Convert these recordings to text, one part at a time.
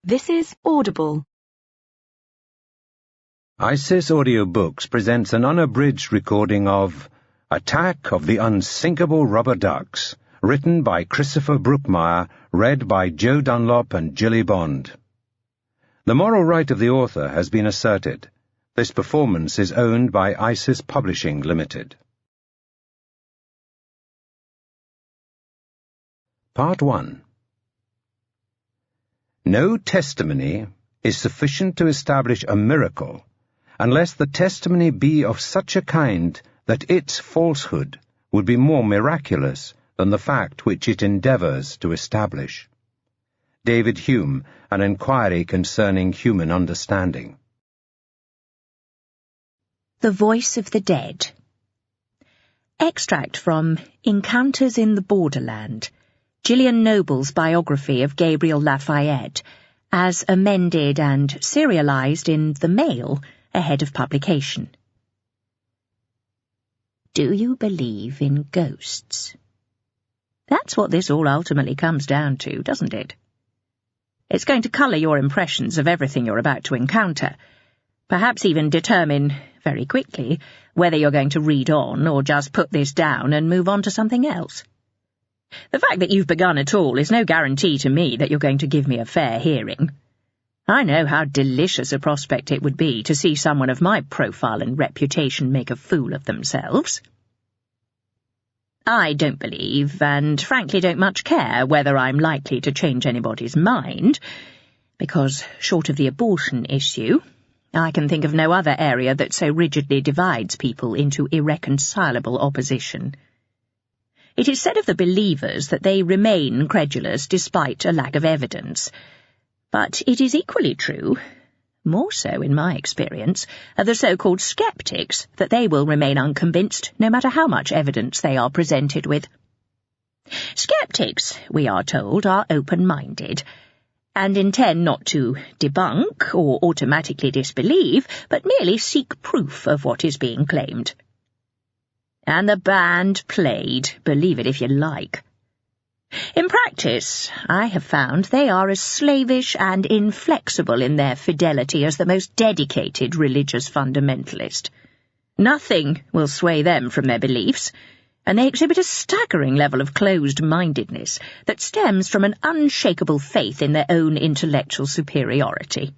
This is Audible. ISIS Audiobooks presents an unabridged recording of Attack of the Unsinkable Rubber Ducks, written by Christopher Brookmeyer, read by Joe Dunlop and Jilly Bond. The moral right of the author has been asserted. This performance is owned by ISIS Publishing Limited. Part 1. No testimony is sufficient to establish a miracle unless the testimony be of such a kind that its falsehood would be more miraculous than the fact which it endeavours to establish. David Hume, An Enquiry Concerning Human Understanding. The Voice of the Dead. Extract from Encounters in the Borderland, Gillian Noble's biography of Gabriel Lafayette, as amended and serialised in The Mail ahead of publication. Do you believe in ghosts? That's what this all ultimately comes down to, doesn't it? It's going to colour your impressions of everything you're about to encounter, perhaps even determine, very quickly, whether you're going to read on or just put this down and move on to something else. The fact that you've begun at all is no guarantee to me that you're going to give me a fair hearing. I know how delicious a prospect it would be to see someone of my profile and reputation make a fool of themselves. I don't believe, and frankly don't much care, whether I'm likely to change anybody's mind, because, short of the abortion issue, I can think of no other area that so rigidly divides people into irreconcilable opposition. It is said of the believers that they remain credulous despite a lack of evidence. But it is equally true, more so in my experience, of the so-called skeptics that they will remain unconvinced no matter how much evidence they are presented with. Skeptics, we are told, are open-minded, and intend not to debunk or automatically disbelieve, but merely seek proof of what is being claimed. And the band played, believe it if you like. In practice, I have found they are as slavish and inflexible in their fidelity as the most dedicated religious fundamentalist. Nothing will sway them from their beliefs, and they exhibit a staggering level of closed-mindedness that stems from an unshakable faith in their own intellectual superiority.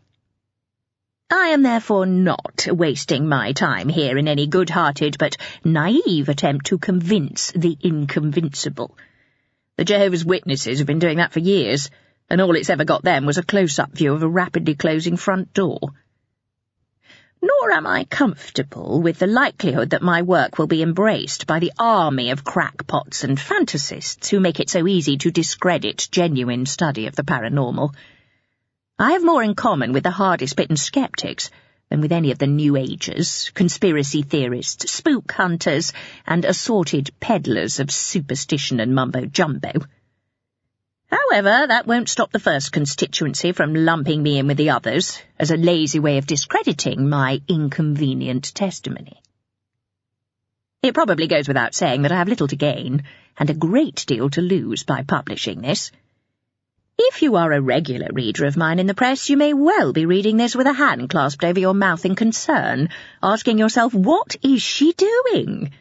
I am therefore not wasting my time here in any good-hearted but naive attempt to convince the inconvincible. The Jehovah's Witnesses have been doing that for years, and all it's ever got them was a close-up view of a rapidly closing front door. Nor am I comfortable with the likelihood that my work will be embraced by the army of crackpots and fantasists who make it so easy to discredit genuine study of the paranormal. I have more in common with the hardest-bitten skeptics than with any of the New Agers, conspiracy theorists, spook hunters, and assorted peddlers of superstition and mumbo-jumbo. However, that won't stop the first constituency from lumping me in with the others as a lazy way of discrediting my inconvenient testimony. It probably goes without saying that I have little to gain and a great deal to lose by publishing this. If you are a regular reader of mine in the press, you may well be reading this with a hand clasped over your mouth in concern, asking yourself, what is she doing?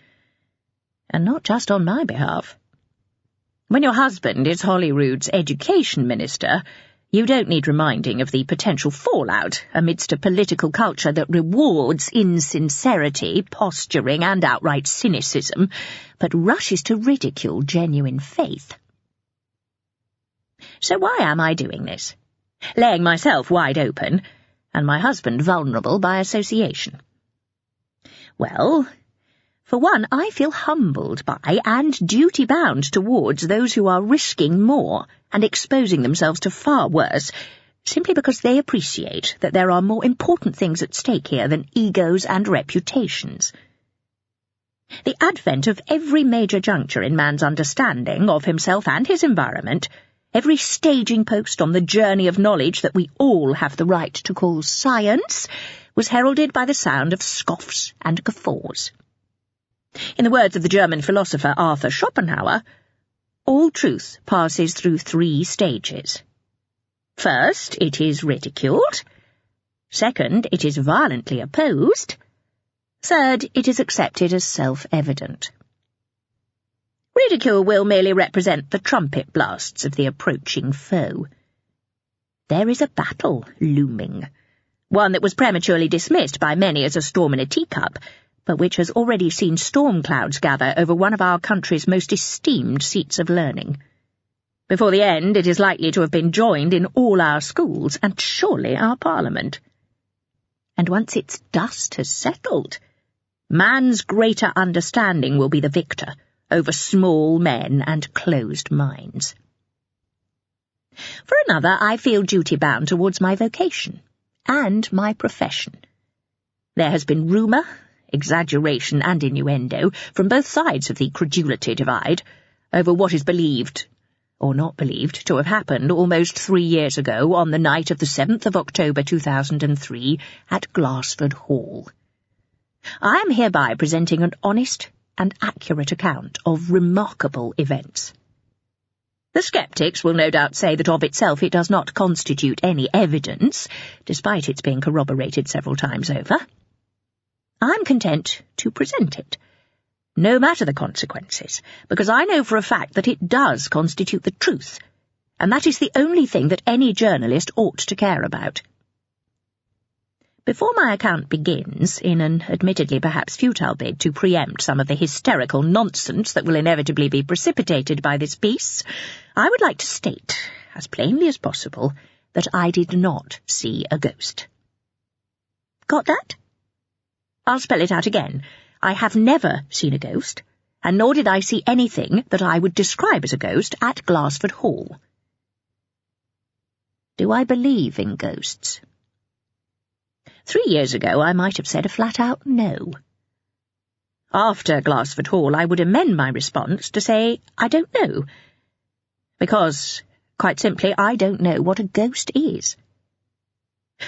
And not just on my behalf. When your husband is Holyrood's education minister, you don't need reminding of the potential fallout amidst a political culture that rewards insincerity, posturing, and outright cynicism, but rushes to ridicule genuine faith. So why am I doing this? Laying myself wide open, and my husband vulnerable by association. Well, for one, I feel humbled by and duty-bound towards those who are risking more and exposing themselves to far worse, simply because they appreciate that there are more important things at stake here than egos and reputations. The advent of every major juncture in man's understanding of himself and his environment, every staging post on the journey of knowledge that we all have the right to call science, was heralded by the sound of scoffs and guffaws. In the words of the German philosopher Arthur Schopenhauer, all truth passes through 3 stages. First, it is ridiculed. Second, it is violently opposed. Third, it is accepted as self-evident. Ridicule will merely represent the trumpet blasts of the approaching foe. There is a battle looming, one that was prematurely dismissed by many as a storm in a teacup, but which has already seen storm clouds gather over one of our country's most esteemed seats of learning. Before the end, it is likely to have been joined in all our schools, and surely our Parliament. And once its dust has settled, man's greater understanding will be the victor over small men and closed minds. For another, I feel duty-bound towards my vocation and my profession. There has been rumour, exaggeration and innuendo from both sides of the credulity divide over what is believed, or not believed, to have happened almost 3 years ago on the night of the 7th of October 2003 at Glassford Hall. I am hereby presenting an honest and accurate account of remarkable events. The sceptics will no doubt say that of itself it does not constitute any evidence, despite its being corroborated several times over. I am content to present it, no matter the consequences, because I know for a fact that it does constitute the truth, and that is the only thing that any journalist ought to care about. Before my account begins, in an admittedly perhaps futile bid to preempt some of the hysterical nonsense that will inevitably be precipitated by this piece, I would like to state, as plainly as possible, that I did not see a ghost. Got that? I'll spell it out again. I have never seen a ghost, and nor did I see anything that I would describe as a ghost at Glassford Hall. Do I believe in ghosts? 3 years ago I might have said a flat-out no. After Glassford Hall I would amend my response to say I don't know, because, quite simply, I don't know what a ghost is.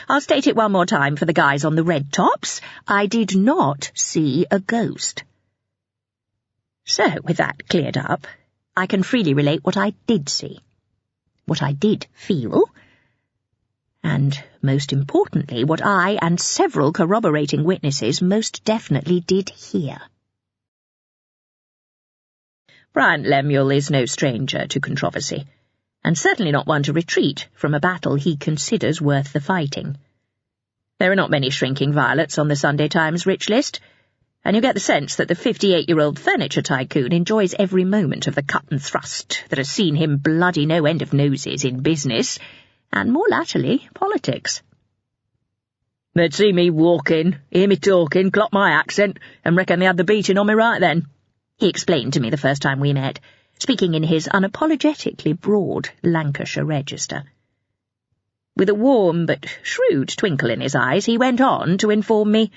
I'll state it one more time for the guys on the red tops. I did not see a ghost. So, with that cleared up, I can freely relate what I did see, what I did feel, and, most importantly, what I and several corroborating witnesses most definitely did hear. Bryant Lemuel is no stranger to controversy, and certainly not one to retreat from a battle he considers worth the fighting. There are not many shrinking violets on the Sunday Times rich list, and you get the sense that the 58-year-old furniture tycoon enjoys every moment of the cut and thrust that has seen him bloody no end of noses in business, and more latterly, politics. They'd see me walking, hear me talking, clock my accent, and reckon they had the beating on me right then, he explained to me the first time we met, speaking in his unapologetically broad Lancashire register. With a warm but shrewd twinkle in his eyes, he went on to inform me,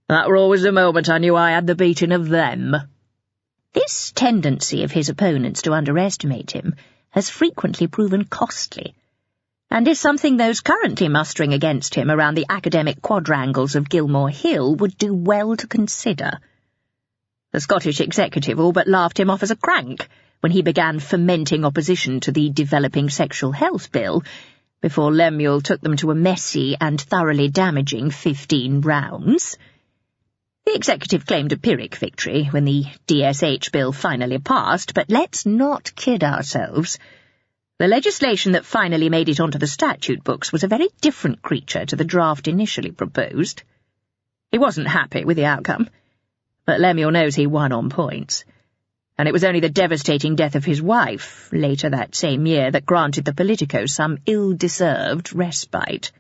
"That were always the moment I knew I had the beating of them." This tendency of his opponents to underestimate him has frequently proven costly, and is something those currently mustering against him around the academic quadrangles of Gilmore Hill would do well to consider. The Scottish executive all but laughed him off as a crank when he began fomenting opposition to the developing sexual health bill, before Lemuel took them to a messy and thoroughly damaging 15 rounds. The executive claimed a Pyrrhic victory when the DSH bill finally passed, but let's not kid ourselves. The legislation that finally made it onto the statute books was a very different creature to the draft initially proposed. He wasn't happy with the outcome, but Lemuel knows he won on points, and it was only the devastating death of his wife, later that same year, that granted the politicos some ill-deserved respite.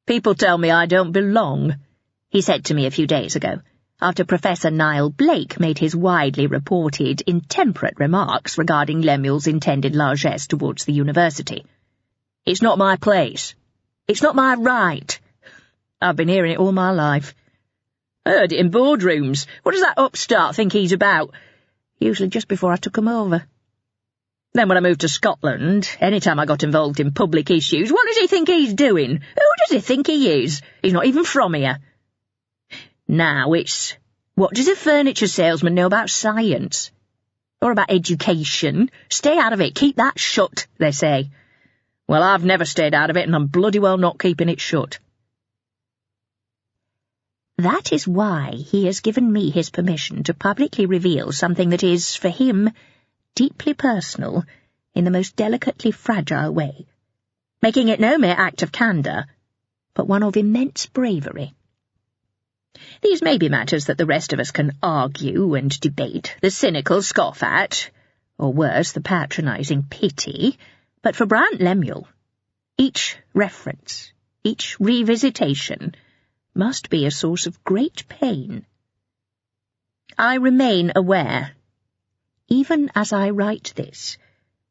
"People tell me I don't belong," he said to me a few days ago, after Professor Niall Blake made his widely reported intemperate remarks regarding Lemuel's intended largesse towards the university. "It's not my place. It's not my right." I've been hearing it all my life. I heard it in boardrooms. What does that upstart think he's about? Usually just before I took him over. Then when I moved to Scotland, any time I got involved in public issues, what does he think he's doing? Who does he think he is? He's not even from here. Now it's, what does a furniture salesman know about science? Or about education? Stay out of it, keep that shut, they say. Well, I've never stayed out of it, and I'm bloody well not keeping it shut. That is why he has given me his permission to publicly reveal something that is, for him, deeply personal, in the most delicately fragile way, making it no mere act of candour, but one of immense bravery. These may be matters that the rest of us can argue and debate, the cynical scoff at, or worse, the patronising pity, but for Bryant Lemuel, each reference, each revisitation, must be a source of great pain. I remain aware, even as I write this,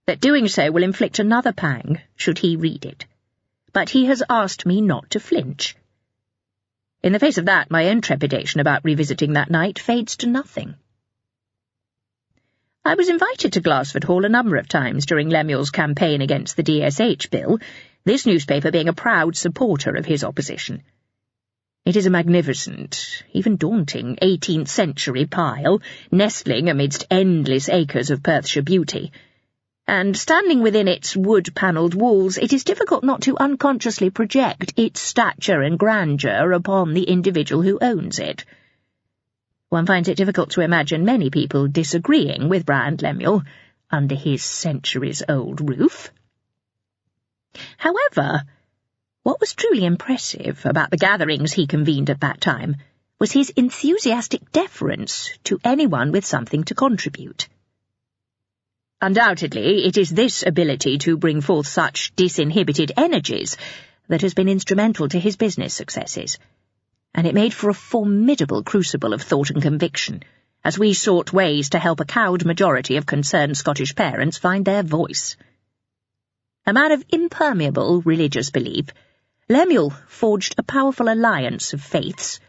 that doing so will inflict another pang should he read it, but he has asked me not to flinch. In the face of that, my own trepidation about revisiting that night fades to nothing. I was invited to Glassford Hall a number of times during Lemuel's campaign against the DSH bill, this newspaper being a proud supporter of his opposition. It is a magnificent, even daunting, 18th-century pile, nestling amidst endless acres of Perthshire beauty, and standing within its wood-panelled walls, it is difficult not to unconsciously project its stature and grandeur upon the individual who owns it. One finds it difficult to imagine many people disagreeing with Bryant Lemuel under his centuries-old roof. However, what was truly impressive about the gatherings he convened at that time was his enthusiastic deference to anyone with something to contribute. Undoubtedly, it is this ability to bring forth such disinhibited energies that has been instrumental to his business successes, and it made for a formidable crucible of thought and conviction, as we sought ways to help a cowed majority of concerned Scottish parents find their voice. A man of impermeable religious belief, Lemuel forged a powerful alliance of faiths,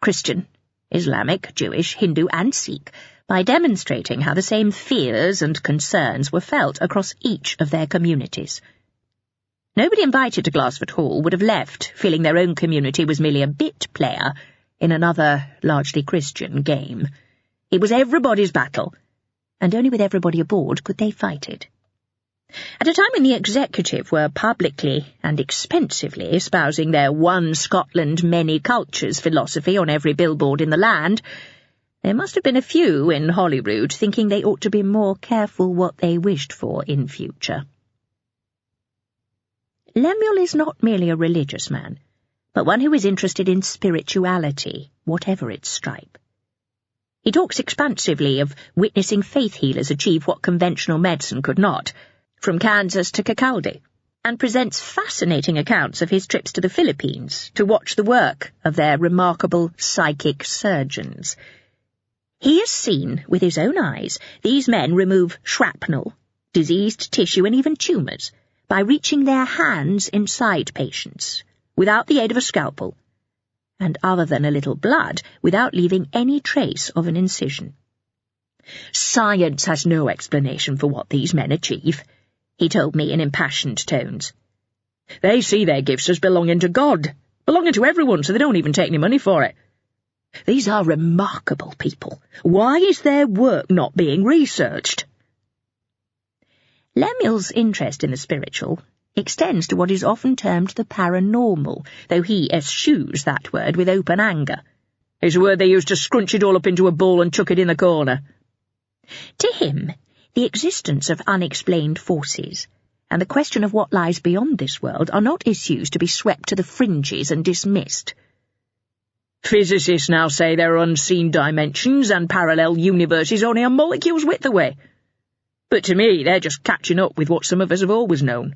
Christian, Islamic, Jewish, Hindu and Sikh, by demonstrating how the same fears and concerns were felt across each of their communities. Nobody invited to Glassford Hall would have left feeling their own community was merely a bit player in another largely Christian game. It was everybody's battle, and only with everybody aboard could they fight it. At a time when the executive were publicly and expensively espousing their one Scotland, many cultures philosophy on every billboard in the land, there must have been a few in Holyrood thinking they ought to be more careful what they wished for in future. Lemuel is not merely a religious man, but one who is interested in spirituality, whatever its stripe. He talks expansively of witnessing faith healers achieve what conventional medicine could not, from Kansas to Kirkcaldy, and presents fascinating accounts of his trips to the Philippines to watch the work of their remarkable psychic surgeons. He has seen, with his own eyes, these men remove shrapnel, diseased tissue and even tumours by reaching their hands inside patients, without the aid of a scalpel, and other than a little blood, without leaving any trace of an incision. Science has no explanation for what these men achieve, he told me in impassioned tones. They see their gifts as belonging to God, belonging to everyone, so they don't even take any money for it. These are remarkable people. Why is their work not being researched? Lemuel's interest in the spiritual extends to what is often termed the paranormal, though he eschews that word with open anger. It's a word they use to scrunch it all up into a ball and chuck it in the corner. To him, the existence of unexplained forces and the question of what lies beyond this world are not issues to be swept to the fringes and dismissed. Physicists now say there are unseen dimensions and parallel universes only a molecule's width away. But to me, they're just catching up with what some of us have always known.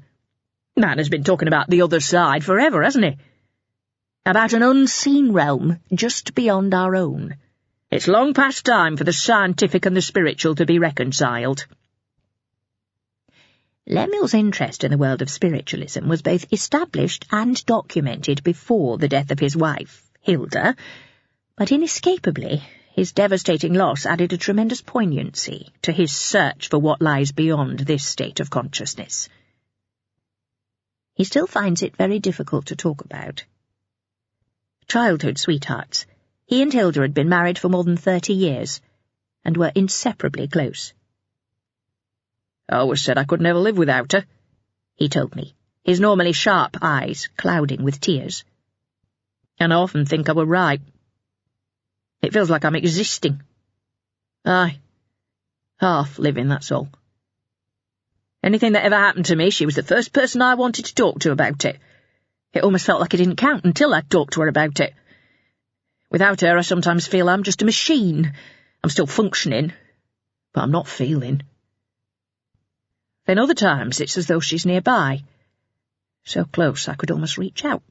Man has been talking about the other side forever, hasn't he? About an unseen realm just beyond our own. It's long past time for the scientific and the spiritual to be reconciled. Lemuel's interest in the world of spiritualism was both established and documented before the death of his wife, Hilda, but inescapably his devastating loss added a tremendous poignancy to his search for what lies beyond this state of consciousness. He still finds it very difficult to talk about. Childhood sweethearts, he and Hilda had been married for more than 30 years, and were inseparably close. I always said I could never live without her, he told me, his normally sharp eyes clouding with tears. And I often think I were right. It feels like I'm existing. Aye, half living, that's all. Anything that ever happened to me, she was the first person I wanted to talk to about it. It almost felt like it didn't count until I'd talked to her about it. Without her, I sometimes feel I'm just a machine. I'm still functioning, but I'm not feeling. Then other times it's as though she's nearby, so close I could almost reach out.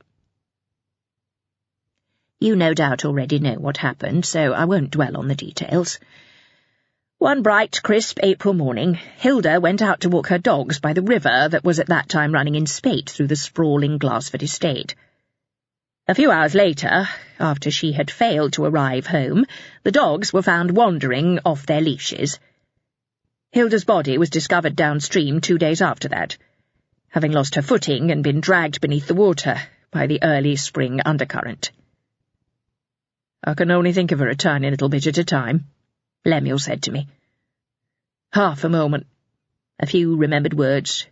You no doubt already know what happened, so I won't dwell on the details. One bright, crisp April morning, Hilda went out to walk her dogs by the river that was at that time running in spate through the sprawling Glassford estate. A few hours later, after she had failed to arrive home, the dogs were found wandering off their leashes. Hilda's body was discovered downstream 2 days after that, having lost her footing and been dragged beneath the water by the early spring undercurrent. I can only think of her a tiny little bit at a time, Lemuel said to me. Half a moment, a few remembered words,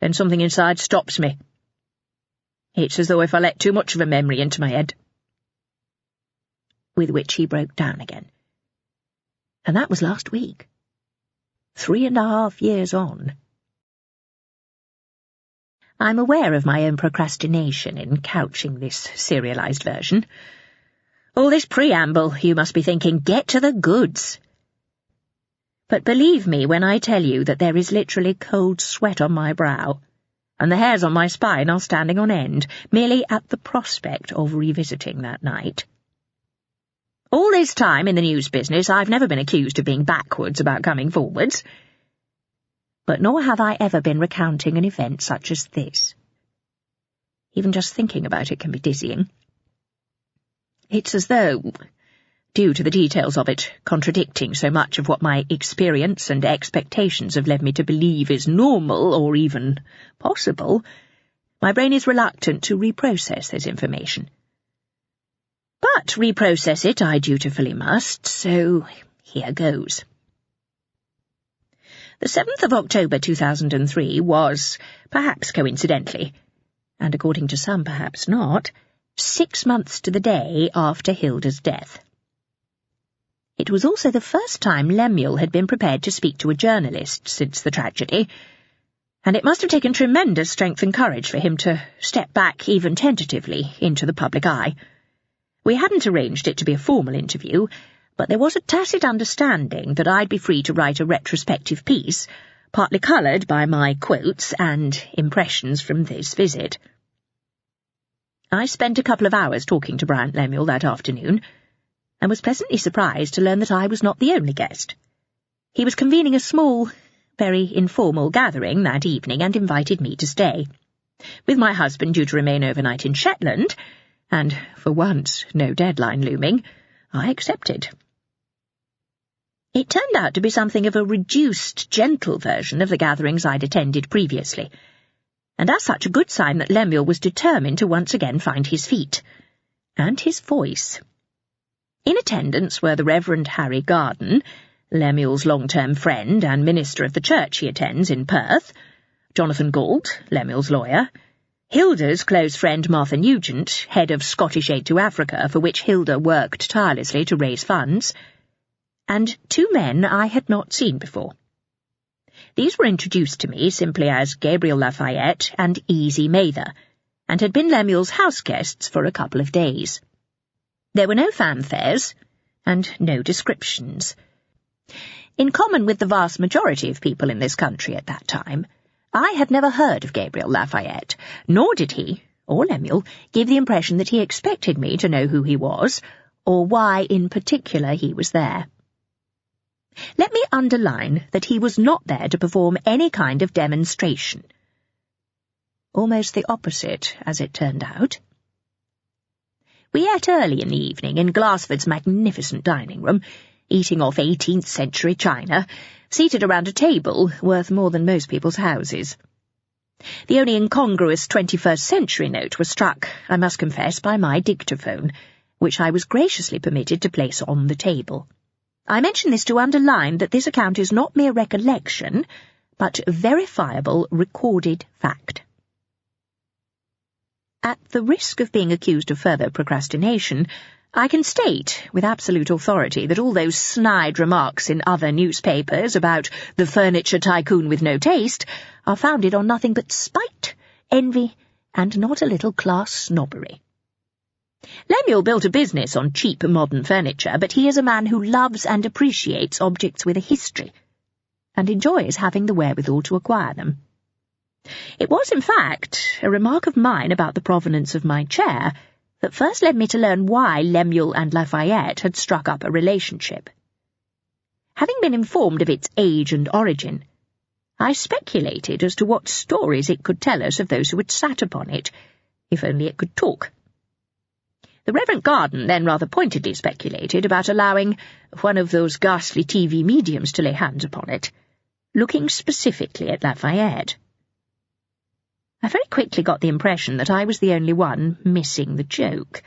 then something inside stops me. It's as though if I let too much of a memory into my head. With which he broke down again. And that was last week. 3.5 years on. I'm aware of my own procrastination in couching this serialized version. All this preamble, you must be thinking, get to the goods. But believe me when I tell you that there is literally cold sweat on my brow, and the hairs on my spine are standing on end, merely at the prospect of revisiting that night. All this time in the news business I've never been accused of being backwards about coming forwards. But nor have I ever been recounting an event such as this. Even just thinking about it can be dizzying. It's as though, due to the details of it contradicting so much of what my experience and expectations have led me to believe is normal or even possible, my brain is reluctant to reprocess this information. But reprocess it I dutifully must, so here goes. The 7th of October 2003 was, perhaps coincidentally, and according to some perhaps not, 6 months to the day after Hilda's death. It was also the first time Lemuel had been prepared to speak to a journalist since the tragedy, and it must have taken tremendous strength and courage for him to step back even tentatively into the public eye. We hadn't arranged it to be a formal interview, but there was a tacit understanding that I'd be free to write a retrospective piece, partly coloured by my quotes and impressions from this visit. I spent a couple of hours talking to Bryant Lemuel that afternoon, and was pleasantly surprised to learn that I was not the only guest. He was convening a small, very informal gathering that evening and invited me to stay. With my husband due to remain overnight in Shetland, and, for once, no deadline looming, I accepted. It turned out to be something of a reduced, gentle version of the gatherings I'd attended previously, and as such a good sign that Lemuel was determined to once again find his feet, and his voice. In attendance were the Reverend Harry Garden, Lemuel's long-term friend and minister of the church he attends in Perth, Jonathan Galt, Lemuel's lawyer, Hilda's close friend Martha Nugent, head of Scottish Aid to Africa, for which Hilda worked tirelessly to raise funds, and 2 men I had not seen before. These were introduced to me simply as Gabriel Lafayette and Easy Mather, and had been Lemuel's house guests for a couple of days. There were no fanfares, and no descriptions. In common with the vast majority of people in this country at that time, I had never heard of Gabriel Lafayette, nor did he, or Lemuel, give the impression that he expected me to know who he was, or why in particular he was there. Let me underline that he was not there to perform any kind of demonstration. Almost the opposite, as it turned out. We ate early in the evening in Glassford's magnificent dining room, eating off 18th-century china, seated around a table worth more than most people's houses. The only incongruous 21st-century note was struck, I must confess, by my dictaphone, which I was graciously permitted to place on the table. I mention this to underline that this account is not mere recollection, but verifiable recorded fact. At the risk of being accused of further procrastination, I can state with absolute authority that all those snide remarks in other newspapers about the furniture tycoon with no taste are founded on nothing but spite, envy, and not a little class snobbery. Lemuel built a business on cheap modern furniture, but he is a man who loves and appreciates objects with a history, and enjoys having the wherewithal to acquire them. It was, in fact, a remark of mine about the provenance of my chair that first led me to learn why Lemuel and Lafayette had struck up a relationship. Having been informed of its age and origin, I speculated as to what stories it could tell us of those who had sat upon it, if only it could talk. The Reverend Garden then rather pointedly speculated about allowing one of those ghastly TV mediums to lay hands upon it, looking specifically at Lafayette. I very quickly got the impression that I was the only one missing the joke.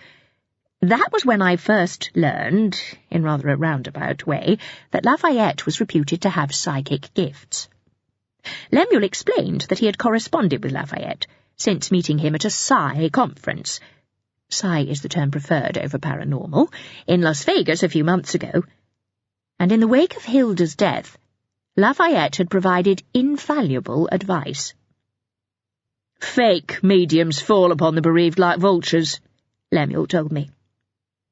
That was when I first learned, in rather a roundabout way, that Lafayette was reputed to have psychic gifts. Lemuel explained that he had corresponded with Lafayette since meeting him at a psi conference. Psi is the term preferred over paranormal, in Las Vegas a few months ago, and in the wake of Hilda's death, Lafayette had provided infallible advice. "Fake mediums fall upon the bereaved like vultures," Lemuel told me.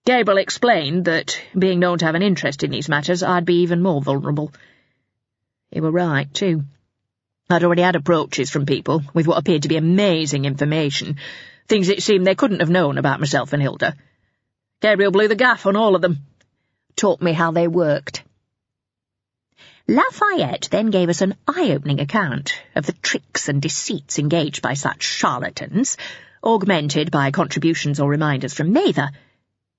Gabriel explained that, being known to have an interest in these matters, I'd be even more vulnerable. He were right, too. I'd already had approaches from people with what appeared to be amazing information, things it seemed they couldn't have known about myself and Hilda. Gabriel blew the gaff on all of them, taught me how they worked. Lafayette then gave us an eye-opening account of the tricks and deceits engaged by such charlatans, augmented by contributions or reminders from Mather,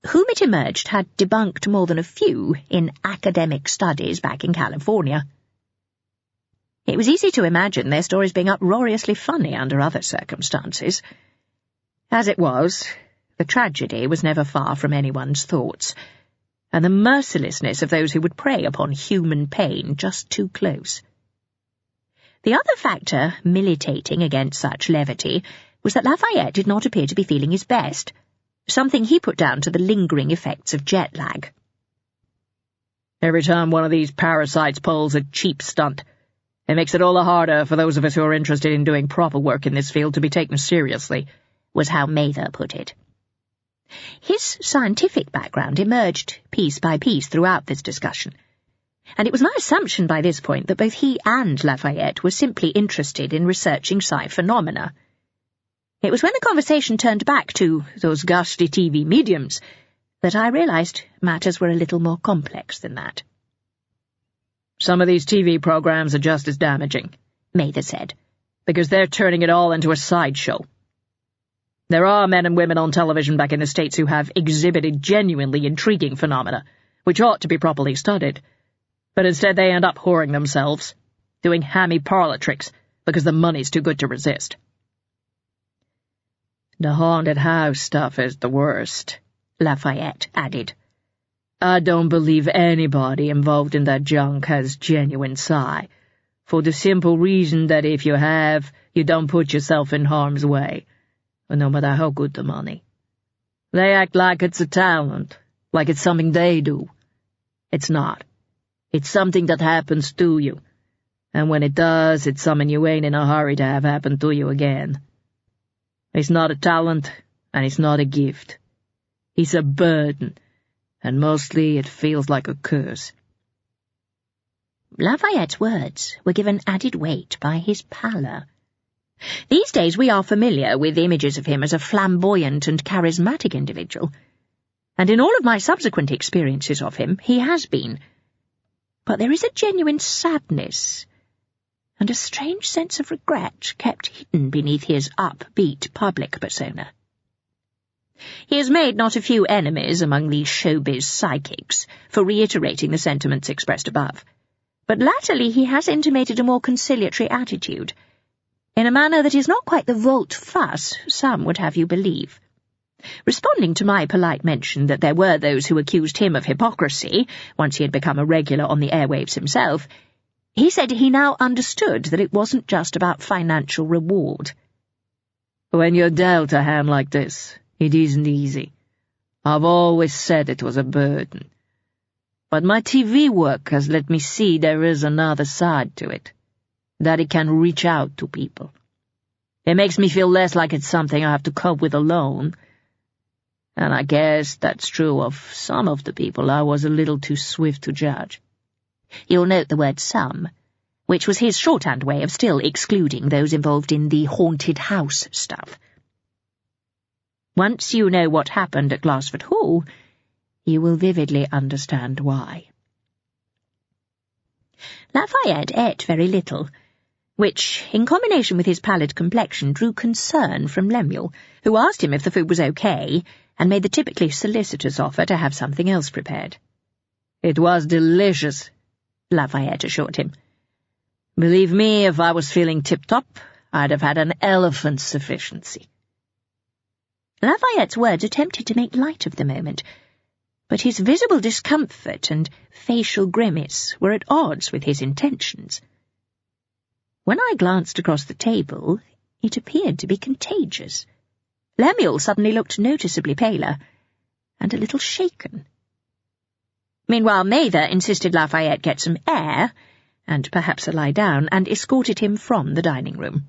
whom it emerged had debunked more than a few in academic studies back in California. It was easy to imagine their stories being uproariously funny under other circumstances. As it was, the tragedy was never far from anyone's thoughts, and the mercilessness of those who would prey upon human pain just too close. The other factor militating against such levity was that Lafayette did not appear to be feeling his best, something he put down to the lingering effects of jet lag. "Every time one of these parasites pulls a cheap stunt, it makes it all the harder for those of us who are interested in doing proper work in this field to be taken seriously," was how Mather put it. His scientific background emerged piece by piece throughout this discussion, and it was my assumption by this point that both he and Lafayette were simply interested in researching psi phenomena. It was when the conversation turned back to those ghastly TV mediums that I realized matters were a little more complex than that. "Some of these TV programs are just as damaging," Mather said, "because they're turning it all into a sideshow. There are men and women on television back in the States who have exhibited genuinely intriguing phenomena, which ought to be properly studied, but instead they end up whoring themselves, doing hammy parlor tricks because the money's too good to resist." "The haunted house stuff is the worst," Lafayette added. "I don't believe anybody involved in that junk has genuine psi, for the simple reason that if you have, you don't put yourself in harm's way, no matter how good the money. They act like it's a talent, like it's something they do. It's not. It's something that happens to you, and when it does, it's something you ain't in a hurry to have happen to you again. It's not a talent, and it's not a gift. It's a burden, and mostly it feels like a curse." Lafayette's words were given added weight by his pallor. These days we are familiar with images of him as a flamboyant and charismatic individual, and in all of my subsequent experiences of him he has been. But there is a genuine sadness and a strange sense of regret kept hidden beneath his upbeat public persona. He has made not a few enemies among these showbiz psychics for reiterating the sentiments expressed above, but latterly he has intimated a more conciliatory attitude, in a manner that is not quite the volte-face some would have you believe. Responding to my polite mention that there were those who accused him of hypocrisy, once he had become a regular on the airwaves himself, he said he now understood that it wasn't just about financial reward. When you're dealt a hand like this, it isn't easy. I've always said it was a burden. But my TV work has let me see there is another side to it, that it can reach out to people. It makes me feel less like it's something I have to cope with alone. And I guess that's true of some of the people I was a little too swift to judge. You'll note the word some, which was his shorthand way of still excluding those involved in the haunted house stuff. Once you know what happened at Glassford Hall, you will vividly understand why. Lafayette ate very little, which, in combination with his pallid complexion, drew concern from Lemuel, who asked him if the food was okay, and made the typically solicitous offer to have something else prepared. "It was delicious," Lafayette assured him. "Believe me, if I was feeling tip-top, I'd have had an elephant's sufficiency." Lafayette's words attempted to make light of the moment, but his visible discomfort and facial grimace were at odds with his intentions. When I glanced across the table, it appeared to be contagious. Lemuel suddenly looked noticeably paler, and a little shaken. Meanwhile, Mather insisted Lafayette get some air, and perhaps a lie down, and escorted him from the dining room.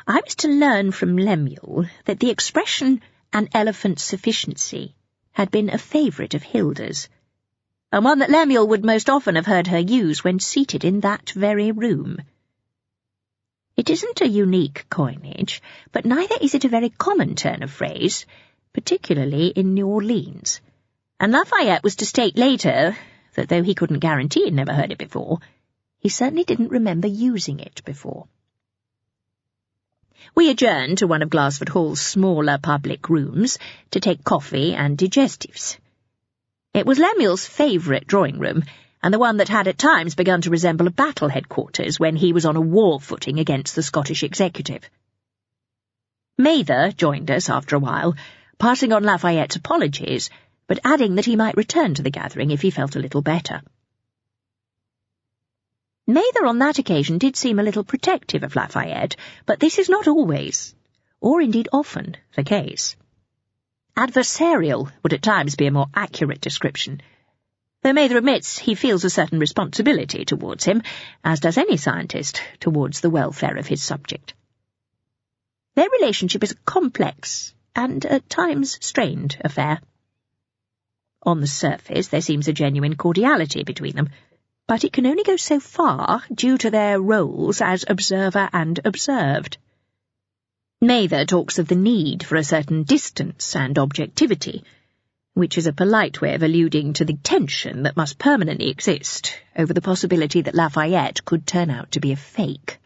I was to learn from Lemuel that the expression "an elephant's sufficiency" had been a favourite of Hilda's, and one that Lemuel would most often have heard her use when seated in that very room. It isn't a unique coinage, but neither is it a very common turn of phrase, particularly in New Orleans, and Lafayette was to state later that though he couldn't guarantee he'd never heard it before, he certainly didn't remember using it before. We adjourned to one of Glassford Hall's smaller public rooms to take coffee and digestives. It was Lemuel's favourite drawing room, and the one that had at times begun to resemble a battle headquarters when he was on a war footing against the Scottish executive. Mather joined us after a while, passing on Lafayette's apologies, but adding that he might return to the gathering if he felt a little better. Mather on that occasion did seem a little protective of Lafayette, but this is not always, or indeed often, the case. Adversarial would at times be a more accurate description, though Mather admits he feels a certain responsibility towards him, as does any scientist towards the welfare of his subject. Their relationship is a complex and at times strained affair. On the surface there seems a genuine cordiality between them, but it can only go so far due to their roles as observer and observed. Mather talks of the need for a certain distance and objectivity, which is a polite way of alluding to the tension that must permanently exist over the possibility that Lafayette could turn out to be a fake.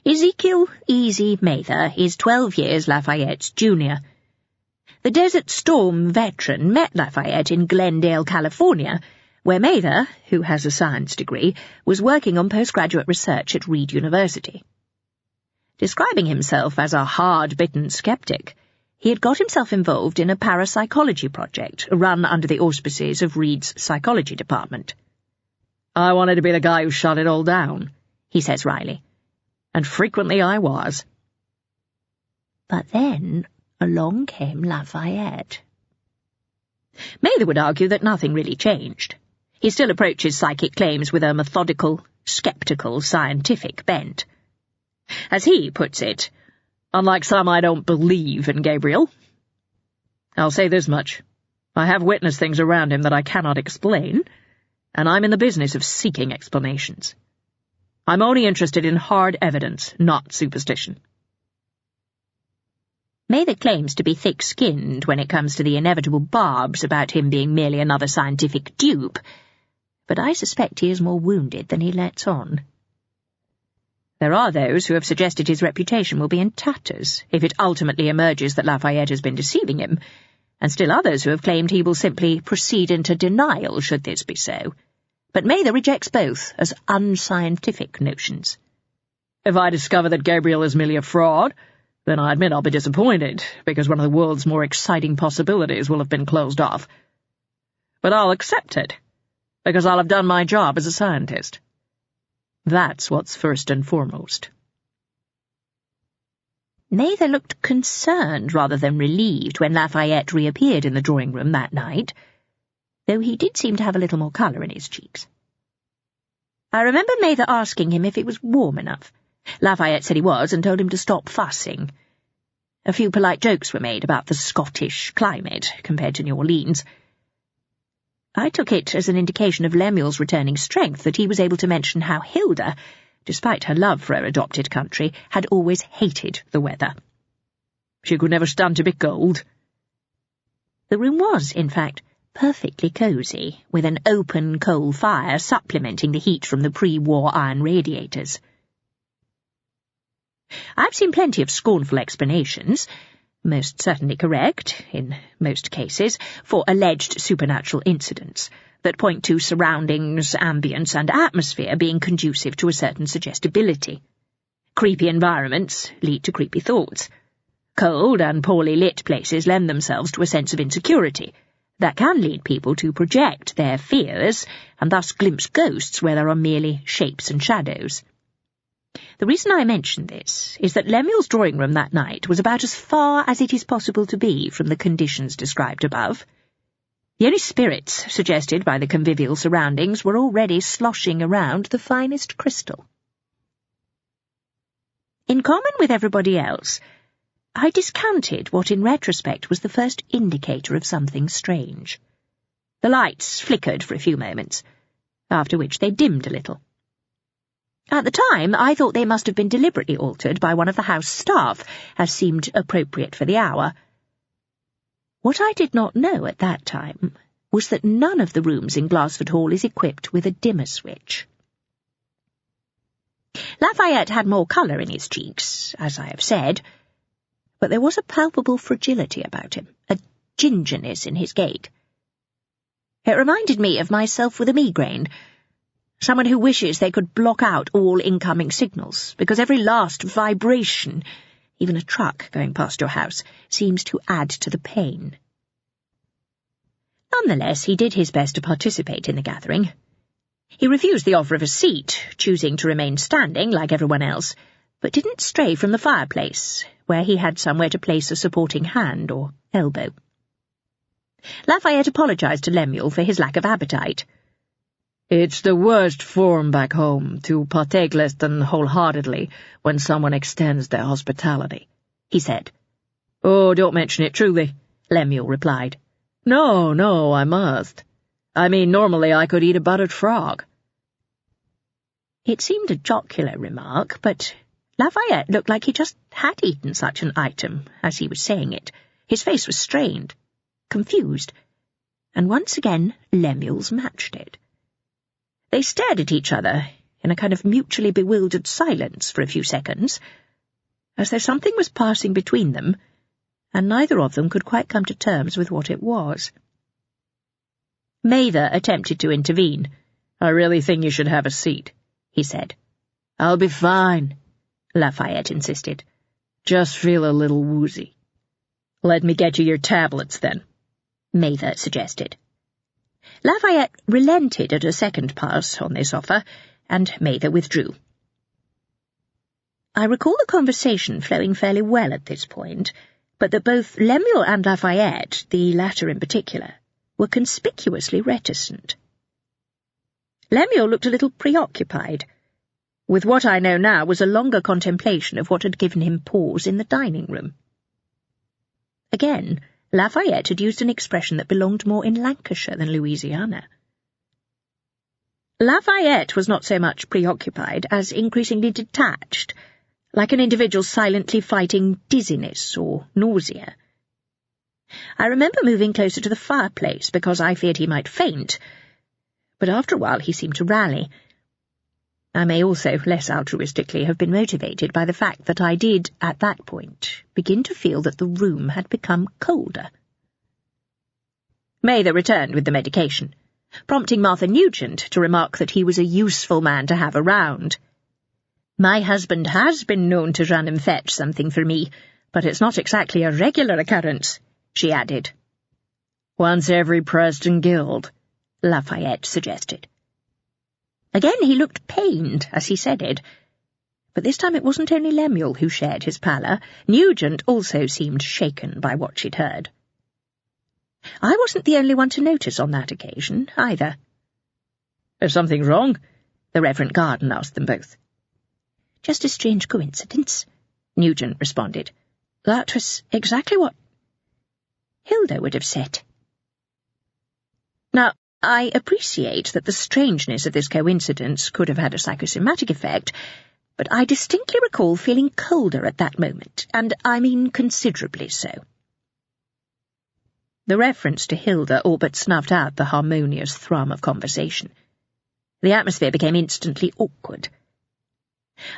Ezekiel Easy Mather is 12 years Lafayette's junior. The Desert Storm veteran met Lafayette in Glendale, California, where Mather, who has a science degree, was working on postgraduate research at Reed University. Describing himself as a hard-bitten skeptic, he had got himself involved in a parapsychology project run under the auspices of Reed's psychology department. "I wanted to be the guy who shut it all down," he says wryly. "And frequently I was." But then along came Lafayette. Mather would argue that nothing really changed. He still approaches psychic claims with a methodical, sceptical, scientific bent. As he puts it, "Unlike some, I don't believe in Gabriel. I'll say this much. I have witnessed things around him that I cannot explain, and I'm in the business of seeking explanations. I'm only interested in hard evidence, not superstition." Mather claims to be thick-skinned when it comes to the inevitable barbs about him being merely another scientific dupe, but I suspect he is more wounded than he lets on. There are those who have suggested his reputation will be in tatters if it ultimately emerges that Lafayette has been deceiving him, and still others who have claimed he will simply proceed into denial should this be so. But Mather rejects both as unscientific notions. "If I discover that Gabriel is merely a fraud, then I admit I'll be disappointed, because one of the world's more exciting possibilities will have been closed off. But I'll accept it, because I'll have done my job as a scientist. That's what's first and foremost." Mather looked concerned rather than relieved when Lafayette reappeared in the drawing-room that night, though he did seem to have a little more colour in his cheeks. I remember Mather asking him if it was warm enough. Lafayette said he was and told him to stop fussing. A few polite jokes were made about the Scottish climate compared to New Orleans. I took it as an indication of Lemuel's returning strength that he was able to mention how Hilda, despite her love for her adopted country, had always hated the weather. She could never stand to be cold. The room was, in fact, perfectly cosy, with an open coal fire supplementing the heat from the pre-war iron radiators. I've seen plenty of scornful explanations, most certainly correct, in most cases, for alleged supernatural incidents that point to surroundings, ambience, and atmosphere being conducive to a certain suggestibility. Creepy environments lead to creepy thoughts. Cold and poorly lit places lend themselves to a sense of insecurity that can lead people to project their fears and thus glimpse ghosts where there are merely shapes and shadows. The reason I mention this is that Lemuel's drawing-room that night was about as far as it is possible to be from the conditions described above. The only spirits suggested by the convivial surroundings were already sloshing around the finest crystal. In common with everybody else, I discounted what in retrospect was the first indicator of something strange. The lights flickered for a few moments, after which they dimmed a little. At the time, I thought they must have been deliberately altered by one of the house staff, as seemed appropriate for the hour. What I did not know at that time was that none of the rooms in Glassford Hall is equipped with a dimmer switch. Lafayette had more colour in his cheeks, as I have said, but there was a palpable fragility about him, a gingerness in his gait. It reminded me of myself with a migraine, someone who wishes they could block out all incoming signals, because every last vibration, even a truck going past your house, seems to add to the pain. Nonetheless, he did his best to participate in the gathering. He refused the offer of a seat, choosing to remain standing like everyone else, but didn't stray from the fireplace, where he had somewhere to place a supporting hand or elbow. Lafayette apologized to Lemuel for his lack of appetite. "It's the worst form back home, to partake less than wholeheartedly when someone extends their hospitality," he said. "Oh, don't mention it, truly," Lemuel replied. No, I must. I mean, normally I could eat a buttered frog." It seemed a jocular remark, but Lafayette looked like he just had eaten such an item as he was saying it. His face was strained, confused, and once again Lemuel's matched it. They stared at each other in a kind of mutually bewildered silence for a few seconds, as though something was passing between them, and neither of them could quite come to terms with what it was. Mather attempted to intervene. "I really think you should have a seat," he said. "I'll be fine," Lafayette insisted. "Just feel a little woozy." "Let me get you your tablets, then," Mather suggested. Lafayette relented at a second pass on this offer, and Mather withdrew. I recall the conversation flowing fairly well at this point, but that both Lemuel and Lafayette, the latter in particular, were conspicuously reticent. Lemuel looked a little preoccupied, with what I know now was a longer contemplation of what had given him pause in the dining-room. Again, Lafayette had used an expression that belonged more in Lancashire than Louisiana. Lafayette was not so much preoccupied as increasingly detached, like an individual silently fighting dizziness or nausea. I remember moving closer to the fireplace because I feared he might faint, but after a while he seemed to rally. I may also, less altruistically, have been motivated by the fact that I did, at that point, begin to feel that the room had become colder. Mather returned with the medication, prompting Martha Nugent to remark that he was a useful man to have around. "My husband has been known to run and fetch something for me, but it's not exactly a regular occurrence," she added. "Once every Preston Guild," Lafayette suggested. Again he looked pained as he said it, But this time it wasn't only Lemuel who shared his pallor. Nugent also seemed shaken by what she'd heard. I wasn't the only one to notice on that occasion, either. "Is something wrong?" the Reverend Garden asked them both. "Just a strange coincidence," Nugent responded. "That was exactly what Hilda would have said." Now, I appreciate that the strangeness of this coincidence could have had a psychosomatic effect, but I distinctly recall feeling colder at that moment, and I mean considerably so. The reference to Hilda all but snuffed out the harmonious thrum of conversation. The atmosphere became instantly awkward.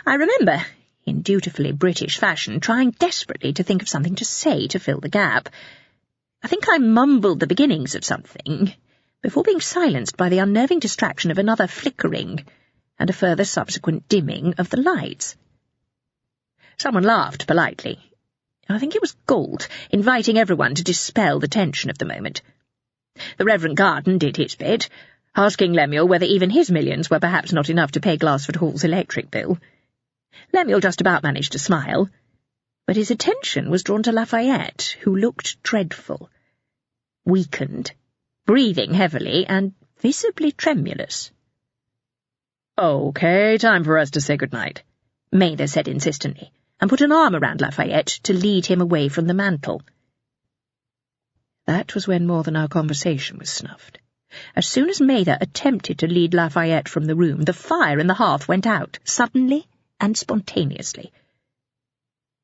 I remember, in dutifully British fashion, trying desperately to think of something to say to fill the gap. I think I mumbled the beginnings of something, before being silenced by the unnerving distraction of another flickering and a further subsequent dimming of the lights. Someone laughed politely. I think it was Galt, inviting everyone to dispel the tension of the moment. The Reverend Garden did his bit, asking Lemuel whether even his millions were perhaps not enough to pay Glassford Hall's electric bill. Lemuel just about managed to smile, but his attention was drawn to Lafayette, who looked dreadful, weakened, breathing heavily, and visibly tremulous. "Okay, time for us to say good-night," Mather said insistently, and put an arm around Lafayette to lead him away from the mantel. That was when more than our conversation was snuffed. As soon as Mather attempted to lead Lafayette from the room, the fire in the hearth went out, suddenly and spontaneously.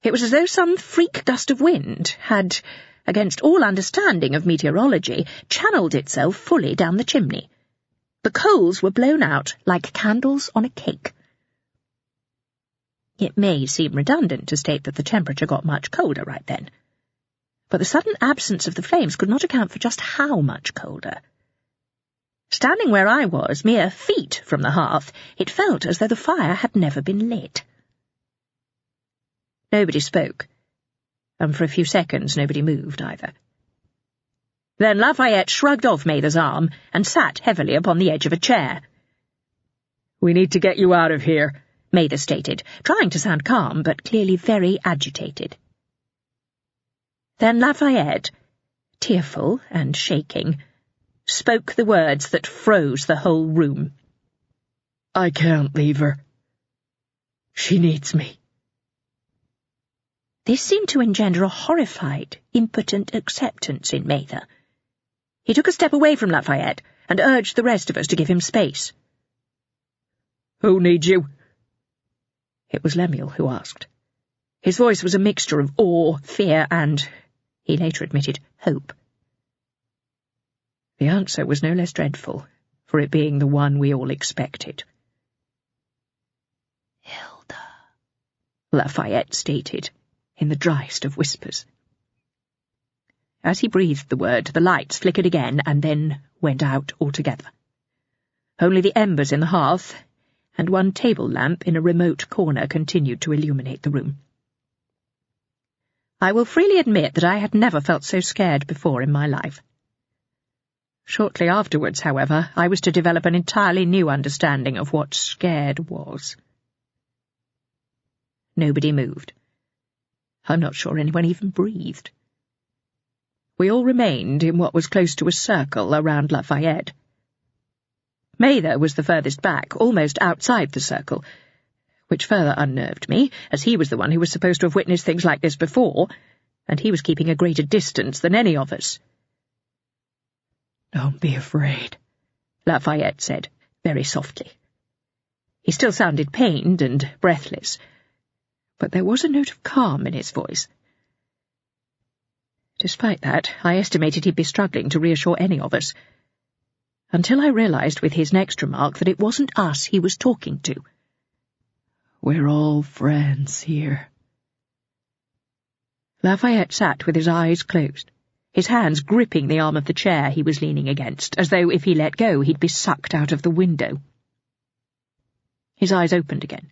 It was as though some freak gust of wind had, against all understanding of meteorology, channeled itself fully down the chimney. The coals were blown out like candles on a cake. It may seem redundant to state that the temperature got much colder right then, but the sudden absence of the flames could not account for just how much colder. Standing where I was, mere feet from the hearth, it felt as though the fire had never been lit. Nobody spoke, and for a few seconds nobody moved either. Then Lafayette shrugged off Mather's arm and sat heavily upon the edge of a chair. "We need to get you out of here," Mather stated, trying to sound calm, but clearly very agitated. Then Lafayette, tearful and shaking, spoke the words that froze the whole room. "I can't leave her. She needs me." This seemed to engender a horrified, impotent acceptance in Mather. He took a step away from Lafayette and urged the rest of us to give him space. "Who needs you?" It was Lemuel who asked. His voice was a mixture of awe, fear, and, he later admitted, hope. The answer was no less dreadful, for it being the one we all expected. "Hilda," Lafayette stated, in the driest of whispers. As he breathed the word, the lights flickered again and then went out altogether. Only the embers in the hearth and one table lamp in a remote corner continued to illuminate the room. I will freely admit that I had never felt so scared before in my life. Shortly afterwards, however, I was to develop an entirely new understanding of what scared was. Nobody moved. I'm not sure anyone even breathed. We all remained in what was close to a circle around Lafayette. Mather was the furthest back, almost outside the circle, which further unnerved me, as he was the one who was supposed to have witnessed things like this before, and he was keeping a greater distance than any of us. "Don't be afraid," Lafayette said, very softly. He still sounded pained and breathless, but there was a note of calm in his voice. Despite that, I estimated he'd be struggling to reassure any of us, until I realized with his next remark that it wasn't us he was talking to. "We're all friends here." Lafayette sat with his eyes closed, his hands gripping the arm of the chair he was leaning against, as though if he let go he'd be sucked out of the window. His eyes opened again.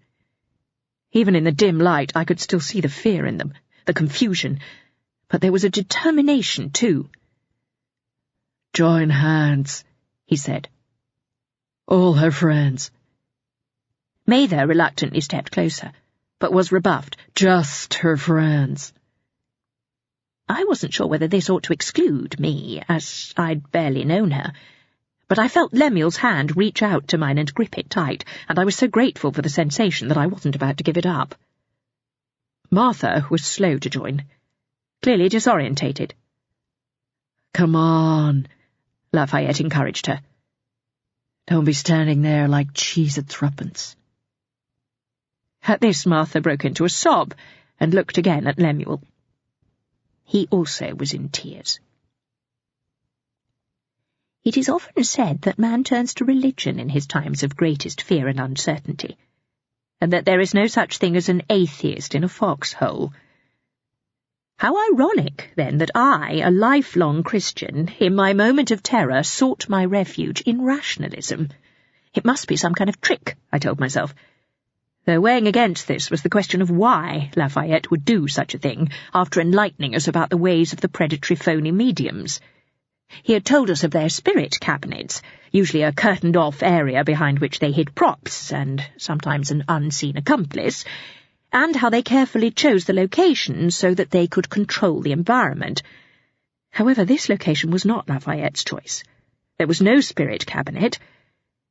Even in the dim light I could still see the fear in them, the confusion, but there was a determination too. "Join hands," he said. "All her friends." Mather reluctantly stepped closer, but was rebuffed. Just her friends. I wasn't sure whether this ought to exclude me, as I'd barely known her, but I felt Lemuel's hand reach out to mine and grip it tight, and I was so grateful for the sensation that I wasn't about to give it up. Martha was slow to join, clearly disorientated. Come on, Lafayette encouraged her. Don't be standing there like cheese at threepence. At this, Martha broke into a sob and looked again at Lemuel. He also was in tears. It is often said that man turns to religion in his times of greatest fear and uncertainty, and that there is no such thing as an atheist in a foxhole. How ironic, then, that I, a lifelong Christian, in my moment of terror sought my refuge in rationalism. It must be some kind of trick, I told myself. Though weighing against this was the question of why Lafayette would do such a thing after enlightening us about the ways of the predatory phony mediums. He had told us of their spirit cabinets, usually a curtained-off area behind which they hid props, and sometimes an unseen accomplice, and how they carefully chose the location so that they could control the environment. However, this location was not Lafayette's choice. There was no spirit cabinet,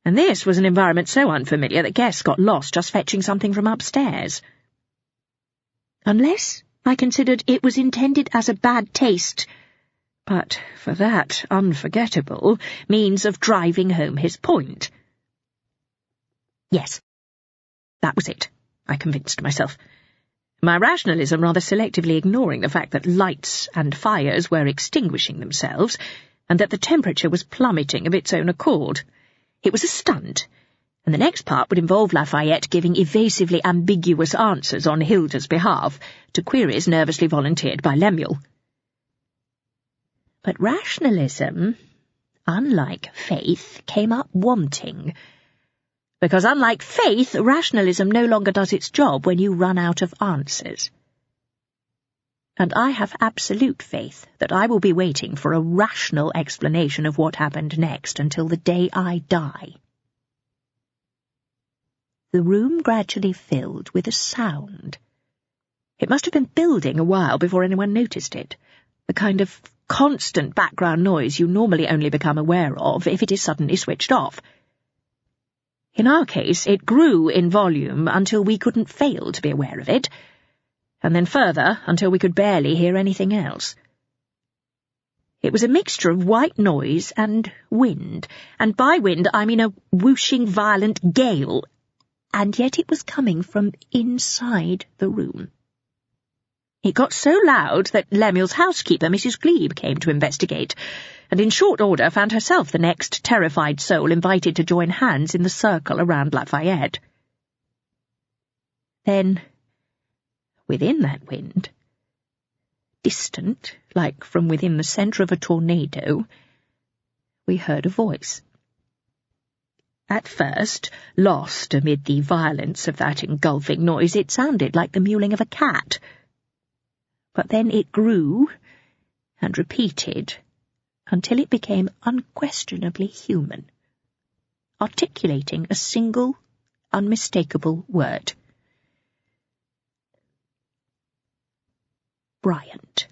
and this was an environment so unfamiliar that guests got lost just fetching something from upstairs. Unless I considered it was intended as a bad taste, but for that unforgettable means of driving home his point. Yes, that was it, I convinced myself. My rationalism rather selectively ignoring the fact that lights and fires were extinguishing themselves, and that the temperature was plummeting of its own accord. It was a stunt, and the next part would involve Lafayette giving evasively ambiguous answers on Hilda's behalf to queries nervously volunteered by Lemuel. But rationalism, unlike faith, came up wanting, because unlike faith, rationalism no longer does its job when you run out of answers. And I have absolute faith that I will be waiting for a rational explanation of what happened next until the day I die. The room gradually filled with a sound. It must have been building a while before anyone noticed it, the kind of constant background noise you normally only become aware of if it is suddenly switched off. In our case, it grew in volume until we couldn't fail to be aware of it, and then further until we could barely hear anything else. It was a mixture of white noise and wind, and by wind I mean a whooshing violent gale, and yet it was coming from inside the room. It got so loud that Lemuel's housekeeper, Mrs. Glebe, came to investigate, and in short order found herself the next terrified soul invited to join hands in the circle around Lafayette. Then, within that wind, distant, like from within the centre of a tornado, we heard a voice. At first, lost amid the violence of that engulfing noise, it sounded like the mewling of a cat. But then it grew and repeated until it became unquestionably human, articulating a single, unmistakable word. Bryant.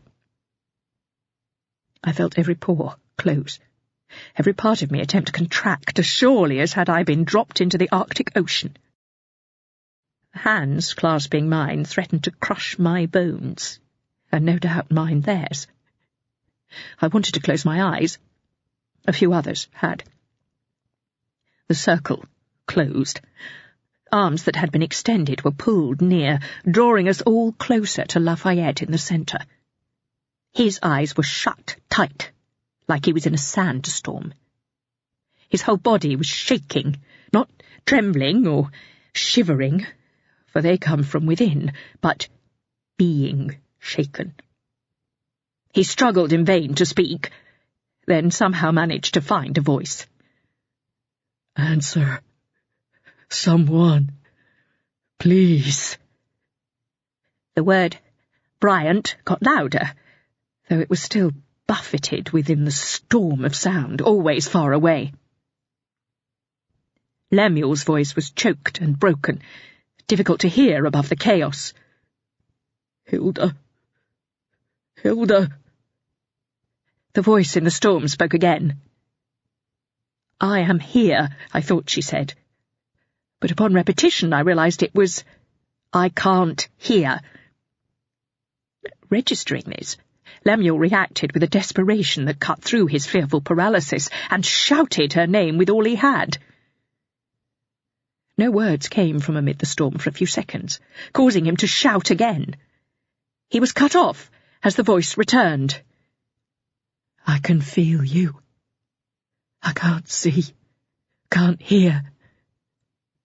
I felt every pore close, every part of me attempt to contract as surely as had I been dropped into the Arctic Ocean. Hands clasping mine threatened to crush my bones, and no doubt mine theirs. I wanted to close my eyes. A few others had. The circle closed. Arms that had been extended were pulled near, drawing us all closer to Lafayette in the centre. His eyes were shut tight, like he was in a sandstorm. His whole body was shaking, not trembling or shivering, for they come from within, but being shaken. He struggled in vain to speak, then somehow managed to find a voice. Answer. Someone. Please. The word Bryant got louder, though it was still buffeted within the storm of sound, always far away. Lemuel's voice was choked and broken, difficult to hear above the chaos. Hilda. Hilda. The voice in the storm spoke again. I am here, I thought she said. But upon repetition I realized it was, I can't hear. Registering this, Lemuel reacted with a desperation that cut through his fearful paralysis and shouted her name with all he had. No words came from amid the storm for a few seconds, causing him to shout again. He was cut off as the voice returned. I can feel you. I can't see, can't hear.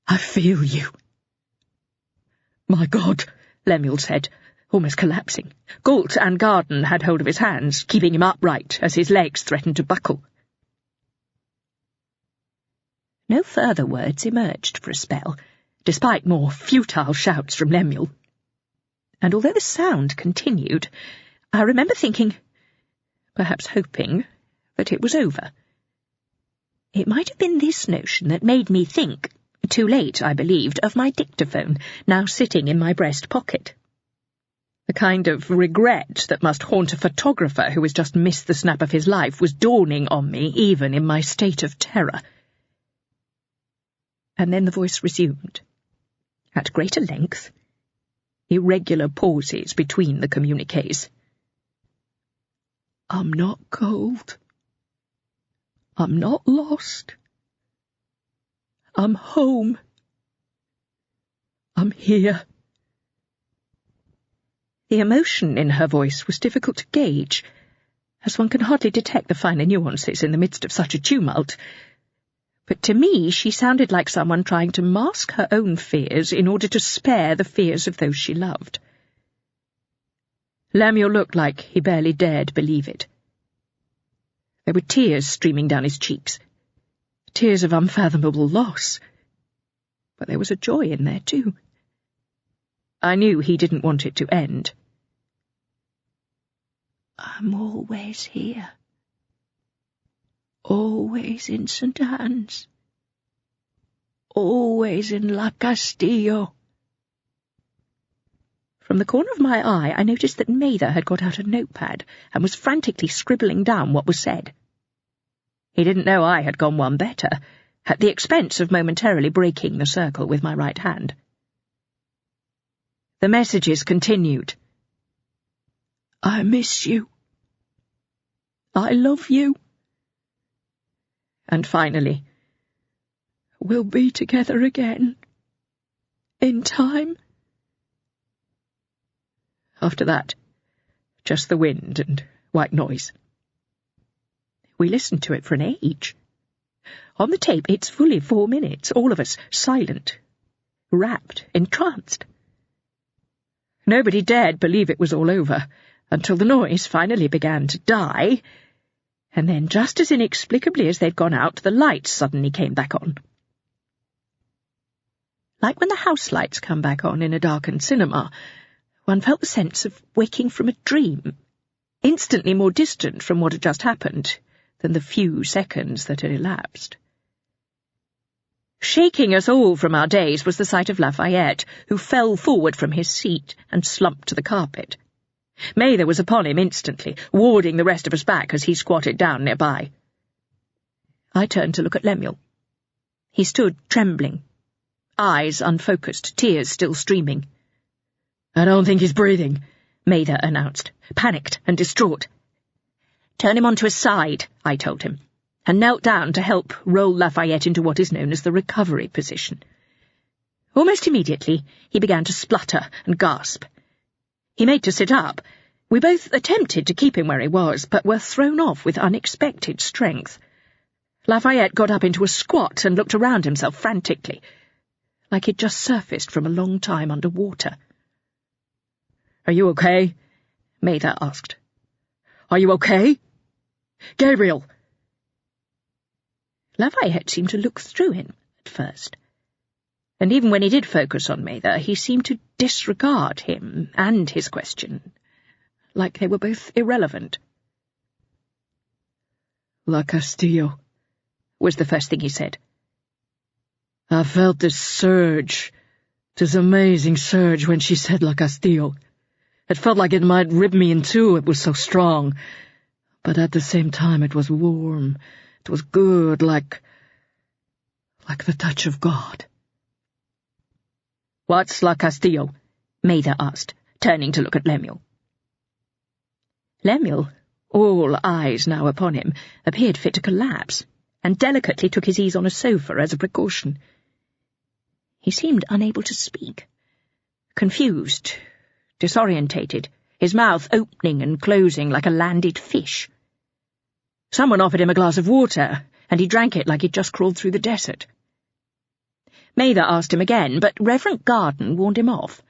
I feel you. My God, Lemuel said, almost collapsing. Galt and Garden had hold of his hands, keeping him upright as his legs threatened to buckle. No further words emerged for a spell, despite more futile shouts from Lemuel. And although the sound continued, I remember thinking, perhaps hoping, that it was over. It might have been this notion that made me think, too late, I believed, of my dictaphone, now sitting in my breast pocket. The kind of regret that must haunt a photographer who has just missed the snap of his life was dawning on me even in my state of terror. And then the voice resumed, at greater length, irregular pauses between the communiques. I'm not cold. I'm not lost. I'm home. I'm here. The emotion in her voice was difficult to gauge, as one can hardly detect the finer nuances in the midst of such a tumult. But to me she sounded like someone trying to mask her own fears in order to spare the fears of those she loved. Lemuel looked like he barely dared believe it. There were tears streaming down his cheeks, tears of unfathomable loss. But there was a joy in there, too. I knew he didn't want it to end. I'm always here. Always in St. Anne's. Always in La Castillo. From the corner of my eye I noticed that Mather had got out a notepad and was frantically scribbling down what was said. He didn't know I had gone one better, at the expense of momentarily breaking the circle with my right hand. The messages continued. I miss you. I love you. And finally, we'll be together again. In time. After that, just the wind and white noise. We listened to it for an age. On the tape, it's fully 4 minutes, all of us silent, rapt, entranced. Nobody dared believe it was all over, until the noise finally began to die, and then just as inexplicably as they'd gone out, the lights suddenly came back on. Like when the house lights come back on in a darkened cinema, one felt the sense of waking from a dream, instantly more distant from what had just happened than the few seconds that had elapsed. Shaking us all from our daze was the sight of Lafayette, who fell forward from his seat and slumped to the carpet. Mather was upon him instantly, warding the rest of us back as he squatted down nearby. I turned to look at Lemuel. He stood trembling, eyes unfocused, tears still streaming. I don't think he's breathing, Mather announced, panicked and distraught. Turn him onto his side, I told him, and knelt down to help roll Lafayette into what is known as the recovery position. Almost immediately, he began to splutter and gasp. He made to sit up. We both attempted to keep him where he was, but were thrown off with unexpected strength. Lafayette got up into a squat and looked around himself frantically, like he'd just surfaced from a long time under water. Are you okay? Mather asked. Are you okay? Gabriel! Lafayette seemed to look through him at first, and even when he did focus on Mather, he seemed to disregard him and his question, like they were both irrelevant. La Castillo, was the first thing he said. I felt this surge, 'Tis amazing surge when she said La Castillo. It felt like it might rip me in two, it was so strong. But at the same time it was warm. It was good, like the touch of God. "What's La Castillo?" Mather asked, turning to look at Lemuel. Lemuel, all eyes now upon him, appeared fit to collapse, and delicately took his ease on a sofa as a precaution. He seemed unable to speak, confused, disorientated, his mouth opening and closing like a landed fish. Someone offered him a glass of water, and he drank it like he'd just crawled through the desert. Mather asked him again, but Reverend Garden warned him off.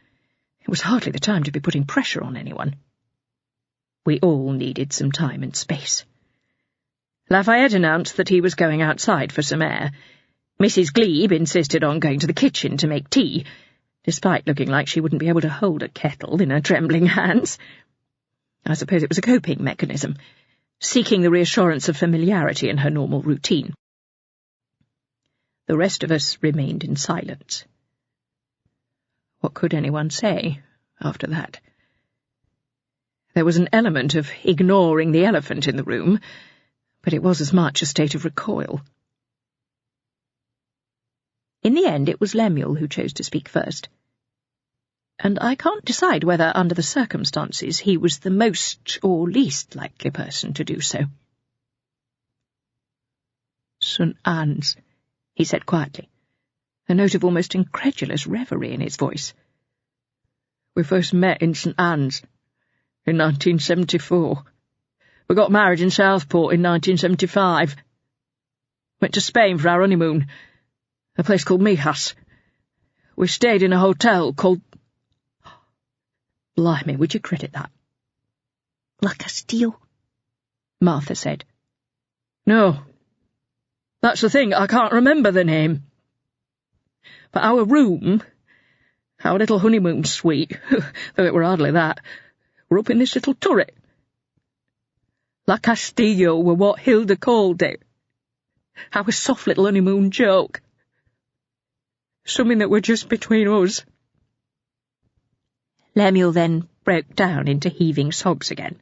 It was hardly the time to be putting pressure on anyone. We all needed some time and space. Lafayette announced that he was going outside for some air. Mrs. Glebe insisted on going to the kitchen to make tea, despite looking like she wouldn't be able to hold a kettle in her trembling hands. I suppose it was a coping mechanism, seeking the reassurance of familiarity in her normal routine. The rest of us remained in silence. What could anyone say after that? There was an element of ignoring the elephant in the room, but it was as much a state of recoil. In the end, it was Lemuel who chose to speak first. And I can't decide whether, under the circumstances, he was the most or least likely person to do so. "St. Anne's," he said quietly, a note of almost incredulous reverie in his voice. "We first met in St. Anne's in 1974. We got married in Southport in 1975. Went to Spain for our honeymoon, a place called Mijas. We stayed in a hotel called... Blimey, would you credit that?" "La Castillo," Martha said. "No. That's the thing, I can't remember the name. But our room, our little honeymoon suite, though it were hardly that, were up in this little turret. La Castillo were what Hilda called it. Our soft little honeymoon joke. Something that were just between us." Lemuel then broke down into heaving sobs again.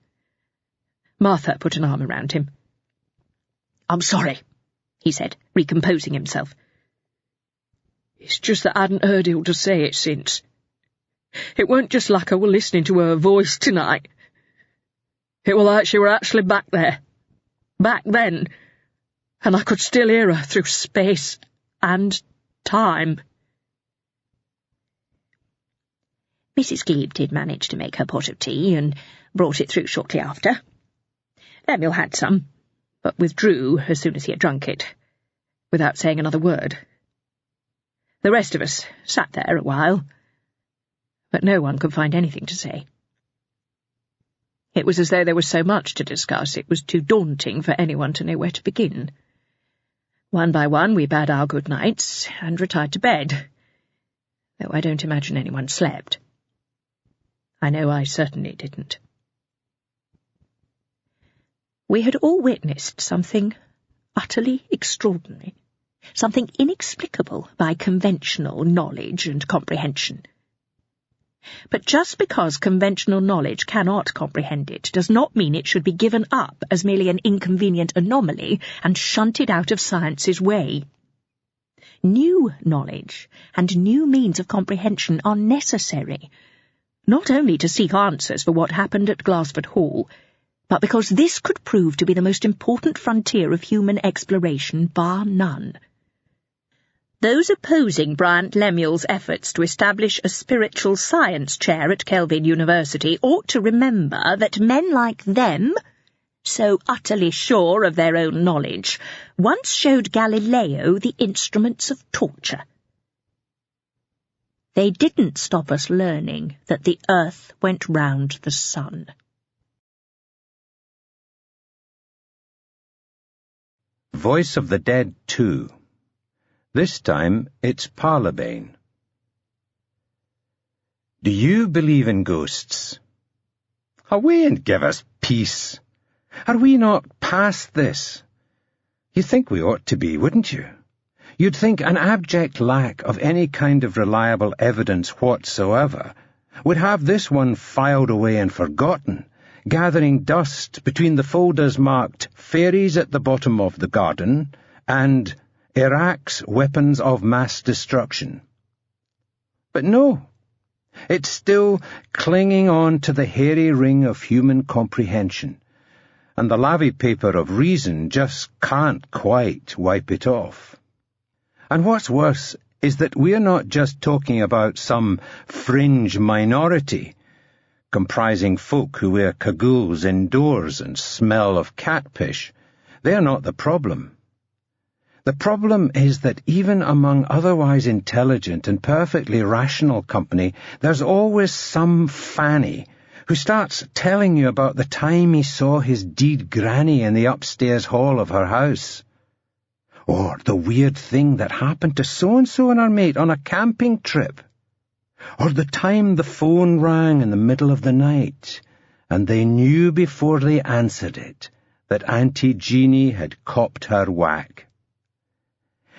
Martha put an arm around him. "I'm sorry," he said, recomposing himself. "It's just that I hadn't heard Hilda say it since. It weren't just like I were listening to her voice tonight. It were like she were actually back there, back then, and I could still hear her through space and time." Mrs. Glebe did manage to make her pot of tea, and brought it through shortly after. Lemuel had some, but withdrew as soon as he had drunk it, without saying another word. The rest of us sat there a while, but no one could find anything to say. It was as though there was so much to discuss it was too daunting for anyone to know where to begin. One by one we bade our good nights and retired to bed, though I don't imagine anyone slept. I know I certainly didn't. We had all witnessed something utterly extraordinary, something inexplicable by conventional knowledge and comprehension. But just because conventional knowledge cannot comprehend it does not mean it should be given up as merely an inconvenient anomaly and shunted out of science's way. New knowledge and new means of comprehension are necessary, not only to seek answers for what happened at Glassford Hall, but because this could prove to be the most important frontier of human exploration, bar none. Those opposing Bryant Lemuel's efforts to establish a spiritual science chair at Kelvin University ought to remember that men like them, so utterly sure of their own knowledge, once showed Galileo the instruments of torture. They didn't stop us learning that the earth went round the sun. Voice of the Dead 2. This time it's Parlabane. Do you believe in ghosts? Away and give us peace. Are we not past this? You think we ought to be, wouldn't you? You'd think an abject lack of any kind of reliable evidence whatsoever would have this one filed away and forgotten, gathering dust between the folders marked Fairies at the Bottom of the Garden and Iraq's Weapons of Mass Destruction. But no, it's still clinging on to the hairy ring of human comprehension, and the lavy paper of reason just can't quite wipe it off. And what's worse is that we're not just talking about some fringe minority, comprising folk who wear cagoules indoors and smell of cat piss. They're not the problem. The problem is that even among otherwise intelligent and perfectly rational company, there's always some fanny who starts telling you about the time he saw his deed granny in the upstairs hall of her house. Or the weird thing that happened to so-and-so and her mate on a camping trip. Or the time the phone rang in the middle of the night, and they knew before they answered it that Auntie Jeanie had copped her whack.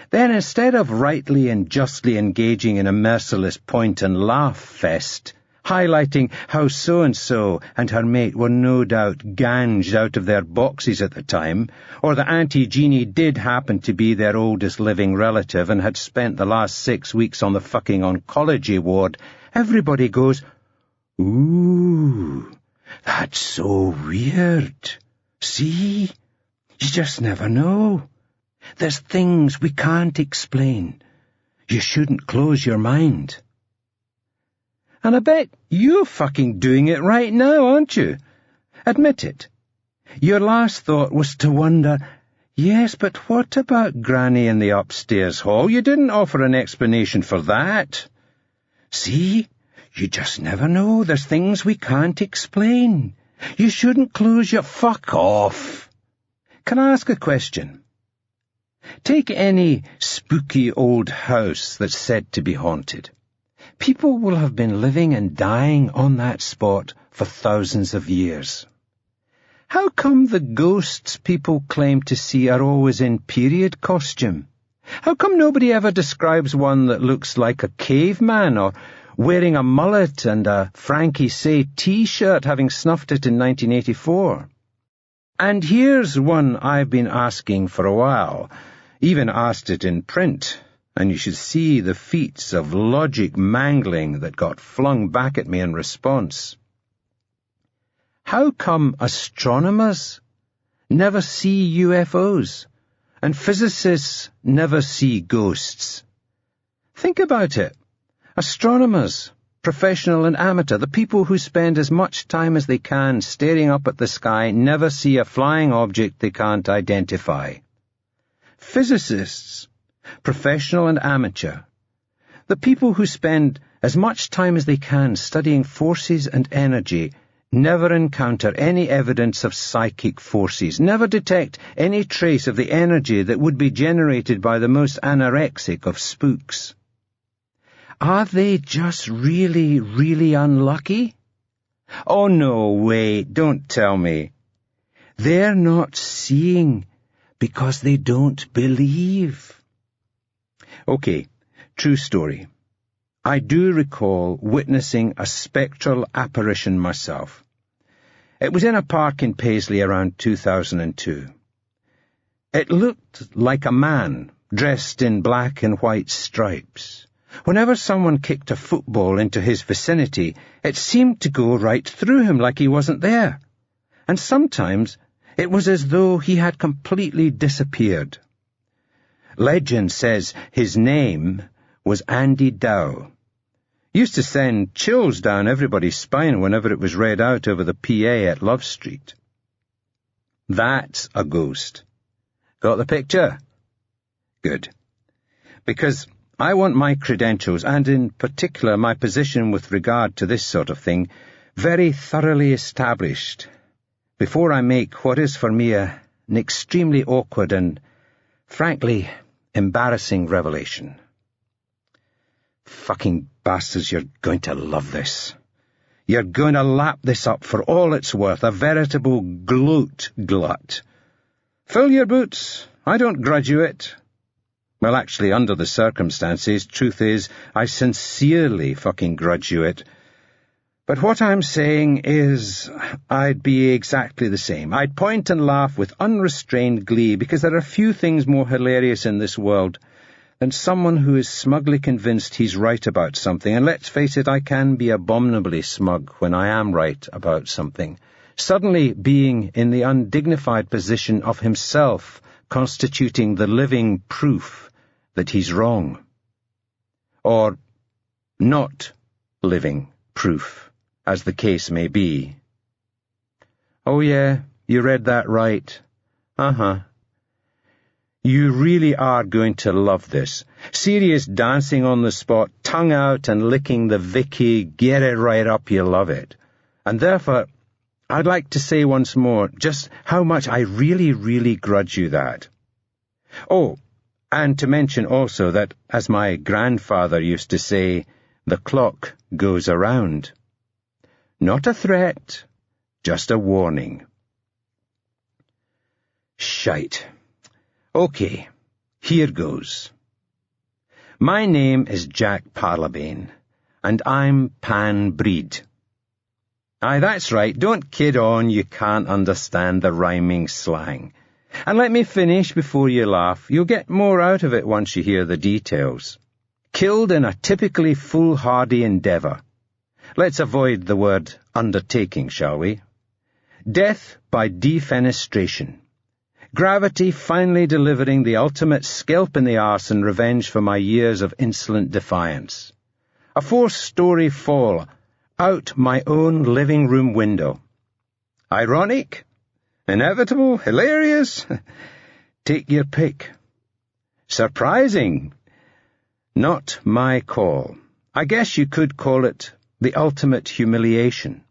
Then instead of rightly and justly engaging in a merciless point-and-laugh fest, highlighting how so-and-so and her mate were no doubt ganged out of their boxes at the time, or that Auntie Jeanie did happen to be their oldest living relative and had spent the last 6 weeks on the fucking oncology ward, everybody goes, "Ooh, that's so weird. See? You just never know. There's things we can't explain. You shouldn't close your mind." And I bet you're fucking doing it right now, aren't you? Admit it. Your last thought was to wonder, yes, but what about Granny in the upstairs hall? You didn't offer an explanation for that. See? You just never know. There's things we can't explain. You shouldn't close your... Fuck off. Can I ask a question? Take any spooky old house that's said to be haunted. People will have been living and dying on that spot for thousands of years. How come the ghosts people claim to see are always in period costume? How come nobody ever describes one that looks like a caveman or wearing a mullet and a Frankie Say t-shirt having snuffed it in 1984? And here's one I've been asking for a while, even asked it in print, and you should see the feats of logic mangling that got flung back at me in response. How come astronomers never see UFOs and physicists never see ghosts? Think about it. Astronomers, professional and amateur, the people who spend as much time as they can staring up at the sky, never see a flying object they can't identify. Physicists, professional and amateur, the people who spend as much time as they can studying forces and energy, never encounter any evidence of psychic forces, never detect any trace of the energy that would be generated by the most anorexic of spooks. Are they just really, really unlucky? Oh, no, wait, don't tell me. They're not seeing because they don't believe. Okay, true story. I do recall witnessing a spectral apparition myself. It was in a park in Paisley around 2002. It looked like a man dressed in black and white stripes. Whenever someone kicked a football into his vicinity, it seemed to go right through him like he wasn't there. And sometimes it was as though he had completely disappeared. Legend says his name was Andy Dow. Used to send chills down everybody's spine whenever it was read out over the PA at Love Street. That's a ghost. Got the picture? Good. Because I want my credentials, and in particular my position with regard to this sort of thing, very thoroughly established before I make what is for me an extremely awkward and, frankly, embarrassing revelation. Fucking bastards, you're going to love this. You're going to lap this up for all it's worth, a veritable gloat glut. Fill your boots. I don't grudge you it. Well, actually, under the circumstances, truth is, I sincerely fucking grudge you it. But what I'm saying is, I'd be exactly the same. I'd point and laugh with unrestrained glee, because there are few things more hilarious in this world than someone who is smugly convinced he's right about something. And let's face it, I can be abominably smug when I am right about something. Suddenly being in the undignified position of himself constituting the living proof that he's wrong. Or not living proof, as the case may be. Oh yeah, you read that right. Uh-huh. You really are going to love this. Serious dancing on the spot, tongue out and licking the Vicky, get it right up, you love it. And therefore, I'd like to say once more just how much I really, really grudge you that. Oh, and to mention also that, as my grandfather used to say, the clock goes around. Not a threat, just a warning. Shite. Okay, here goes. My name is Jack Parlabane, and I'm Pan-breed. Aye, that's right, don't kid on, you can't understand the rhyming slang. And let me finish before you laugh. You'll get more out of it once you hear the details. Killed in a typically foolhardy endeavour. Let's avoid the word undertaking, shall we? Death by defenestration. Gravity finally delivering the ultimate scalp in the arse and revenge for my years of insolent defiance. A 4-story fall out my own living room window. Ironic? Inevitable? Hilarious? Take your pick. Surprising? Not my call. I guess you could call it the ultimate humiliation.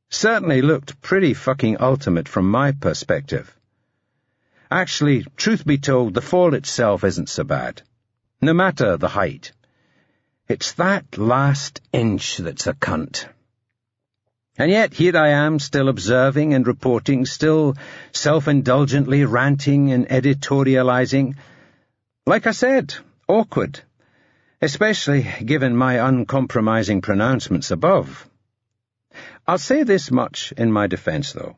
Certainly looked pretty fucking ultimate from my perspective. Actually, truth be told, the fall itself isn't so bad. No matter the height. It's that last inch that's a cunt. And yet here I am, still observing and reporting, still self-indulgently ranting and editorializing. Like I said, awkward. Especially given my uncompromising pronouncements above. I'll say this much in my defense, though.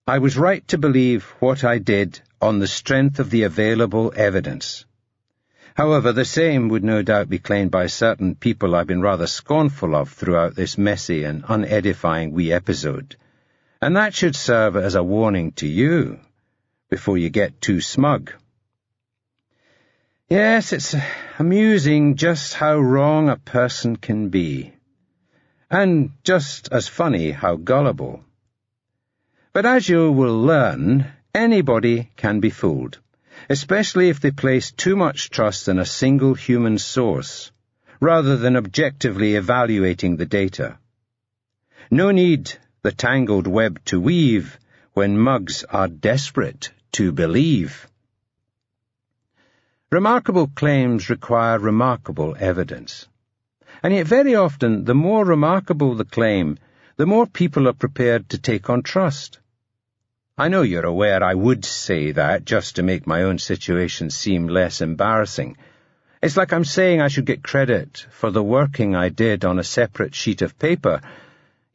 I was right to believe what I did on the strength of the available evidence. However, the same would no doubt be claimed by certain people I've been rather scornful of throughout this messy and unedifying wee episode, and that should serve as a warning to you before you get too smug. Yes, it's amusing just how wrong a person can be, and just as funny how gullible. But as you will learn, anybody can be fooled, especially if they place too much trust in a single human source, rather than objectively evaluating the data. No need the tangled web to weave when mugs are desperate to believe. Remarkable claims require remarkable evidence. And yet very often, the more remarkable the claim, the more people are prepared to take on trust. I know you're aware I would say that just to make my own situation seem less embarrassing. It's like I'm saying I should get credit for the working I did on a separate sheet of paper,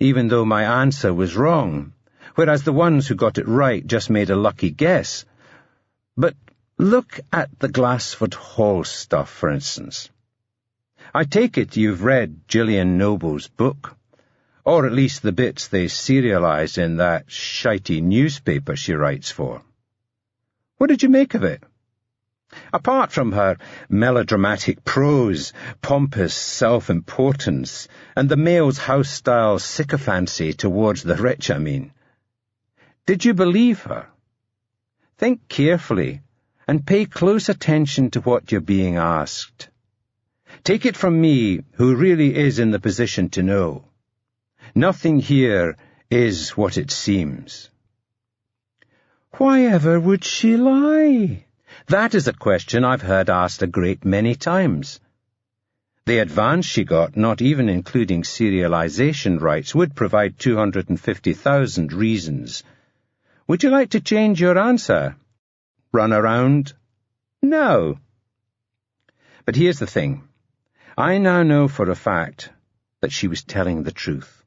even though my answer was wrong, whereas the ones who got it right just made a lucky guess. But look at the Glassford Hall stuff, for instance. I take it you've read Gillian Noble's book. Or at least the bits they serialized in that shitey newspaper she writes for. What did you make of it? Apart from her melodramatic prose, pompous self-importance, and the male's house-style sycophancy towards the rich, I mean. Did you believe her? Think carefully, and pay close attention to what you're being asked. Take it from me, who really is in the position to know. Nothing here is what it seems. Why ever would she lie? That is a question I've heard asked a great many times. The advance she got, not even including serialization rights, would provide 250,000 reasons. Would you like to change your answer? Run around? No. But here's the thing. I now know for a fact that she was telling the truth.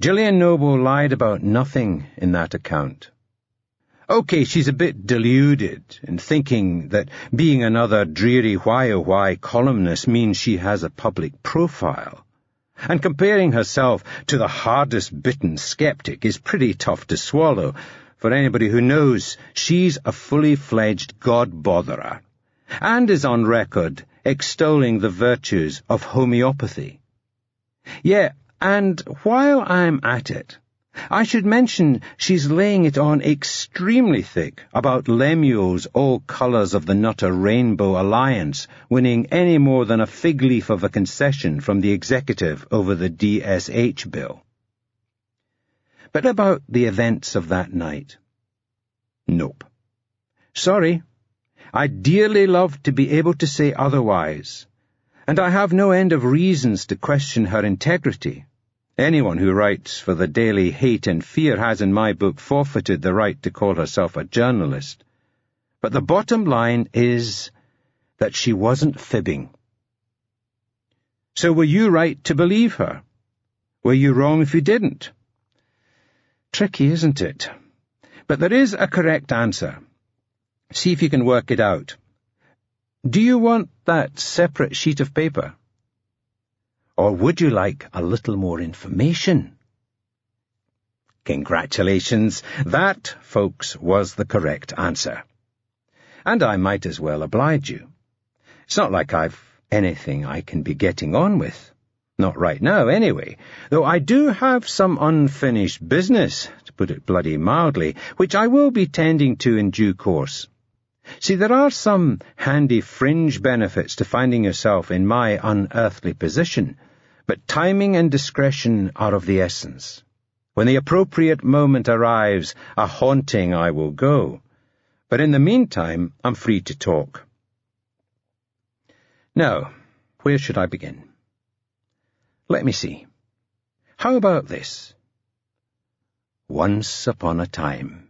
Gillian Noble lied about nothing in that account. OK, she's a bit deluded in thinking that being another dreary why-oh-why columnist means she has a public profile. And comparing herself to the hardest-bitten skeptic is pretty tough to swallow for anybody who knows she's a fully-fledged god-botherer and is on record extolling the virtues of homeopathy. Yeah, and while I'm at it, I should mention she's laying it on extremely thick about Lemuel's All Colours of the Nutter Rainbow Alliance winning any more than a fig leaf of a concession from the executive over the DSH bill. But about the events of that night? Nope. Sorry. I'd dearly love to be able to say otherwise, and I have no end of reasons to question her integrity. Anyone who writes for the Daily Hate and Fear has in my book forfeited the right to call herself a journalist. But the bottom line is that she wasn't fibbing. So were you right to believe her? Were you wrong if you didn't? Tricky, isn't it? But there is a correct answer. See if you can work it out. Do you want that separate sheet of paper? Or would you like a little more information? Congratulations. That, folks, was the correct answer. And I might as well oblige you. It's not like I've anything I can be getting on with. Not right now, anyway, though I do have some unfinished business, to put it bloody mildly, which I will be tending to in due course. See, there are some handy fringe benefits to finding yourself in my unearthly position, but timing and discretion are of the essence. When the appropriate moment arrives, a haunting I will go. But in the meantime, I'm free to talk. Now, where should I begin? Let me see. How about this? Once upon a time,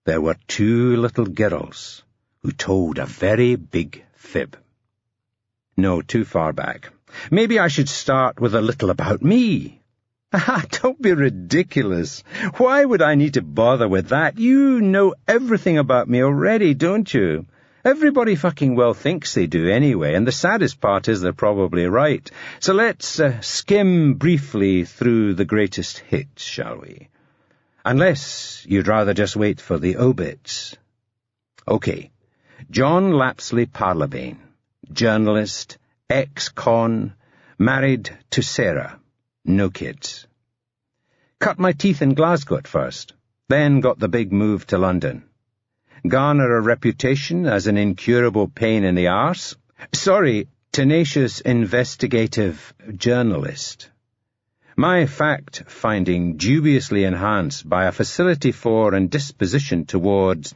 there were two little girls who told a very big fib. No, too far back. Maybe I should start with a little about me. Don't be ridiculous. Why would I need to bother with that? You know everything about me already, don't you? Everybody fucking well thinks they do anyway, and the saddest part is they're probably right. So let's skim briefly through the greatest hits, shall we? Unless you'd rather just wait for the obits. OK. John Lapsley Parlabane, journalist, ex-con, married to Sarah, no kids. Cut my teeth in Glasgow at first, then got the big move to London. Garner a reputation as an incurable pain in the arse. Tenacious investigative journalist. My fact-finding dubiously enhanced by a facility for and disposition towards...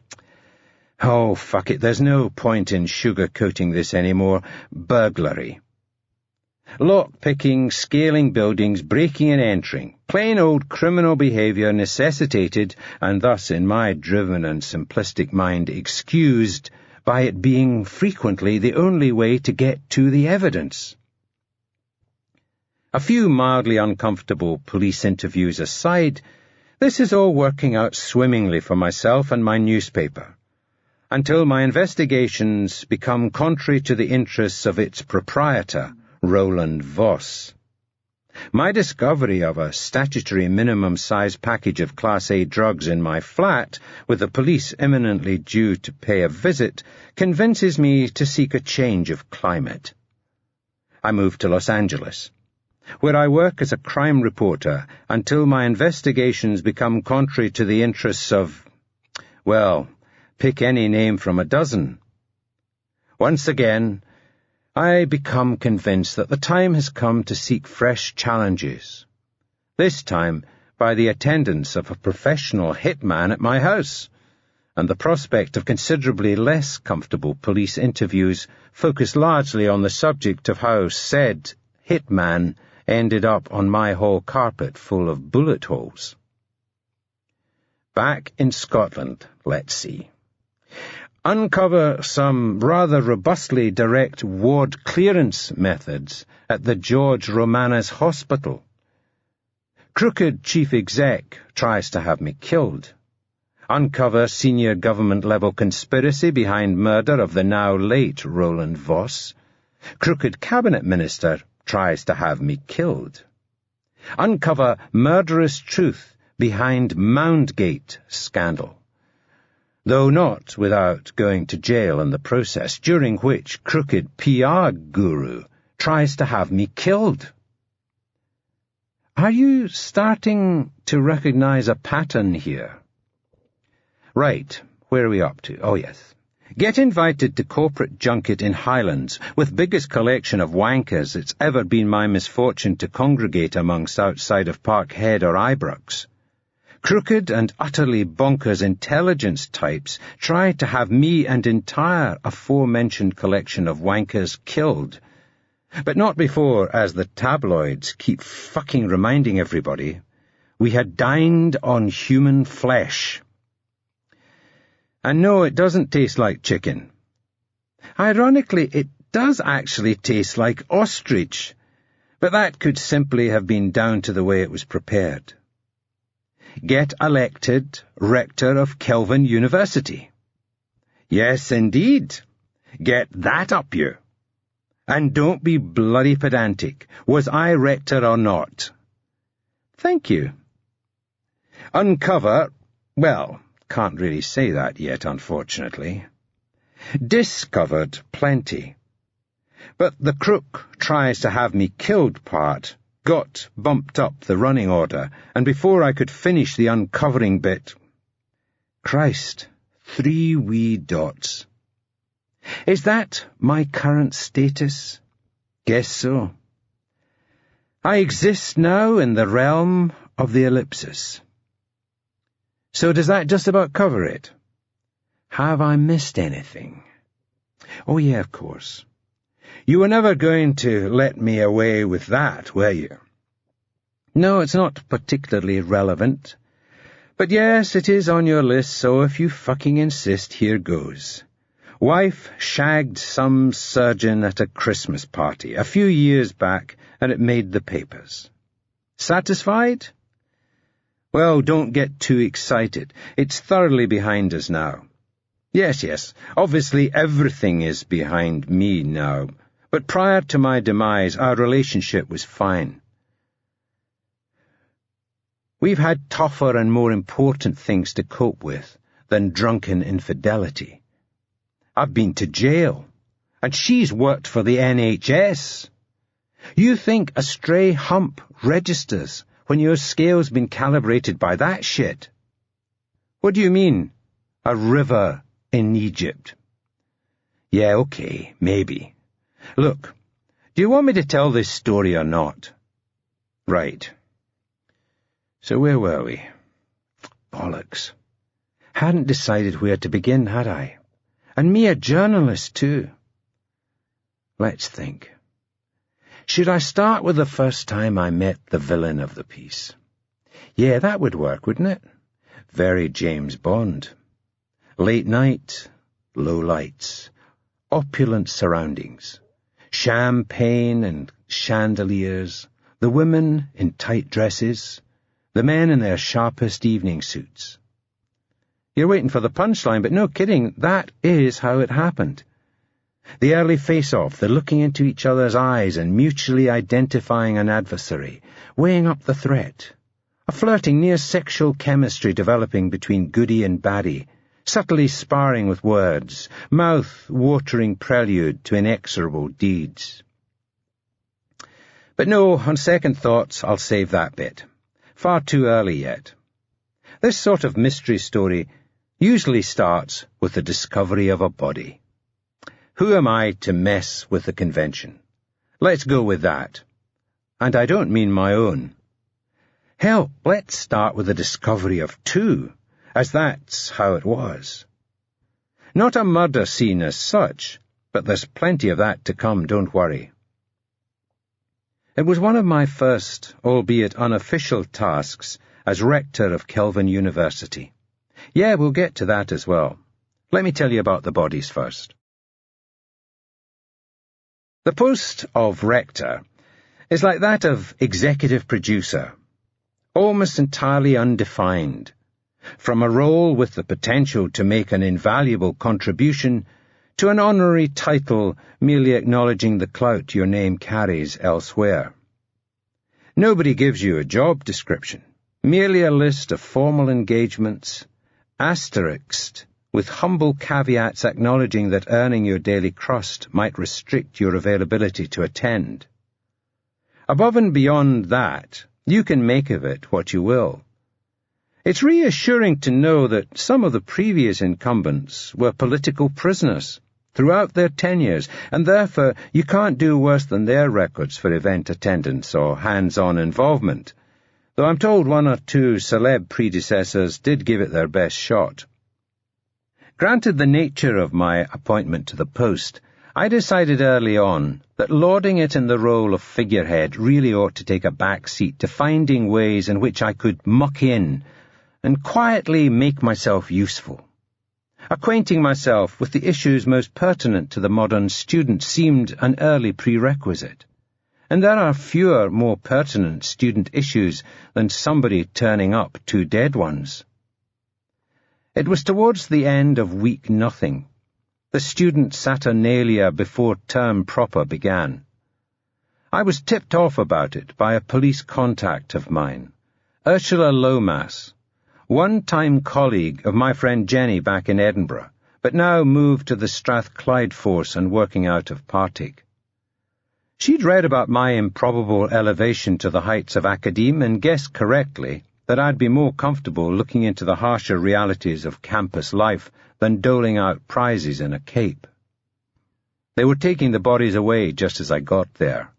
Oh, fuck it, there's no point in sugar-coating this anymore. Burglary. Lock-picking, scaling buildings, breaking and entering. Plain old criminal behaviour necessitated, and thus in my driven and simplistic mind excused, by it being frequently the only way to get to the evidence. A few mildly uncomfortable police interviews aside, this is all working out swimmingly for myself and my newspaper, until my investigations become contrary to the interests of its proprietor, Roland Voss. My discovery of a statutory minimum-size package of Class A drugs in my flat, with the police imminently due to pay a visit, convinces me to seek a change of climate. I move to Los Angeles, where I work as a crime reporter until my investigations become contrary to the interests of, well, pick any name from a dozen. Once again, I become convinced that the time has come to seek fresh challenges, this time by the attendance of a professional hitman at my house, and the prospect of considerably less comfortable police interviews focus largely on the subject of how said hitman ended up on my hall carpet full of bullet holes. Back in Scotland, let's see. uncover some rather robustly direct ward clearance methods at the George Romanes Hospital. Crooked chief exec tries to have me killed. Uncover senior government-level conspiracy behind murder of the now-late Roland Voss. Crooked cabinet minister tries to have me killed. Uncover murderous truth behind Moundgate scandal, though not without going to jail in the process, during which crooked PR guru tries to have me killed. Are you starting to recognize a pattern here? Right, where are we up to? Oh, yes. Get invited to corporate junket in Highlands with biggest collection of wankers it's ever been my misfortune to congregate amongst outside of Parkhead or Ibrox. Crooked and utterly bonkers intelligence types try to have me and entire aforementioned collection of wankers killed. But not before, as the tabloids keep fucking reminding everybody, we had dined on human flesh. And no, it doesn't taste like chicken. Ironically, it does actually taste like ostrich, but that could simply have been down to the way it was prepared. Get elected rector of Kelvin University. Yes, indeed. Get that up you. And don't be bloody pedantic. Was I rector or not? Thank you. Uncover, well, can't really say that yet, unfortunately. Discovered plenty. But the crook tries to have me killed part got bumped up the running order, and before I could finish the uncovering bit... Christ, 3 wee dots. Is that my current status? Guess so. I exist now in the realm of the ellipsis. So does that just about cover it? Have I missed anything? Oh, yeah, of course. You were never going to let me away with that, were you? No, it's not particularly relevant. But yes, it is on your list, so if you fucking insist, here goes. Wife shagged some surgeon at a Christmas party a few years back, and it made the papers. Satisfied? Well, don't get too excited. It's thoroughly behind us now. Yes, obviously everything is behind me now, but prior to my demise, our relationship was fine. We've had tougher and more important things to cope with than drunken infidelity. I've been to jail, and she's worked for the NHS. You think a stray hump registers when your scale's been calibrated by that shit? What do you mean, a river in Egypt? Yeah, okay, maybe. Look, do you want me to tell this story or not? Right. So where were we? Bollocks. Hadn't decided where to begin, had I? And me a journalist, too. Let's think. Should I start with the first time I met the villain of the piece? Yeah, that would work, wouldn't it? Very James Bond. Late night, low lights, opulent surroundings, champagne and chandeliers, the women in tight dresses, the men in their sharpest evening suits. You're waiting for the punchline, but no kidding, that is how it happened. The early face-off, the looking into each other's eyes and mutually identifying an adversary, weighing up the threat. A flirting, near-sexual chemistry developing between goody and baddie, subtly sparring with words, mouth-watering prelude to inexorable deeds. But no, on second thoughts, I'll save that bit. Far too early yet. This sort of mystery story usually starts with the discovery of a body. Who am I to mess with the convention? Let's go with that. And I don't mean my own. Hell, let's start with the discovery of two, as that's how it was. Not a murder scene as such, but there's plenty of that to come, don't worry. It was one of my first, albeit unofficial, tasks as rector of Kelvin University. Yeah, we'll get to that as well. Let me tell you about the bodies first. The post of rector is like that of executive producer, almost entirely undefined, from a role with the potential to make an invaluable contribution to an honorary title merely acknowledging the clout your name carries elsewhere. Nobody gives you a job description, merely a list of formal engagements, asterisked with humble caveats acknowledging that earning your daily crust might restrict your availability to attend. Above and beyond that, you can make of it what you will. It's reassuring to know that some of the previous incumbents were political prisoners throughout their tenures, and therefore you can't do worse than their records for event attendance or hands-on involvement, though I'm told one or two celeb predecessors did give it their best shot. Granted the nature of my appointment to the post, I decided early on that lauding it in the role of figurehead really ought to take a back seat to finding ways in which I could muck in and quietly make myself useful. Acquainting myself with the issues most pertinent to the modern student seemed an early prerequisite, and there are fewer more pertinent student issues than somebody turning up 2 dead ones. It was towards the end of week nothing, the student Saturnalia before term proper began. I was tipped off about it by a police contact of mine, Ursula Lomas, one-time colleague of my friend Jenny back in Edinburgh, but now moved to the Strathclyde force and working out of Partick. She'd read about my improbable elevation to the heights of academe and guessed correctly that I'd be more comfortable looking into the harsher realities of campus life than doling out prizes in a cape. They were taking the bodies away just as I got there.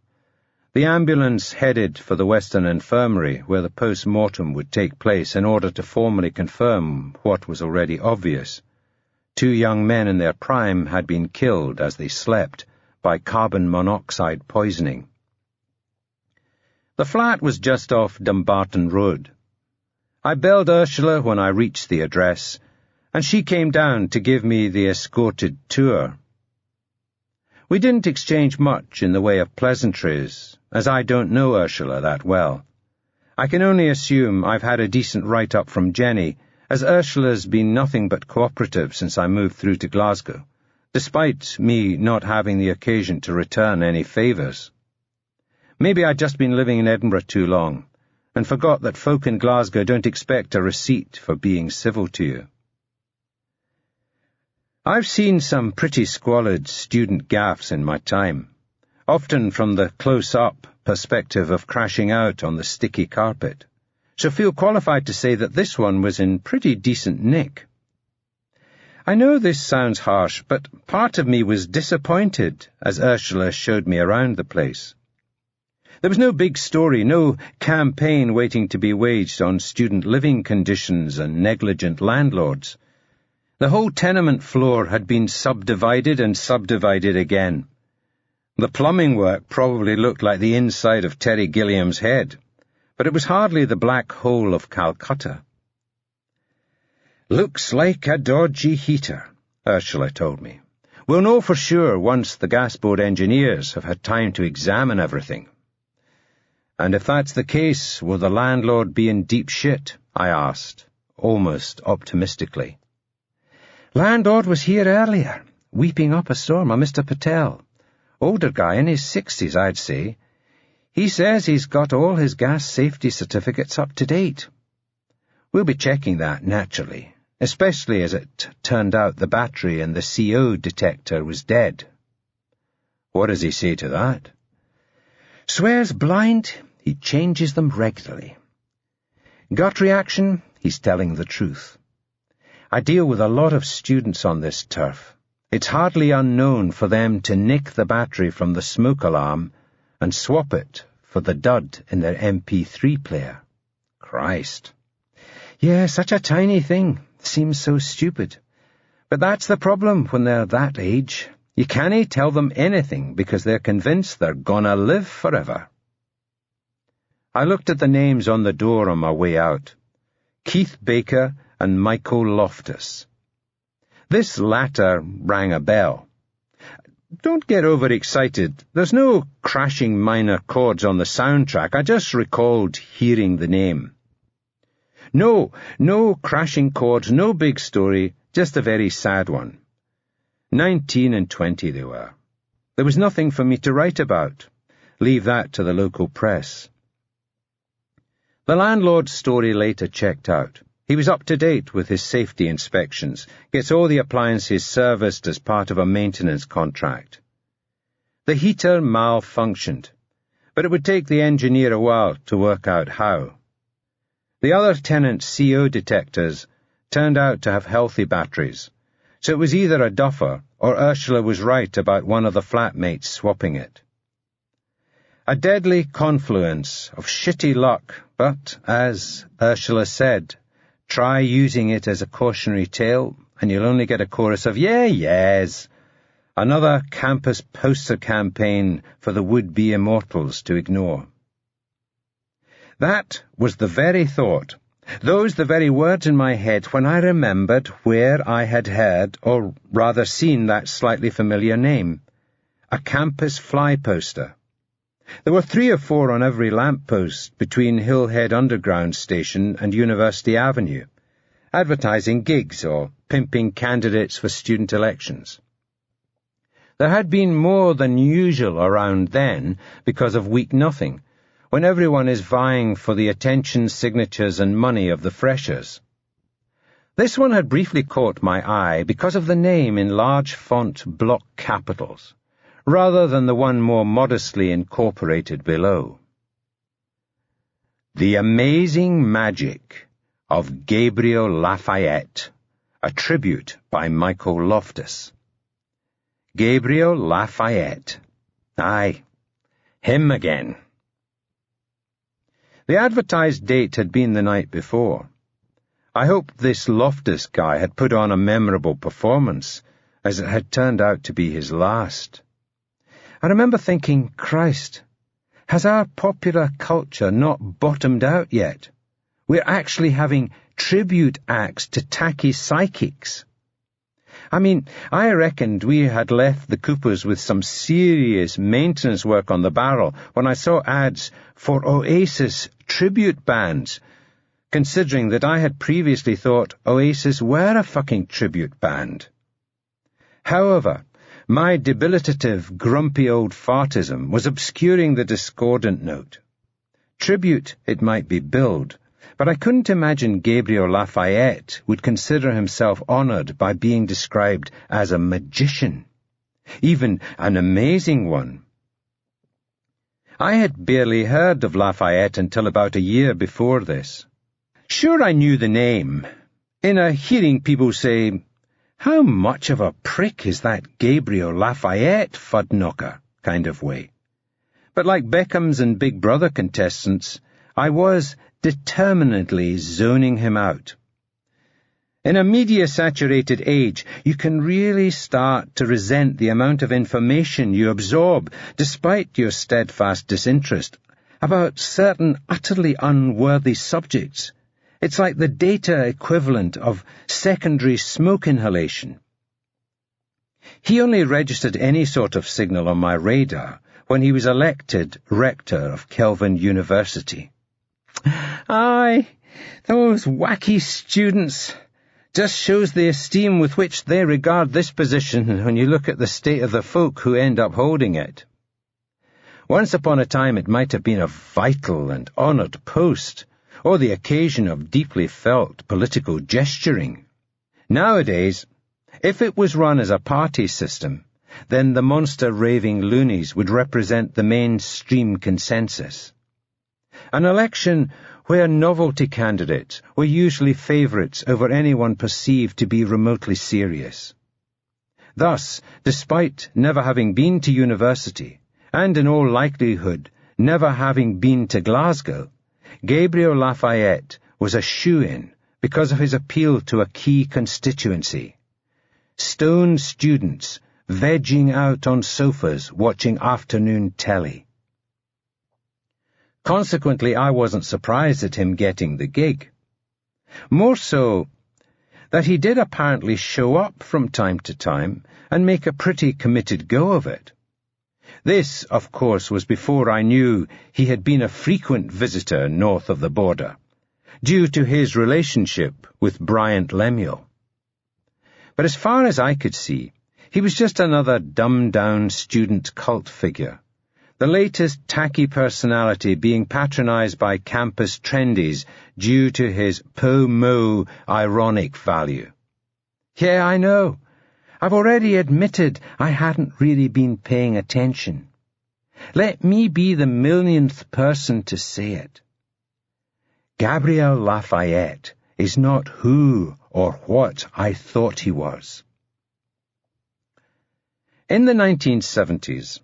The ambulance headed for the Western Infirmary, where the post-mortem would take place in order to formally confirm what was already obvious. 2 young men in their prime had been killed as they slept by carbon monoxide poisoning. The flat was just off Dumbarton Road. I belled Ursula when I reached the address, and she came down to give me the escorted tour. We didn't exchange much in the way of pleasantries, as I don't know Ursula that well. I can only assume I've had a decent write-up from Jenny, as Ursula's been nothing but cooperative since I moved through to Glasgow, despite me not having the occasion to return any favours. Maybe I'd just been living in Edinburgh too long, and forgot that folk in Glasgow don't expect a receipt for being civil to you. I've seen some pretty squalid student gaffes in my time, often from the close-up perspective of crashing out on the sticky carpet, so feel qualified to say that this one was in pretty decent nick. I know this sounds harsh, but part of me was disappointed as Ursula showed me around the place. There was no big story, no campaign waiting to be waged on student living conditions and negligent landlords. The whole tenement floor had been subdivided and subdivided again. The plumbing work probably looked like the inside of Terry Gilliam's head, but it was hardly the black hole of Calcutta. "Looks like a dodgy heater," Ursula told me. "We'll know for sure once the gas board engineers have had time to examine everything." "And if that's the case, will the landlord be in deep shit?" I asked, almost optimistically. "Landlord was here earlier, weeping up a storm on Mr. Patel. Older guy in his 60s, I'd say. He says he's got all his gas safety certificates up to date. We'll be checking that, naturally, especially as it turned out the battery in the CO detector was dead." "What does he say to that?" "Swears blind, he changes them regularly. Gut reaction, he's telling the truth. I deal with a lot of students on this turf. It's hardly unknown for them to nick the battery from the smoke alarm and swap it for the dud in their MP3 player." Christ. "Yeah, such a tiny thing. Seems so stupid. But that's the problem when they're that age. You can't tell them anything because they're convinced they're gonna live forever." I looked at the names on the door on my way out. Keith Baker and Michael Loftus. This latter rang a bell. Don't get overexcited. There's no crashing minor chords on the soundtrack. I just recalled hearing the name. No crashing chords, no big story, just a very sad one. 19 and 20 they were. There was nothing for me to write about. Leave that to the local press. The landlord's story later checked out. He was up to date with his safety inspections, gets all the appliances serviced as part of a maintenance contract. The heater malfunctioned, but it would take the engineer a while to work out how. The other tenant's CO detectors turned out to have healthy batteries, so it was either a duffer or Ursula was right about one of the flatmates swapping it. A deadly confluence of shitty luck, but, as Ursula said, try using it as a cautionary tale, and you'll only get a chorus of yes. Another campus poster campaign for the would-be immortals to ignore. That was the very thought, those the very words in my head when I remembered where I had heard, or rather seen, that slightly familiar name, a campus fly poster. There were 3 or 4 on every lamppost between Hillhead Underground Station and University Avenue, advertising gigs or pimping candidates for student elections. There had been more than usual around then because of Week Nothing, when everyone is vying for the attention, signatures and money of the freshers. This one had briefly caught my eye because of the name in large font block capitals, rather than the one more modestly incorporated below. The Amazing Magic of Gabriel Lafayette, a tribute by Michael Loftus. Gabriel Lafayette. Aye, him again. The advertised date had been the night before. I hoped this Loftus guy had put on a memorable performance, as it had turned out to be his last. I remember thinking, Christ, has our popular culture not bottomed out yet? We're actually having tribute acts to tacky psychics. I mean, I reckoned we had left the Coopers with some serious maintenance work on the barrel when I saw ads for Oasis tribute bands, considering that I had previously thought Oasis were a fucking tribute band. However, my debilitative, grumpy old fartism was obscuring the discordant note. Tribute, it might be billed, but I couldn't imagine Gabriel Lafayette would consider himself honoured by being described as a magician, even an amazing one. I had barely heard of Lafayette until about a year before this. Sure, I knew the name. In a hearing people say, "How much of a prick is that Gabriel Lafayette fudknocker?" kind of way. But like Beckham's and Big Brother contestants, I was determinedly zoning him out. In a media-saturated age, you can really start to resent the amount of information you absorb, despite your steadfast disinterest, about certain utterly unworthy subjects. It's like the data equivalent of secondary smoke inhalation. He only registered any sort of signal on my radar when he was elected rector of Kelvin University. Aye, those wacky students. Just shows the esteem with which they regard this position when you look at the state of the folk who end up holding it. Once upon a time it might have been a vital and honoured post, or the occasion of deeply felt political gesturing. Nowadays, if it was run as a party system, then the monster raving loonies would represent the mainstream consensus. An election where novelty candidates were usually favourites over anyone perceived to be remotely serious. Thus, despite never having been to university, and in all likelihood never having been to Glasgow, Gabriel Lafayette was a shoo-in because of his appeal to a key constituency. Stone students vegging out on sofas watching afternoon telly. Consequently, I wasn't surprised at him getting the gig. More so, that he did apparently show up from time to time and make a pretty committed go of it. This, of course, was before I knew he had been a frequent visitor north of the border, due to his relationship with Bryant Lemuel. But as far as I could see, he was just another dumbed-down student cult figure, the latest tacky personality being patronized by campus trendies due to his po-mo ironic value. Yeah, I know. I've already admitted I hadn't really been paying attention. Let me be the millionth person to say it. Gabriel Lafayette is not who or what I thought he was. In the 1970s,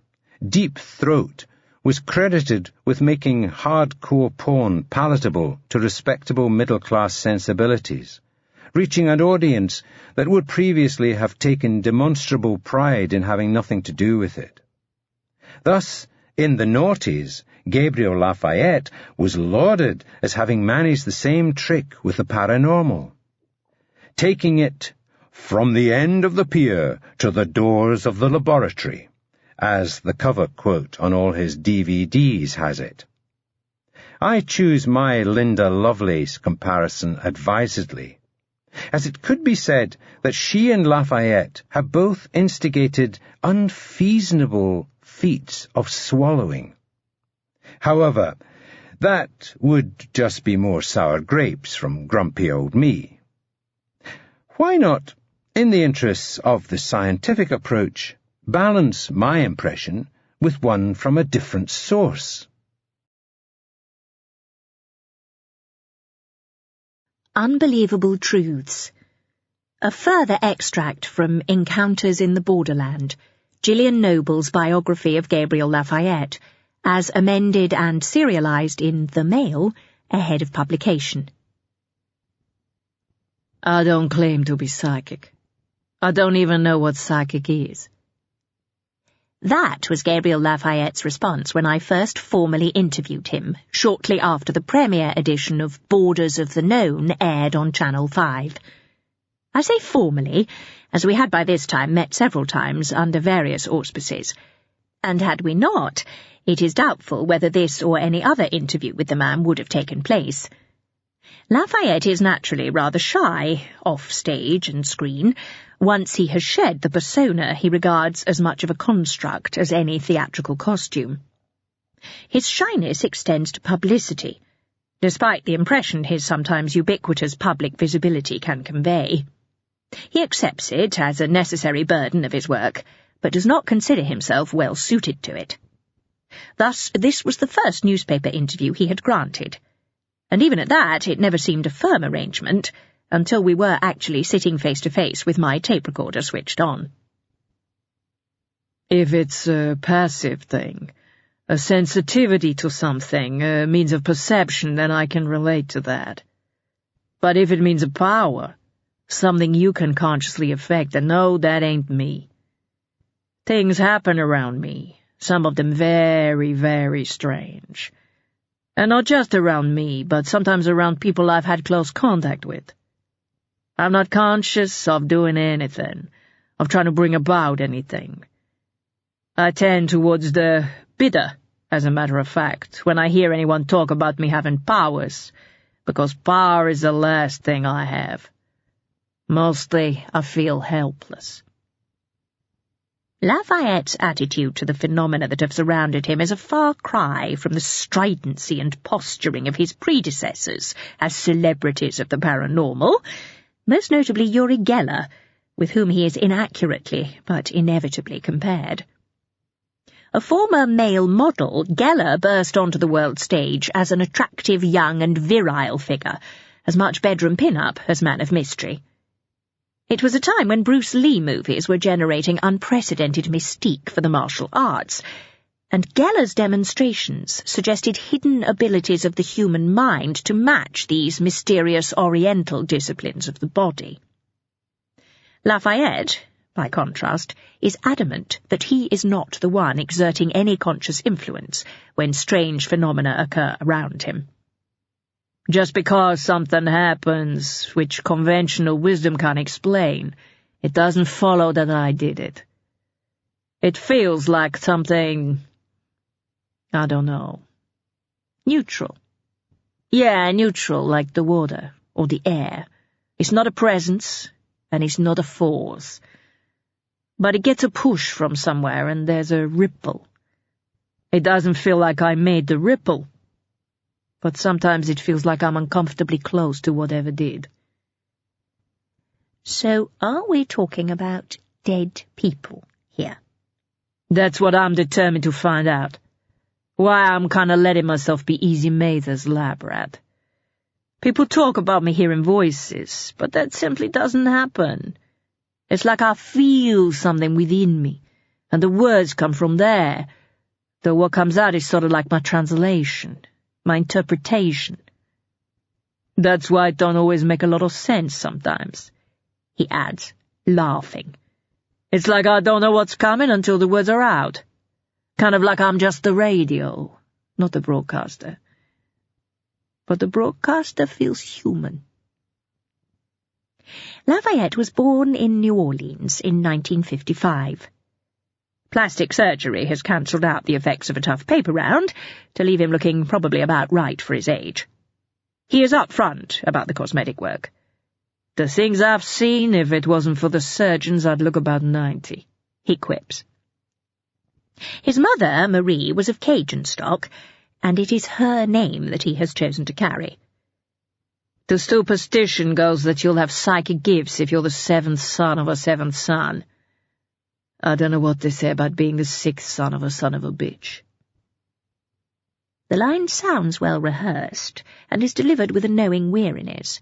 Deep Throat was credited with making hardcore porn palatable to respectable middle-class sensibilities, reaching an audience that would previously have taken demonstrable pride in having nothing to do with it. Thus, in the noughties, Gabriel Lafayette was lauded as having managed the same trick with the paranormal, taking it from the end of the pier to the doors of the laboratory, as the cover quote on all his DVDs has it. I choose my Linda Lovelace comparison advisedly, as it could be said that she and Lafayette have both instigated unseasonable feats of swallowing. However, that would just be more sour grapes from grumpy old me. Why not, in the interests of the scientific approach, balance my impression with one from a different source? Unbelievable Truths. A further extract from Encounters in the Borderland, Gillian Noble's biography of Gabriel Lafayette, as amended and serialized in The Mail ahead of publication. I don't claim to be psychic. I don't even know what psychic is. That was Gabriel Lafayette's response when I first formally interviewed him, shortly after the premiere edition of Borders of the Known aired on Channel 5. I say formally, as we had by this time met several times under various auspices, and had we not, it is doubtful whether this or any other interview with the man would have taken place. Lafayette is naturally rather shy, off stage and screen, once he has shed the persona he regards as much of a construct as any theatrical costume. His shyness extends to publicity, despite the impression his sometimes ubiquitous public visibility can convey. He accepts it as a necessary burden of his work, but does not consider himself well suited to it. Thus, this was the first newspaper interview he had granted, and even at that it never seemed a firm arrangement until we were actually sitting face-to-face with my tape recorder switched on. If it's a passive thing, a sensitivity to something, a means of perception, then I can relate to that. But if it means a power, something you can consciously affect, then no, that ain't me. Things happen around me, some of them very, very strange. And not just around me, but sometimes around people I've had close contact with. I'm not conscious of doing anything, of trying to bring about anything. I tend towards the bitter, as a matter of fact, when I hear anyone talk about me having powers, because power is the last thing I have. Mostly, I feel helpless. Lafayette's attitude to the phenomena that have surrounded him is a far cry from the stridency and posturing of his predecessors as celebrities of the paranormal, most notably Uri Geller, with whom he is inaccurately but inevitably compared. A former male model, Geller burst onto the world stage as an attractive young and virile figure, as much bedroom pin-up as man of mystery. It was a time when Bruce Lee movies were generating unprecedented mystique for the martial arts, and Geller's demonstrations suggested hidden abilities of the human mind to match these mysterious oriental disciplines of the body. Lafayette, by contrast, is adamant that he is not the one exerting any conscious influence when strange phenomena occur around him. Just because something happens which conventional wisdom can't explain, it doesn't follow that I did it. It feels like something, I don't know, neutral. Yeah, neutral, like the water or the air. It's not a presence, and it's not a force. But it gets a push from somewhere, and there's a ripple. It doesn't feel like I made the ripple, but sometimes it feels like I'm uncomfortably close to whatever did. So are we talking about dead people here? That's what I'm determined to find out. Why I'm kinda letting myself be Easy Mather's lab rat. People talk about me hearing voices, but that simply doesn't happen. It's like I feel something within me, and the words come from there, though what comes out is sort of like my translation, my interpretation. That's why it don't always make a lot of sense sometimes, he adds, laughing. It's like I don't know what's coming until the words are out. Kind of like I'm just the radio, not the broadcaster. But the broadcaster feels human. Lafayette was born in New Orleans in 1955. Plastic surgery has cancelled out the effects of a tough paper round to leave him looking probably about right for his age. He is upfront about the cosmetic work. The things I've seen, if it wasn't for the surgeons, I'd look about 90, he quips. His mother, Marie, was of Cajun stock, and it is her name that he has chosen to carry. The superstition goes that you'll have psychic gifts if you're the seventh son of a seventh son. I don't know what they say about being the sixth son of a bitch. The line sounds well rehearsed, and is delivered with a knowing weariness,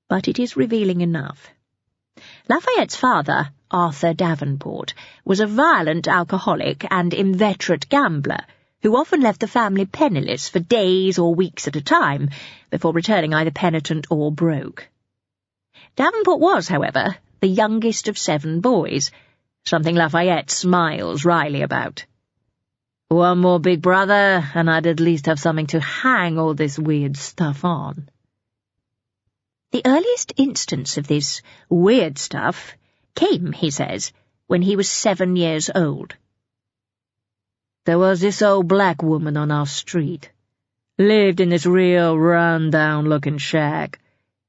but it is revealing enough. Lafayette's father, Arthur Davenport, was a violent alcoholic and inveterate gambler who often left the family penniless for days or weeks at a time before returning either penitent or broke. Davenport was, however, the youngest of 7 boys, something Lafayette smiles wryly about. One more big brother, and I'd at least have something to hang all this weird stuff on. The earliest instance of this weird stuff came, he says, when he was 7 years old. There was this old black woman on our street. Lived in this real run-down-looking shack,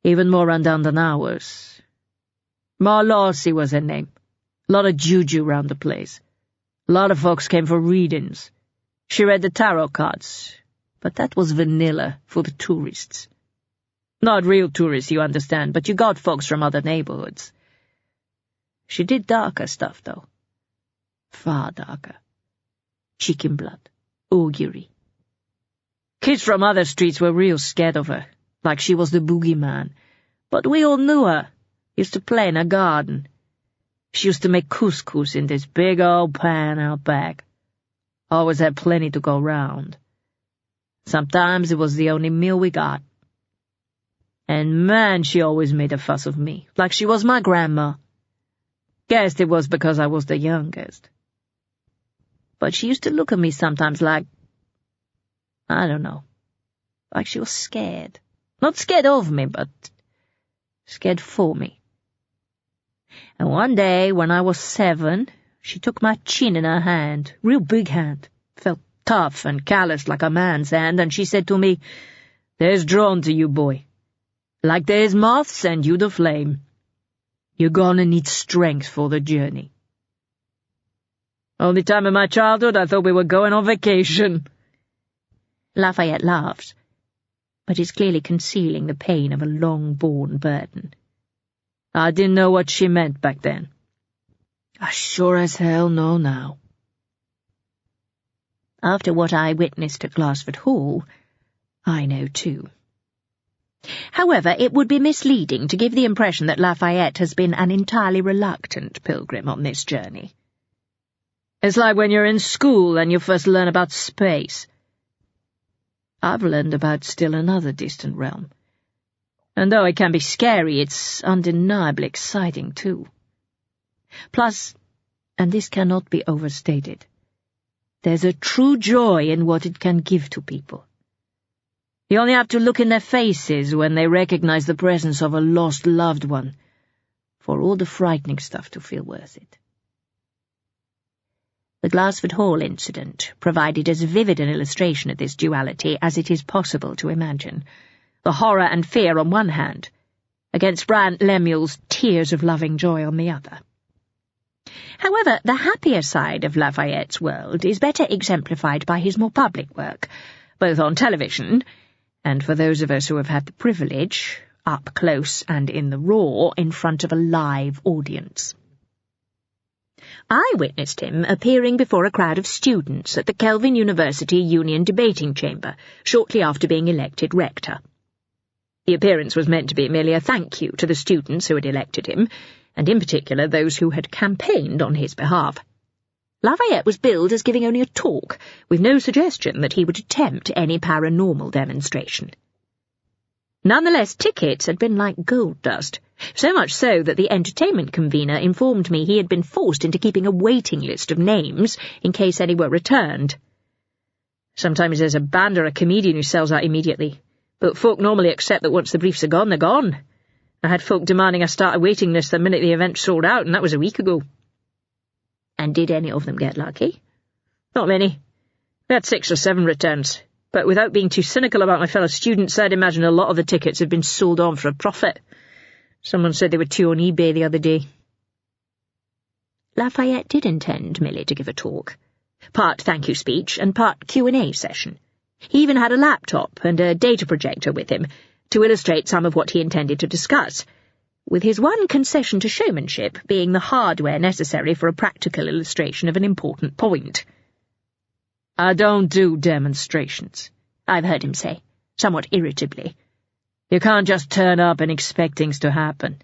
even more run-down than ours. Ma Lossie was her name. Lot of juju round the place. Lot of folks came for readings. She read the tarot cards, but that was vanilla for the tourists. Not real tourists, you understand, but you got folks from other neighborhoods. She did darker stuff, though. Far darker. Chicken blood. Augury. Kids from other streets were real scared of her, like she was the boogeyman. But we all knew her. Used to play in her garden. She used to make couscous in this big old pan out back. Always had plenty to go round. Sometimes it was the only meal we got. And man, she always made a fuss of me, like she was my grandma. Guessed it was because I was the youngest. But she used to look at me sometimes like, I don't know, like she was scared. Not scared of me, but scared for me. And one day, when I was 7, she took my chin in her hand, real big hand, felt tough and calloused like a man's hand, and she said to me, "There's drawn to you, boy. Like there's moths and you the flame. You're gonna need strength for the journey." Only time in my childhood I thought we were going on vacation. Lafayette laughs, but is clearly concealing the pain of a long-borne burden. I didn't know what she meant back then. I sure as hell know now. After what I witnessed at Glassford Hall, I know too. However, it would be misleading to give the impression that Lafayette has been an entirely reluctant pilgrim on this journey. It's like when you're in school and you first learn about space. I've learned about still another distant realm. And though it can be scary, it's undeniably exciting too. Plus, and this cannot be overstated, there's a true joy in what it can give to people. You only have to look in their faces when they recognize the presence of a lost loved one, for all the frightening stuff to feel worth it. The Glassford Hall incident provided as vivid an illustration of this duality as it is possible to imagine. The horror and fear on one hand, against Bryant Lemuel's tears of loving joy on the other. However, the happier side of Lafayette's world is better exemplified by his more public work, both on television, and for those of us who have had the privilege, up close and in the raw, in front of a live audience. I witnessed him appearing before a crowd of students at the Kelvin University Union Debating Chamber shortly after being elected rector. The appearance was meant to be merely a thank you to the students who had elected him, and in particular those who had campaigned on his behalf. Lafayette was billed as giving only a talk, with no suggestion that he would attempt any paranormal demonstration. Nonetheless, tickets had been like gold dust, so much so that the entertainment convener informed me he had been forced into keeping a waiting list of names in case any were returned. Sometimes there's a band or a comedian who sells out immediately, but folk normally accept that once the briefs are gone, they're gone. I had folk demanding I start a waiting list the minute the event sold out, and that was a week ago. And did any of them get lucky? Not many. We had 6 or 7 returns, but without being too cynical about my fellow students, I'd imagine a lot of the tickets had been sold on for a profit. Someone said they were 2 on eBay the other day. Lafayette did intend merely to give a talk, part thank-you speech and part Q&A session. He even had a laptop and a data projector with him to illustrate some of what he intended to discuss, with his one concession to showmanship being the hardware necessary for a practical illustration of an important point. "I don't do demonstrations," I've heard him say, somewhat irritably. "You can't just turn up and expect things to happen.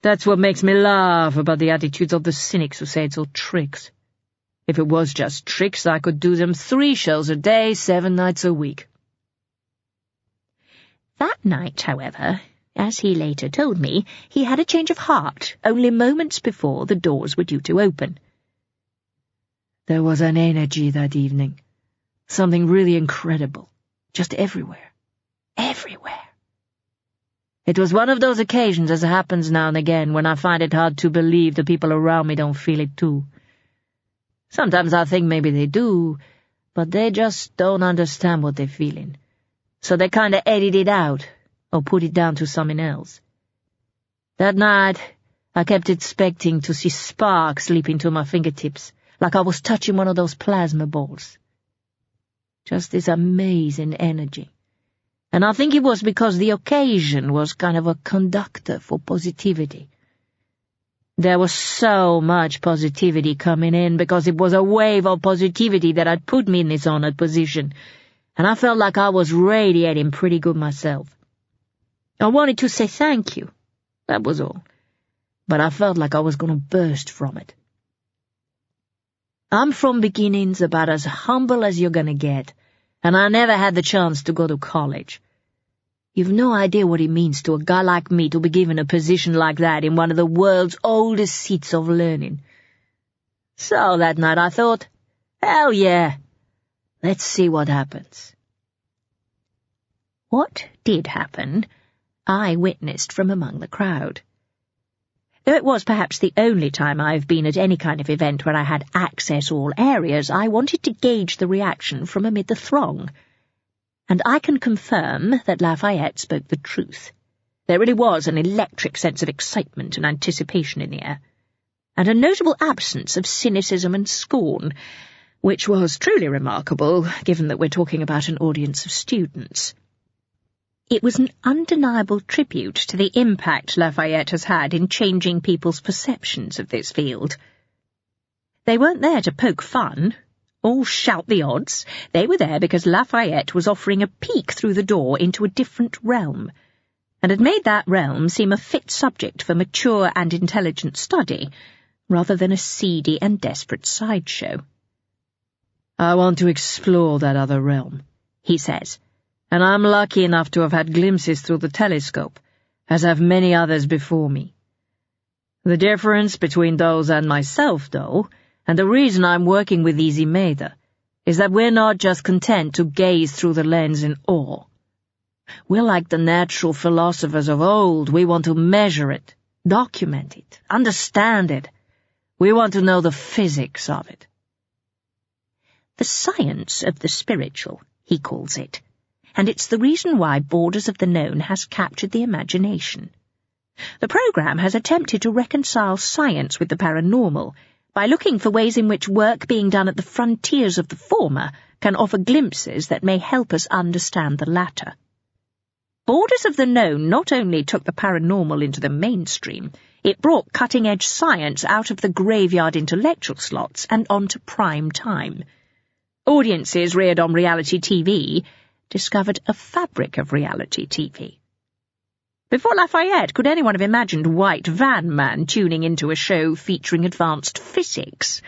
That's what makes me laugh about the attitudes of the cynics who say it's all tricks. If it was just tricks, I could do them 3 shows a day, 7 nights a week." That night, however, as he later told me, he had a change of heart only moments before the doors were due to open. "There was an energy that evening. Something really incredible. Just everywhere. Everywhere. It was one of those occasions, as happens now and again, when I find it hard to believe the people around me don't feel it too. Sometimes I think maybe they do, but they just don't understand what they're feeling. So they kind of edit it out, or put it down to something else. That night, I kept expecting to see sparks leap into my fingertips, like I was touching one of those plasma balls. Just this amazing energy. And I think it was because the occasion was kind of a conductor for positivity. There was so much positivity coming in because it was a wave of positivity that had put me in this honored position, and I felt like I was radiating pretty good myself. I wanted to say thank you, that was all, but I felt like I was going to burst from it. I'm from beginnings about as humble as you're going to get, and I never had the chance to go to college. You've no idea what it means to a guy like me to be given a position like that in one of the world's oldest seats of learning. So that night I thought, hell yeah, let's see what happens. What did happen, I witnessed from among the crowd. Though it was perhaps the only time I've been at any kind of event where I had access all areas, I wanted to gauge the reaction from amid the throng. And I can confirm that Lafayette spoke the truth. There really was an electric sense of excitement and anticipation in the air, and a notable absence of cynicism and scorn, which was truly remarkable, given that we're talking about an audience of students. It was an undeniable tribute to the impact Lafayette has had in changing people's perceptions of this field. They weren't there to poke fun, or shout the odds. They were there because Lafayette was offering a peek through the door into a different realm, and had made that realm seem a fit subject for mature and intelligent study, rather than a seedy and desperate sideshow. "I want to explore that other realm," he says, "and I'm lucky enough to have had glimpses through the telescope, as have many others before me. The difference between those and myself, though, and the reason I'm working with Easy Mather, is that we're not just content to gaze through the lens in awe, We're like the natural philosophers of old. We want to measure it, document it, understand it. We want to know the physics of it. The science of the spiritual, he calls it, and it's the reason why Borders of the Known has captured the imagination. The programme has attempted to reconcile science with the paranormal by looking for ways in which work being done at the frontiers of the former can offer glimpses that may help us understand the latter. Borders of the Known not only took the paranormal into the mainstream, it brought cutting-edge science out of the graveyard intellectual slots and onto prime time. Audiences reared on reality TV discovered a fabric of reality TV. Before Lafayette, could anyone have imagined White Van Man tuning into a show featuring advanced physics?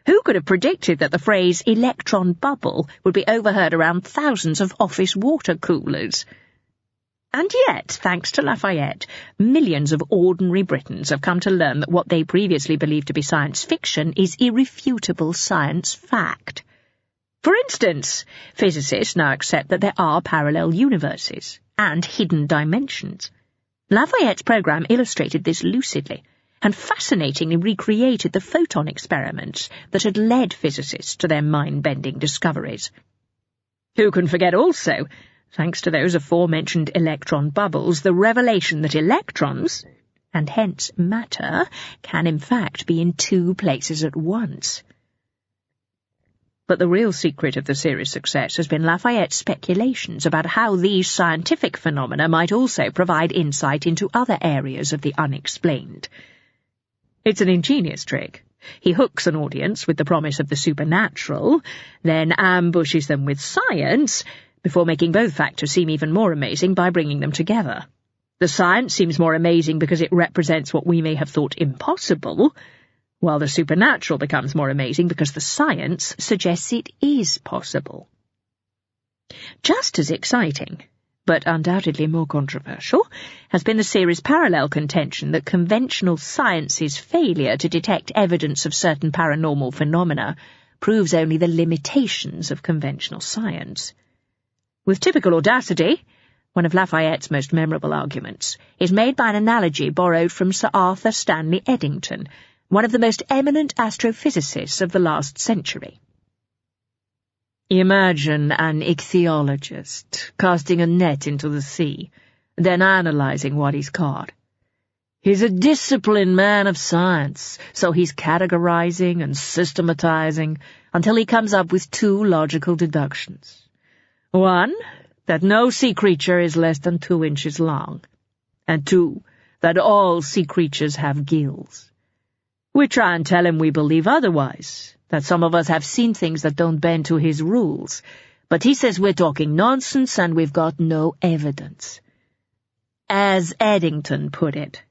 Who could have predicted that the phrase electron bubble would be overheard around thousands of office water coolers? And yet, thanks to Lafayette, millions of ordinary Britons have come to learn that what they previously believed to be science fiction is irrefutable science fact. For instance, physicists now accept that there are parallel universes and hidden dimensions. Lafayette's programme illustrated this lucidly and fascinatingly recreated the photon experiments that had led physicists to their mind-bending discoveries. Who can forget also, thanks to those aforementioned electron bubbles, the revelation that electrons, and hence matter, can in fact be in two places at once. But the real secret of the series' success has been Lafayette's speculations about how these scientific phenomena might also provide insight into other areas of the unexplained. It's an ingenious trick. He hooks an audience with the promise of the supernatural, then ambushes them with science, before making both factors seem even more amazing by bringing them together. The science seems more amazing because it represents what we may have thought impossible, while the supernatural becomes more amazing because the science suggests it is possible. Just as exciting, but undoubtedly more controversial, has been the series' parallel contention that conventional science's failure to detect evidence of certain paranormal phenomena proves only the limitations of conventional science. With typical audacity, one of Lafayette's most memorable arguments is made by an analogy borrowed from Sir Arthur Stanley Eddington, one of the most eminent astrophysicists of the last century. Imagine an ichthyologist casting a net into the sea, then analyzing what he's caught. He's a disciplined man of science, so he's categorizing and systematizing until he comes up with two logical deductions. One, that no sea creature is less than 2 inches long, and two, that all sea creatures have gills. We try and tell him we believe otherwise, that some of us have seen things that don't bend to his rules, but he says we're talking nonsense and we've got no evidence. As Eddington put it,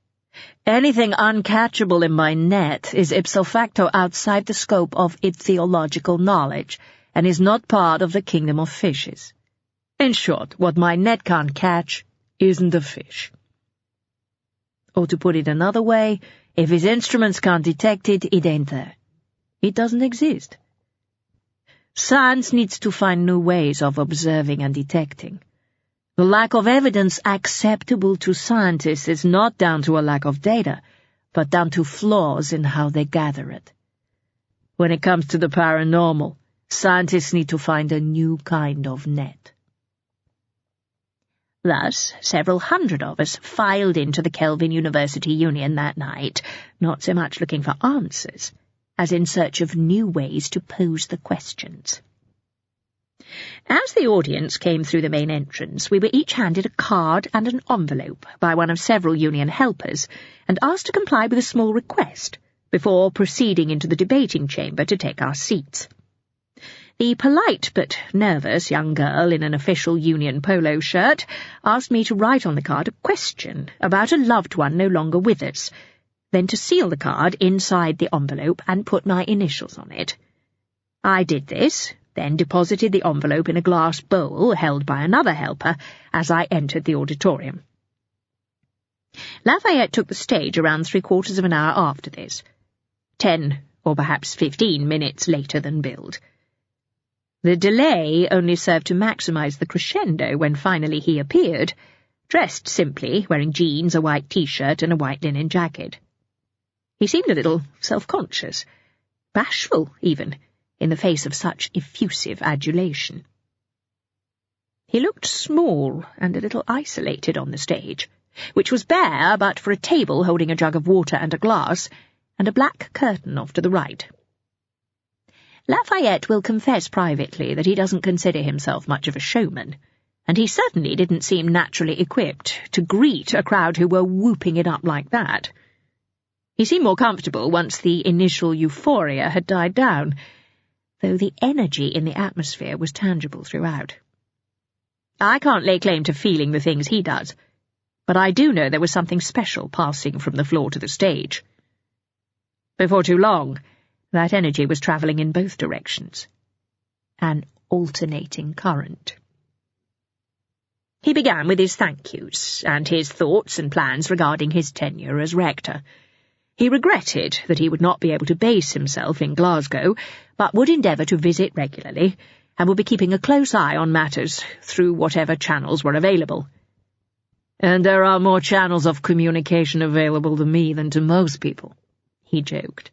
anything uncatchable in my net is ipso facto outside the scope of ichthyological knowledge and is not part of the kingdom of fishes. In short, what my net can't catch isn't a fish. Or to put it another way, if his instruments can't detect it, it ain't there. It doesn't exist. Science needs to find new ways of observing and detecting. The lack of evidence acceptable to scientists is not down to a lack of data, but down to flaws in how they gather it. When it comes to the paranormal, scientists need to find a new kind of net. Thus, several hundred of us filed into the Kelvin University Union that night, not so much looking for answers, as in search of new ways to pose the questions. As the audience came through the main entrance, we were each handed a card and an envelope by one of several union helpers, and asked to comply with a small request, before proceeding into the debating chamber to take our seats. The polite but nervous young girl in an official union polo shirt asked me to write on the card a question about a loved one no longer with us, then to seal the card inside the envelope and put my initials on it. I did this, then deposited the envelope in a glass bowl held by another helper as I entered the auditorium. Lafayette took the stage around 3/4 of an hour after this, 10 or perhaps 15 minutes later than billed. The delay only served to maximize the crescendo when finally he appeared, dressed simply, wearing jeans, a white t-shirt, and a white linen jacket. He seemed a little self-conscious, bashful even, in the face of such effusive adulation. He looked small and a little isolated on the stage, which was bare but for a table holding a jug of water and a glass, and a black curtain off to the right. Lafayette will confess privately that he doesn't consider himself much of a showman, and he certainly didn't seem naturally equipped to greet a crowd who were whooping it up like that. He seemed more comfortable once the initial euphoria had died down, though the energy in the atmosphere was tangible throughout. I can't lay claim to feeling the things he does, but I do know there was something special passing from the floor to the stage. Before too long, that energy was travelling in both directions. An alternating current. He began with his thank yous and his thoughts and plans regarding his tenure as rector. He regretted that he would not be able to base himself in Glasgow, but would endeavour to visit regularly, and would be keeping a close eye on matters through whatever channels were available. "And there are more channels of communication available to me than to most people," he joked.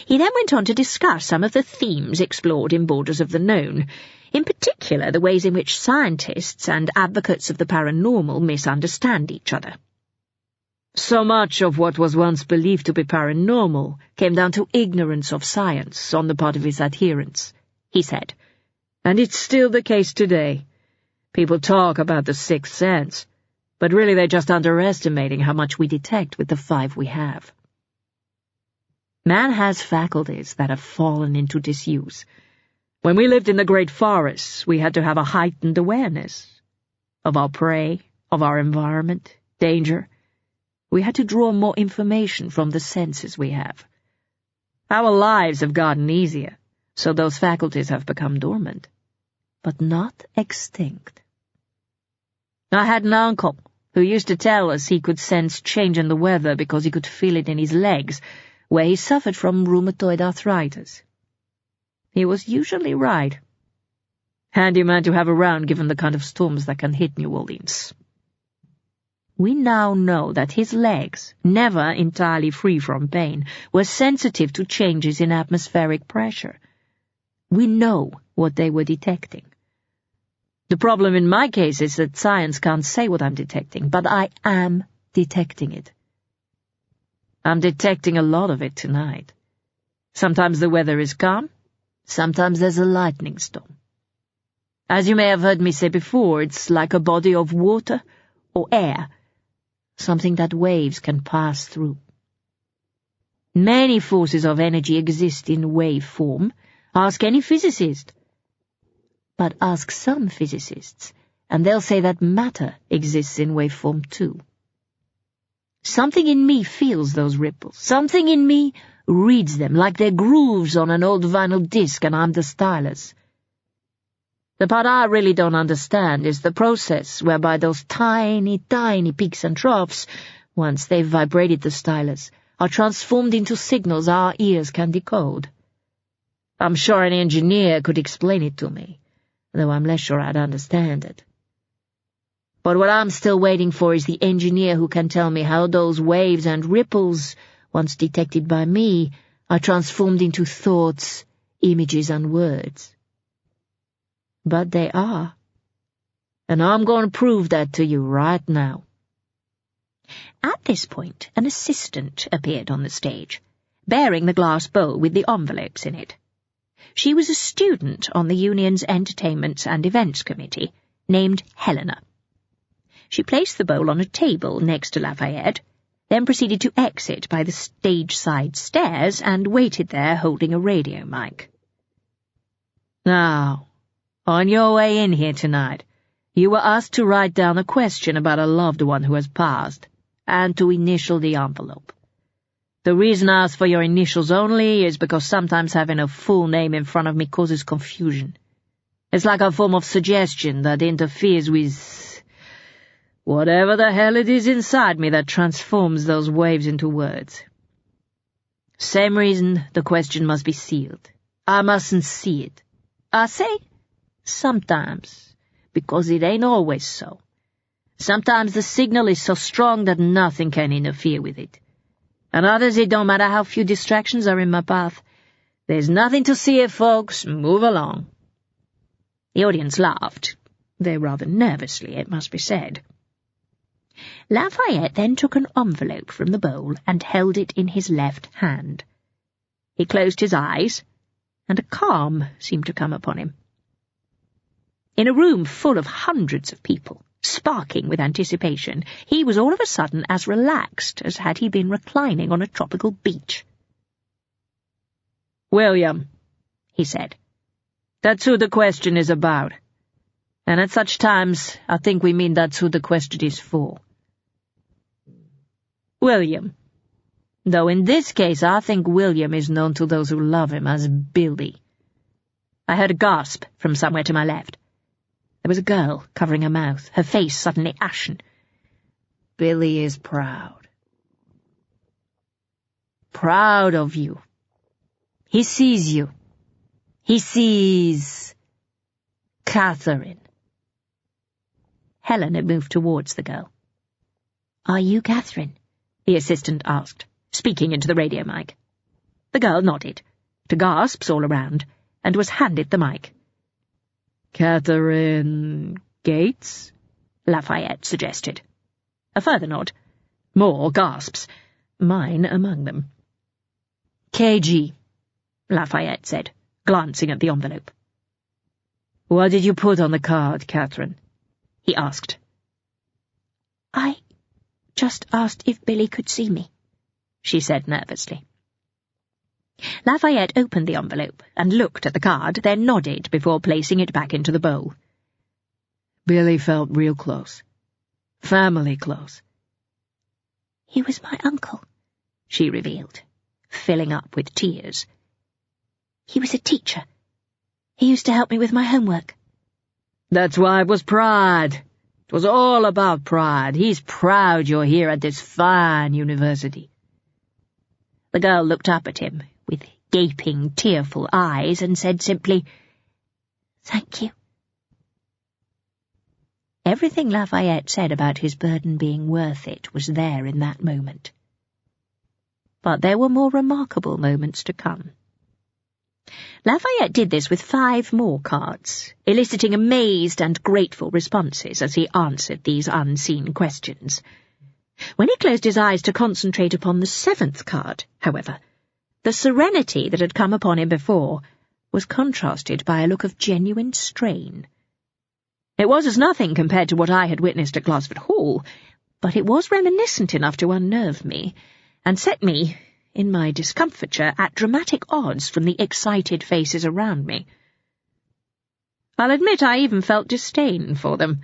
He then went on to discuss some of the themes explored in Borders of the Known, in particular the ways in which scientists and advocates of the paranormal misunderstand each other. "So much of what was once believed to be paranormal came down to ignorance of science on the part of its adherents," he said. "And it's still the case today. People talk about the sixth sense, but really they're just underestimating how much we detect with the 5 we have. Man has faculties that have fallen into disuse. When we lived in the great forests, we had to have a heightened awareness of our prey, of our environment, danger. We had to draw more information from the senses we have. Our lives have gotten easier, so those faculties have become dormant, but not extinct. I had an uncle who used to tell us he could sense change in the weather because he could feel it in his legs, where he suffered from rheumatoid arthritis. He was usually right. Handy man to have around given the kind of storms that can hit New Orleans. We now know that his legs, never entirely free from pain, were sensitive to changes in atmospheric pressure. We know what they were detecting. The problem in my case is that science can't say what I'm detecting, but I am detecting it. I'm detecting a lot of it tonight. Sometimes the weather is calm, sometimes there's a lightning storm. As you may have heard me say before, it's like a body of water or air, something that waves can pass through. Many forces of energy exist in wave form. Ask any physicist. But ask some physicists, and they'll say that matter exists in wave form too. Something in me feels those ripples. Something in me reads them like they're grooves on an old vinyl disc, and I'm the stylus. The part I really don't understand is the process whereby those tiny, tiny peaks and troughs, once they've vibrated the stylus, are transformed into signals our ears can decode. I'm sure an engineer could explain it to me, though I'm less sure I'd understand it. But what I'm still waiting for is the engineer who can tell me how those waves and ripples, once detected by me, are transformed into thoughts, images, and words. But they are. And I'm going to prove that to you right now. At this point, an assistant appeared on the stage, bearing the glass bowl with the envelopes in it. She was a student on the union's Entertainments and Events Committee, named Helena. She placed the bowl on a table next to Lafayette, then proceeded to exit by the stage-side stairs and waited there holding a radio mic. "Now, on your way in here tonight, you were asked to write down a question about a loved one who has passed, and to initial the envelope. The reason I ask for your initials only is because sometimes having a full name in front of me causes confusion. It's like a form of suggestion that interferes with whatever the hell it is inside me that transforms those waves into words. Same reason the question must be sealed. I mustn't see it. I say sometimes, because it ain't always so. Sometimes the signal is so strong that nothing can interfere with it. And others it don't matter how few distractions are in my path. There's nothing to see here, folks. Move along. The audience laughed, though rather nervously, it must be said. Lafayette then took an envelope from the bowl and held it in his left hand. He closed his eyes, and a calm seemed to come upon him. In a room full of hundreds of people, sparking with anticipation, he was all of a sudden as relaxed as had he been reclining on a tropical beach. "William," he said, "that's who the question is about. And at such times, I think we mean that's who the question is for. William. Though in this case I think William is known to those who love him as Billy." I heard a gasp from somewhere to my left. There was a girl covering her mouth, her face suddenly ashen. "Billy is proud. Proud of you. He sees you. He sees Catherine." Helen had moved towards the girl. "Are you Catherine?" the assistant asked, speaking into the radio mic. The girl nodded, to gasps all around, and was handed the mic. "Catherine Gates?" Lafayette suggested. A further nod. More gasps, mine among them. "KG," Lafayette said, glancing at the envelope. "What did you put on the card, Catherine?" he asked. "I just asked if Billy could see me," she said nervously. Lafayette opened the envelope and looked at the card, then nodded before placing it back into the bowl. "Billy felt real close. Family close." "He was my uncle," she revealed, filling up with tears. "He was a teacher. He used to help me with my homework." "That's why it was pride. It was all about pride. He's proud you're here at this fine university." The girl looked up at him with gaping, tearful eyes and said simply, "Thank you." Everything Lafayette said about his burden being worth it was there in that moment. But there were more remarkable moments to come. Lafayette did this with 5 more cards, eliciting amazed and grateful responses as he answered these unseen questions. When he closed his eyes to concentrate upon the 7th card, however, the serenity that had come upon him before was contrasted by a look of genuine strain. It was as nothing compared to what I had witnessed at Glasford Hall, but it was reminiscent enough to unnerve me, and set me, in my discomfiture, at dramatic odds from the excited faces around me. I'll admit I even felt disdain for them,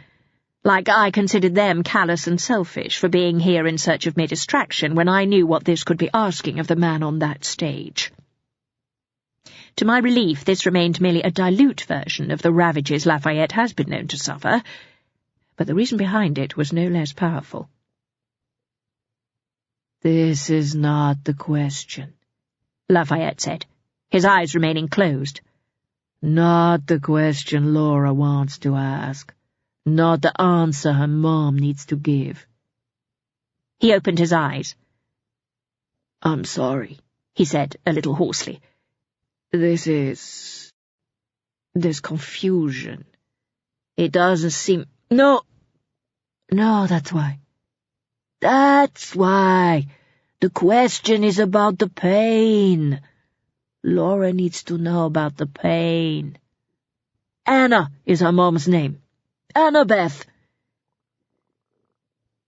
like I considered them callous and selfish for being here in search of mere distraction when I knew what this could be asking of the man on that stage. To my relief, this remained merely a dilute version of the ravages Lafayette has been known to suffer, but the reason behind it was no less powerful. "This is not the question," Lafayette said, his eyes remaining closed. "Not the question Laura wants to ask. Not the answer her mom needs to give." He opened his eyes. "I'm sorry," he said, a little hoarsely. There's confusion. It doesn't seem— No, that's why. That's why. The question is about the pain. Laura needs to know about the pain. Anna is her mom's name. Annabeth."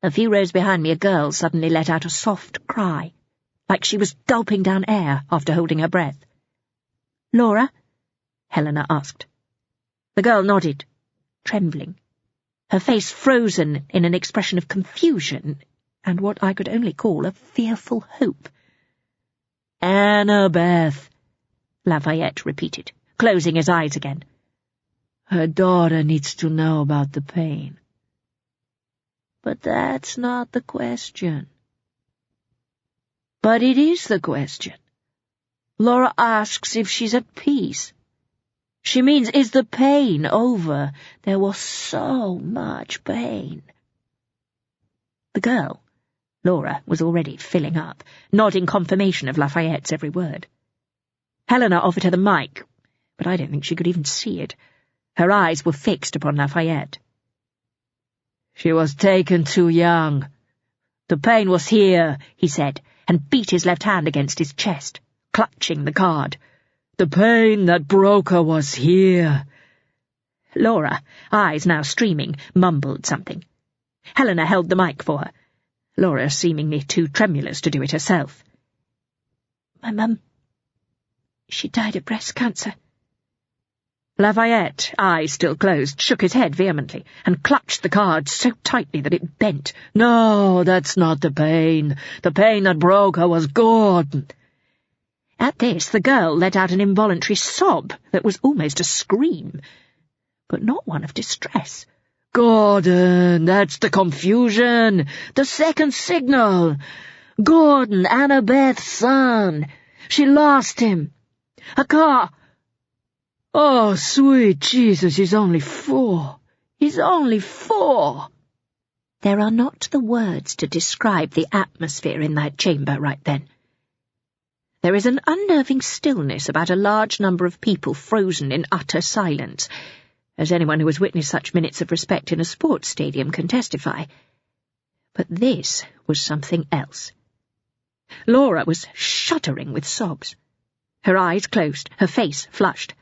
A few rows behind me, a girl suddenly let out a soft cry, like she was gulping down air after holding her breath. "Laura?" Helena asked. The girl nodded, trembling, her face frozen in an expression of confusion and what I could only call a fearful hope. "Annabeth," Lafayette repeated, closing his eyes again. "Her daughter needs to know about the pain." "But that's not the question." "But it is the question. Laura asks if she's at peace. She means, is the pain over? There was so much pain. The girl, Laura, was already filling up, nodding confirmation of Lafayette's every word. Helena offered her the mic, but I don't think she could even see it. Her eyes were fixed upon Lafayette. She was taken too young. The pain was here, he said, and beat his left hand against his chest, clutching the card. The pain that broke her was here. Laura, eyes now streaming, mumbled something. Helena held the mic for her, Laura seemingly too tremulous to do it herself. My mum, she died of breast cancer. Lafayette, eyes still closed, shook his head vehemently and clutched the card so tightly that it bent. No, that's not the pain. The pain that broke her was Gordon. At this, the girl let out an involuntary sob that was almost a scream, but not one of distress. Gordon, that's the confusion. The second signal. Gordon, Annabeth's son. She lost him. A car... Oh, sweet Jesus, he's only 4. He's only 4. There are not the words to describe the atmosphere in that chamber right then. There is an unnerving stillness about a large number of people frozen in utter silence, as anyone who has witnessed such minutes of respect in a sports stadium can testify. But this was something else. Laura was shuddering with sobs. Her eyes closed, her face flushed.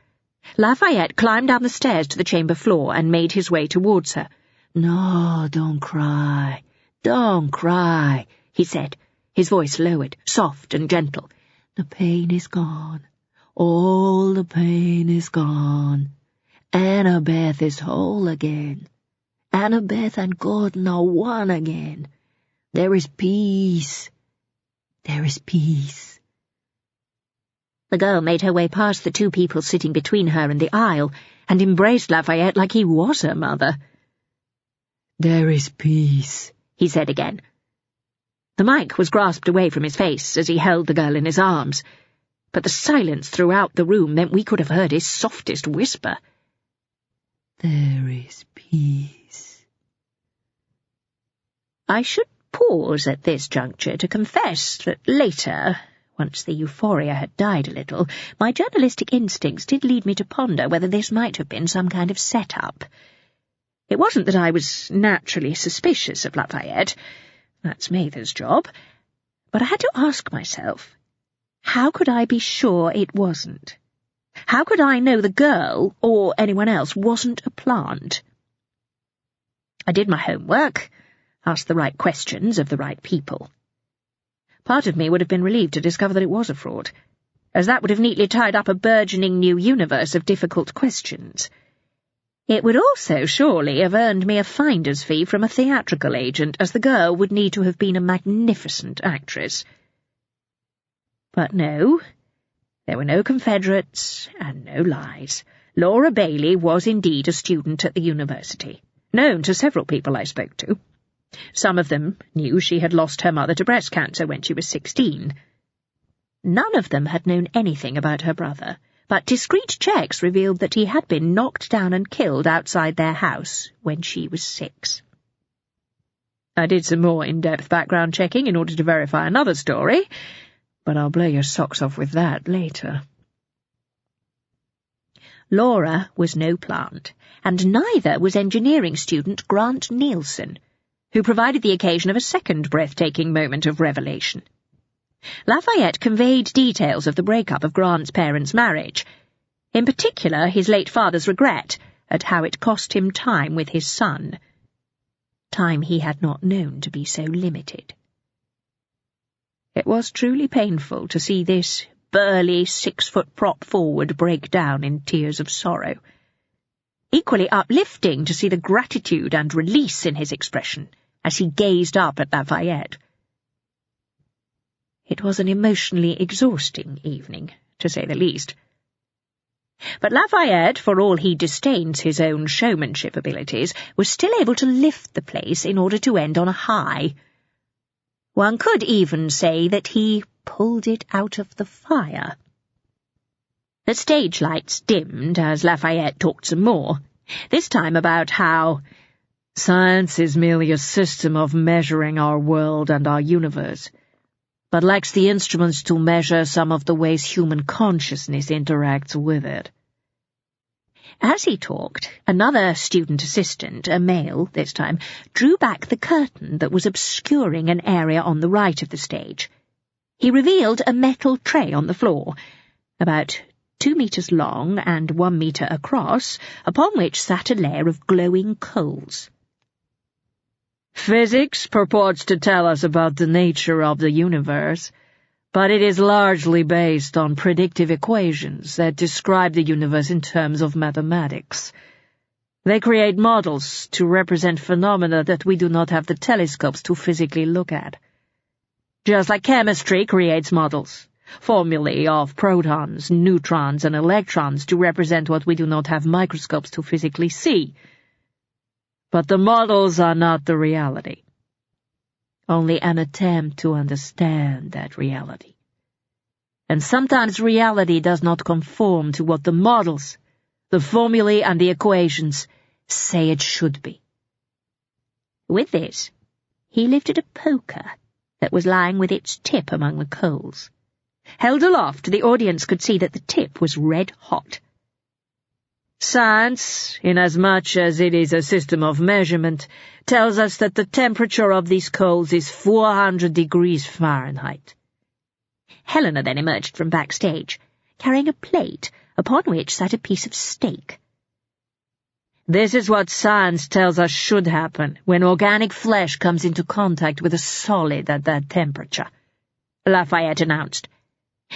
Lafayette climbed down the stairs to the chamber floor and made his way towards her. No, don't cry. Don't cry, he said, his voice lowered, soft and gentle. The pain is gone. All the pain is gone. Annabeth is whole again. Annabeth and Gordon are one again. There is peace. There is peace. The girl made her way past the 2 people sitting between her and the aisle, and embraced Lafayette like he was her mother. There is peace, he said again. The mic was grasped away from his face as he held the girl in his arms, but the silence throughout the room meant we could have heard his softest whisper. There is peace. I should pause at this juncture to confess that later, once the euphoria had died a little, my journalistic instincts did lead me to ponder whether this might have been some kind of set-up. It wasn't that I was naturally suspicious of Lafayette. That's Mather's job. But I had to ask myself, how could I be sure it wasn't? How could I know the girl, or anyone else, wasn't a plant? I did my homework, asked the right questions of the right people. Part of me would have been relieved to discover that it was a fraud, as that would have neatly tied up a burgeoning new universe of difficult questions. It would also surely have earned me a finder's fee from a theatrical agent, as the girl would need to have been a magnificent actress. But no, there were no Confederates and no lies. Laura Bailey was indeed a student at the university, known to several people I spoke to. Some of them knew she had lost her mother to breast cancer when she was 16. None of them had known anything about her brother, but discreet checks revealed that he had been knocked down and killed outside their house when she was 6. I did some more in-depth background checking in order to verify another story, but I'll blow your socks off with that later. Laura was no plant, and neither was engineering student Grant Nielsen, who provided the occasion of a second breathtaking moment of revelation. Lafayette conveyed details of the breakup of Grant's parents' marriage, in particular his late father's regret at how it cost him time with his son, time he had not known to be so limited. It was truly painful to see this burly 6-foot prop forward break down in tears of sorrow. Equally uplifting to see the gratitude and release in his expression as he gazed up at Lafayette. It was an emotionally exhausting evening, to say the least. But Lafayette, for all he disdains his own showmanship abilities, was still able to lift the place in order to end on a high. One could even say that he pulled it out of the fire. The stage lights dimmed as Lafayette talked some more, this time about how science is merely a system of measuring our world and our universe, but lacks the instruments to measure some of the ways human consciousness interacts with it. As he talked, another student assistant, a male this time, drew back the curtain that was obscuring an area on the right of the stage. He revealed a metal tray on the floor, about 2 meters long and 1 meter across, upon which sat a layer of glowing coals. Physics purports to tell us about the nature of the universe, but it is largely based on predictive equations that describe the universe in terms of mathematics. They create models to represent phenomena that we do not have the telescopes to physically look at. Just like chemistry creates models, formulae of protons, neutrons, and electrons to represent what we do not have microscopes to physically see. But the models are not the reality. Only an attempt to understand that reality. And sometimes reality does not conform to what the models, the formulae and the equations say it should be. With this, he lifted a poker that was lying with its tip among the coals. Held aloft, the audience could see that the tip was red hot. Science, inasmuch as it is a system of measurement, tells us that the temperature of these coals is 400 degrees Fahrenheit. Helena then emerged from backstage, carrying a plate upon which sat a piece of steak. This is what science tells us should happen when organic flesh comes into contact with a solid at that temperature, Lafayette announced,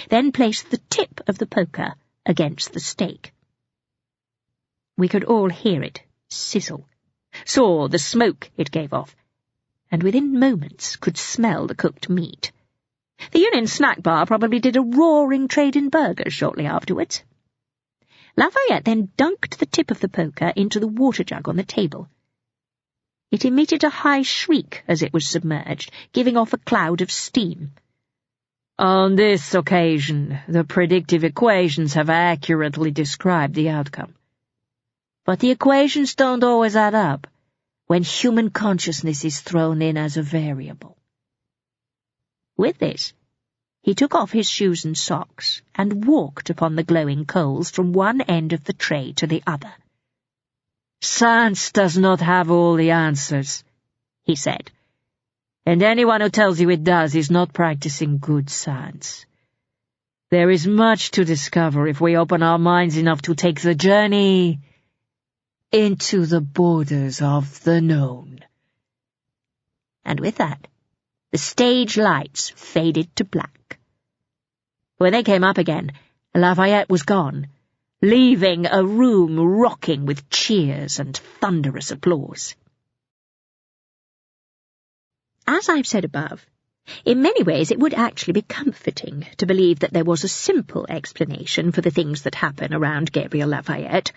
then placed the tip of the poker against the steak. We could all hear it sizzle, saw the smoke it gave off, and within moments could smell the cooked meat. The Union snack bar probably did a roaring trade in burgers shortly afterwards. Lafayette then dunked the tip of the poker into the water jug on the table. It emitted a high shriek as it was submerged, giving off a cloud of steam. On this occasion, the predictive equations have accurately described the outcome. But the equations don't always add up when human consciousness is thrown in as a variable. With this, he took off his shoes and socks and walked upon the glowing coals from one end of the tray to the other. Science does not have all the answers, he said, and anyone who tells you it does is not practicing good science. There is much to discover if we open our minds enough to take the journey into the borders of the known. And with that, the stage lights faded to black. When they came up again, Lafayette was gone, leaving a room rocking with cheers and thunderous applause. As I've said above, in many ways it would actually be comforting to believe that there was a simple explanation for the things that happen around Gabriel Lafayette.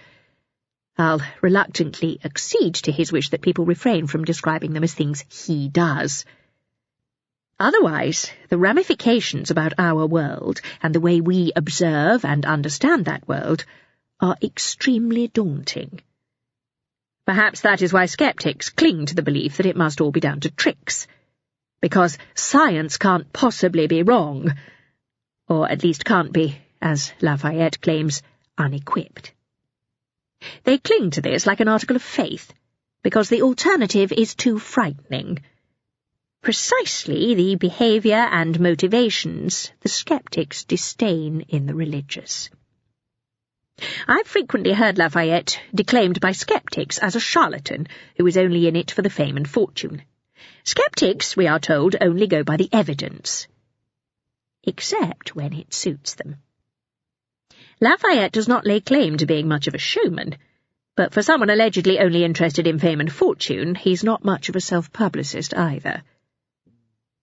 I'll reluctantly accede to his wish that people refrain from describing them as things he does. Otherwise, the ramifications about our world and the way we observe and understand that world are extremely daunting. Perhaps that is why skeptics cling to the belief that it must all be down to tricks, because science can't possibly be wrong, or at least can't be, as Lafayette claims, unequipped. They cling to this like an article of faith, because the alternative is too frightening. Precisely the behaviour and motivations the skeptics disdain in the religious. I've frequently heard Lafayette declaimed by skeptics as a charlatan who is only in it for the fame and fortune. Skeptics, we are told, only go by the evidence, except when it suits them. Lafayette does not lay claim to being much of a showman, but for someone allegedly only interested in fame and fortune, he's not much of a self-publicist either.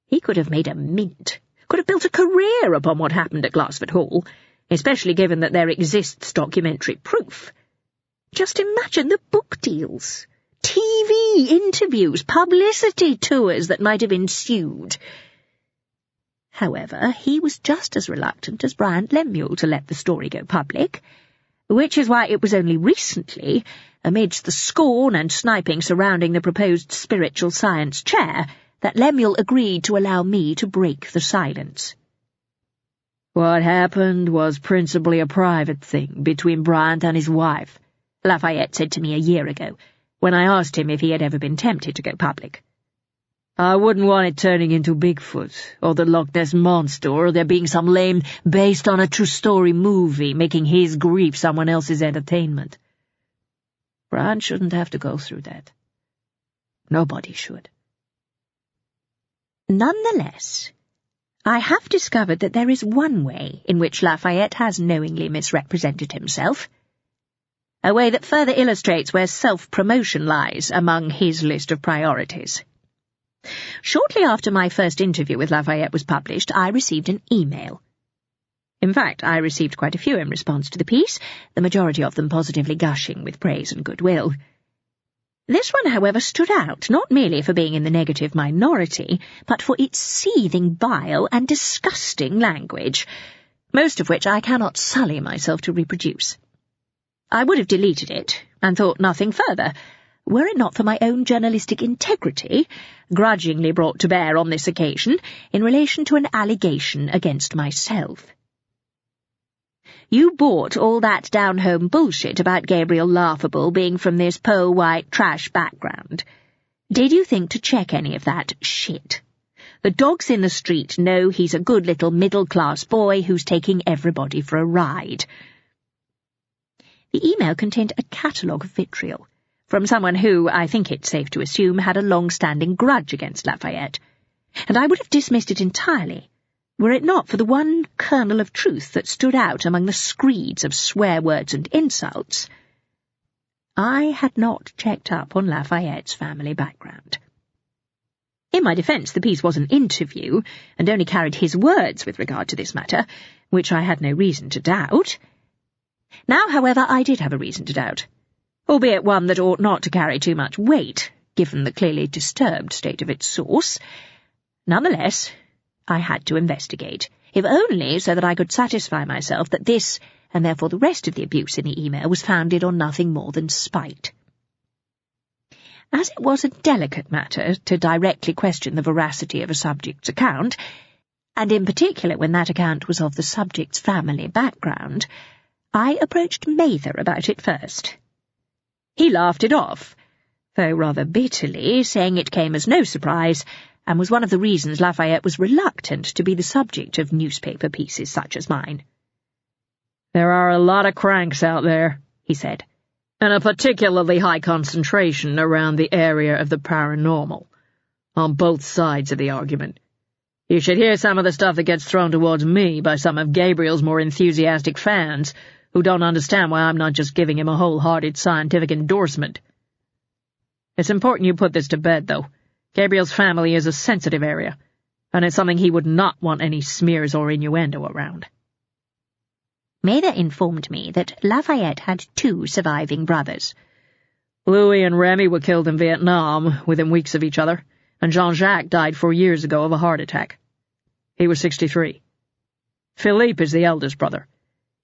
He could have made a mint, could have built a career upon what happened at Glassford Hall, especially given that there exists documentary proof. Just imagine the book deals, TV interviews, publicity tours that might have ensued. However, he was just as reluctant as Bryant Lemuel to let the story go public, which is why it was only recently, amidst the scorn and sniping surrounding the proposed spiritual science chair, that Lemuel agreed to allow me to break the silence. "What happened was principally a private thing between Bryant and his wife," Lafayette said to me a year ago, when I asked him if he had ever been tempted to go public. "I wouldn't want it turning into Bigfoot, or the Loch Ness Monster, or there being some lame, based-on-a-true-story movie making his grief someone else's entertainment. Bryant shouldn't have to go through that. Nobody should." Nonetheless, I have discovered that there is one way in which Lafayette has knowingly misrepresented himself, a way that further illustrates where self-promotion lies among his list of priorities. Shortly after my first interview with Lafayette was published, I received an email. In fact, I received quite a few in response to the piece, the majority of them positively gushing with praise and goodwill. This one, however, stood out, not merely for being in the negative minority, but for its seething bile and disgusting language, most of which I cannot sully myself to reproduce. I would have deleted it, and thought nothing further, were it not for my own journalistic integrity, grudgingly brought to bear on this occasion in relation to an allegation against myself. "You bought all that down-home bullshit about Gabriel Laughable being from this poor white trash background. Did you think to check any of that shit? The dogs in the street know he's a good little middle-class boy who's taking everybody for a ride." The email contained a catalogue of vitriol, from someone who, I think it's safe to assume, had a long-standing grudge against Lafayette, and I would have dismissed it entirely, were it not for the one kernel of truth that stood out among the screeds of swear words and insults. I had not checked up on Lafayette's family background. In my defence, the piece was an interview, and only carried his words with regard to this matter, which I had no reason to doubt. Now, however, I did have a reason to doubt, albeit one that ought not to carry too much weight, given the clearly disturbed state of its source. Nonetheless, I had to investigate, if only so that I could satisfy myself that this, and therefore the rest of the abuse in the email, was founded on nothing more than spite. As it was a delicate matter to directly question the veracity of a subject's account, and in particular when that account was of the subject's family background, I approached Mather about it first. He laughed it off, though rather bitterly, saying it came as no surprise, and was one of the reasons Lafayette was reluctant to be the subject of newspaper pieces such as mine. "There are a lot of cranks out there," he said, "and a particularly high concentration around the area of the paranormal, on both sides of the argument. You should hear some of the stuff that gets thrown towards me by some of Gabriel's more enthusiastic fans, who don't understand why I'm not just giving him a wholehearted scientific endorsement. It's important you put this to bed, though. Gabriel's family is a sensitive area, and it's something he would not want any smears or innuendo around." Mather informed me that Lafayette had 2 surviving brothers. Louis and Remy were killed in Vietnam, within weeks of each other, and Jean-Jacques died 4 years ago of a heart attack. He was 63. Philippe is the eldest brother.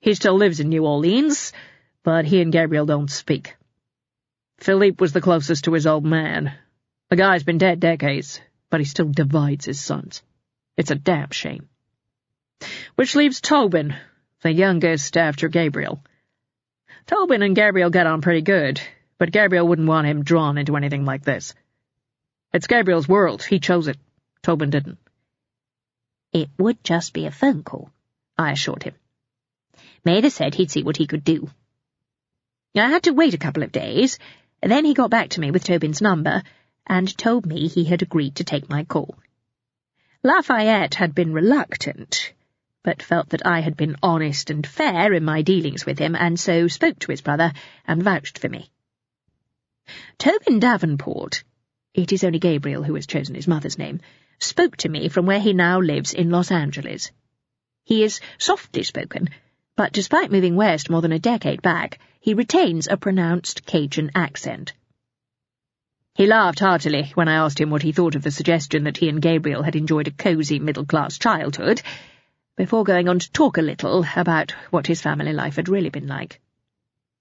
He still lives in New Orleans, but he and Gabriel don't speak. Philippe was the closest to his old man. The guy's been dead decades, but he still divides his sons. It's a damn shame. Which leaves Tobin, the youngest after Gabriel. Tobin and Gabriel get on pretty good, but Gabriel wouldn't want him drawn into anything like this. It's Gabriel's world. He chose it. Tobin didn't. It would just be a phone call, I assured him. Mather said he'd see what he could do. I had to wait a couple of days, then he got back to me with Tobin's number, and told me he had agreed to take my call. Lafayette had been reluctant, but felt that I had been honest and fair in my dealings with him, and so spoke to his brother and vouched for me. Tobin Davenport, it is only Gabriel who has chosen his mother's name, spoke to me from where he now lives in Los Angeles. He is softly spoken, but despite moving west more than a decade back, he retains a pronounced Cajun accent. He laughed heartily when I asked him what he thought of the suggestion that he and Gabriel had enjoyed a cosy middle-class childhood, before going on to talk a little about what his family life had really been like.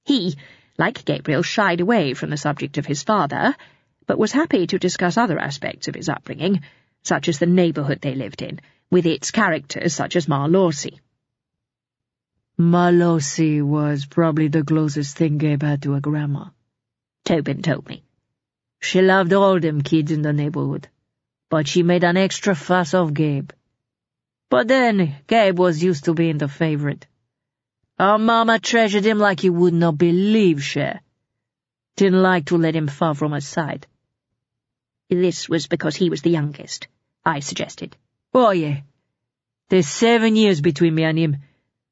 He, like Gabriel, shied away from the subject of his father, but was happy to discuss other aspects of his upbringing, such as the neighbourhood they lived in, with its characters such as Ma Lawsey. Ma Lawsey was probably the closest thing Gabe had to a grandma, Tobin told me. She loved all them kids in the neighborhood, but she made an extra fuss of Gabe. But then, Gabe was used to being the favorite. Our mama treasured him like you would not believe, Cher. Didn't like to let him fall from her side. This was because he was the youngest, I suggested. Oh, yeah. There's 7 years between me and him,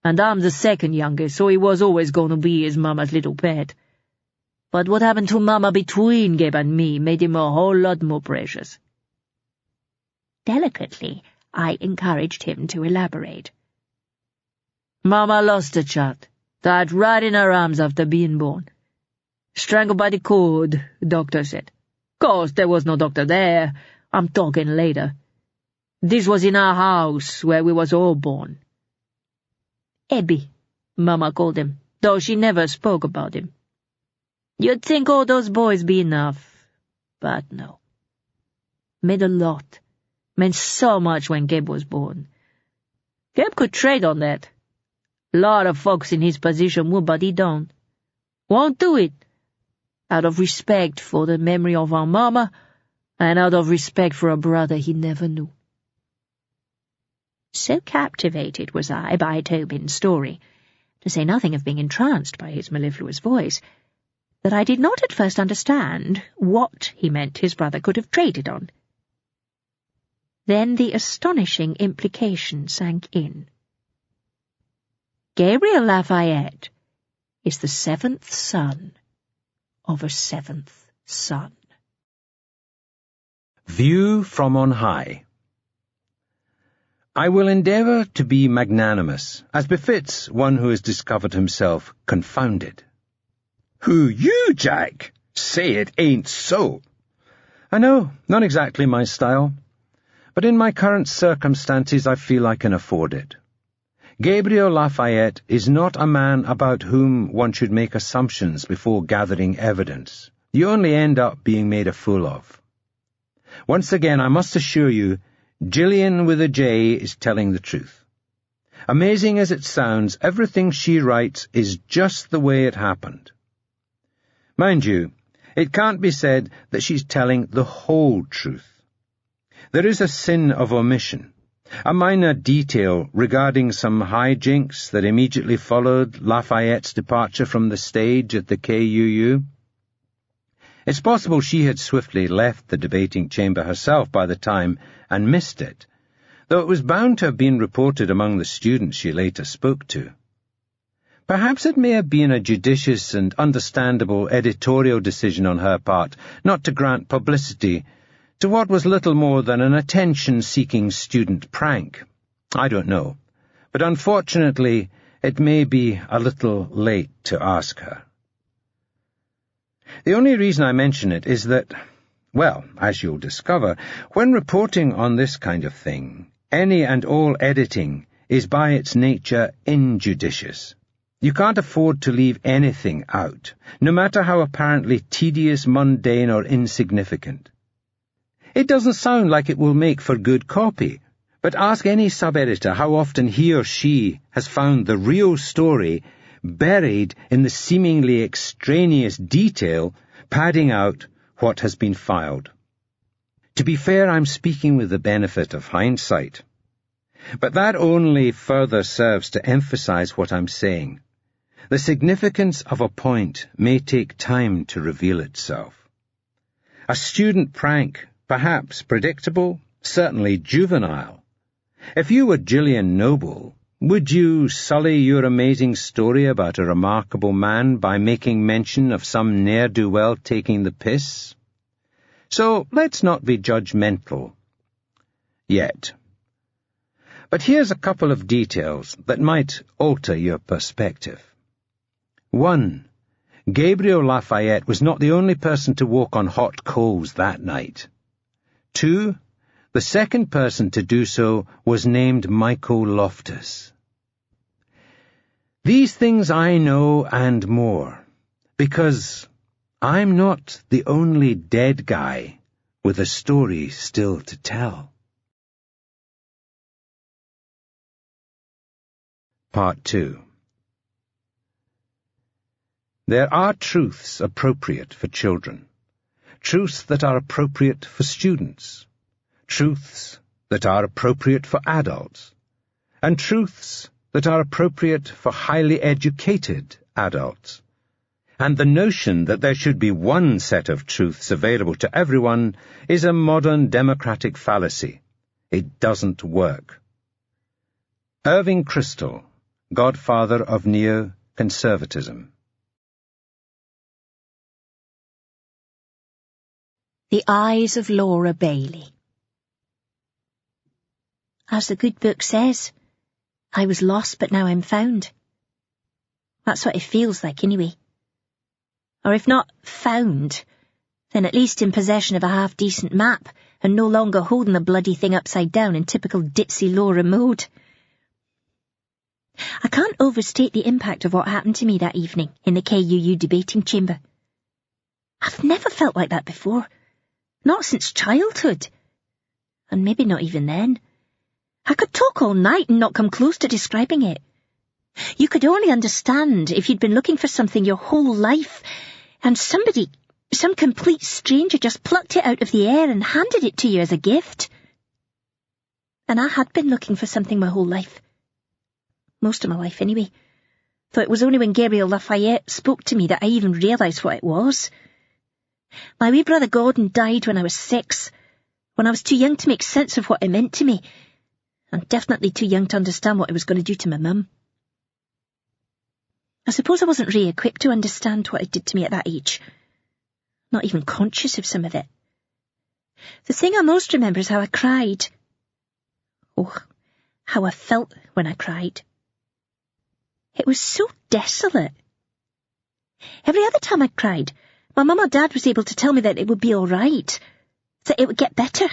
and I'm the second youngest, so he was always going to be his mama's little pet. But what happened to Mama between Gabe and me made him a whole lot more precious. Delicately, I encouraged him to elaborate. Mama lost a child, died right in her arms after being born. Strangled by the cord, the doctor said. Course, there was no doctor there. I'm talking later. This was in our house, where we was all born. Ebby, Mama called him, though she never spoke about him. You'd think all those boys be enough, but no. Meant a lot. Meant so much when Gabe was born. Gabe could trade on that. Lot of folks in his position would, but he don't. Won't do it. Out of respect for the memory of our mama, and out of respect for a brother he never knew. So captivated was I by Tobin's story, to say nothing of being entranced by his mellifluous voice, that I did not at first understand what he meant his brother could have traded on. Then the astonishing implication sank in. Gabriel Lafayette is the 7th son of a 7th son. View from on high. I will endeavour to be magnanimous, as befits one who has discovered himself confounded. Who you, Jack? Say it ain't so. I know, not exactly my style, but in my current circumstances I feel I can afford it. Gabriel Lafayette is not a man about whom one should make assumptions before gathering evidence. You only end up being made a fool of. Once again, I must assure you, Gillian with a J is telling the truth. Amazing as it sounds, everything she writes is just the way it happened. Mind you, it can't be said that she's telling the whole truth. There is a sin of omission, a minor detail regarding some hijinks that immediately followed Lafayette's departure from the stage at the KUU. It's possible she had swiftly left the debating chamber herself by the time and missed it, though it was bound to have been reported among the students she later spoke to. Perhaps it may have been a judicious and understandable editorial decision on her part not to grant publicity to what was little more than an attention-seeking student prank. I don't know, but unfortunately it may be a little late to ask her. The only reason I mention it is that, well, as you'll discover, when reporting on this kind of thing, any and all editing is by its nature injudicious. You can't afford to leave anything out, no matter how apparently tedious, mundane, or insignificant. It doesn't sound like it will make for good copy, but ask any sub-editor how often he or she has found the real story buried in the seemingly extraneous detail padding out what has been filed. To be fair, I'm speaking with the benefit of hindsight, but that only further serves to emphasize what I'm saying. The significance of a point may take time to reveal itself. A student prank, perhaps predictable, certainly juvenile. If you were Gillian Noble, would you sully your amazing story about a remarkable man by making mention of some ne'er-do-well taking the piss? So let's not be judgmental. Yet. But here's a couple of details that might alter your perspective. 1. Gabriel Lafayette was not the only person to walk on hot coals that night. 2, the second person to do so was named Michael Loftus. These things I know and more, because I'm not the only dead guy with a story still to tell. Part 2. There are truths appropriate for children, truths that are appropriate for students, truths that are appropriate for adults, and truths that are appropriate for highly educated adults. And the notion that there should be one set of truths available to everyone is a modern democratic fallacy. It doesn't work. Irving Kristol, godfather of neo-conservatism. The Eyes of Laura Bailey. As the good book says, I was lost but now I'm found. That's what it feels like anyway. Or if not found, then at least in possession of a half-decent map and no longer holding the bloody thing upside down in typical ditzy Laura mode. I can't overstate the impact of what happened to me that evening in the KUU debating chamber. I've never felt like that before. Not since childhood. And maybe not even then. I could talk all night and not come close to describing it. You could only understand if you'd been looking for something your whole life, and somebody, some complete stranger, just plucked it out of the air and handed it to you as a gift. And I had been looking for something my whole life. Most of my life, anyway. Though it was only when Gabriel Lafayette spoke to me that I even realised what it was. My wee brother Gordon died when I was 6, when I was too young to make sense of what it meant to me, and definitely too young to understand what it was going to do to my mum. I suppose I wasn't really equipped to understand what it did to me at that age, not even conscious of some of it. The thing I most remember is how I cried. Oh, how I felt when I cried. It was so desolate. Every other time I cried, my mum or dad was able to tell me that it would be all right, that it would get better.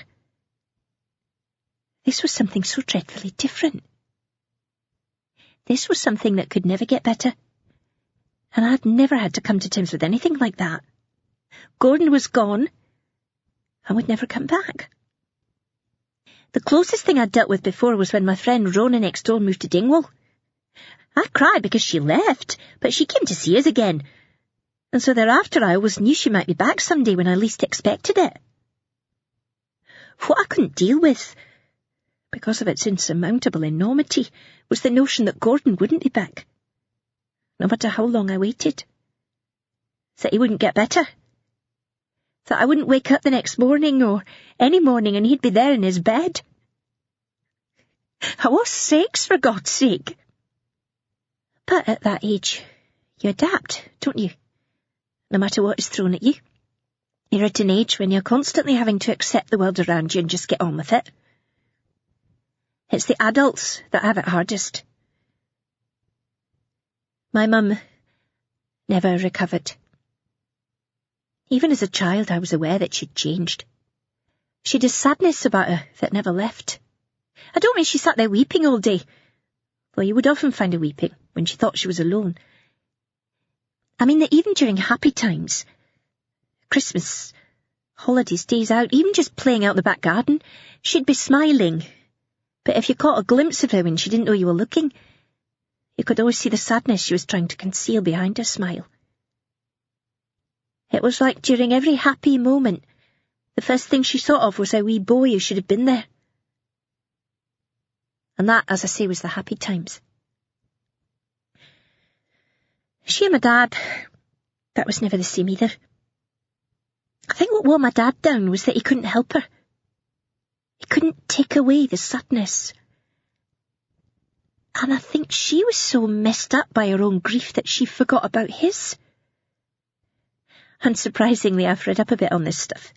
This was something so dreadfully different. This was something that could never get better, and I'd never had to come to terms with anything like that. Gordon was gone, and would never come back. The closest thing I'd dealt with before was when my friend Rona next door moved to Dingwall. I cried because she left, but she came to see us again, and so thereafter I always knew she might be back someday when I least expected it. What I couldn't deal with, because of its insurmountable enormity, was the notion that Gordon wouldn't be back, no matter how long I waited. That he wouldn't get better. That I wouldn't wake up the next morning, or any morning, and he'd be there in his bed. I was 6, for God's sake. But at that age, you adapt, don't you? No matter what is thrown at you. You're at an age when you're constantly having to accept the world around you and just get on with it. It's the adults that have it hardest. My mum never recovered. Even as a child, I was aware that she'd changed. She'd a sadness about her that never left. I don't mean she sat there weeping all day, though you would often find her weeping when she thought she was alone. I mean that even during happy times, Christmas, holidays, days out, even just playing out the back garden, she'd be smiling. But if you caught a glimpse of her when she didn't know you were looking, you could always see the sadness she was trying to conceal behind her smile. It was like during every happy moment, the first thing she thought of was her wee boy who should have been there. And that, as I say, was the happy times. She and my dad, that was never the same either. I think what wore my dad down was that he couldn't help her. He couldn't take away the sadness. And I think she was so messed up by her own grief that she forgot about his. Unsurprisingly, I've read up a bit on this stuff.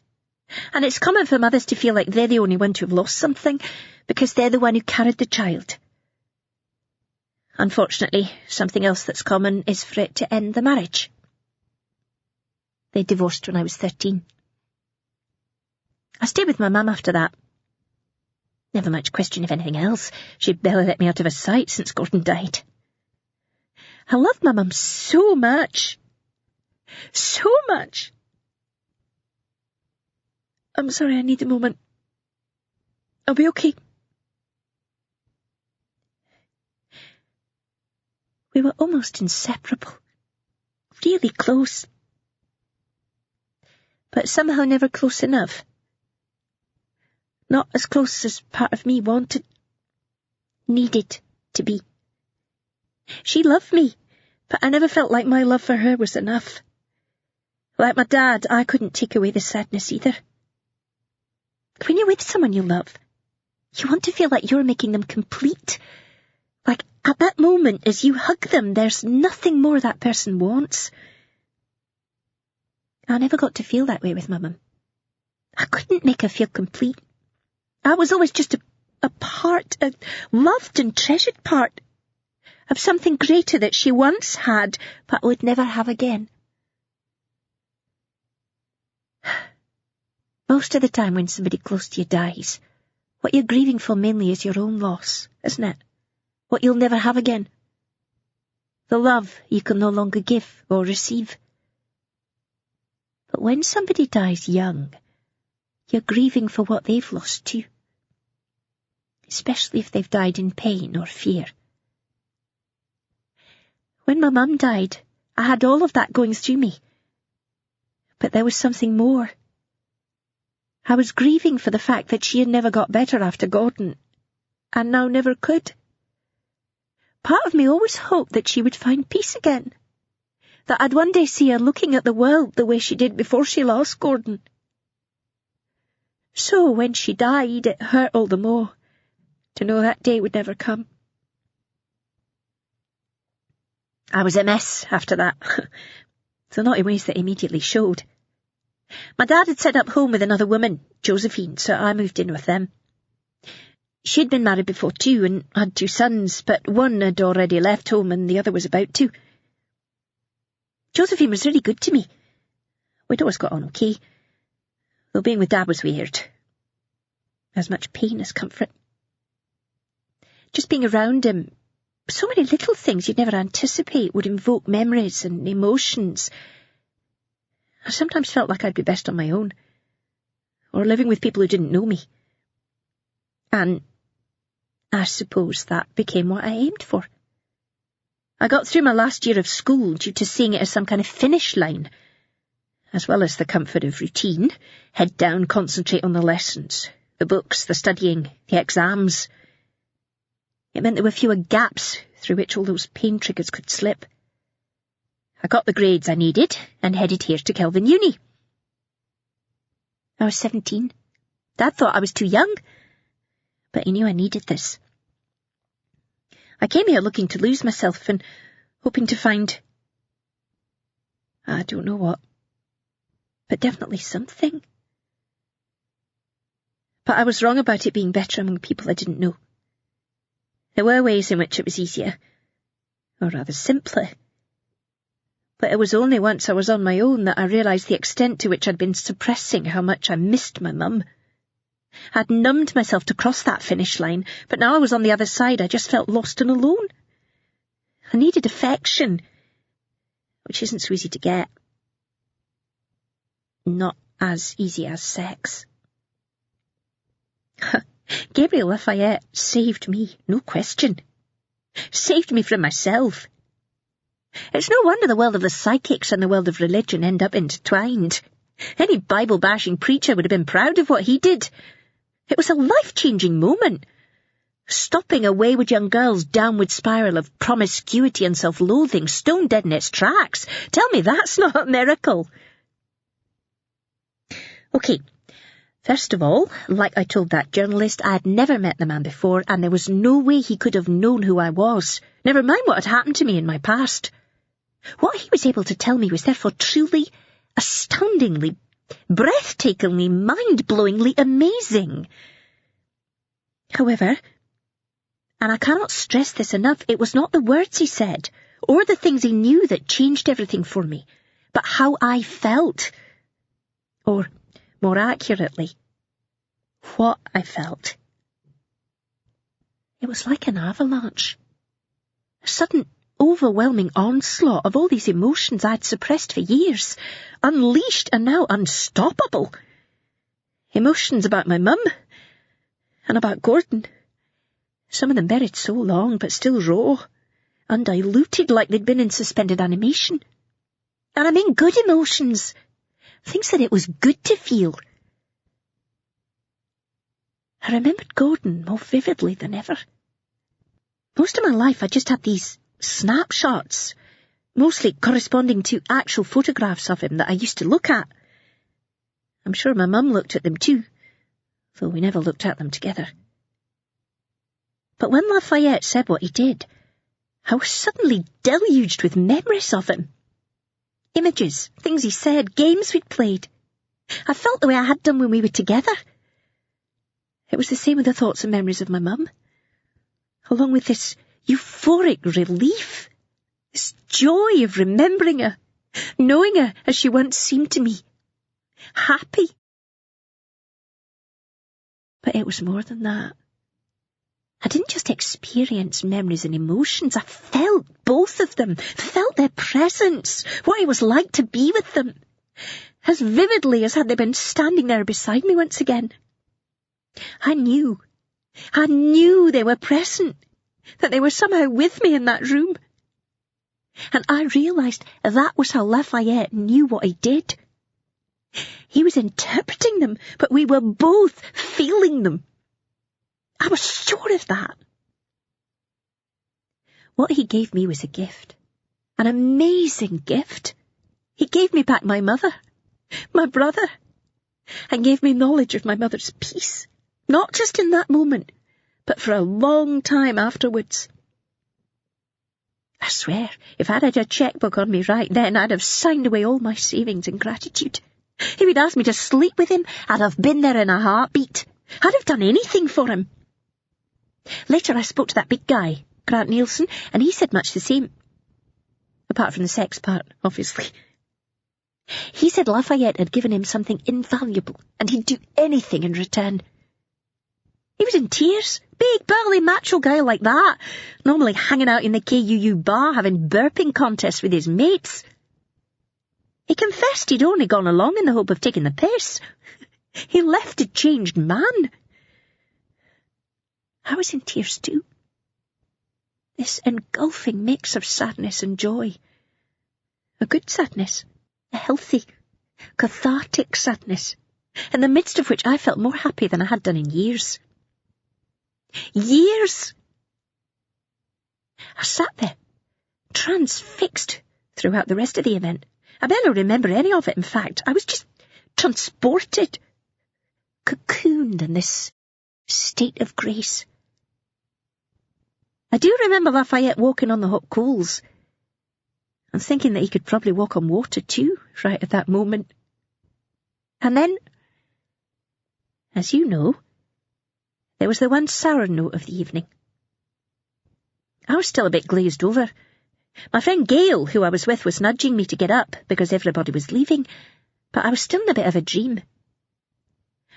And it's common for mothers to feel like they're the only one to have lost something, because they're the one who carried the child. Unfortunately, something else that's common is for it to end the marriage. They divorced when I was 13. I stayed with my mum after that. Never much question of anything else. She'd barely let me out of her sight since Gordon died. I loved my mum so much. So much. I'm sorry, I need a moment. I'll be okay. We were almost inseparable. Really close. But somehow never close enough. Not as close as part of me wanted, needed to be. She loved me, but I never felt like my love for her was enough. Like my dad, I couldn't take away the sadness either. When you're with someone you love, you want to feel like you're making them complete. Like, at that moment, as you hug them, there's nothing more that person wants. I never got to feel that way with my mum. I couldn't make her feel complete. I was always just a part, a loved and treasured part of something greater that she once had, but would never have again. Most of the time when somebody close to you dies, what you're grieving for mainly is your own loss, isn't it? What you'll never have again. The love you can no longer give or receive. But when somebody dies young, you're grieving for what they've lost too. Especially if they've died in pain or fear. When my mum died, I had all of that going through me. But there was something more. I was grieving for the fact that she had never got better after Gordon, and now never could. Part of me always hoped that she would find peace again, that I'd one day see her looking at the world the way she did before she lost Gordon. So when she died, it hurt all the more to know that day would never come. I was a mess after that, so not in ways that immediately showed. My dad had set up home with another woman, Josephine, so I moved in with them. She'd been married before too, and had 2 sons, but one had already left home and the other was about to. Josephine was really good to me. We'd always got on okay, though being with Dad was weird. As much pain as comfort. Just being around him, so many little things you'd never anticipate would invoke memories and emotions. I sometimes felt like I'd be best on my own, or living with people who didn't know me. And I suppose that became what I aimed for. I got through my last year of school due to seeing it as some kind of finish line, as well as the comfort of routine, head down, concentrate on the lessons, the books, the studying, the exams. It meant there were fewer gaps through which all those pain triggers could slip. I got the grades I needed and headed here to Kelvin Uni. I was 17. Dad thought I was too young, but he knew I needed this. I came here looking to lose myself and hoping to find, I don't know what, but definitely something. But I was wrong about it being better among people I didn't know. There were ways in which it was easier, or rather simpler. But it was only once I was on my own that I realised the extent to which I'd been suppressing how much I missed my mum. I'd numbed myself to cross that finish line, but now I was on the other side, I just felt lost and alone. I needed affection, which isn't so easy to get. Not as easy as sex. Gabriel Lafayette saved me, no question. Saved me from myself. It's no wonder the world of the psychics and the world of religion end up intertwined. Any Bible-bashing preacher would have been proud of what he did. It was a life-changing moment. Stopping a wayward young girl's downward spiral of promiscuity and self-loathing stone dead in its tracks. Tell me that's not a miracle. Okay, first of all, like I told that journalist, I had never met the man before, and there was no way he could have known who I was, never mind what had happened to me in my past. What he was able to tell me was therefore truly, astoundingly, breathtakingly, mind-blowingly amazing. However, and I cannot stress this enough, it was not the words he said, or the things he knew that changed everything for me, but how I felt. Or, more accurately, what I felt. It was like an avalanche. A sudden, overwhelming onslaught of all these emotions I'd suppressed for years, unleashed and now unstoppable. Emotions about my mum, and about Gordon. Some of them buried so long, but still raw, undiluted like they'd been in suspended animation. And I mean good emotions, things that it was good to feel. I remembered Gordon more vividly than ever. Most of my life I just had these snapshots, mostly corresponding to actual photographs of him that I used to look at. I'm sure my mum looked at them too, though we never looked at them together. But when Lafayette said what he did, I was suddenly deluged with memories of him. Images, things he said, games we'd played. I felt the way I had done when we were together. It was the same with the thoughts and memories of my mum, along with this euphoric relief, this joy of remembering her, knowing her as she once seemed to me, happy. But it was more than that. I didn't just experience memories and emotions, I felt both of them, felt their presence, what it was like to be with them, as vividly as had they been standing there beside me once again. I knew they were present, that they were somehow with me in that room. And I realised that was how Lafayette knew what he did. He was interpreting them, but we were both feeling them. I was sure of that. What he gave me was a gift, an amazing gift. He gave me back my mother, my brother, and gave me knowledge of my mother's peace, not just in that moment, but for a long time afterwards. I swear, if I'd had a chequebook on me right then, I'd have signed away all my savings in gratitude. If he'd asked me to sleep with him, I'd have been there in a heartbeat. I'd have done anything for him. Later I spoke to that big guy, Grant Nielsen, and he said much the same. Apart from the sex part, obviously. He said Lafayette had given him something invaluable, and he'd do anything in return. He was in tears. Big, burly, macho guy like that, normally hanging out in the KUU bar having burping contests with his mates. He confessed he'd only gone along in the hope of taking the piss. He left a changed man. I was in tears too. This engulfing mix of sadness and joy. A good sadness, a healthy, cathartic sadness, in the midst of which I felt more happy than I had done in years. Years! I sat there, transfixed throughout the rest of the event. I barely remember any of it, in fact. I was just transported, cocooned in this state of grace. I do remember Lafayette walking on the hot coals, and thinking that he could probably walk on water too, right at that moment. And then, as you know, there was the one sour note of the evening. I was still a bit glazed over. My friend Gail, who I was with, was nudging me to get up because everybody was leaving, but I was still in a bit of a dream.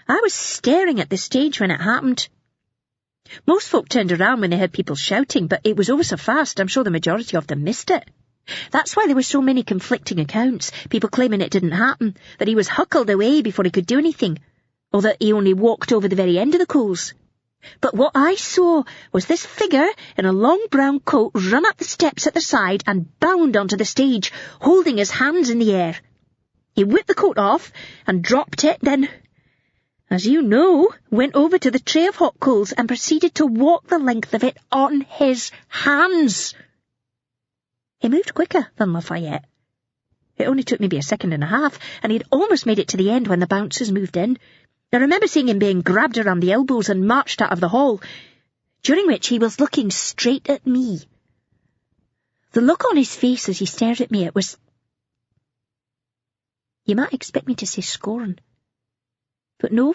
I was staring at the stage when it happened. Most folk turned around when they heard people shouting, but it was over so fast I'm sure the majority of them missed it. That's why there were so many conflicting accounts, people claiming it didn't happen, that he was huckled away before he could do anything, or that he only walked over the very end of the coals. But what I saw was this figure in a long brown coat run up the steps at the side and bound onto the stage, holding his hands in the air. He whipped the coat off and dropped it, then, as you know, went over to the tray of hot coals and proceeded to walk the length of it on his hands. He moved quicker than Lafayette. It only took maybe a second and a half, and he'd almost made it to the end when the bouncers moved in. I remember seeing him being grabbed around the elbows and marched out of the hall, during which he was looking straight at me. The look on his face as he stared at me, it was... You might expect me to say scorn. But no,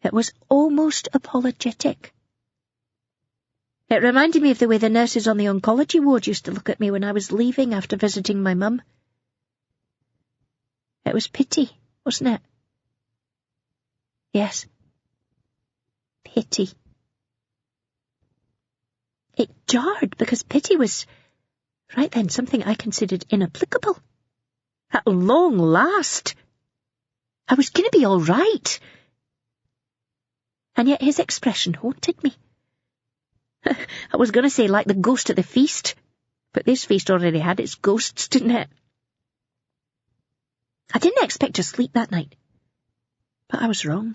it was almost apologetic. It reminded me of the way the nurses on the oncology ward used to look at me when I was leaving after visiting my mum. It was pity, wasn't it? Yes. Pity. It jarred because pity was, right then, something I considered inapplicable. At long last, I was going to be all right. And yet his expression haunted me. I was going to say like the ghost at the feast, but this feast already had its ghosts, didn't it? I didn't expect to sleep that night, but I was wrong.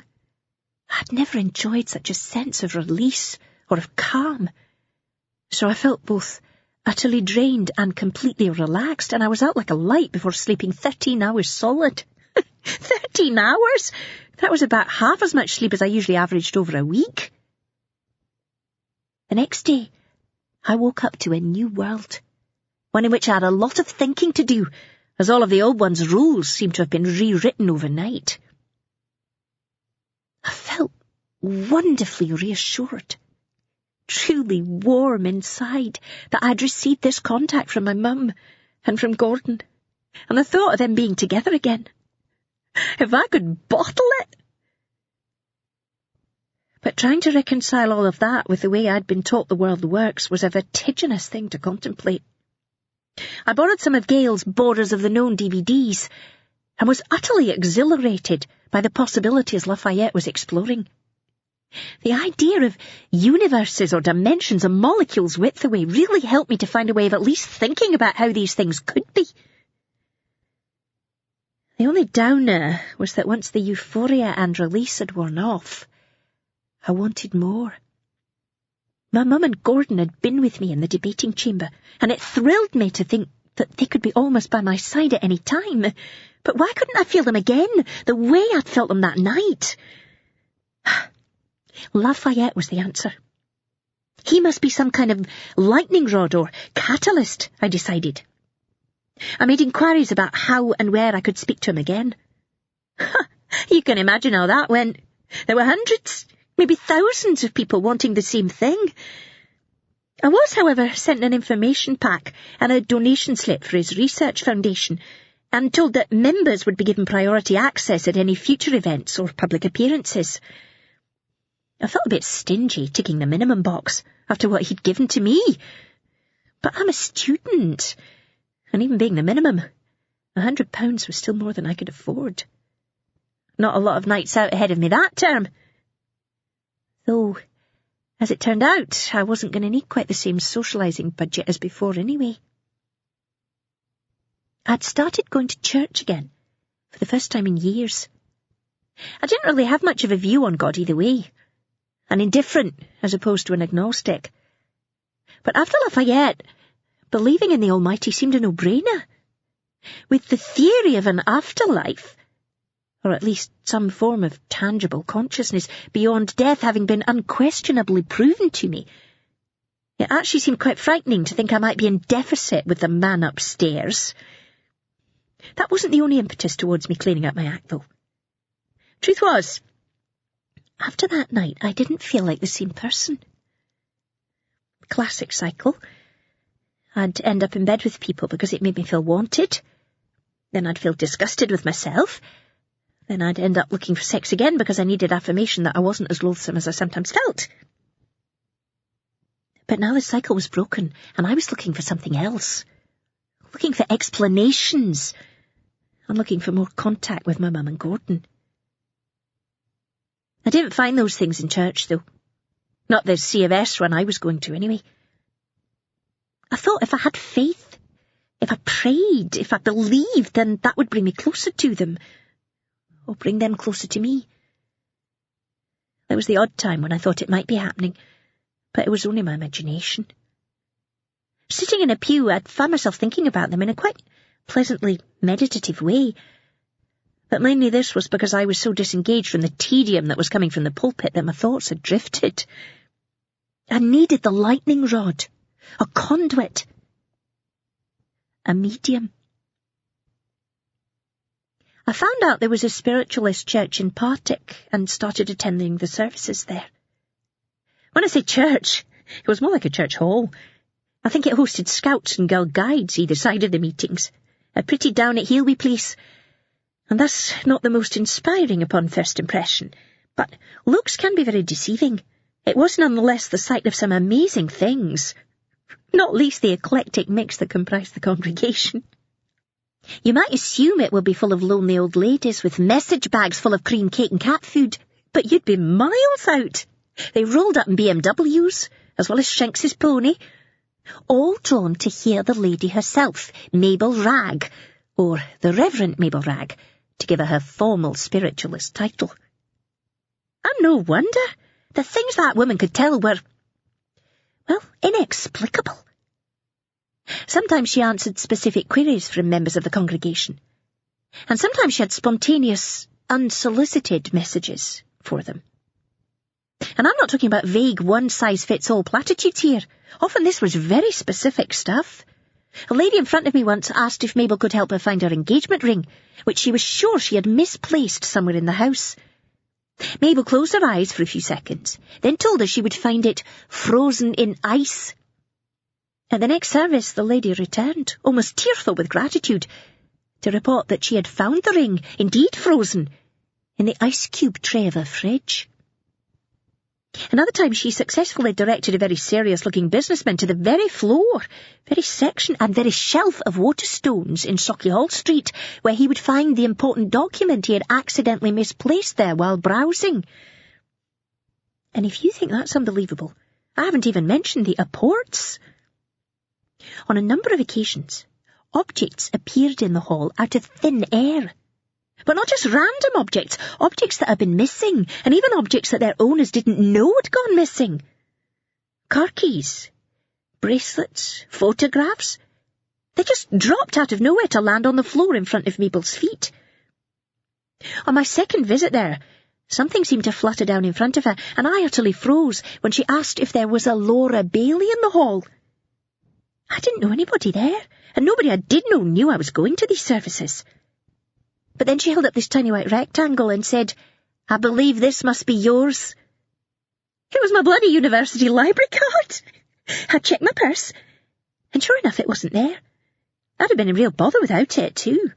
I'd never enjoyed such a sense of release or of calm. So I felt both utterly drained and completely relaxed, and I was out like a light before sleeping 13 hours solid. 13 hours? That was about half as much sleep as I usually averaged over a week. The next day, I woke up to a new world, one in which I had a lot of thinking to do, as all of the old one's rules seemed to have been rewritten overnight. I felt wonderfully reassured, truly warm inside, that I'd received this contact from my mum and from Gordon, and the thought of them being together again. If I could bottle it! But trying to reconcile all of that with the way I'd been taught the world works was a vertiginous thing to contemplate. I borrowed some of Gail's Borders of the Known DVDs and was utterly exhilarated by the possibilities Lafayette was exploring. The idea of universes or dimensions and molecules width away really helped me to find a way of at least thinking about how these things could be. The only downer was that once the euphoria and release had worn off, I wanted more. My mum and Gordon had been with me in the debating chamber, and it thrilled me to think that they could be almost by my side at any time. But why couldn't I feel them again, the way I'd felt them that night? Lafayette was the answer. He must be some kind of lightning rod or catalyst, I decided. I made inquiries about how and where I could speak to him again. You can imagine how that went. There were hundreds, maybe thousands of people wanting the same thing. I was, however, sent an information pack and a donation slip for his research foundation, and told that members would be given priority access at any future events or public appearances. I felt a bit stingy ticking the minimum box after what he'd given to me. But I'm a student, and even being the minimum, £100 was still more than I could afford. Not a lot of nights out ahead of me that term. Though, as it turned out, I wasn't going to need quite the same socialising budget as before anyway. I'd started going to church again, for the first time in years. I didn't really have much of a view on God either way. An indifferent as opposed to an agnostic. But after Lafayette, believing in the Almighty seemed a no-brainer. With the theory of an afterlife, or at least some form of tangible consciousness beyond death having been unquestionably proven to me, it actually seemed quite frightening to think I might be in deficit with the man upstairs. That wasn't the only impetus towards me cleaning up my act, though. Truth was, after that night, I didn't feel like the same person. Classic cycle. I'd end up in bed with people because it made me feel wanted. Then I'd feel disgusted with myself. Then I'd end up looking for sex again because I needed affirmation that I wasn't as loathsome as I sometimes felt. But now the cycle was broken, and I was looking for something else. Looking for explanations. And looking for more contact with my mum and Gordon. I didn't find those things in church, though. Not the C of S one I was going to, anyway. I thought if I had faith, if I prayed, if I believed, then that would bring me closer to them. Or bring them closer to me. There was the odd time when I thought it might be happening, but it was only my imagination. Sitting in a pew, I'd found myself thinking about them in a quite pleasantly meditative way. But mainly this was because I was so disengaged from the tedium that was coming from the pulpit that my thoughts had drifted. I needed the lightning rod, a conduit, a medium. I found out there was a spiritualist church in Partick and started attending the services there. When I say church, it was more like a church hall. I think it hosted scouts and girl guides either side of the meetings. A pretty down-at-heel-wee place. And thus not the most inspiring upon first impression. But looks can be very deceiving. It was nonetheless the site of some amazing things, not least the eclectic mix that comprised the congregation. You might assume it would be full of lonely old ladies with message bags full of cream cake and cat food, but you'd be miles out. They rolled up in BMWs, as well as Shanks's pony, all drawn to hear the lady herself, Mabel Ragg, or the Reverend Mabel Ragg, to give her formal spiritualist title. And no wonder. The things that woman could tell were, well, inexplicable. Sometimes she answered specific queries from members of the congregation, and sometimes she had spontaneous, unsolicited messages for them. And I'm not talking about vague one-size-fits-all platitudes here. Often this was very specific stuff. A lady in front of me once asked if Mabel could help her find her engagement ring, which she was sure she had misplaced somewhere in the house. Mabel closed her eyes for a few seconds, then told her she would find it frozen in ice. At the next service, the lady returned, almost tearful with gratitude, to report that she had found the ring, indeed frozen, in the ice-cube tray of her fridge. Another time she successfully directed a very serious-looking businessman to the very floor, very section and very shelf of Waterstones in Sauchiehall Street, where he would find the important document he had accidentally misplaced there while browsing. And if you think that's unbelievable, I haven't even mentioned the apports. On a number of occasions, objects appeared in the hall out of thin air. But not just random objects, objects that had been missing, and even objects that their owners didn't know had gone missing. Car keys, bracelets, photographs. They just dropped out of nowhere to land on the floor in front of Mabel's feet. On my second visit there, something seemed to flutter down in front of her, and I utterly froze when she asked if there was a Laura Bailey in the hall. I didn't know anybody there, and nobody I did know knew I was going to these services. But then she held up this tiny white rectangle and said, "I believe this must be yours." It was my bloody university library card. I checked my purse, and sure enough it wasn't there. I'd have been in real bother without it, too.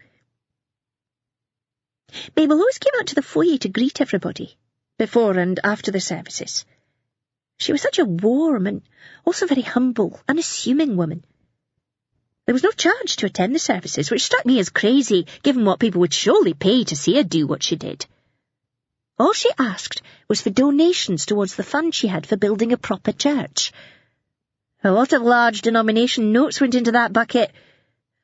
Mabel always came out to the foyer to greet everybody, before and after the services. She was such a warm and also very humble, unassuming woman. There was no charge to attend the services, which struck me as crazy, given what people would surely pay to see her do what she did. All she asked was for donations towards the fund she had for building a proper church. A lot of large denomination notes went into that bucket,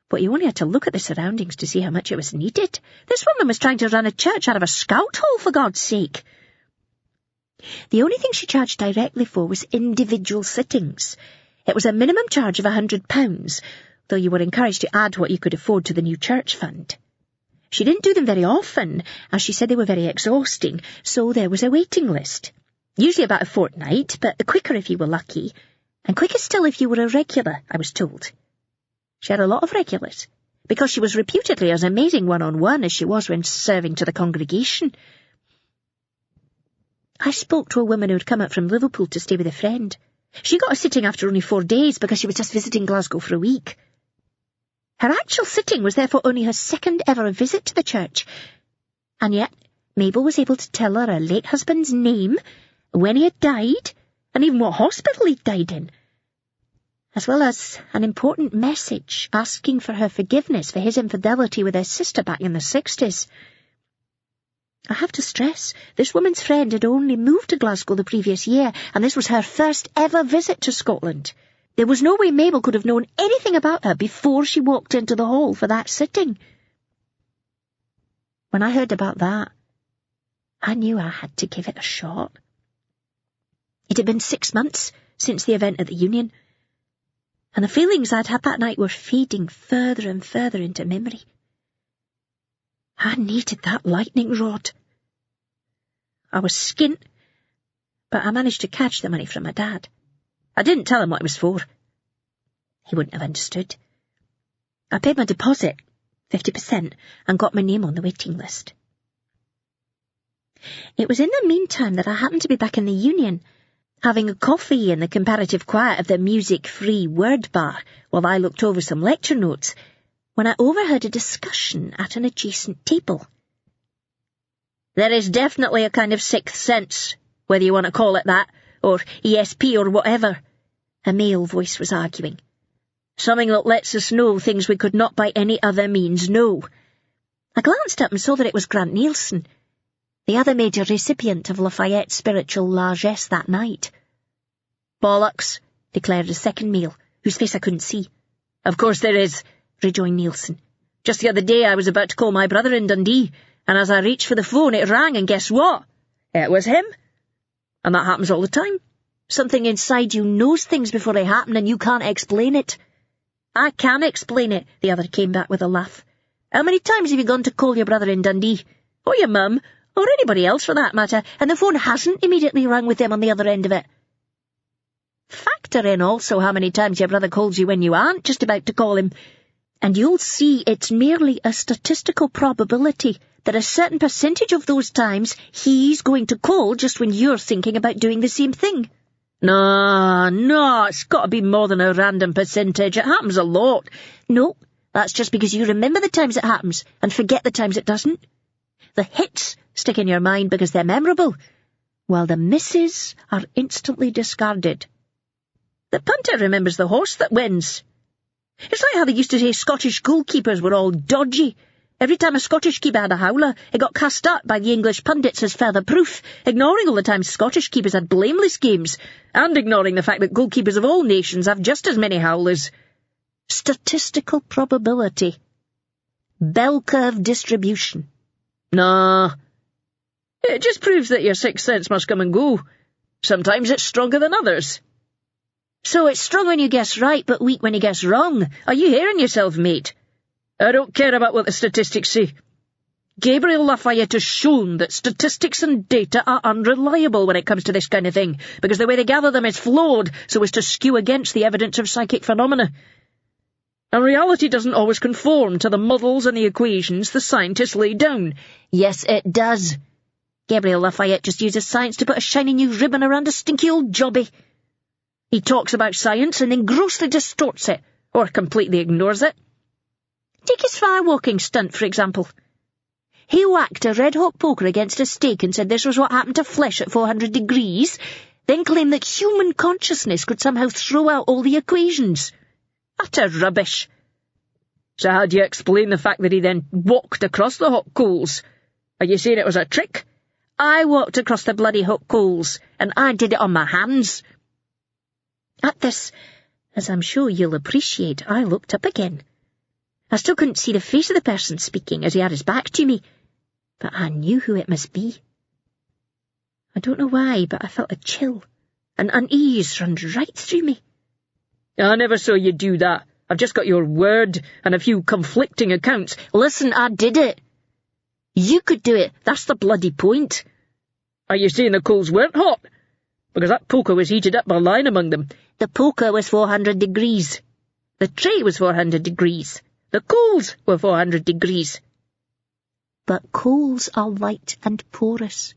but you only had to look at the surroundings to see how much it was needed. This woman was trying to run a church out of a scout hole, for God's sake. The only thing she charged directly for was individual sittings. It was a minimum charge of £100, though you were encouraged to add what you could afford to the new church fund. She didn't do them very often, as she said they were very exhausting, so there was a waiting list. Usually about a fortnight, but quicker if you were lucky, and quicker still if you were a regular, I was told. She had a lot of regulars, because she was reputedly as amazing one-on-one as she was when serving to the congregation. I spoke to a woman who had come up from Liverpool to stay with a friend. She got a sitting after only 4 days because she was just visiting Glasgow for a week. Her actual sitting was therefore only her second ever visit to the church, and yet Mabel was able to tell her late husband's name, when he had died, and even what hospital he'd died in, as well as an important message asking for her forgiveness for his infidelity with her sister back in the 60s. I have to stress, this woman's friend had only moved to Glasgow the previous year, and this was her first ever visit to Scotland. There was no way Mabel could have known anything about her before she walked into the hall for that sitting. When I heard about that, I knew I had to give it a shot. It had been 6 months since the event at the Union, and the feelings I'd had that night were fading further and further into memory. I needed that lightning rod. I was skint, but I managed to catch the money from my dad. I didn't tell him what it was for. He wouldn't have understood. I paid my deposit, 50%, and got my name on the waiting list. It was in the meantime that I happened to be back in the Union, having a coffee in the comparative quiet of the music-free word bar while I looked over some lecture notes, when I overheard a discussion at an adjacent table There is definitely a kind of sixth sense, whether you want to call it that, or ESP or whatever, a male voice was arguing. Something that lets us know things we could not by any other means know. I glanced up and saw that it was Grant Nielsen, the other major recipient of Lafayette's spiritual largesse that night. "Bollocks," declared a second male, whose face I couldn't see. "Of course there is," rejoined Nielsen. "Just the other day I was about to call my brother in Dundee, and as I reached for the phone it rang, and guess what? It was him. And that happens all the time. Something inside you knows things before they happen, and you can't explain it." "I can explain it," the other came back with a laugh. "How many times have you gone to call your brother in Dundee, or your mum, or anybody else for that matter, and the phone hasn't immediately rung with them on the other end of it? Factor in also how many times your brother calls you when you aren't just about to call him, and you'll see it's merely a statistical probability that a certain percentage of those times he's going to call just when you're thinking about doing the same thing." No, it's got to be more than a random percentage. It happens a lot." "No, that's just because you remember the times it happens and forget the times it doesn't. The hits stick in your mind because they're memorable, while the misses are instantly discarded. The punter remembers the horse that wins. It's like how they used to say Scottish goalkeepers were all dodgy. Every time a Scottish keeper had a howler, it got cast up by the English pundits as further proof, ignoring all the times Scottish keepers had blameless games, and ignoring the fact that goalkeepers of all nations have just as many howlers. Statistical probability. Bell curve distribution. Nah. It just proves that your sixth sense must come and go. Sometimes it's stronger than others." "So it's strong when you guess right, but weak when you guess wrong. Are you hearing yourself, mate?" "I don't care about what the statistics say. Gabriel Lafayette has shown that statistics and data are unreliable when it comes to this kind of thing, because the way they gather them is flawed so as to skew against the evidence of psychic phenomena. And reality doesn't always conform to the models and the equations the scientists lay down." "Yes, it does. Gabriel Lafayette just uses science to put a shiny new ribbon around a stinky old jobby. He talks about science and then grossly distorts it, or completely ignores it. Take his firewalking stunt, for example. He whacked a red-hot poker against a stake and said this was what happened to flesh at 400 degrees, then claimed that human consciousness could somehow throw out all the equations. Utter rubbish. So how do you explain the fact that he then walked across the hot coals? Are you saying it was a trick? I walked across the bloody hot coals, and I did it on my hands." At this, as I'm sure you'll appreciate, I looked up again. I still couldn't see the face of the person speaking as he had his back to me, but I knew who it must be. I don't know why, but I felt a chill, an unease run right through me. "I never saw you do that. I've just got your word and a few conflicting accounts." "Listen, I did it. You could do it, that's the bloody point." "Are you saying the coals weren't hot? Because that poker was heated up by lying among them." "The poker was 400 degrees. The tray was 400 degrees. The coals were 400 degrees. But coals are light and porous.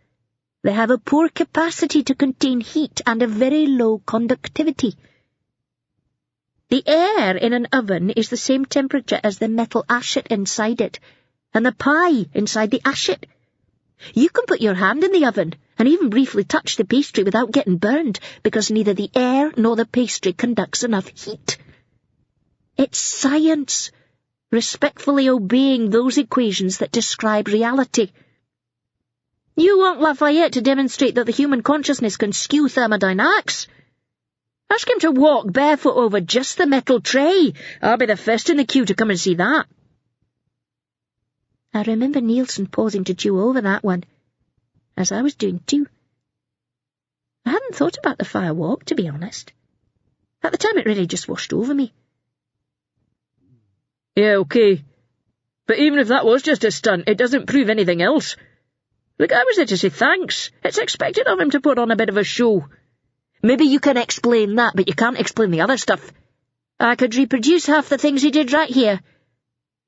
They have a poor capacity to contain heat and a very low conductivity. The air in an oven is the same temperature as the metal ashet inside it, and the pie inside the ashet. You can put your hand in the oven and even briefly touch the pastry without getting burned, because neither the air nor the pastry conducts enough heat. It's science, respectfully obeying those equations that describe reality. You want Lafayette to demonstrate that the human consciousness can skew thermodynamics? Ask him to walk barefoot over just the metal tray. I'll be the first in the queue to come and see that." I remember Nielsen pausing to chew over that one, as I was doing too. I hadn't thought about the firewalk, to be honest. At the time it really just washed over me. "Yeah, okay. But even if that was just a stunt, it doesn't prove anything else. The guy was there to say thanks. It's expected of him to put on a bit of a show." "Maybe you can explain that, but you can't explain the other stuff. I could reproduce half the things he did right here.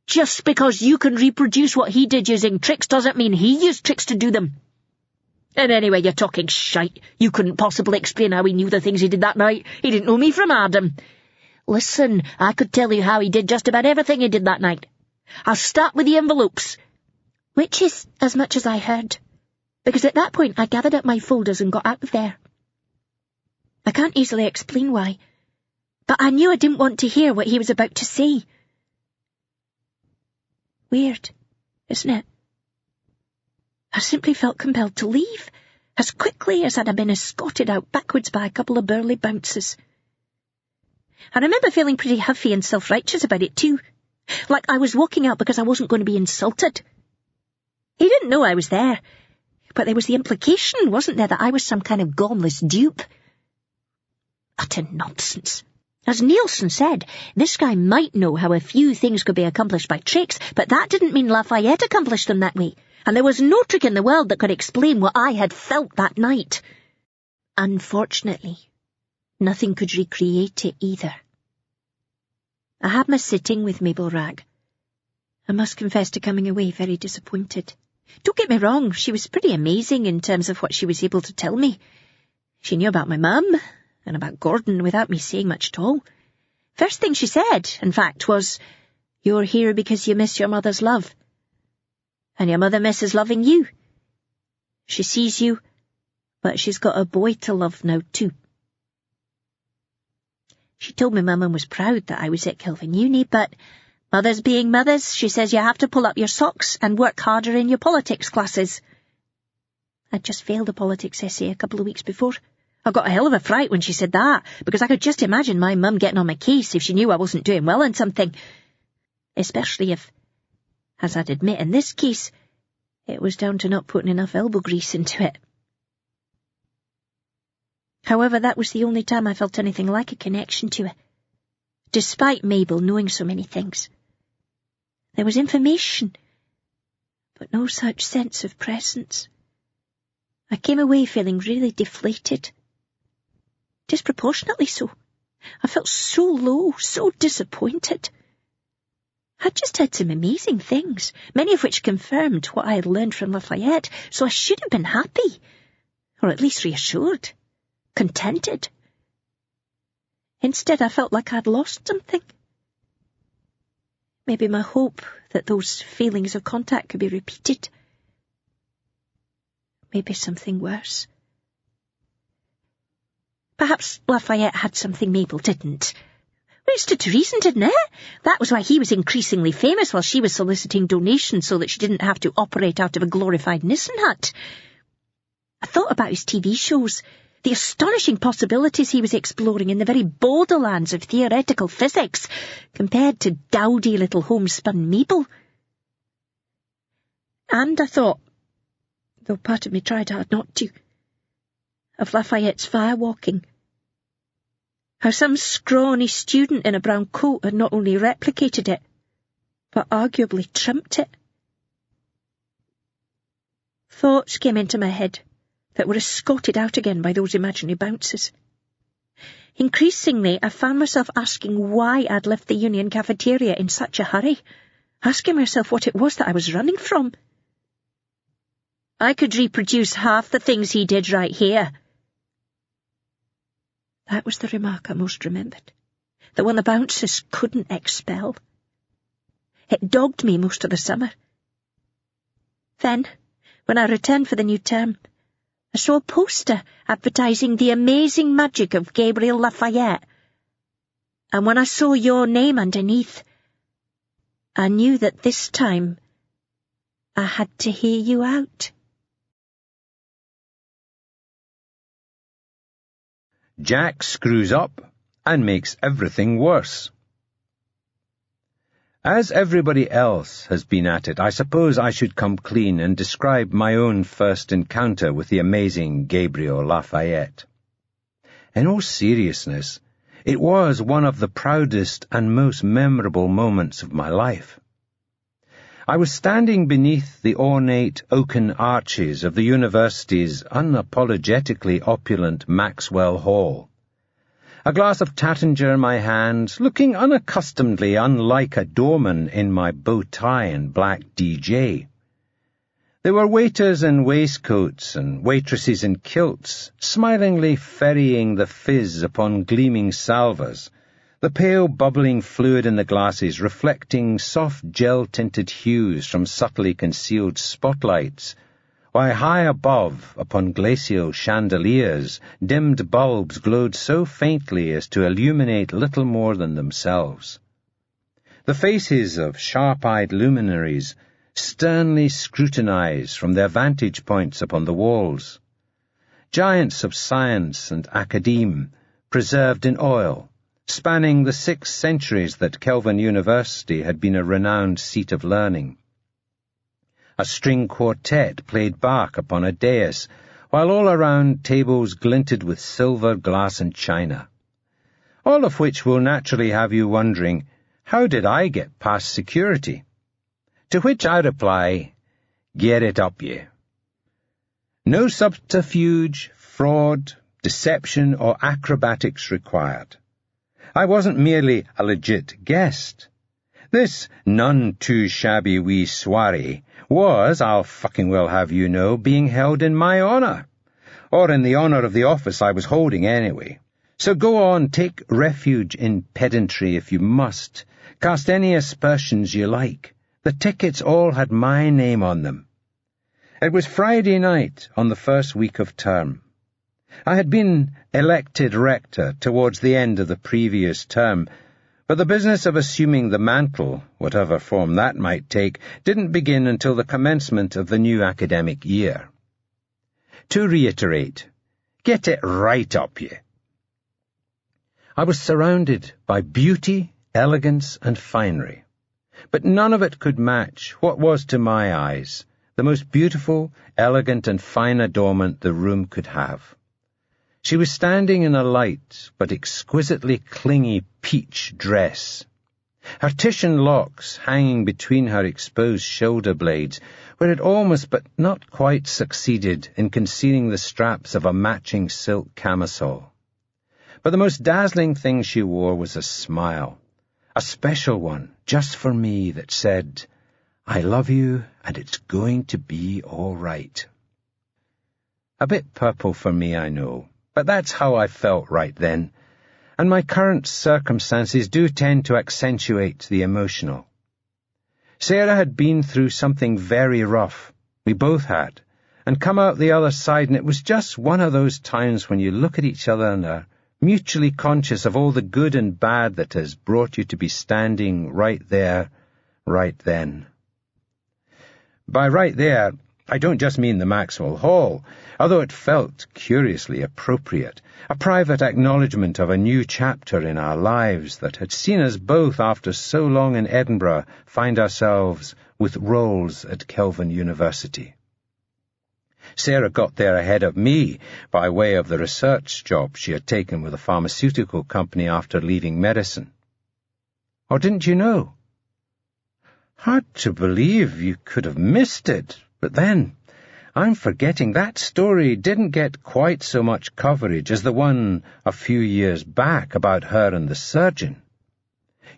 Just because you can reproduce what he did using tricks doesn't mean he used tricks to do them. And anyway, you're talking shite. You couldn't possibly explain how he knew the things he did that night. He didn't know me from Adam. Listen, I could tell you how he did just about everything he did that night. I'll start with the envelopes, which is as much as I heard. because at that point I gathered up my folders and got out of there. I can't easily explain why, but I knew I didn't want to hear what he was about to say. Weird, isn't it? I simply felt compelled to leave, as quickly as I'd have been escorted out backwards by a couple of burly bouncers. I remember feeling pretty huffy and self-righteous about it too, like I was walking out because I wasn't going to be insulted. He didn't know I was there, but there was the implication, wasn't there, that I was some kind of gormless dupe? Utter nonsense. As Nielsen said, this guy might know how a few things could be accomplished by tricks, but that didn't mean Lafayette accomplished them that way, and there was no trick in the world that could explain what I had felt that night. Unfortunately, nothing could recreate it either. I had my sitting with Mabel Ragg. I must confess to coming away very disappointed. Don't get me wrong, she was pretty amazing in terms of what she was able to tell me. She knew about my mum, and about Gordon without me saying much at all. First thing she said, in fact, was, "You're here because you miss your mother's love. And your mother misses loving you. She sees you, but she's got a boy to love now too." She told me my mum was proud that I was at Kelvin Uni, but mothers being mothers, she says you have to pull up your socks and work harder in your politics classes. I'd just failed a politics essay a couple of weeks before. I got a hell of a fright when she said that, because I could just imagine my mum getting on my case if she knew I wasn't doing well in something. Especially if, as I'd admit in this case, it was down to not putting enough elbow grease into it. However, that was the only time I felt anything like a connection to her, despite Mabel knowing so many things. There was information, but no such sense of presence. I came away feeling really deflated. Disproportionately so. I felt so low, so disappointed. I'd just heard some amazing things, many of which confirmed what I had learned from Lafayette, so I should have been happy, or at least reassured, contented. Instead, I felt like I'd lost something. Maybe my hope that those feelings of contact could be repeated. Maybe something worse. Perhaps Lafayette had something Mabel didn't. Well, it stood to reason, didn't it? That was why he was increasingly famous while she was soliciting donations so that she didn't have to operate out of a glorified Nissen hut. I thought about his TV shows, the astonishing possibilities he was exploring in the very borderlands of theoretical physics, compared to dowdy little homespun Mabel. And I thought, though part of me tried hard not to, of Lafayette's firewalking. How some scrawny student in a brown coat had not only replicated it, but arguably trumped it. Thoughts came into my head that were escorted out again by those imaginary bouncers. Increasingly, I found myself asking why I'd left the Union cafeteria in such a hurry, asking myself what it was that I was running from. I could reproduce half the things he did right here. That was the remark I most remembered, the one the bouncers couldn't expel. It dogged me most of the summer. Then, when I returned for the new term, I saw a poster advertising the amazing magic of Gabriel Lafayette, and when I saw your name underneath, I knew that this time I had to hear you out. Jack screws up and makes everything worse. As everybody else has been at it, I suppose I should come clean and describe my own first encounter with the amazing Gabriel Lafayette. In all seriousness, it was one of the proudest and most memorable moments of my life. I was standing beneath the ornate oaken arches of the university's unapologetically opulent Maxwell Hall, a glass of Tattinger in my hand, looking unaccustomedly unlike a doorman in my bow tie and black DJ. There were waiters in waistcoats and waitresses in kilts, smilingly ferrying the fizz upon gleaming salvers, the pale bubbling fluid in the glasses reflecting soft gel-tinted hues from subtly concealed spotlights, while high above, upon glacial chandeliers, dimmed bulbs glowed so faintly as to illuminate little more than themselves. The faces of sharp-eyed luminaries sternly scrutinized from their vantage points upon the walls. Giants of science and academe, preserved in oil, spanning the 6 centuries that Kelvin University had been a renowned seat of learning. A string quartet played Bach upon a dais, while all around tables glinted with silver, glass, and china. All of which will naturally have you wondering, how did I get past security? To which I reply, get it up ye. No subterfuge, fraud, deception, or acrobatics required. I wasn't merely a legit guest. This none-too-shabby wee soiree was, I'll fucking well have you know, being held in my honour, or in the honour of the office I was holding anyway. So go on, take refuge in pedantry if you must, cast any aspersions you like. The tickets all had my name on them. It was Friday night on the first week of term. I had been elected rector towards the end of the previous term, but the business of assuming the mantle, whatever form that might take, didn't begin until the commencement of the new academic year. To reiterate, get it right up ye. I was surrounded by beauty, elegance, and finery, but none of it could match what was to my eyes the most beautiful, elegant, and fine adornment the room could have. She was standing in a light but exquisitely clingy peach dress, her Titian locks hanging between her exposed shoulder blades, where it almost but not quite succeeded in concealing the straps of a matching silk camisole. But the most dazzling thing she wore was a smile, a special one just for me that said, I love you and it's going to be all right. A bit purple for me, I know. But that's how I felt right then, and my current circumstances do tend to accentuate the emotional. Sarah had been through something very rough, we both had, and come out the other side, and it was just one of those times when you look at each other and are mutually conscious of all the good and bad that has brought you to be standing right there, right then. By right there, I don't just mean the Maxwell Hall, although it felt curiously appropriate, a private acknowledgement of a new chapter in our lives that had seen us both, after so long in Edinburgh, find ourselves with roles at Kelvin University. Sarah got there ahead of me by way of the research job she had taken with a pharmaceutical company after leaving medicine. Or didn't you know? Hard to believe you could have missed it. But then, I'm forgetting that story didn't get quite so much coverage as the one a few years back about her and the surgeon.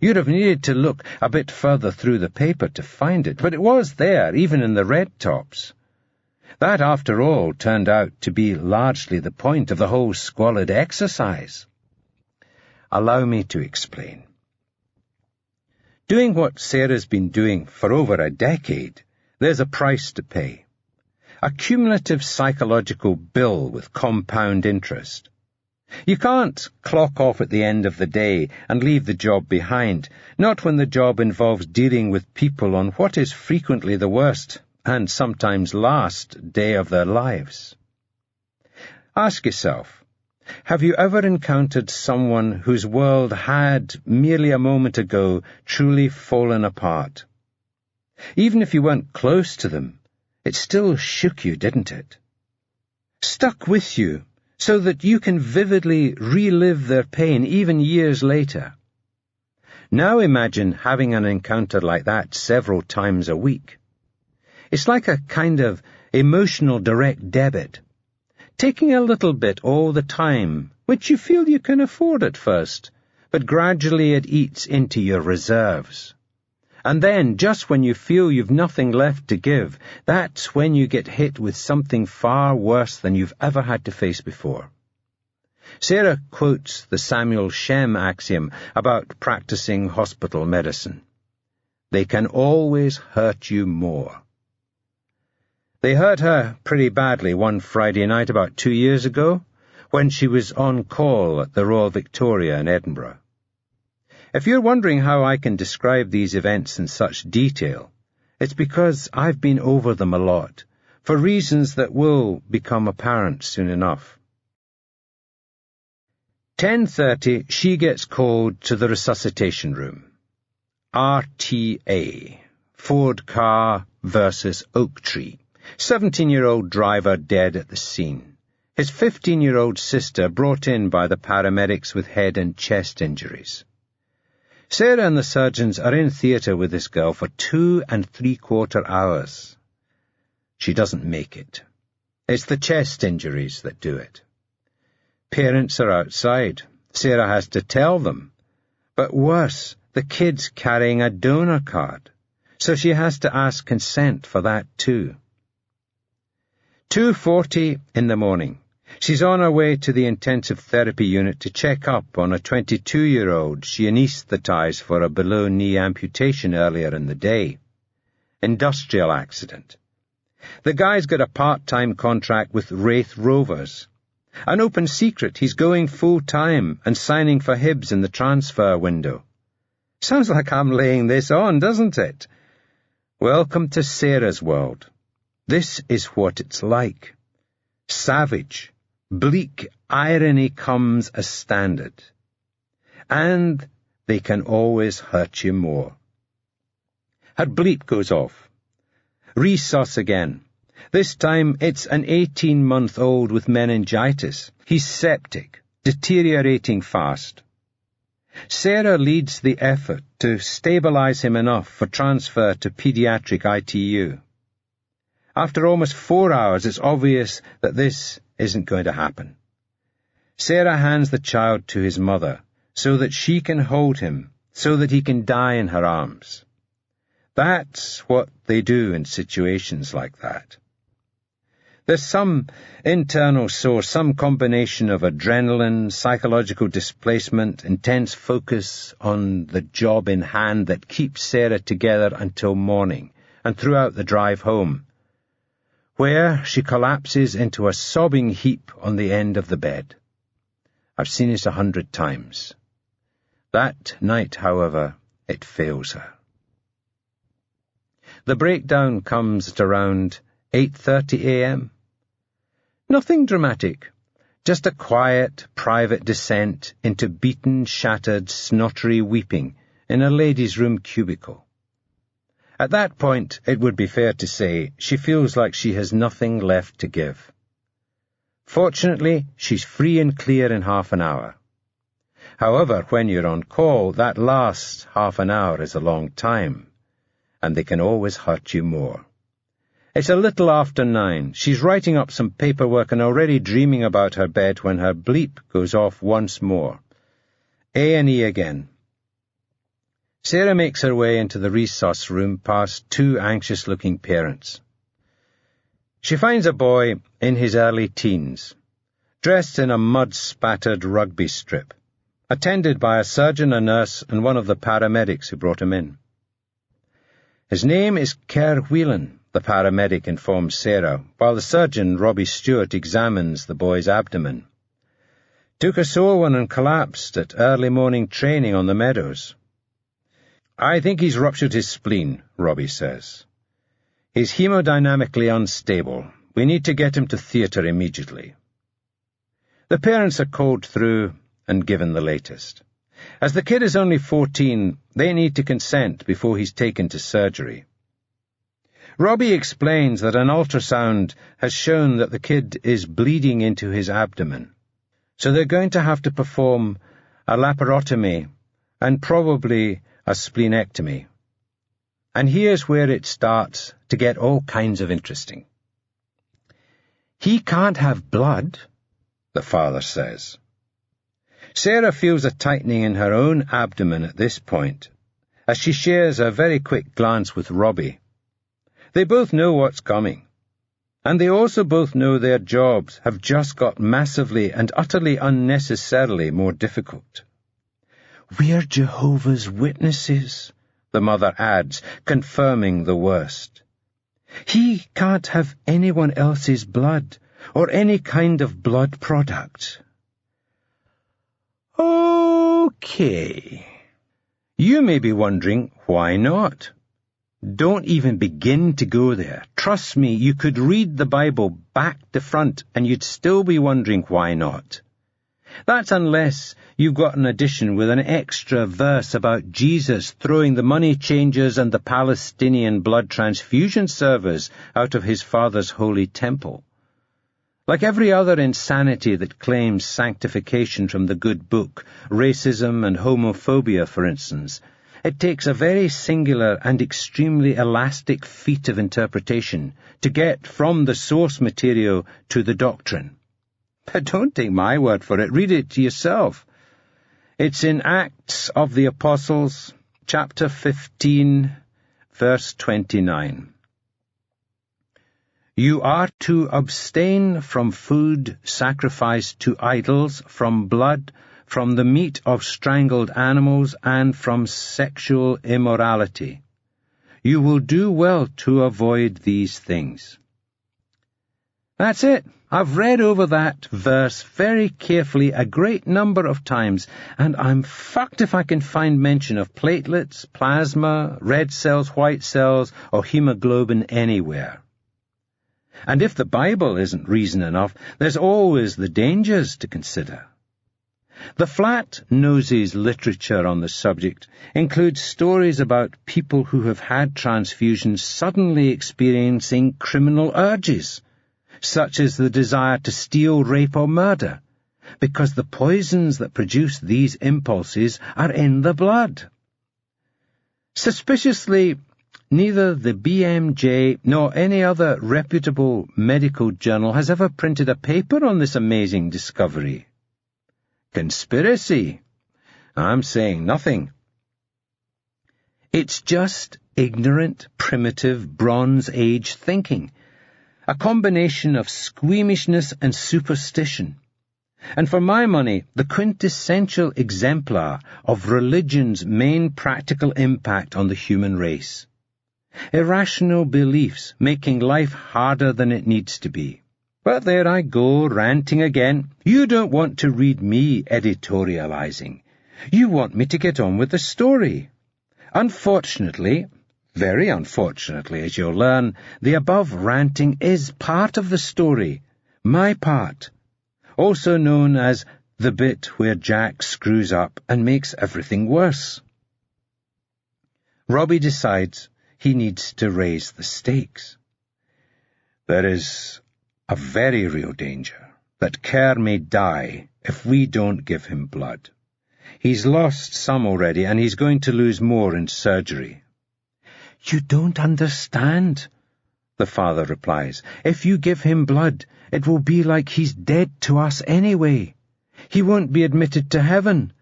You'd have needed to look a bit further through the paper to find it, but it was there, even in the red tops. That, after all, turned out to be largely the point of the whole squalid exercise. Allow me to explain. Doing what Sarah's been doing for over a decade, there's a price to pay. A cumulative psychological bill with compound interest. You can't clock off at the end of the day and leave the job behind, not when the job involves dealing with people on what is frequently the worst, and sometimes last, day of their lives. Ask yourself, have you ever encountered someone whose world had, merely a moment ago, truly fallen apart? Even if you weren't close to them, it still shook you, didn't it? Stuck with you, so that you can vividly relive their pain even years later. Now imagine having an encounter like that several times a week. It's like a kind of emotional direct debit, taking a little bit all the time, which you feel you can afford at first, but gradually it eats into your reserves. And then, just when you feel you've nothing left to give, that's when you get hit with something far worse than you've ever had to face before. Sarah quotes the Samuel Shem axiom about practicing hospital medicine. They can always hurt you more. They hurt her pretty badly one Friday night about 2 years ago, when she was on call at the Royal Victoria in Edinburgh. If you're wondering how I can describe these events in such detail, it's because I've been over them a lot, for reasons that will become apparent soon enough. 10:30, she gets called to the resuscitation room. RTA, Ford car versus Oak Tree. 17-year-old driver dead at the scene. His 15-year-old sister brought in by the paramedics with head and chest injuries. Sarah and the surgeons are in theatre with this girl for 2 3/4 hours. She doesn't make it. It's the chest injuries that do it. Parents are outside. Sarah has to tell them. But worse, the kid's carrying a donor card, so she has to ask consent for that too. 2:40 in the morning. She's on her way to the intensive therapy unit to check up on a 22-year-old she anaesthetised for a below-knee amputation earlier in the day. Industrial accident. The guy's got a part-time contract with Wraith Rovers. An open secret, he's going full-time and signing for Hibs in the transfer window. Sounds like I'm laying this on, doesn't it? Welcome to Sarah's world. This is what it's like. Savage, bleak irony comes as standard. And they can always hurt you more. Her bleep goes off. Resus again. This time it's an 18-month-old with meningitis. He's septic, deteriorating fast. Sarah leads the effort to stabilize him enough for transfer to pediatric ITU. After almost 4 hours, it's obvious that this isn't going to happen. Sarah hands the child to his mother so that she can hold him, so that he can die in her arms. That's what they do in situations like that. There's some internal source, some combination of adrenaline, psychological displacement, intense focus on the job in hand that keeps Sarah together until morning and throughout the drive home, where she collapses into a sobbing heap on the end of the bed. I've seen it 100 times. That night, however, it fails her. The breakdown comes at around 8:30 a.m. Nothing dramatic, just a quiet, private descent into beaten, shattered, snottery weeping in a ladies' room cubicle. At that point, it would be fair to say, she feels like she has nothing left to give. Fortunately, she's free and clear in half an hour. However, when you're on call, that last half an hour is a long time, and they can always hurt you more. It's a little after 9. She's writing up some paperwork and already dreaming about her bed when her bleep goes off once more. A&E again. Sarah makes her way into the resus room past 2 anxious-looking parents. She finds a boy in his early teens, dressed in a mud-spattered rugby strip, attended by a surgeon, a nurse, and one of the paramedics who brought him in. His name is Kerr Whelan, the paramedic informs Sarah, while the surgeon, Robbie Stewart, examines the boy's abdomen. Took a sore one and collapsed at early morning training on the meadows. I think he's ruptured his spleen, Robbie says. He's hemodynamically unstable. We need to get him to theatre immediately. The parents are called through and given the latest. As the kid is only 14, they need to consent before he's taken to surgery. Robbie explains that an ultrasound has shown that the kid is bleeding into his abdomen, so they're going to have to perform a laparotomy and probably a splenectomy. And here's where it starts to get all kinds of interesting. He can't have blood, the father says. Sarah feels a tightening in her own abdomen at this point, as she shares a very quick glance with Robbie. They both know what's coming, and they also both know their jobs have just got massively and utterly unnecessarily more difficult. We're Jehovah's Witnesses, the mother adds, confirming the worst. He can't have anyone else's blood, or any kind of blood product. Okay. You may be wondering, why not? Don't even begin to go there. Trust me, you could read the Bible back to front and you'd still be wondering why not. That's unless you've got an edition with an extra verse about Jesus throwing the money changers and the Palestinian blood transfusion servers out of his Father's holy temple. Like every other insanity that claims sanctification from the good book, racism and homophobia, for instance, it takes a very singular and extremely elastic feat of interpretation to get from the source material to the doctrine. But don't take my word for it. Read it yourself. It's in Acts of the Apostles, chapter 15, verse 29. You are to abstain from food sacrificed to idols, from blood, from the meat of strangled animals, and from sexual immorality. You will do well to avoid these things. That's it. I've read over that verse very carefully a great number of times, and I'm fucked if I can find mention of platelets, plasma, red cells, white cells, or hemoglobin anywhere. And if the Bible isn't reason enough, there's always the dangers to consider. The flat-noses literature on the subject includes stories about people who have had transfusions suddenly experiencing criminal urges, such as the desire to steal, rape, or murder, because the poisons that produce these impulses are in the blood. Suspiciously, neither the BMJ nor any other reputable medical journal has ever printed a paper on this amazing discovery. Conspiracy? I'm saying nothing. It's just ignorant, primitive, Bronze Age thinking, a combination of squeamishness and superstition, and for my money, the quintessential exemplar of religion's main practical impact on the human race. Irrational beliefs making life harder than it needs to be. But there I go, ranting again. You don't want to read me editorializing. You want me to get on with the story. Unfortunately, very unfortunately, as you'll learn, the above ranting is part of the story, my part, also known as the bit where Jack screws up and makes everything worse. Robbie decides he needs to raise the stakes. There is a very real danger that Kerr may die if we don't give him blood. He's lost some already, and he's going to lose more in surgery. You don't understand, the father replies. If you give him blood, it will be like he's dead to us anyway. He won't be admitted to heaven.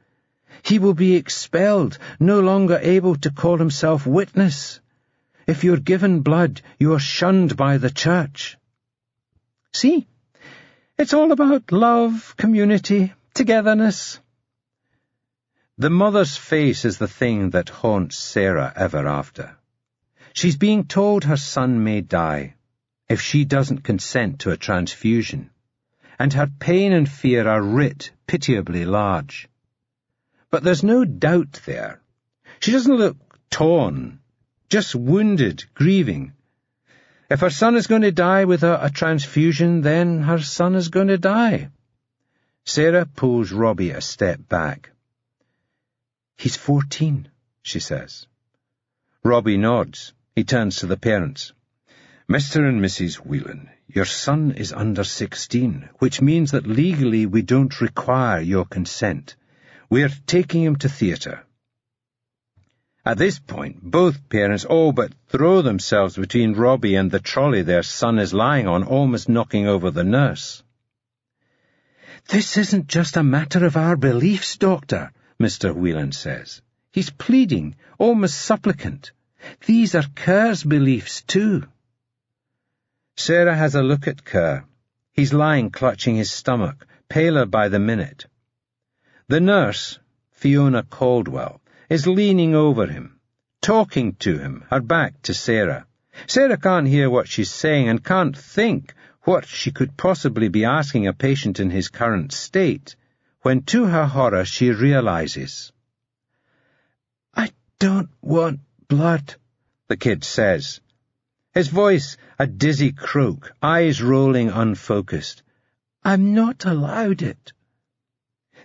He will be expelled, no longer able to call himself witness. If you're given blood, you are shunned by the church. See? It's all about love, community, togetherness. The mother's face is the thing that haunts Sarah ever after. She's being told her son may die if she doesn't consent to a transfusion, and her pain and fear are writ pitiably large. But there's no doubt there. She doesn't look torn, just wounded, grieving. If her son is going to die without a transfusion, then her son is going to die. Sarah pulls Robbie a step back. He's 14, she says. Robbie nods. He turns to the parents. Mr. and Mrs. Whelan, your son is under 16, which means that legally we don't require your consent. We're taking him to theatre. At this point, both parents all but throw themselves between Robbie and the trolley their son is lying on, almost knocking over the nurse. This isn't just a matter of our beliefs, Doctor, Mr. Whelan says. He's pleading, almost supplicant. These are Kerr's beliefs, too. Sarah has a look at Kerr. He's lying clutching his stomach, paler by the minute. The nurse, Fiona Caldwell, is leaning over him, talking to him, her back to Sarah, Sarah can't hear what she's saying and can't think what she could possibly be asking a patient in his current state, when to her horror she realizes. "I don't want blood," the kid says. His voice a dizzy croak, eyes rolling unfocused. "I'm not allowed it."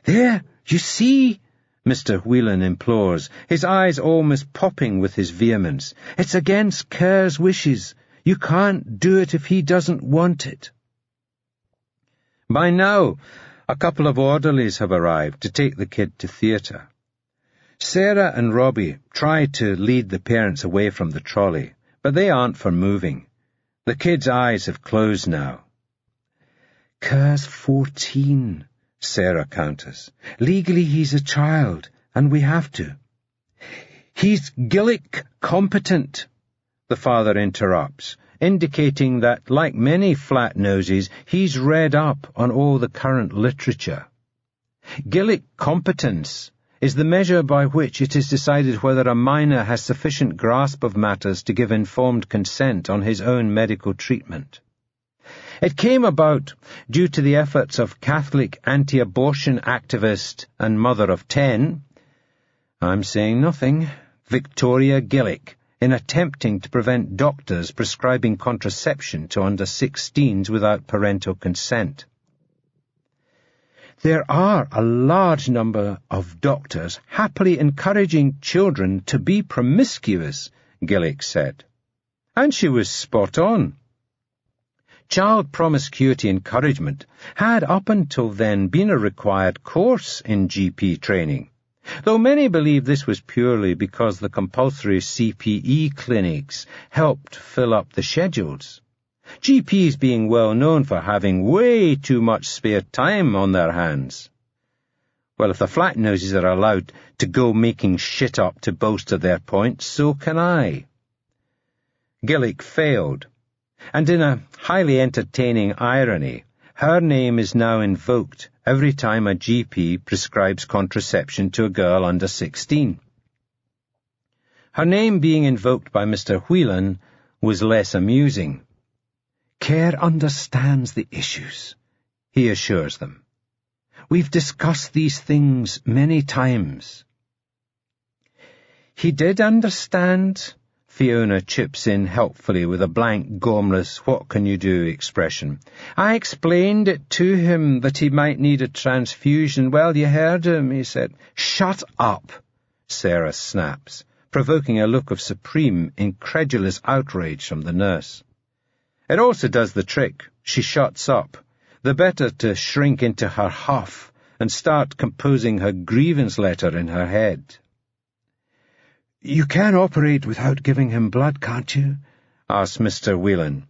"There, you see," Mr. Whelan implores, his eyes almost popping with his vehemence. "It's against Kerr's wishes. You can't do it if he doesn't want it." By now, a couple of orderlies have arrived to take the kid to theatre. Sarah and Robbie try to lead the parents away from the trolley, but they aren't for moving. The kid's eyes have closed now. "Kerr's 14, Sarah counters. "Legally he's a child, and we have to." "He's Gillick competent," the father interrupts, indicating that, like many flat-noses, he's read up on all the current literature. Gillick competence is the measure by which it is decided whether a minor has sufficient grasp of matters to give informed consent on his own medical treatment. It came about due to the efforts of Catholic anti-abortion activist and mother of 10, I'm saying nothing, Victoria Gillick, in attempting to prevent doctors prescribing contraception to under 16s without parental consent. There are a large number of doctors happily encouraging children to be promiscuous, Gillick said. And she was spot on. Child promiscuity encouragement had up until then been a required course in GP training, though many believe this was purely because the compulsory CPE clinics helped fill up the schedules, GPs being well known for having way too much spare time on their hands. Well, if the flat-noses are allowed to go making shit up to bolster their points, so can I. Gillick failed, and in a highly entertaining irony, her name is now invoked every time a GP prescribes contraception to a girl under 16. Her name being invoked by Mr. Whelan was less amusing. Kerr understands the issues, he assures them. We've discussed these things many times. He did understand, Fiona chips in helpfully with a blank, gormless, what-can-you-do expression. I explained it to him that he might need a transfusion. Well, you heard him, he said. Shut up, Sarah snaps, provoking a look of supreme, incredulous outrage from the nurse. It also does the trick. She shuts up, the better to shrink into her huff and start composing her grievance letter in her head. You can operate without giving him blood, can't you? Asks Mr. Whelan.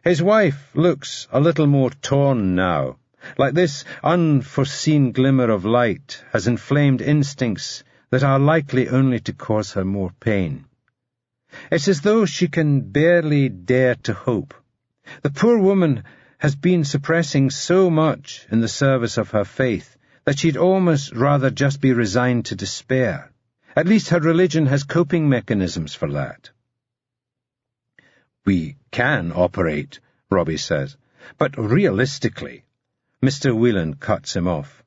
His wife looks a little more torn now, like this unforeseen glimmer of light has inflamed instincts that are likely only to cause her more pain. It's as though she can barely dare to hope. The poor woman has been suppressing so much in the service of her faith that she'd almost rather just be resigned to despair. At least her religion has coping mechanisms for that. We can operate, Robbie says, but realistically, Mr. Whelan cuts him off.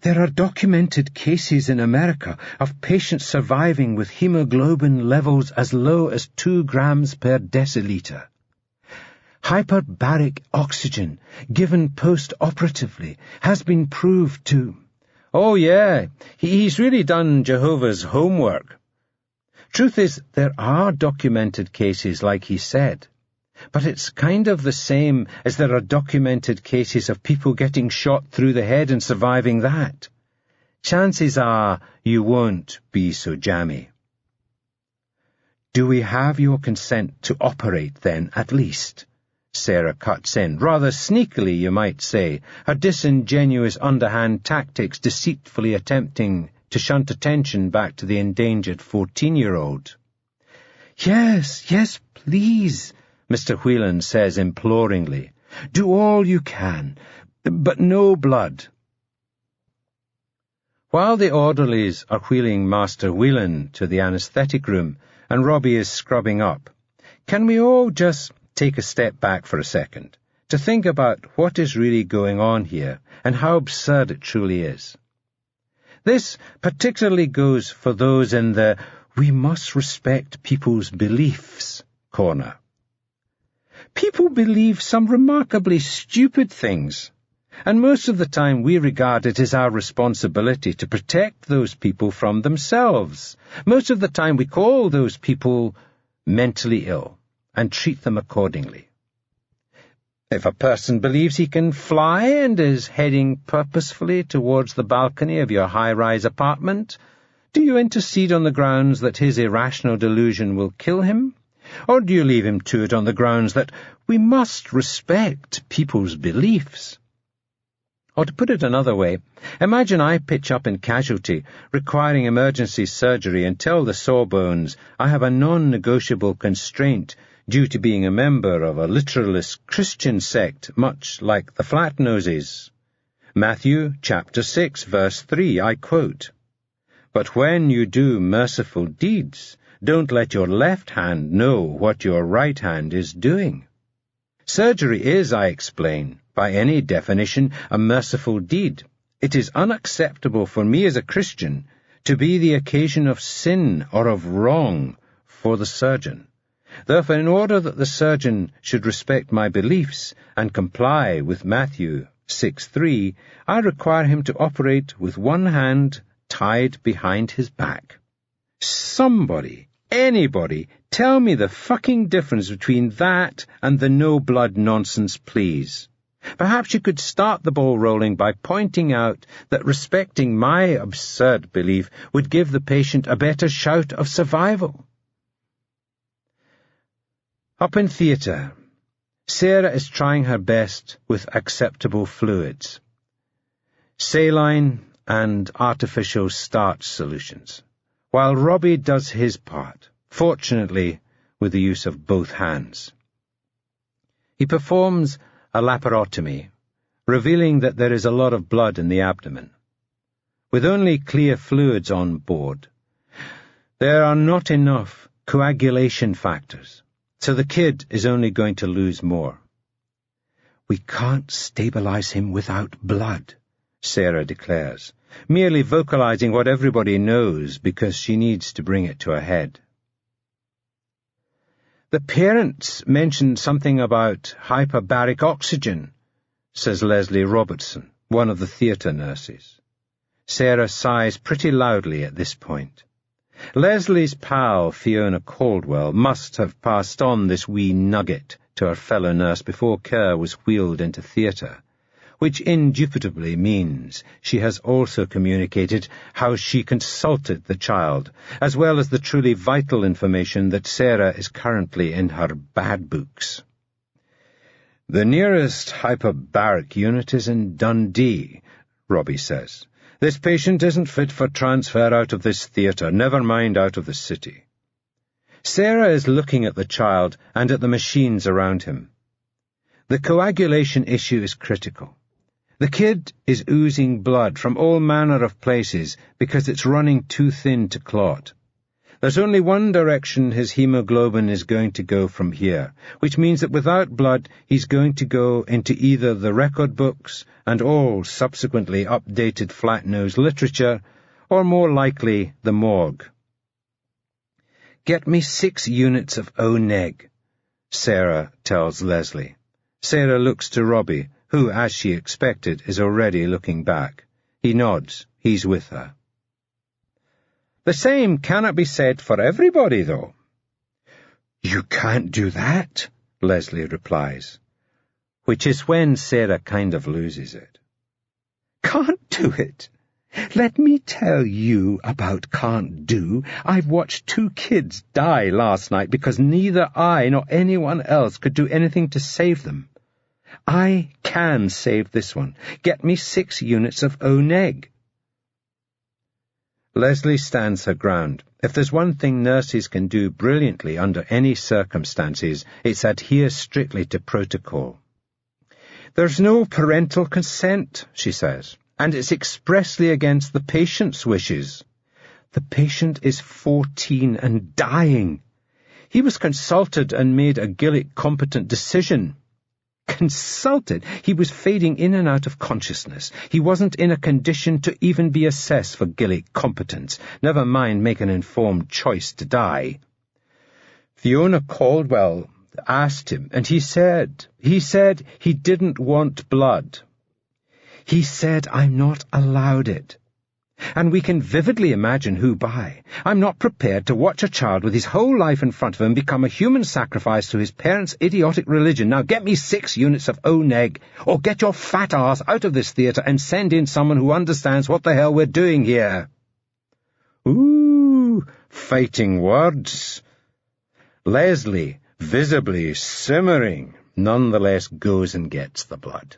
There are documented cases in America of patients surviving with hemoglobin levels as low as 2 grams per deciliter. Hyperbaric oxygen, given post-operatively, has been proved to... Oh, yeah, he's really done Jehovah's homework. Truth is, there are documented cases like he said, but it's kind of the same as there are documented cases of people getting shot through the head and surviving that. Chances are you won't be so jammy. Do we have your consent to operate, then, at least? Sarah cuts in, rather sneakily, you might say, her disingenuous underhand tactics deceitfully attempting to shunt attention back to the endangered 14-year-old. Yes, please, Mr. Whelan says imploringly. Do all you can, but no blood. While the orderlies are wheeling Master Whelan to the anaesthetic room and Robbie is scrubbing up, Can we all just take a step back for a second to think about what is really going on here and how absurd it truly is? This particularly goes for those in the "we must respect people's beliefs" corner. People believe some remarkably stupid things, and most of the time we regard it as our responsibility to protect those people from themselves. Most of the time we call those people mentally ill and treat them accordingly. If a person believes he can fly and is heading purposefully towards the balcony of your high-rise apartment, do you intercede on the grounds that his irrational delusion will kill him? Or do you leave him to it on the grounds that we must respect people's beliefs? Or to put it another way, imagine I pitch up in casualty, requiring emergency surgery, and tell the sawbones I have a non-negotiable constraint due to being a member of a literalist Christian sect, much like the Flatnoses. Matthew chapter 6, verse 3, I quote, "But when you do merciful deeds, don't let your left hand know what your right hand is doing." Surgery is, I explain, by any definition, a merciful deed. It is unacceptable for me as a Christian to be the occasion of sin or of wrong for the surgeon. Therefore, in order that the surgeon should respect my beliefs and comply with Matthew 6:3, I require him to operate with one hand tied behind his back. Somebody, anybody, tell me the fucking difference between that and the no-blood nonsense, please. Perhaps you could start the ball rolling by pointing out that respecting my absurd belief would give the patient a better shout of survival. Up in theatre, Sarah is trying her best with acceptable fluids, saline and artificial starch solutions, while Robbie does his part, fortunately with the use of both hands. He performs a laparotomy, revealing that there is a lot of blood in the abdomen. With only clear fluids on board, there are not enough coagulation factors, so the kid is only going to lose more. "We can't stabilize him without blood," Sarah declares, merely vocalizing what everybody knows because she needs to bring it to a head. "The parents mentioned something about hyperbaric oxygen," says Leslie Robertson, one of the theatre nurses. Sarah sighs pretty loudly at this point. Leslie's pal, Fiona Caldwell, must have passed on this wee nugget to her fellow nurse before Kerr was wheeled into theatre, which indubitably means she has also communicated how she consulted the child, as well as the truly vital information that Sarah is currently in her bad books. "The nearest hyperbaric unit is in Dundee," Robbie says. "This patient isn't fit for transfer out of this theatre, never mind out of the city." Sarah is looking at the child and at the machines around him. The coagulation issue is critical. The kid is oozing blood from all manner of places because it's running too thin to clot. There's only one direction his hemoglobin is going to go from here, which means that without blood he's going to go into either the record books and all subsequently updated flat-nosed literature, or more likely the morgue. "Get me 6 units of O-neg," Sarah tells Leslie. Sarah looks to Robbie, who, as she expected, is already looking back. He nods. He's with her. "The same cannot be said for everybody, though." "You can't do that," Leslie replies, which is when Sarah kind of loses it. "Can't do it? Let me tell you about can't do. I've watched 2 kids die last night because neither I nor anyone else could do anything to save them. I can save this one. Get me 6 units of O-neg." Leslie stands her ground. If there's one thing nurses can do brilliantly under any circumstances, it's adhere strictly to protocol. "There's no parental consent," she says, "and it's expressly against the patient's wishes. The patient is 14 and dying. He was consulted and made a Gillick-competent decision. Consulted? He was fading in and out of consciousness. He wasn't in a condition to even be assessed for Gillick competence, never mind make an informed choice to die. Fiona Caldwell asked him, and he said he didn't want blood. He said, I'm not allowed it. And we can vividly imagine who by. I'm not prepared to watch a child with his whole life in front of him become a human sacrifice to his parents' idiotic religion. Now get me 6 units of O-neg, or get your fat ass out of this theatre and send in someone who understands what the hell we're doing here. Ooh, fighting words. Leslie, visibly simmering, nonetheless goes and gets the blood.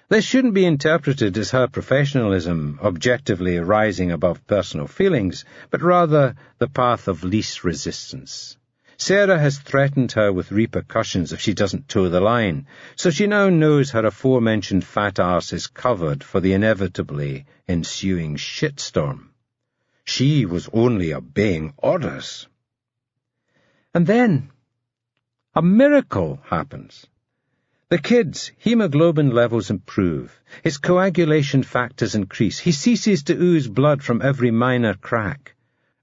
This shouldn't be interpreted as her professionalism objectively rising above personal feelings, but rather the path of least resistance. Sarah has threatened her with repercussions if she doesn't toe the line, so she now knows her aforementioned fat arse is covered for the inevitably ensuing shitstorm. She was only obeying orders. And then a miracle happens. The kid's hemoglobin levels improve. His coagulation factors increase. He ceases to ooze blood from every minor crack.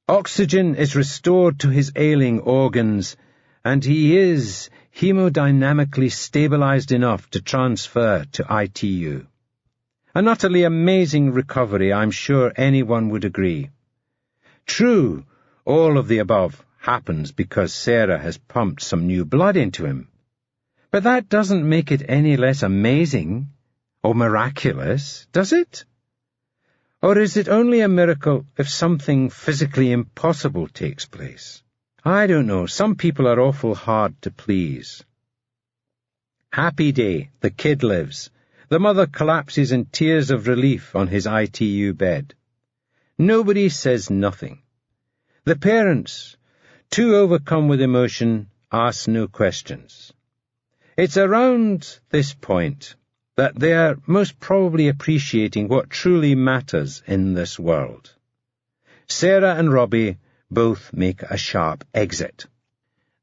Oxygen is restored to his ailing organs, and he is hemodynamically stabilized enough to transfer to ITU. An utterly amazing recovery, I'm sure anyone would agree. True, all of the above happens because Sarah has pumped some new blood into him. But that doesn't make it any less amazing or miraculous, does it? Or is it only a miracle if something physically impossible takes place? I don't know. Some people are awful hard to please. Happy day. The kid lives. The mother collapses in tears of relief on his ITU bed. Nobody says nothing. The parents, too overcome with emotion, ask no questions. It's around this point that they are most probably appreciating what truly matters in this world. Sarah and Robbie both make a sharp exit.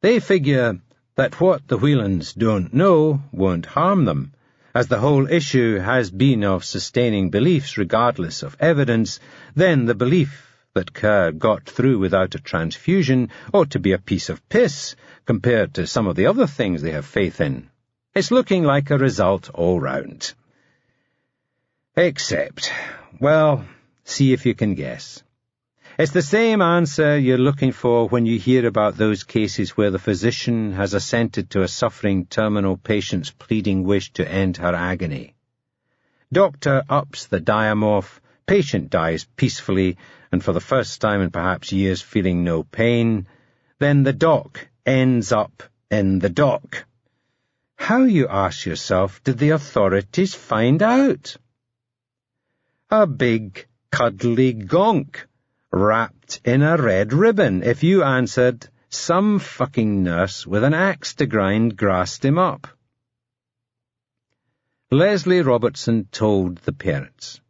They figure that what the Whelans don't know won't harm them, as the whole issue has been of sustaining beliefs regardless of evidence. Then the belief that Kerr got through without a transfusion ought to be a piece of piss compared to some of the other things they have faith in. It's looking like a result all round. Except, well, see if you can guess. It's the same answer you're looking for when you hear about those cases where the physician has assented to a suffering terminal patient's pleading wish to end her agony. Doctor ups the diamorph, patient dies peacefully, and for the first time in perhaps years feeling no pain. Then the doc ends up in the dock. How, you ask yourself, did the authorities find out? A big, cuddly gonk, wrapped in a red ribbon. If you answered, some fucking nurse with an axe to grind grassed him up. Leslie Robertson told the parents,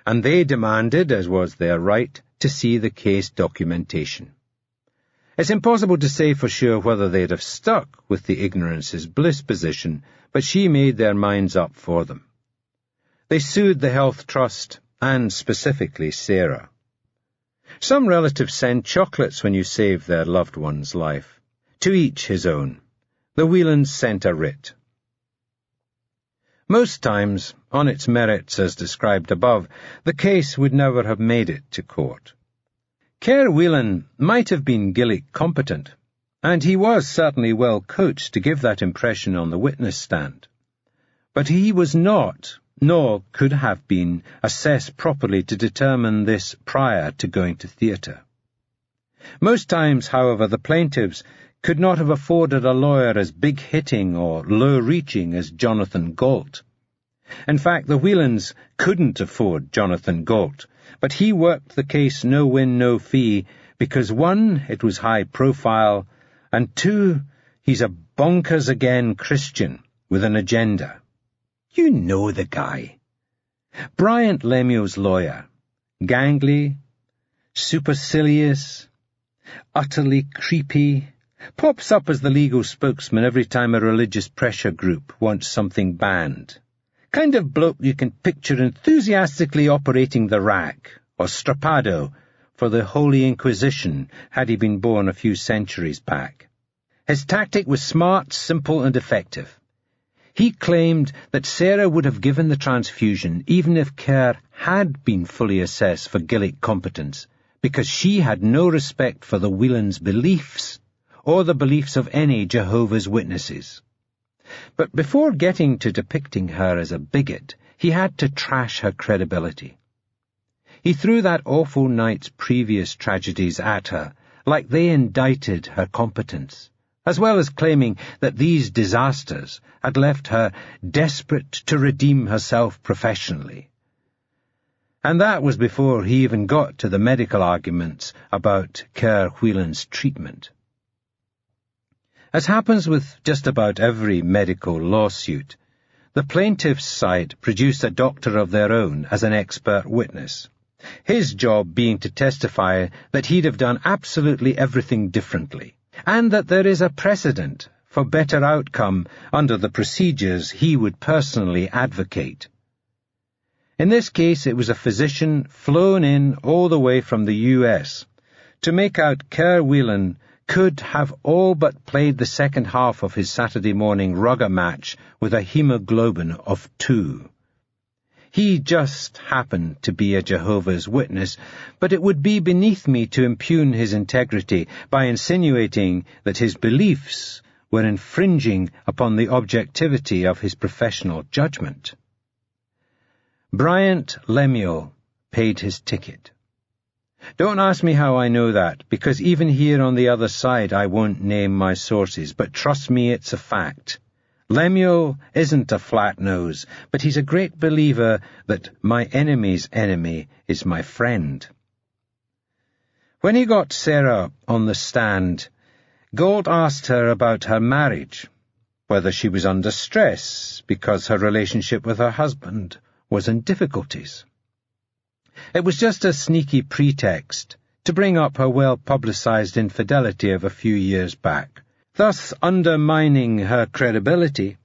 and they demanded, as was their right, to see the case documentation. It's impossible to say for sure whether they'd have stuck with the ignorance is bliss position, but she made their minds up for them. They sued the Health Trust, and specifically Sarah. Some relatives send chocolates when you save their loved one's life. To each his own. The Whelans sent a writ. Most times, on its merits as described above, the case would never have made it to court. Kerr Whelan might have been Gillick competent, and he was certainly well coached to give that impression on the witness stand. But he was not, nor could have been, assessed properly to determine this prior to going to theatre. Most times, however, the plaintiffs could not have afforded a lawyer as big-hitting or low-reaching as Jonathan Galt. In fact, the Whelans couldn't afford Jonathan Galt, but he worked the case no-win, no-fee, because 1, it was high-profile, and 2, he's a bonkers-again Christian with an agenda. You know the guy. Bryant Lemuel's lawyer. Gangly, supercilious, utterly creepy, pops up as the legal spokesman every time a religious pressure group wants something banned. Kind of bloke you can picture enthusiastically operating the rack, or strappado, for the Holy Inquisition had he been born a few centuries back. His tactic was smart, simple, and effective. He claimed that Sarah would have given the transfusion even if Kerr had been fully assessed for Gillick competence, because she had no respect for the Whelans' beliefs, or the beliefs of any Jehovah's Witnesses. But before getting to depicting her as a bigot, he had to trash her credibility. He threw that awful night's previous tragedies at her, like they indicted her competence, as well as claiming that these disasters had left her desperate to redeem herself professionally. And that was before he even got to the medical arguments about Kerr Whelan's treatment. As happens with just about every medical lawsuit, the plaintiff's side produced a doctor of their own as an expert witness, his job being to testify that he'd have done absolutely everything differently, and that there is a precedent for better outcome under the procedures he would personally advocate. In this case, it was a physician flown in all the way from the US to make out Kerr Whelan could have all but played the second half of his Saturday morning rugger match with a hemoglobin of 2. He just happened to be a Jehovah's Witness, but it would be beneath me to impugn his integrity by insinuating that his beliefs were infringing upon the objectivity of his professional judgment. Bryant Lemuel paid his ticket. Don't ask me how I know that, because even here on the other side I won't name my sources, but trust me, it's a fact. Lemuel isn't a flat nose, but he's a great believer that my enemy's enemy is my friend. When he got Sarah on the stand, Galt asked her about her marriage, whether she was under stress because her relationship with her husband was in difficulties. It was just a sneaky pretext to bring up her well-publicized infidelity of a few years back, thus undermining her credibility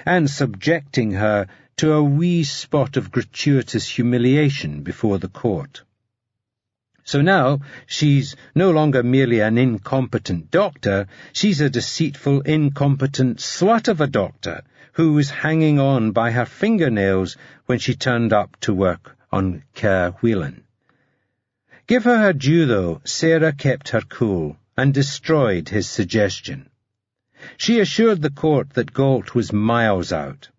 and subjecting her to a wee spot of gratuitous humiliation before the court. So now she's no longer merely an incompetent doctor, she's a deceitful, incompetent slut of a doctor who was hanging on by her fingernails when she turned up to work on Kerr Whelan. Give her her due, though. Sarah kept her cool and destroyed his suggestion. She assured the court that Galt was miles out.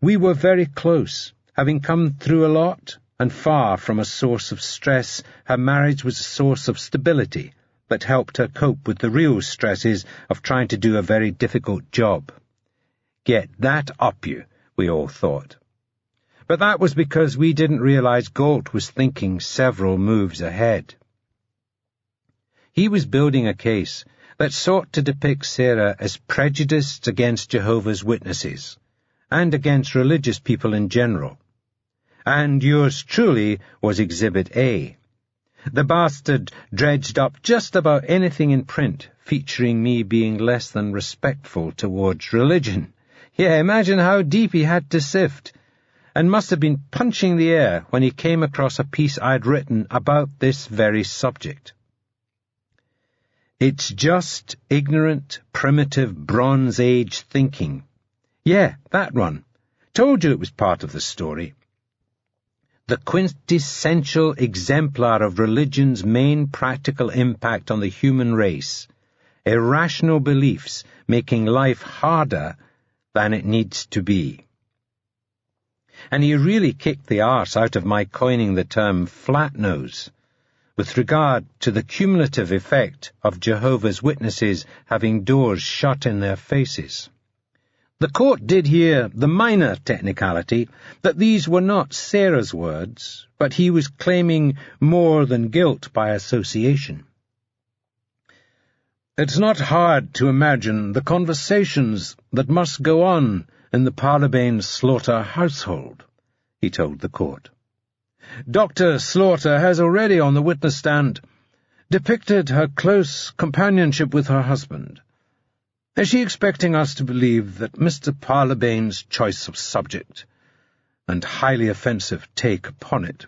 We were very close, having come through a lot, and far from a source of stress, her marriage was a source of stability that helped her cope with the real stresses of trying to do a very difficult job. Get that up you, we all thought. But that was because we didn't realize Galt was thinking several moves ahead. He was building a case that sought to depict Sarah as prejudiced against Jehovah's Witnesses, and against religious people in general. And yours truly was Exhibit A. The bastard dredged up just about anything in print, featuring me being less than respectful towards religion. Yeah, imagine how deep he had to sift, and must have been punching the air when he came across a piece I'd written about this very subject. It's just ignorant, primitive, Bronze Age thinking. Yeah, that one. Told you it was part of the story. The quintessential exemplar of religion's main practical impact on the human race. Irrational beliefs making life harder than it needs to be. And he really kicked the arse out of my coining the term flat-nose, with regard to the cumulative effect of Jehovah's Witnesses having doors shut in their faces. The court did hear the minor technicality that these were not Sarah's words, but he was claiming more than guilt by association. It's not hard to imagine the conversations that must go on in the Parlabane Slaughter household, he told the court. Dr. Slaughter has already on the witness stand depicted her close companionship with her husband. Is she expecting us to believe that Mr. Parlabane's choice of subject and highly offensive take upon it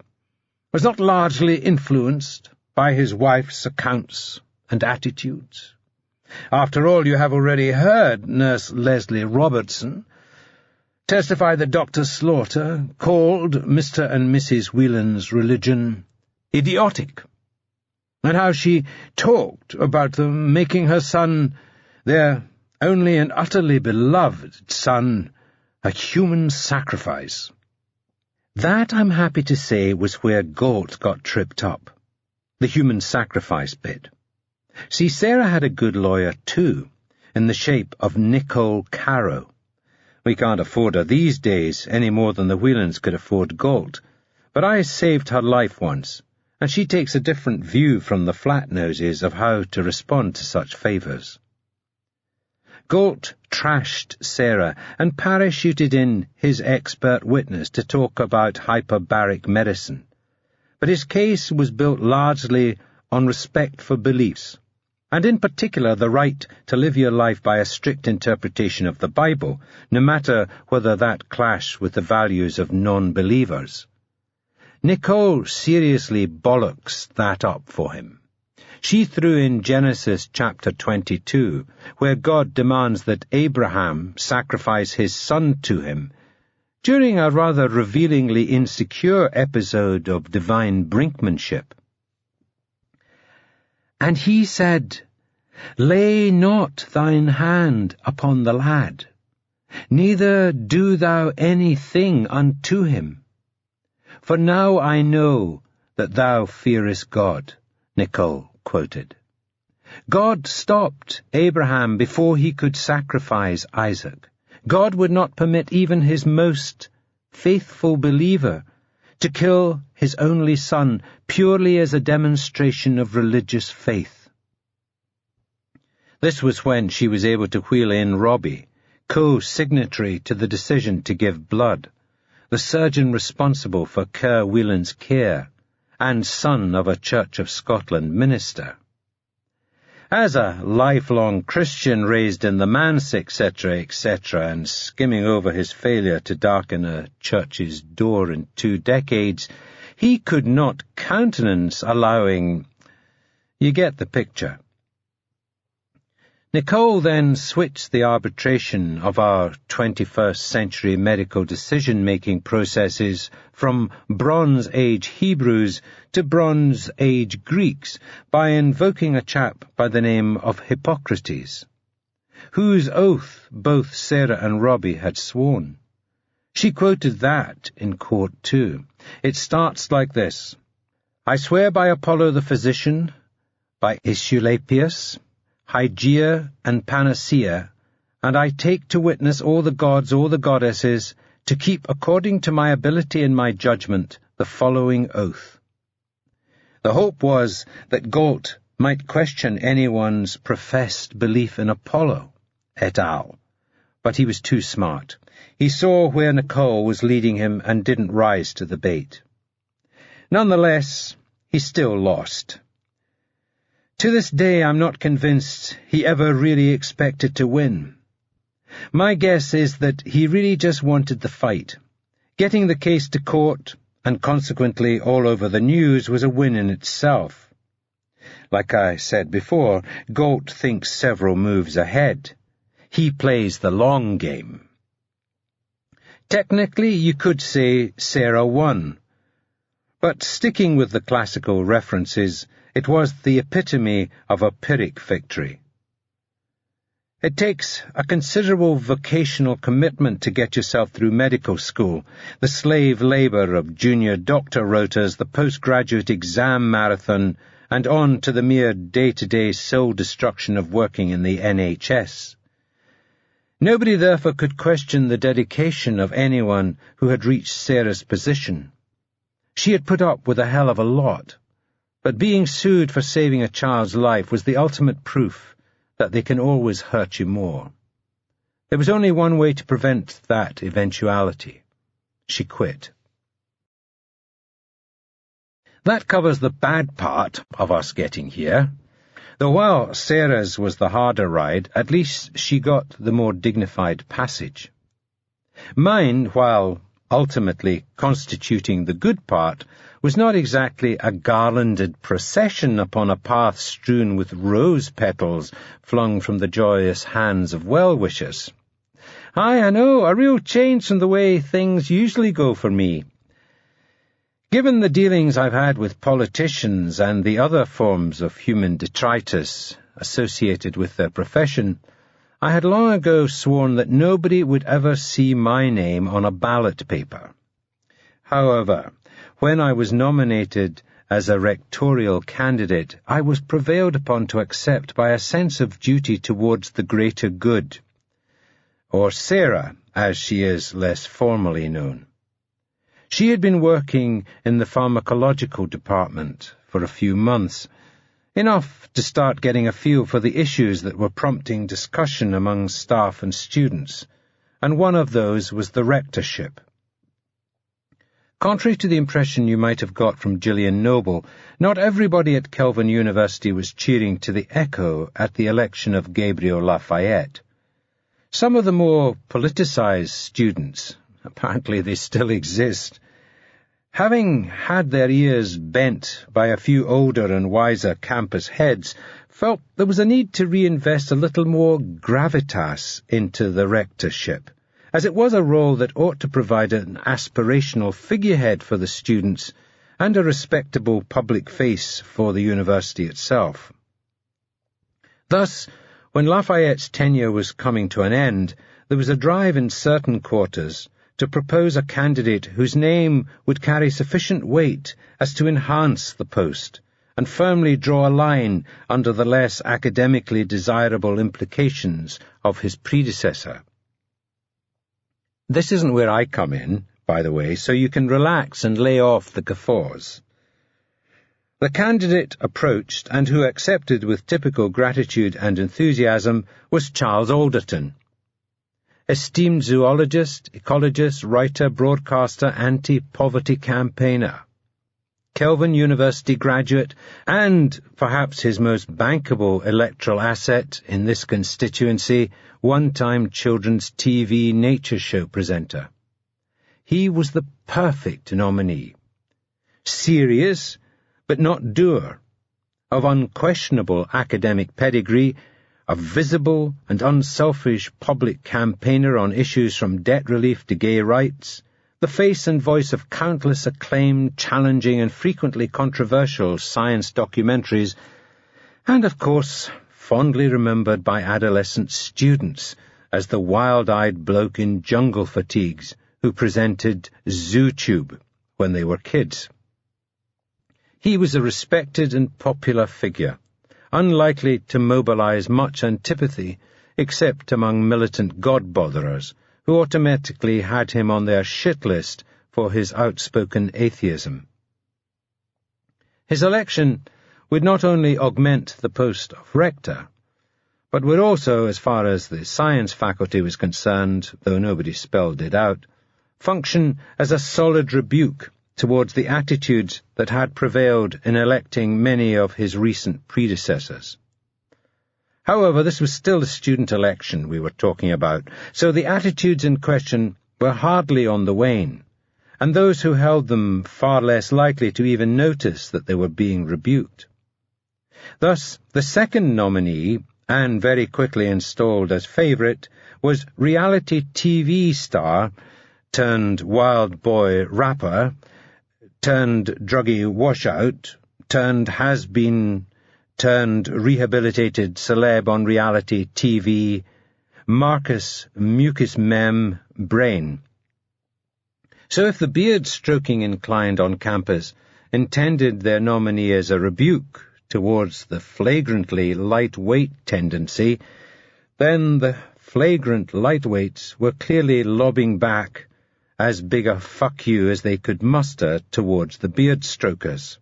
was not largely influenced by his wife's accounts and attitudes? After all, you have already heard Nurse Leslie Robertson testify that Dr. Slaughter called Mr. and Mrs. Whelan's religion idiotic, and how she talked about them making her son, their only and utterly beloved son, a human sacrifice. That, I'm happy to say, was where Galt got tripped up, the human sacrifice bit. See, Sarah had a good lawyer too, in the shape of Nicole Carrow. We can't afford her these days any more than the Whelans could afford Galt, but I saved her life once, and she takes a different view from the flat-noses of how to respond to such favours. Galt trashed Sarah and parachuted in his expert witness to talk about hyperbaric medicine, but his case was built largely on respect for beliefs, and in particular the right to live your life by a strict interpretation of the Bible, no matter whether that clashed with the values of non-believers. Nicole seriously bollocks that up for him. She threw in Genesis chapter 22, where God demands that Abraham sacrifice his son to him, during a rather revealingly insecure episode of divine brinkmanship. And he said, Lay not thine hand upon the lad, neither do thou anything unto him. For now I know that thou fearest God, Nicole quoted. God stopped Abraham before he could sacrifice Isaac. God would not permit even his most faithful believer to kill his only son purely as a demonstration of religious faith. This was when she was able to wheel in Robbie, co-signatory to the decision to give blood, the surgeon responsible for Kerr Whelan's care, and son of a Church of Scotland minister. As a lifelong Christian raised in the manse, etc., and skimming over his failure to darken a church's door in 2 decades, he could not countenance allowing... You get the picture. Nicole then switched the arbitration of our 21st century medical decision-making processes from Bronze Age Hebrews to Bronze Age Greeks by invoking a chap by the name of Hippocrates, whose oath both Sarah and Robbie had sworn. She quoted that in court too. It starts like this: I swear by Apollo the physician, by Aesculapius, Hygeia and Panacea, and I take to witness all the gods, all the goddesses, to keep according to my ability and my judgment the following oath. The hope was that Galt might question anyone's professed belief in Apollo, et al., but he was too smart. He saw where Nicole was leading him and didn't rise to the bait. Nonetheless, he still lost. To this day, I'm not convinced he ever really expected to win. My guess is that he really just wanted the fight. Getting the case to court, and consequently all over the news, was a win in itself. Like I said before, Galt thinks several moves ahead. He plays the long game. Technically, you could say Sarah won. But sticking with the classical references, it was the epitome of a Pyrrhic victory. It takes a considerable vocational commitment to get yourself through medical school, the slave labour of junior doctor rotas, the postgraduate exam marathon, and on to the mere day-to-day soul destruction of working in the NHS. Nobody therefore could question the dedication of anyone who had reached Sarah's position. She had put up with a hell of a lot, but being sued for saving a child's life was the ultimate proof that they can always hurt you more. There was only one way to prevent that eventuality. She quit. That covers the bad part of us getting here. Though while Sarah's was the harder ride, at least she got the more dignified passage. Mine, while ultimately constituting the good part, was not exactly a garlanded procession upon a path strewn with rose petals flung from the joyous hands of well-wishers. Aye, I know, a real change from the way things usually go for me. Given the dealings I've had with politicians and the other forms of human detritus associated with their profession, I had long ago sworn that nobody would ever see my name on a ballot paper. However, when I was nominated as a rectorial candidate, I was prevailed upon to accept by a sense of duty towards the greater good, or Sarah, as she is less formally known. She had been working in the pharmacological department for a few months, enough to start getting a feel for the issues that were prompting discussion among staff and students, and one of those was the rectorship. Contrary to the impression you might have got from Gillian Noble, not everybody at Kelvin University was cheering to the echo at the election of Gabriel Lafayette. Some of the more politicized students, apparently they still exist, having had their ears bent by a few older and wiser campus heads, felt there was a need to reinvest a little more gravitas into the rectorship, as it was a role that ought to provide an aspirational figurehead for the students and a respectable public face for the university itself. Thus, when Lafayette's tenure was coming to an end, there was a drive in certain quarters to propose a candidate whose name would carry sufficient weight as to enhance the post and firmly draw a line under the less academically desirable implications of his predecessor. This isn't where I come in, by the way, so you can relax and lay off the guffaws. The candidate approached, and who accepted with typical gratitude and enthusiasm, was Charles Alderton. Esteemed zoologist, ecologist, writer, broadcaster, anti-poverty campaigner. Kelvin University graduate, and perhaps his most bankable electoral asset in this constituency, one-time children's TV nature show presenter. He was the perfect nominee. Serious, but not dour, of unquestionable academic pedigree, a visible and unselfish public campaigner on issues from debt relief to gay rights, the face and voice of countless acclaimed, challenging and frequently controversial science documentaries, and, of course, fondly remembered by adolescent students as the wild-eyed bloke in jungle fatigues who presented ZooTube when they were kids. He was a respected and popular figure, unlikely to mobilize much antipathy except among militant God-botherers, who automatically had him on their shit list for his outspoken atheism. His election would not only augment the post of rector, but would also, as far as the science faculty was concerned, though nobody spelled it out, function as a solid rebuke towards the attitudes that had prevailed in electing many of his recent predecessors. However, this was still a student election we were talking about, so the attitudes in question were hardly on the wane, and those who held them far less likely to even notice that they were being rebuked. Thus, the second nominee, and very quickly installed as favourite, was reality TV star turned wild boy rapper, turned druggy washout, turned has-been, turned rehabilitated celeb on reality TV, Marcus Mucus Mem Brain. So if the beard-stroking inclined on campus intended their nominee as a rebuke towards the flagrantly lightweight tendency, then the flagrant lightweights were clearly lobbing back as big a fuck you as they could muster towards the beard-strokers.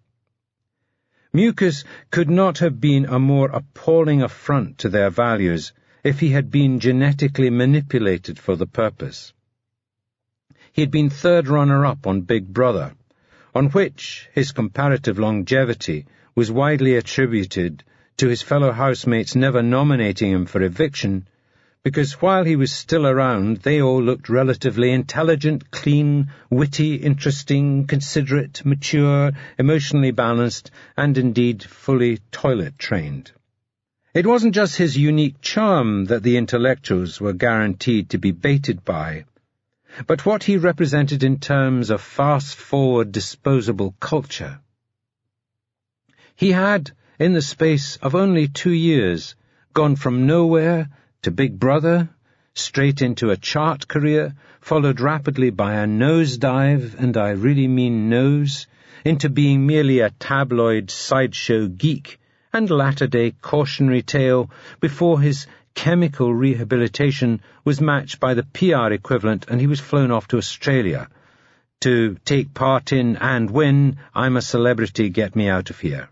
Mucus could not have been a more appalling affront to their values if he had been genetically manipulated for the purpose. He had been third runner-up on Big Brother, on which his comparative longevity was widely attributed to his fellow housemates never nominating him for eviction, because while he was still around, they all looked relatively intelligent, clean, witty, interesting, considerate, mature, emotionally balanced, and indeed fully toilet-trained. It wasn't just his unique charm that the intellectuals were guaranteed to be baited by, but what he represented in terms of fast-forward disposable culture. He had, in the space of only 2 years, gone from nowhere to Big Brother, straight into a chart career, followed rapidly by a nosedive, and I really mean nose, into being merely a tabloid sideshow geek and latter-day cautionary tale before his chemical rehabilitation was matched by the PR equivalent and he was flown off to Australia to take part in and win I'm a Celebrity, Get Me Out of Here.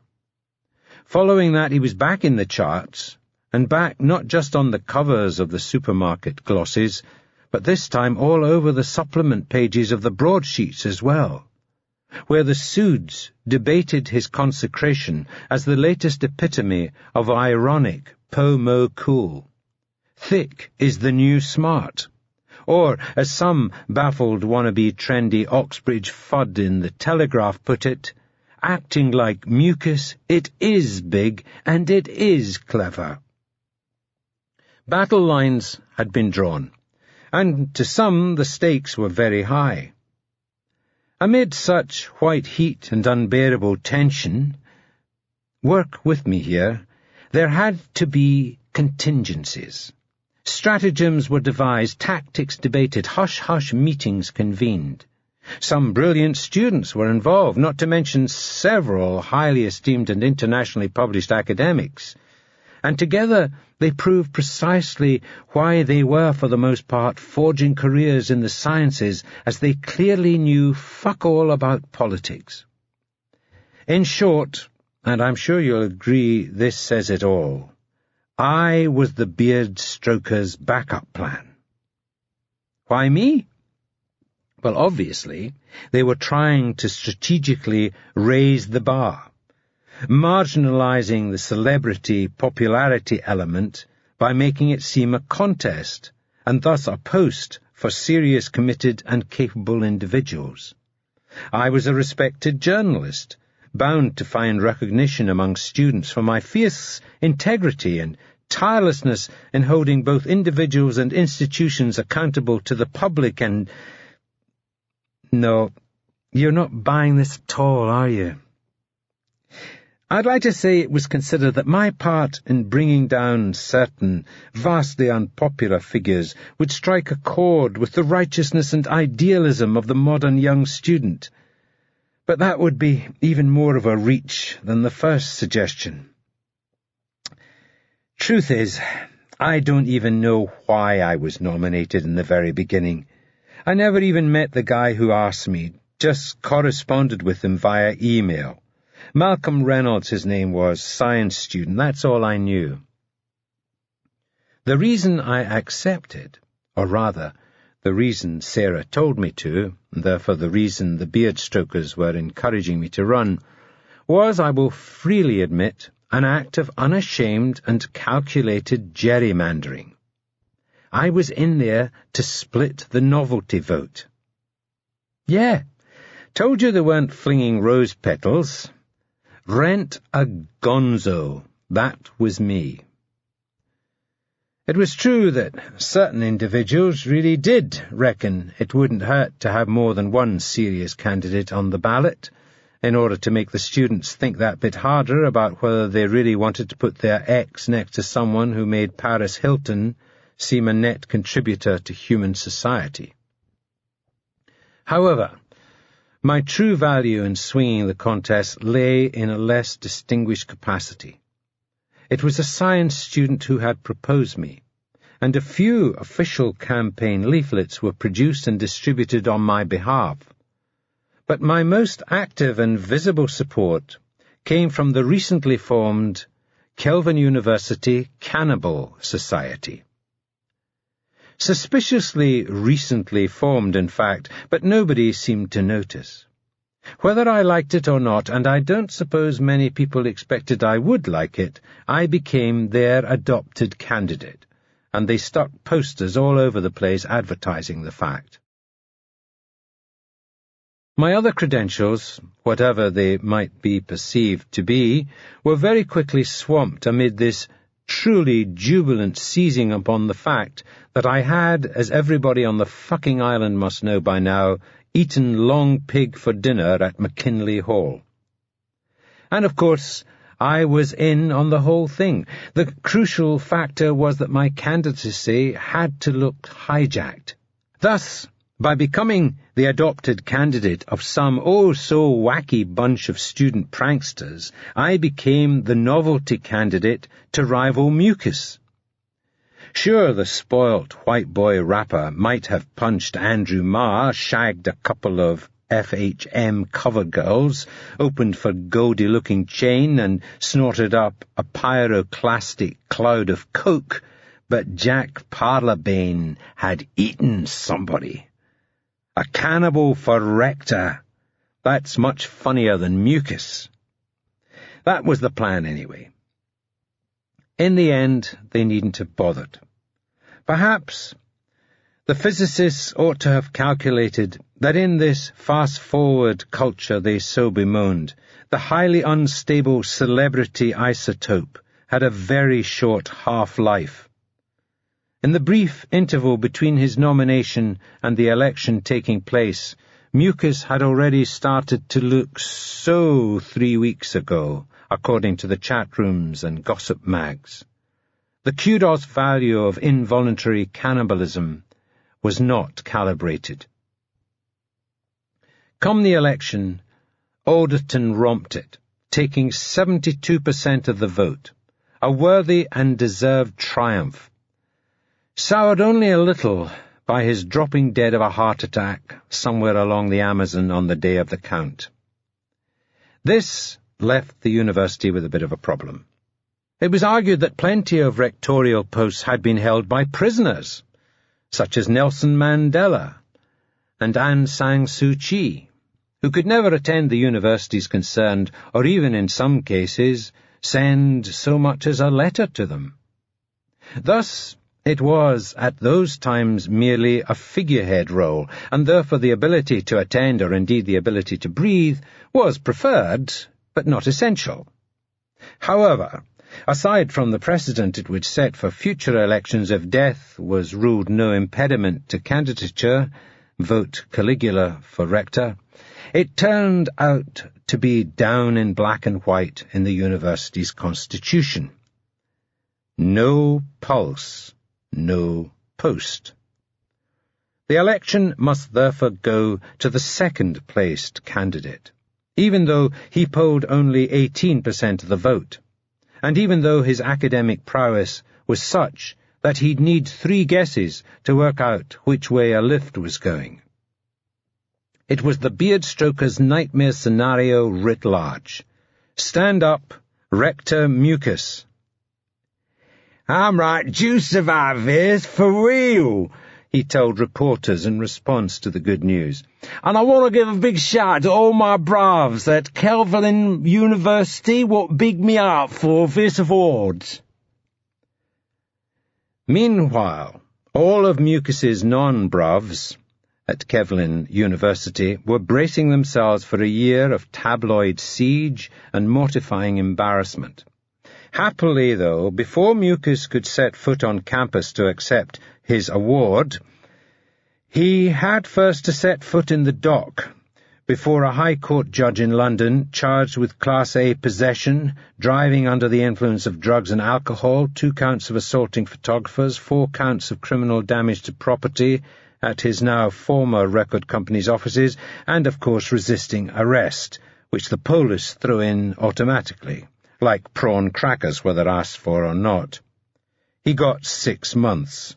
Following that, he was back in the charts, and back not just on the covers of the supermarket glosses, but this time all over the supplement pages of the broadsheets as well, where the Suds debated his consecration as the latest epitome of ironic po-mo cool. Thick is the new smart. Or, as some baffled wannabe trendy Oxbridge fud in the Telegraph put it, acting like mucus, it is big and it is clever. Battle lines had been drawn, and to some the stakes were very high. Amid such white heat and unbearable tension, work with me here, there had to be contingencies. Stratagems were devised, tactics debated, hush-hush meetings convened. Some brilliant students were involved, not to mention several highly esteemed and internationally published academics, and together they proved precisely why they were, for the most part, forging careers in the sciences, as they clearly knew fuck all about politics. In short, and I'm sure you'll agree this says it all, I was the beard stroker's backup plan. Why me? Well, obviously, they were trying to strategically raise the bar, marginalizing the celebrity popularity element by making it seem a contest, and thus a post for serious, committed, and capable individuals. I was a respected journalist, bound to find recognition among students for my fierce integrity and tirelessness in holding both individuals and institutions accountable to the public and... No, you're not buying this at all, are you? I'd like to say it was considered that my part in bringing down certain vastly unpopular figures would strike a chord with the righteousness and idealism of the modern young student. But that would be even more of a reach than the first suggestion. Truth is, I don't even know why I was nominated in the very beginning. I never even met the guy who asked me, just corresponded with him via email. Malcolm Reynolds, his name was, science student, that's all I knew. The reason I accepted, or rather, the reason Sarah told me to, and therefore the reason the beard-strokers were encouraging me to run, was, I will freely admit, an act of unashamed and calculated gerrymandering. I was in there to split the novelty vote. Yeah, told you they weren't flinging rose petals. Rent a gonzo, that was me. It was true that certain individuals really did reckon it wouldn't hurt to have more than one serious candidate on the ballot, in order to make the students think that bit harder about whether they really wanted to put their ex next to someone who made Paris Hilton seem a net contributor to human society. However, my true value in swinging the contest lay in a less distinguished capacity. It was a science student who had proposed me, and a few official campaign leaflets were produced and distributed on my behalf. But my most active and visible support came from the recently formed Kelvin University Cannibal Society. Suspiciously recently formed, in fact, but nobody seemed to notice. Whether I liked it or not, and I don't suppose many people expected I would like it, I became their adopted candidate, and they stuck posters all over the place advertising the fact. My other credentials, whatever they might be perceived to be, were very quickly swamped amid this truly jubilant seizing upon the fact that I had, as everybody on the fucking island must know by now, eaten long pig for dinner at McKinley Hall. And of course, I was in on the whole thing. The crucial factor was that my candidacy had to look hijacked. Thus, by becoming the adopted candidate of some oh-so-wacky bunch of student pranksters, I became the novelty candidate to rival Mucus. Sure, the spoilt white boy rapper might have punched Andrew Marr, shagged a couple of FHM cover girls, opened for Goldie-looking chain, and snorted up a pyroclastic cloud of coke, but Jack Parlabane had eaten somebody. A cannibal for rector. That's much funnier than Mucus. That was the plan, anyway. In the end, they needn't have bothered. Perhaps the physicists ought to have calculated that in this fast-forward culture they so bemoaned, the highly unstable celebrity isotope had a very short half-life. In the brief interval between his nomination and the election taking place, Mucus had already started to look so 3 weeks ago, according to the chat rooms and gossip mags. The kudos value of involuntary cannibalism was not calibrated. Come the election, Alderton romped it, taking 72% of the vote, a worthy and deserved triumph, soured only a little by his dropping dead of a heart attack somewhere along the Amazon on the day of the count. This left the university with a bit of a problem. It was argued that plenty of rectorial posts had been held by prisoners, such as Nelson Mandela and Aung San Suu Kyi, who could never attend the universities concerned, or even in some cases send so much as a letter to them. Thus, it was at those times merely a figurehead role, and therefore the ability to attend, or indeed the ability to breathe, was preferred, but not essential. However, aside from the precedent it would set for future elections if death was ruled no impediment to candidature, vote Caligula for rector, it turned out to be down in black and white in the university's constitution. No pulse, no post. The election must therefore go to the second-placed candidate, even though he polled only 18% of the vote, and even though his academic prowess was such that he'd need 3 guesses to work out which way a lift was going. It was the beard-stroker's nightmare scenario writ large. Stand up, Rector Mucus. "I'm right due survive this, for real," he told reporters in response to the good news. "And I want to give a big shout to all my bravs at Kelvin University what bigged me up for this award." Meanwhile, all of Mucus's non-bravs at Kevlin University were bracing themselves for a year of tabloid siege and mortifying embarrassment. Happily, though, before Mucus could set foot on campus to accept his award, he had first to set foot in the dock before a High Court judge in London charged with Class A possession, driving under the influence of drugs and alcohol, 2 counts of assaulting photographers, 4 counts of criminal damage to property at his now former record company's offices, and, of course, resisting arrest, which the police throw in automatically, like prawn crackers, whether asked for or not. He got 6 months,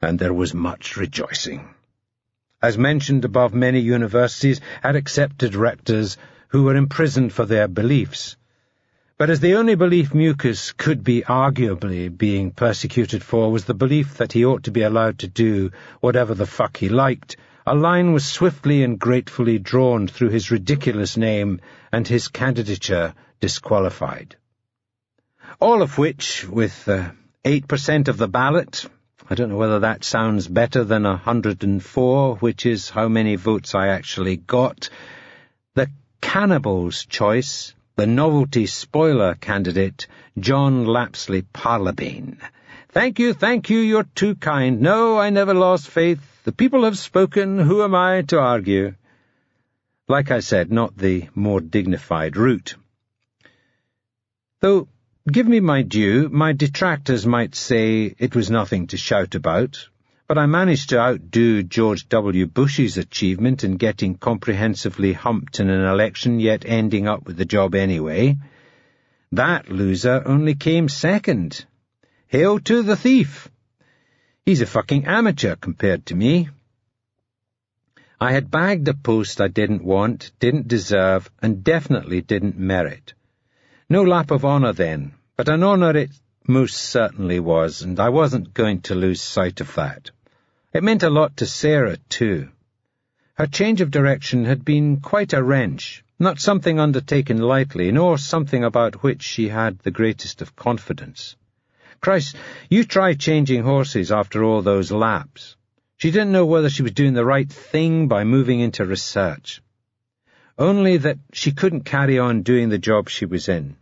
and there was much rejoicing. As mentioned above, many universities had accepted rectors who were imprisoned for their beliefs. But as the only belief Mucus could be arguably being persecuted for was the belief that he ought to be allowed to do whatever the fuck he liked a line was swiftly and gratefully drawn through his ridiculous name and his candidature disqualified. All of which, with 8% of the ballot, I don't know whether that sounds better than 104, which is how many votes I actually got, the cannibal's choice, the novelty spoiler candidate, John Lapsley Parlabane. Thank you, you're too kind. No, I never lost faith. The people have spoken. Who am I to argue? Like I said, not the more dignified route. Though, give me my due, my detractors might say it was nothing to shout about, but I managed to outdo George W. Bush's achievement in getting comprehensively humped in an election, yet ending up with the job anyway. That loser only came second. Hail to the thief! He's a fucking amateur compared to me. I had bagged a post I didn't want, didn't deserve, and definitely didn't merit. No lap of honour then, but an honour it most certainly was, and I wasn't going to lose sight of that. It meant a lot to Sarah, too. Her change of direction had been quite a wrench, not something undertaken lightly, nor something about which she had the greatest of confidence. Christ, you try changing horses after all those laps. She didn't know whether she was doing the right thing by moving into research. Only that she couldn't carry on doing the job she was in.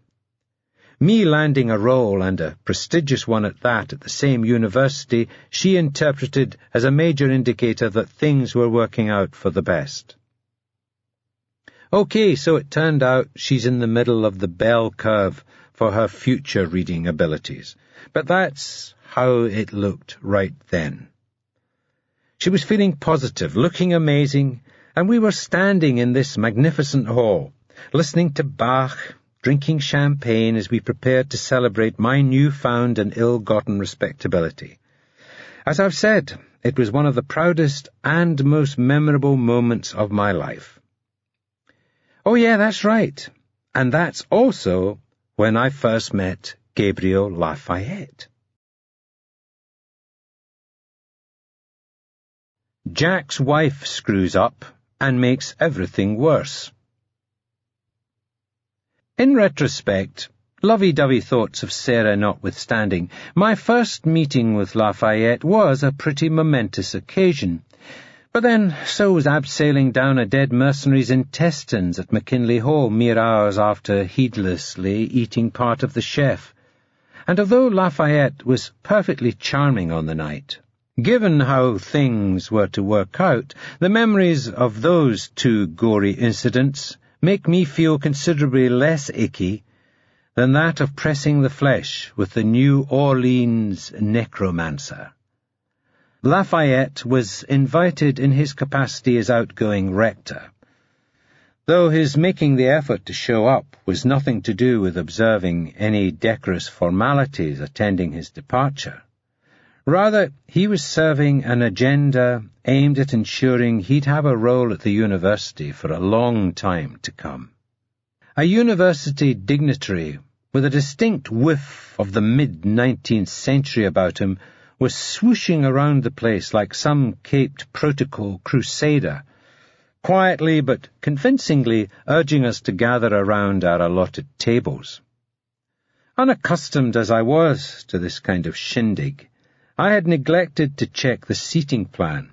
Me landing a role, and a prestigious one at that, at the same university, she interpreted as a major indicator that things were working out for the best. Okay, so it turned out she's in the middle of the bell curve for her future reading abilities. But that's how it looked right then. She was feeling positive, looking amazing, and we were standing in this magnificent hall, listening to Bach, drinking champagne as we prepared to celebrate my newfound and ill-gotten respectability. As I've said, it was one of the proudest and most memorable moments of my life. Oh yeah, that's right. And that's also when I first met Gabriel Lafayette. Jack's wife screws up and makes everything worse. In retrospect, lovey-dovey thoughts of Sarah notwithstanding, my first meeting with Lafayette was a pretty momentous occasion. But then, so was abseiling down a dead mercenary's intestines at McKinley Hall mere hours after heedlessly eating part of the chef. And although Lafayette was perfectly charming on the night, given how things were to work out, the memories of those two gory incidents make me feel considerably less icky than that of pressing the flesh with the New Orleans necromancer. Lafayette was invited in his capacity as outgoing rector, though his making the effort to show up was nothing to do with observing any decorous formalities attending his departure. Rather, he was serving an agenda aimed at ensuring he'd have a role at the university for a long time to come. A university dignitary with a distinct whiff of the mid-19th century about him was swooshing around the place like some caped protocol crusader, quietly but convincingly urging us to gather around our allotted tables. Unaccustomed as I was to this kind of shindig, I had neglected to check the seating plan.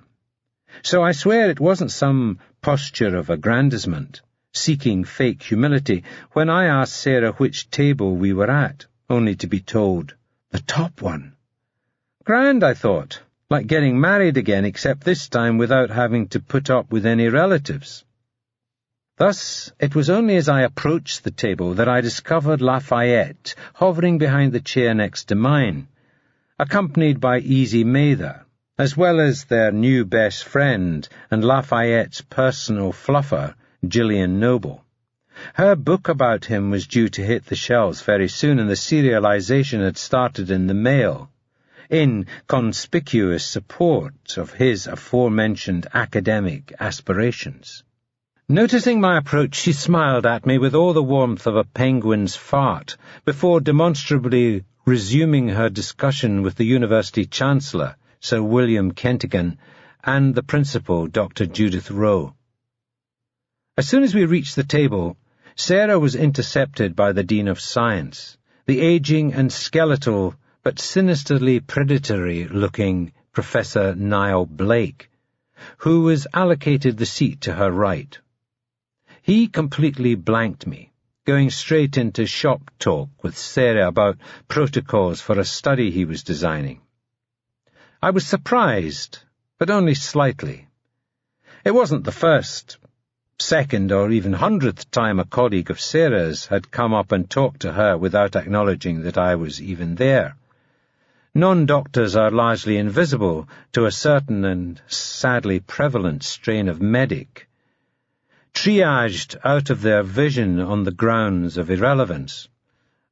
So I swear it wasn't some posture of aggrandizement, seeking fake humility, when I asked Sarah which table we were at, only to be told, the top one. Grand, I thought, like getting married again, except this time without having to put up with any relatives. Thus, it was only as I approached the table that I discovered Lafayette hovering behind the chair next to mine, accompanied by Easy Mather, as well as their new best friend and Lafayette's personal fluffer, Gillian Noble. Her book about him was due to hit the shelves very soon, and the serialization had started in the mail, in conspicuous support of his aforementioned academic aspirations. Noticing my approach, she smiled at me with all the warmth of a penguin's fart, before demonstrably resuming her discussion with the University Chancellor, Sir William Kentigern, and the principal, Dr. Judith Rowe. As soon as we reached the table, Sarah was intercepted by the Dean of Science, the aging and skeletal but sinisterly predatory-looking Professor Niall Blake, who was allocated the seat to her right. He completely blanked me, going straight into shop talk with Sarah about protocols for a study he was designing. I was surprised, but only slightly. It wasn't the first, second, or even 100th time a colleague of Sarah's had come up and talked to her without acknowledging that I was even there. Non-doctors are largely invisible to a certain and sadly prevalent strain of medic, triaged out of their vision on the grounds of irrelevance,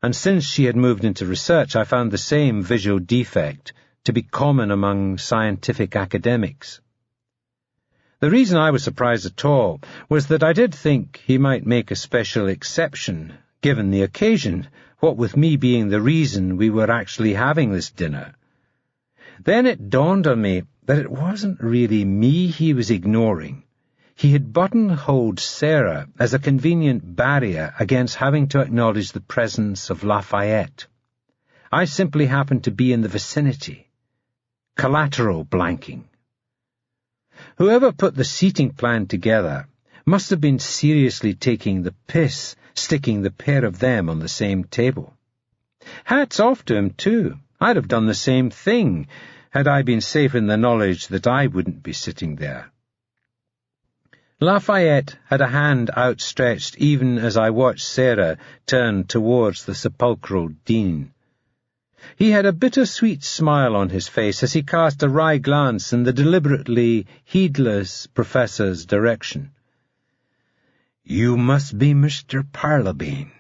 and since she had moved into research I found the same visual defect to be common among scientific academics. The reason I was surprised at all was that I did think he might make a special exception, given the occasion, what with me being the reason we were actually having this dinner. Then it dawned on me that it wasn't really me he was ignoring. He had buttonholed Sarah as a convenient barrier against having to acknowledge the presence of Lafayette. I simply happened to be in the vicinity. Collateral blanking. Whoever put the seating plan together must have been seriously taking the piss, sticking the pair of them on the same table. Hats off to him, too. I'd have done the same thing, had I been safe in the knowledge that I wouldn't be sitting there. Lafayette had a hand outstretched even as I watched Sarah turn towards the sepulchral dean. He had a bittersweet smile on his face as he cast a wry glance in the deliberately heedless professor's direction. "You must be Mr. Parlabane,"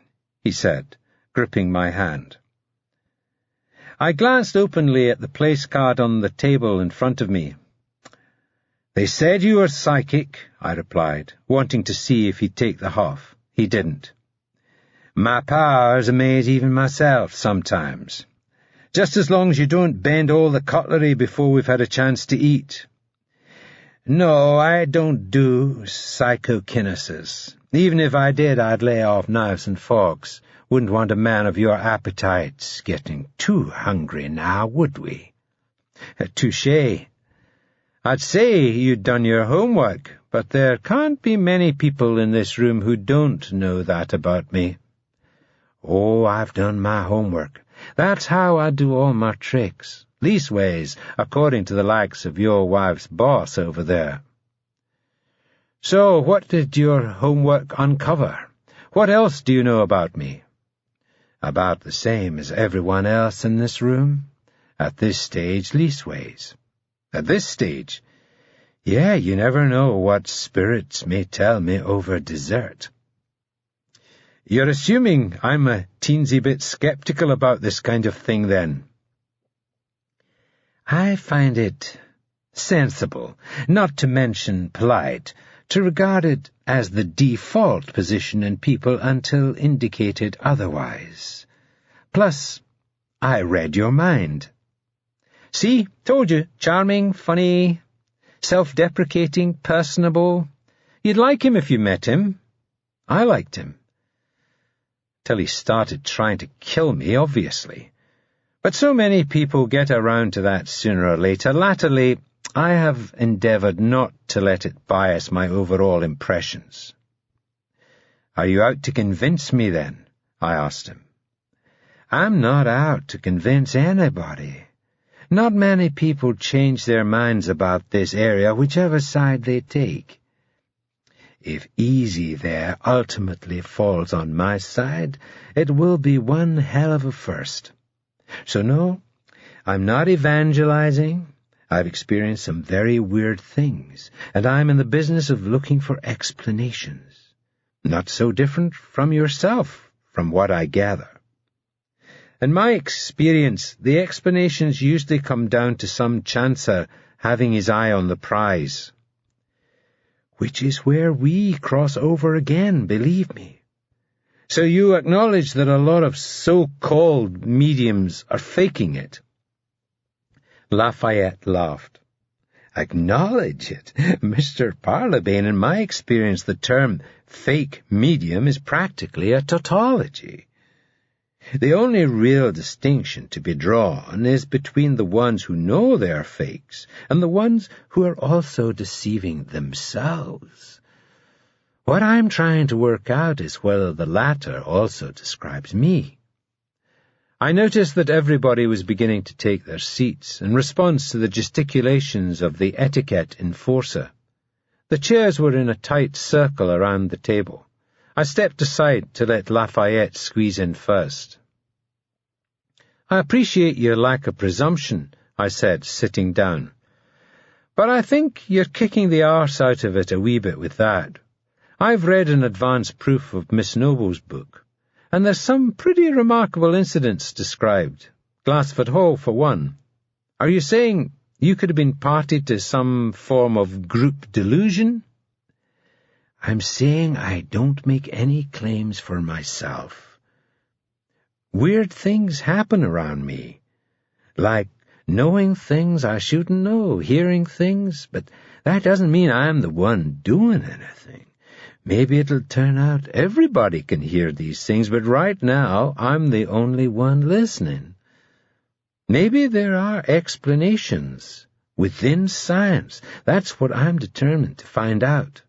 he said, gripping my hand. I glanced openly at the place card on the table in front of me. "They said you were psychic," I replied, wanting to see if he'd take the huff. He didn't. "My powers amaze even myself sometimes. Just as long as you don't bend all the cutlery before we've had a chance to eat. No, I don't do psychokinesis. Even if I did, I'd lay off knives and forks. Wouldn't want a man of your appetites getting too hungry now, would we?" "Touché. I'd say you'd done your homework, but there can't be many people in this room who don't know that about me." "Oh, I've done my homework. That's how I do all my tricks. Leastways, according to the likes of your wife's boss over there." "So, what did your homework uncover? What else do you know about me?" "About the same as everyone else in this room. At this stage, leastways." "At this stage?" "Yeah, you never know what spirits may tell me over dessert." "You're assuming I'm a teensy bit skeptical about this kind of thing, then?" "I find it sensible, not to mention polite, to regard it as the default position in people until indicated otherwise. Plus, I read your mind." "See, told you, charming, funny, self-deprecating, personable. You'd like him if you met him. I liked him. Till he started trying to kill me, obviously. But so many people get around to that sooner or later. Latterly, I have endeavoured not to let it bias my overall impressions." "Are you out to convince me, then?" I asked him. "I'm not out to convince anybody. Not many people change their minds about this area, whichever side they take. If easy there ultimately falls on my side, it will be one hell of a first. So no, I'm not evangelizing. I've experienced some very weird things, and I'm in the business of looking for explanations. Not so different from yourself, from what I gather. In my experience, the explanations usually come down to some chancer having his eye on the prize. Which is where we cross over again, believe me. So you acknowledge that a lot of so-called mediums are faking it?" Lafayette laughed. Acknowledge it. Mr. Parlabane, in my experience, the term fake medium is practically a tautology. The only real distinction to be drawn is between the ones who know they are fakes and the ones who are also deceiving themselves. What I'm trying to work out is whether the latter also describes me. I noticed that everybody was beginning to take their seats in response to the gesticulations of the etiquette enforcer. The chairs were in a tight circle around the table. I stepped aside to let Lafayette squeeze in first. "I appreciate your lack of presumption," I said, sitting down. "But I think you're kicking the arse out of it a wee bit with that. I've read an advance proof of Miss Noble's book, and there's some pretty remarkable incidents described. Glassford Hall, for one. Are you saying you could have been party to some form of group delusion?" "I'm saying I don't make any claims for myself. Weird things happen around me, like knowing things I shouldn't know, hearing things, but that doesn't mean I'm the one doing anything. Maybe it'll turn out everybody can hear these things, but right now I'm the only one listening. Maybe there are explanations within science. That's what I'm determined to find out."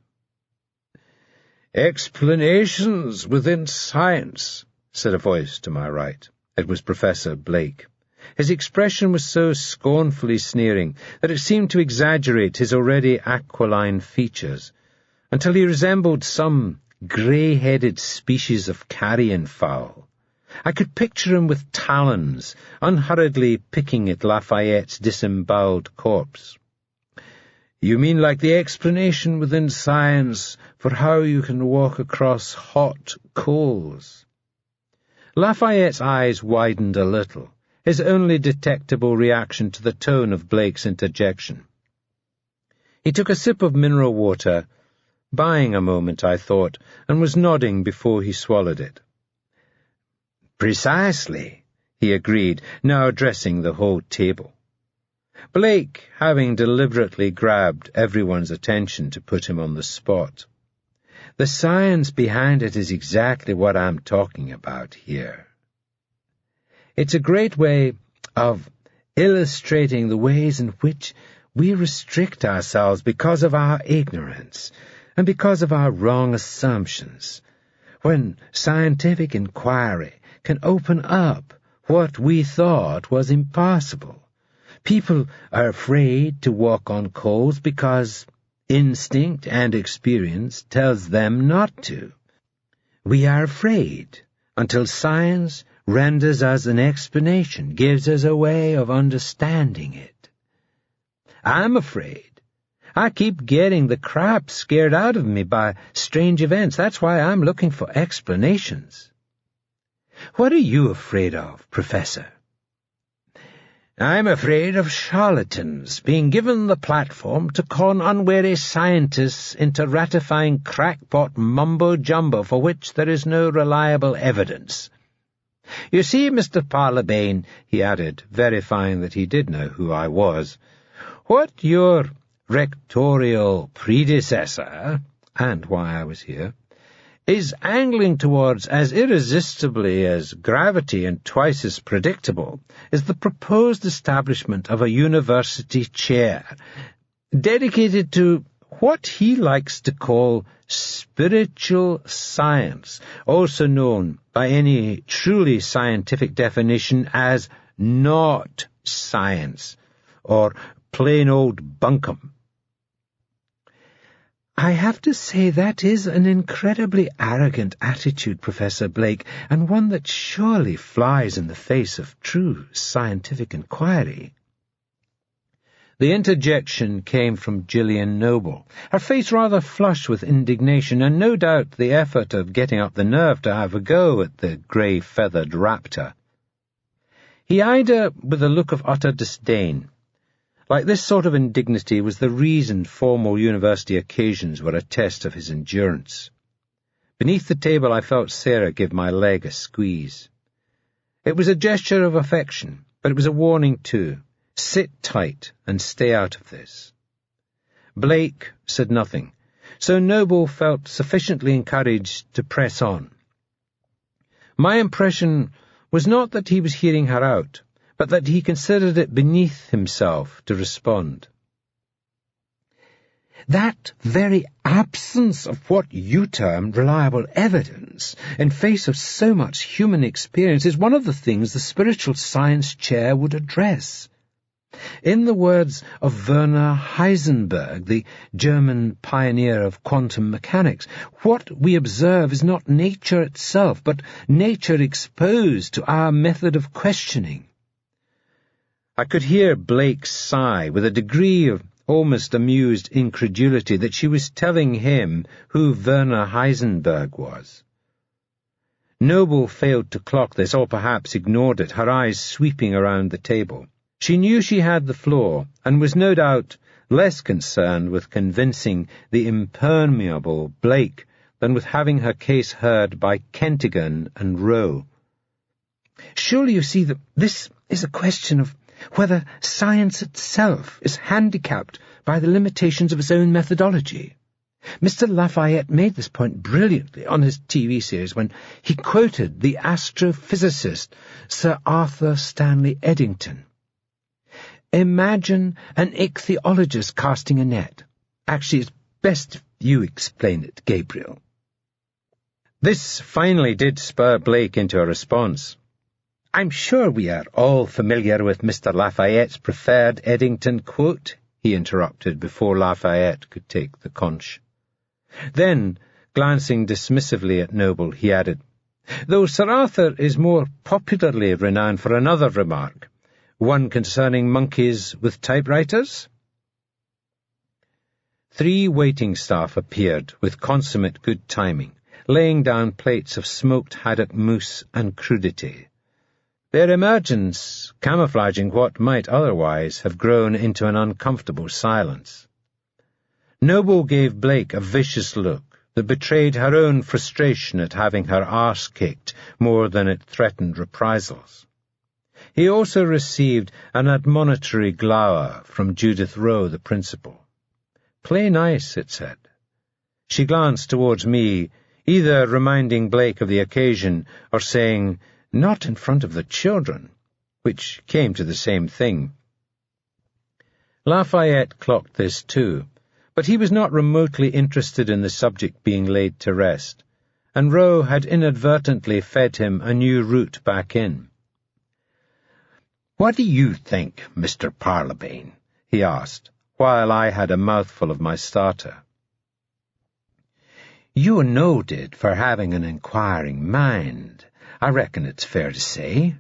"Explanations within science," said a voice to my right. It was Professor Blake. His expression was so scornfully sneering that it seemed to exaggerate his already aquiline features, until he resembled some grey-headed species of carrion fowl. I could picture him with talons, unhurriedly picking at Lafayette's disemboweled corpse. "You mean like the explanation within science for how you can walk across hot coals?" Lafayette's eyes widened a little, his only detectable reaction to the tone of Blake's interjection. He took a sip of mineral water, buying a moment, I thought, and was nodding before he swallowed it. "Precisely," he agreed, now addressing the whole table. Blake, having deliberately grabbed everyone's attention to put him on the spot. "The science behind it is exactly what I'm talking about here. It's a great way of illustrating the ways in which we restrict ourselves because of our ignorance and because of our wrong assumptions, when scientific inquiry can open up what we thought was impossible. People are afraid to walk on coals because instinct and experience tells them not to. We are afraid until science renders us an explanation, gives us a way of understanding it. I'm afraid. I keep getting the crap scared out of me by strange events. That's why I'm looking for explanations." "What are you afraid of, Professor?" "I'm afraid of charlatans being given the platform to con unwary scientists into ratifying crackpot mumbo-jumbo for which there is no reliable evidence. You see, Mr. Parlabane," he added, verifying that he did know who I was, "what your rectorial predecessor, and why I was here, is angling towards as irresistibly as gravity and twice as predictable is the proposed establishment of a university chair dedicated to what he likes to call spiritual science, also known by any truly scientific definition as not science, or plain old bunkum. I have to say that is an incredibly arrogant attitude, Professor Blake, and one that surely flies in the face of true scientific inquiry." The interjection came from Gillian Noble, her face rather flushed with indignation, and no doubt the effort of getting up the nerve to have a go at the grey-feathered raptor. He eyed her with a look of utter disdain. Like this sort of indignity was the reason formal university occasions were a test of his endurance. Beneath the table I felt Sarah give my leg a squeeze. It was a gesture of affection, but it was a warning too. Sit tight and stay out of this. Blake said nothing, so Noble felt sufficiently encouraged to press on. My impression was not that he was hearing her out, but that he considered it beneath himself to respond. That very absence of what you term reliable evidence in face of so much human experience is one of the things the spiritual science chair would address. In the words of Werner Heisenberg, the German pioneer of quantum mechanics, what we observe is not nature itself, but nature exposed to our method of questioning. I could hear Blake sigh with a degree of almost amused incredulity that she was telling him who Werner Heisenberg was. Noble failed to clock this, or perhaps ignored it, her eyes sweeping around the table. She knew she had the floor, and was no doubt less concerned with convincing the impermeable Blake than with having her case heard by Kentigern and Rowe. Surely you see that this is a question of whether science itself is handicapped by the limitations of its own methodology. Mr. Lafayette made this point brilliantly on his TV series when he quoted the astrophysicist Sir Arthur Stanley Eddington. Imagine an ichthyologist casting a net. Actually, it's best if you explain it, Gabriel. This finally did spur Blake into a response. I'm sure we are all familiar with Mr. Lafayette's preferred Eddington quote, he interrupted before Lafayette could take the conch. Then, glancing dismissively at Noble, he added, though Sir Arthur is more popularly renowned for another remark, one concerning monkeys with typewriters. 3 waiting staff appeared with consummate good timing, laying down plates of smoked haddock mousse and crudité. Their emergence camouflaging what might otherwise have grown into an uncomfortable silence. Noble gave Blake a vicious look that betrayed her own frustration at having her arse kicked more than it threatened reprisals. He also received an admonitory glower from Judith Rowe, the principal. Play nice, it said. She glanced towards me, either reminding Blake of the occasion or saying, not in front of the children, which came to the same thing. Lafayette clocked this too, but he was not remotely interested in the subject being laid to rest, and Rowe had inadvertently fed him a new route back in. "What do you think, Mr. Parlabane?" he asked, while I had a mouthful of my starter. "You're noted for having an inquiring mind, I reckon it's fair to say.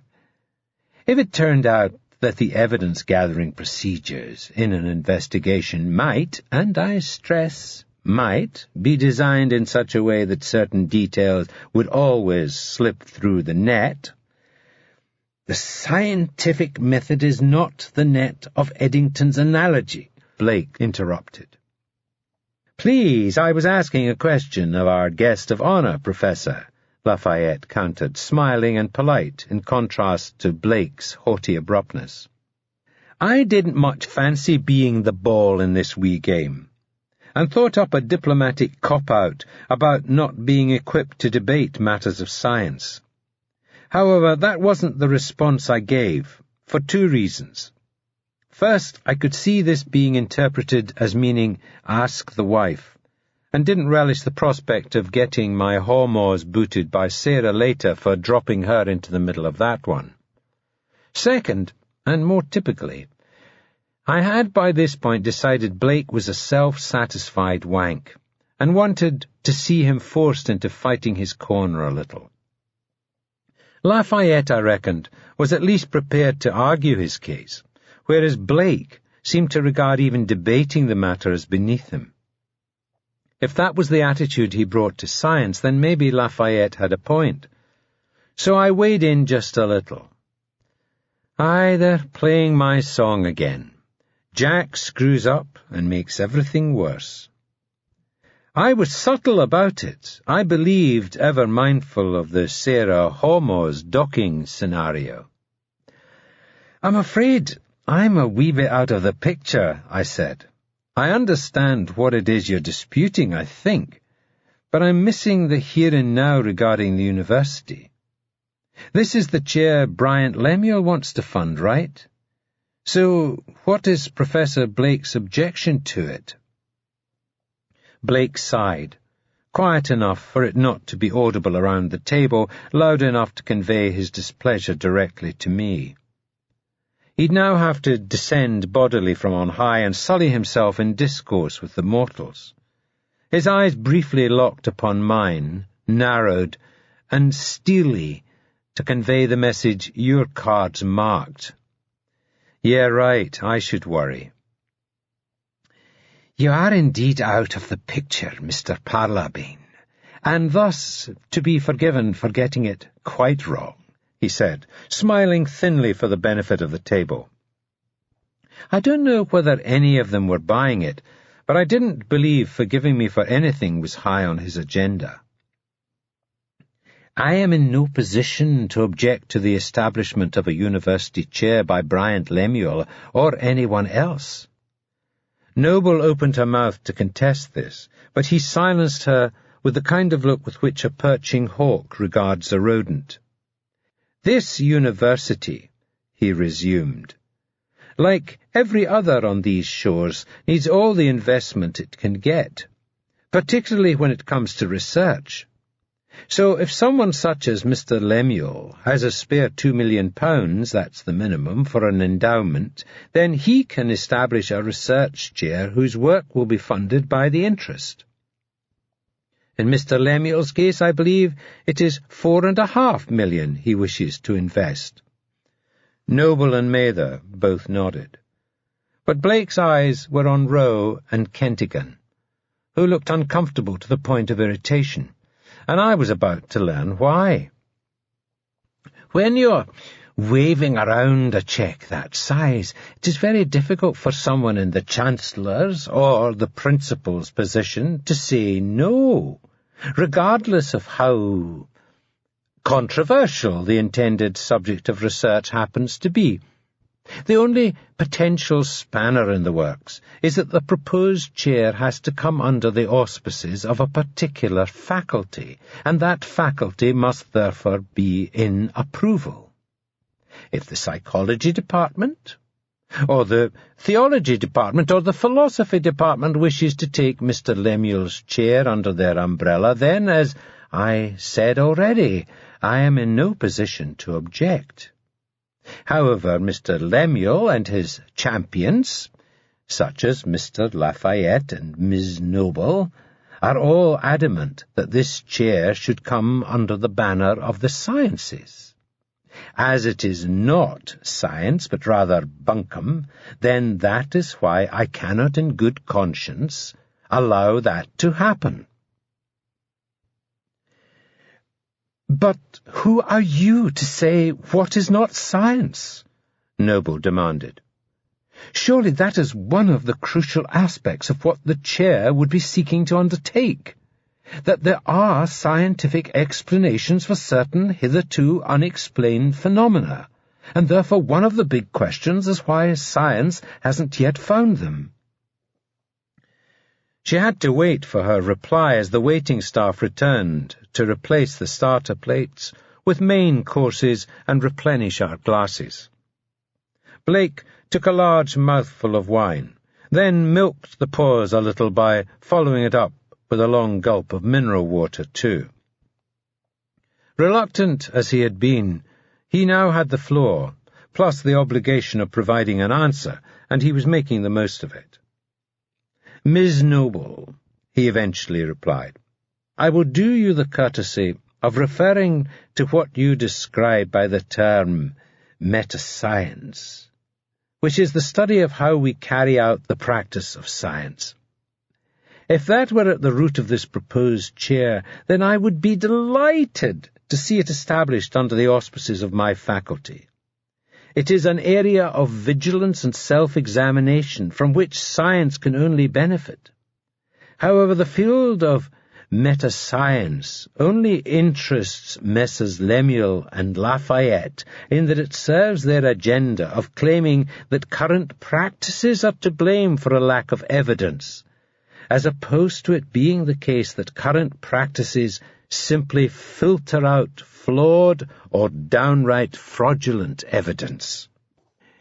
If it turned out that the evidence-gathering procedures in an investigation might, and I stress might, be designed in such a way that certain details would always slip through the net—" "The scientific method is not the net of Eddington's analogy," Blake interrupted. "Please, I was asking a question of our guest of honor, Professor," Lafayette countered, smiling and polite in contrast to Blake's haughty abruptness. "I didn't much fancy being the ball in this wee game, and thought up a diplomatic cop-out about not being equipped to debate matters of science. However, that wasn't the response I gave, for 2 reasons. First, I could see this being interpreted as meaning ask the wife, and didn't relish the prospect of getting my haw-maws booted by Sarah later for dropping her into the middle of that one. Second, and more typically, I had by this point decided Blake was a self-satisfied wank, and wanted to see him forced into fighting his corner a little. Lafayette, I reckoned, was at least prepared to argue his case, whereas Blake seemed to regard even debating the matter as beneath him. If that was the attitude he brought to science, then maybe Lafayette had a point. So I weighed in just a little. Aye, they're playing my song again. Jack screws up and makes everything worse. I was subtle about it. I believed, ever mindful of the Sarah Haw-maws docking scenario. "I'm afraid I'm a wee bit out of the picture," I said. I understand what it is you're disputing, I think, but I'm missing the here and now regarding the university. This is the chair Bryant Lemuel wants to fund, right? So what is Professor Blake's objection to it? Blake sighed, quiet enough for it not to be audible around the table, loud enough to convey his displeasure directly to me. He'd now have to descend bodily from on high and sully himself in discourse with the mortals. His eyes briefly locked upon mine, narrowed, and steely, to convey the message, "Your card's marked." Yeah, right, I should worry. You are indeed out of the picture, Mr. Parlabane, and thus to be forgiven for getting it quite wrong, he said, smiling thinly for the benefit of the table. I don't know whether any of them were buying it, but I didn't believe forgiving me for anything was high on his agenda. I am in no position to object to the establishment of a university chair by Bryant Lemuel or anyone else. Noble opened her mouth to contest this, but he silenced her with the kind of look with which a perching hawk regards a rodent. This university, he resumed, like every other on these shores, needs all the investment it can get, particularly when it comes to research. So if someone such as Mr. Lemuel has a spare £2 million, that's the minimum, for an endowment, then he can establish a research chair whose work will be funded by the interest. In Mr. Lemuel's case, I believe it is £4.5 million he wishes to invest. Noble and Mather both nodded. But Blake's eyes were on Rowe and Kentigan, who looked uncomfortable to the point of irritation, and I was about to learn why. When you're waving around a cheque that size, it is very difficult for someone in the Chancellor's or the Principal's position to say no, regardless of how controversial the intended subject of research happens to be. The only potential spanner in the works is that the proposed chair has to come under the auspices of a particular faculty, and that faculty must therefore be in approval. If the psychology department, or the theology department, or the philosophy department wishes to take Mr. Lemuel's chair under their umbrella, then, as I said already, I am in no position to object. However, Mr. Lemuel and his champions, such as Mr. Lafayette and Ms. Noble, are all adamant that this chair should come under the banner of the sciences. As it is not science, but rather bunkum, then that is why I cannot in good conscience allow that to happen. But who are you to say what is not science? Noble demanded. Surely that is one of the crucial aspects of what the chair would be seeking to undertake, that there are scientific explanations for certain hitherto unexplained phenomena, and therefore one of the big questions is why science hasn't yet found them. She had to wait for her reply as the waiting staff returned to replace the starter plates with main courses and replenish our glasses. Blake took a large mouthful of wine, then milked the pause a little by following it up with a long gulp of mineral water too. Reluctant as he had been, he now had the floor, plus the obligation of providing an answer, and he was making the most of it. Ms. Noble, he eventually replied, I will do you the courtesy of referring to what you describe by the term meta-science, which is the study of how we carry out the practice of science. If that were at the root of this proposed chair, then I would be delighted to see it established under the auspices of my faculty. It is an area of vigilance and self-examination from which science can only benefit. However, the field of meta-science only interests Messrs. Lemuel and Lafayette in that it serves their agenda of claiming that current practices are to blame for a lack of evidence, as opposed to it being the case that current practices simply filter out flawed or downright fraudulent evidence.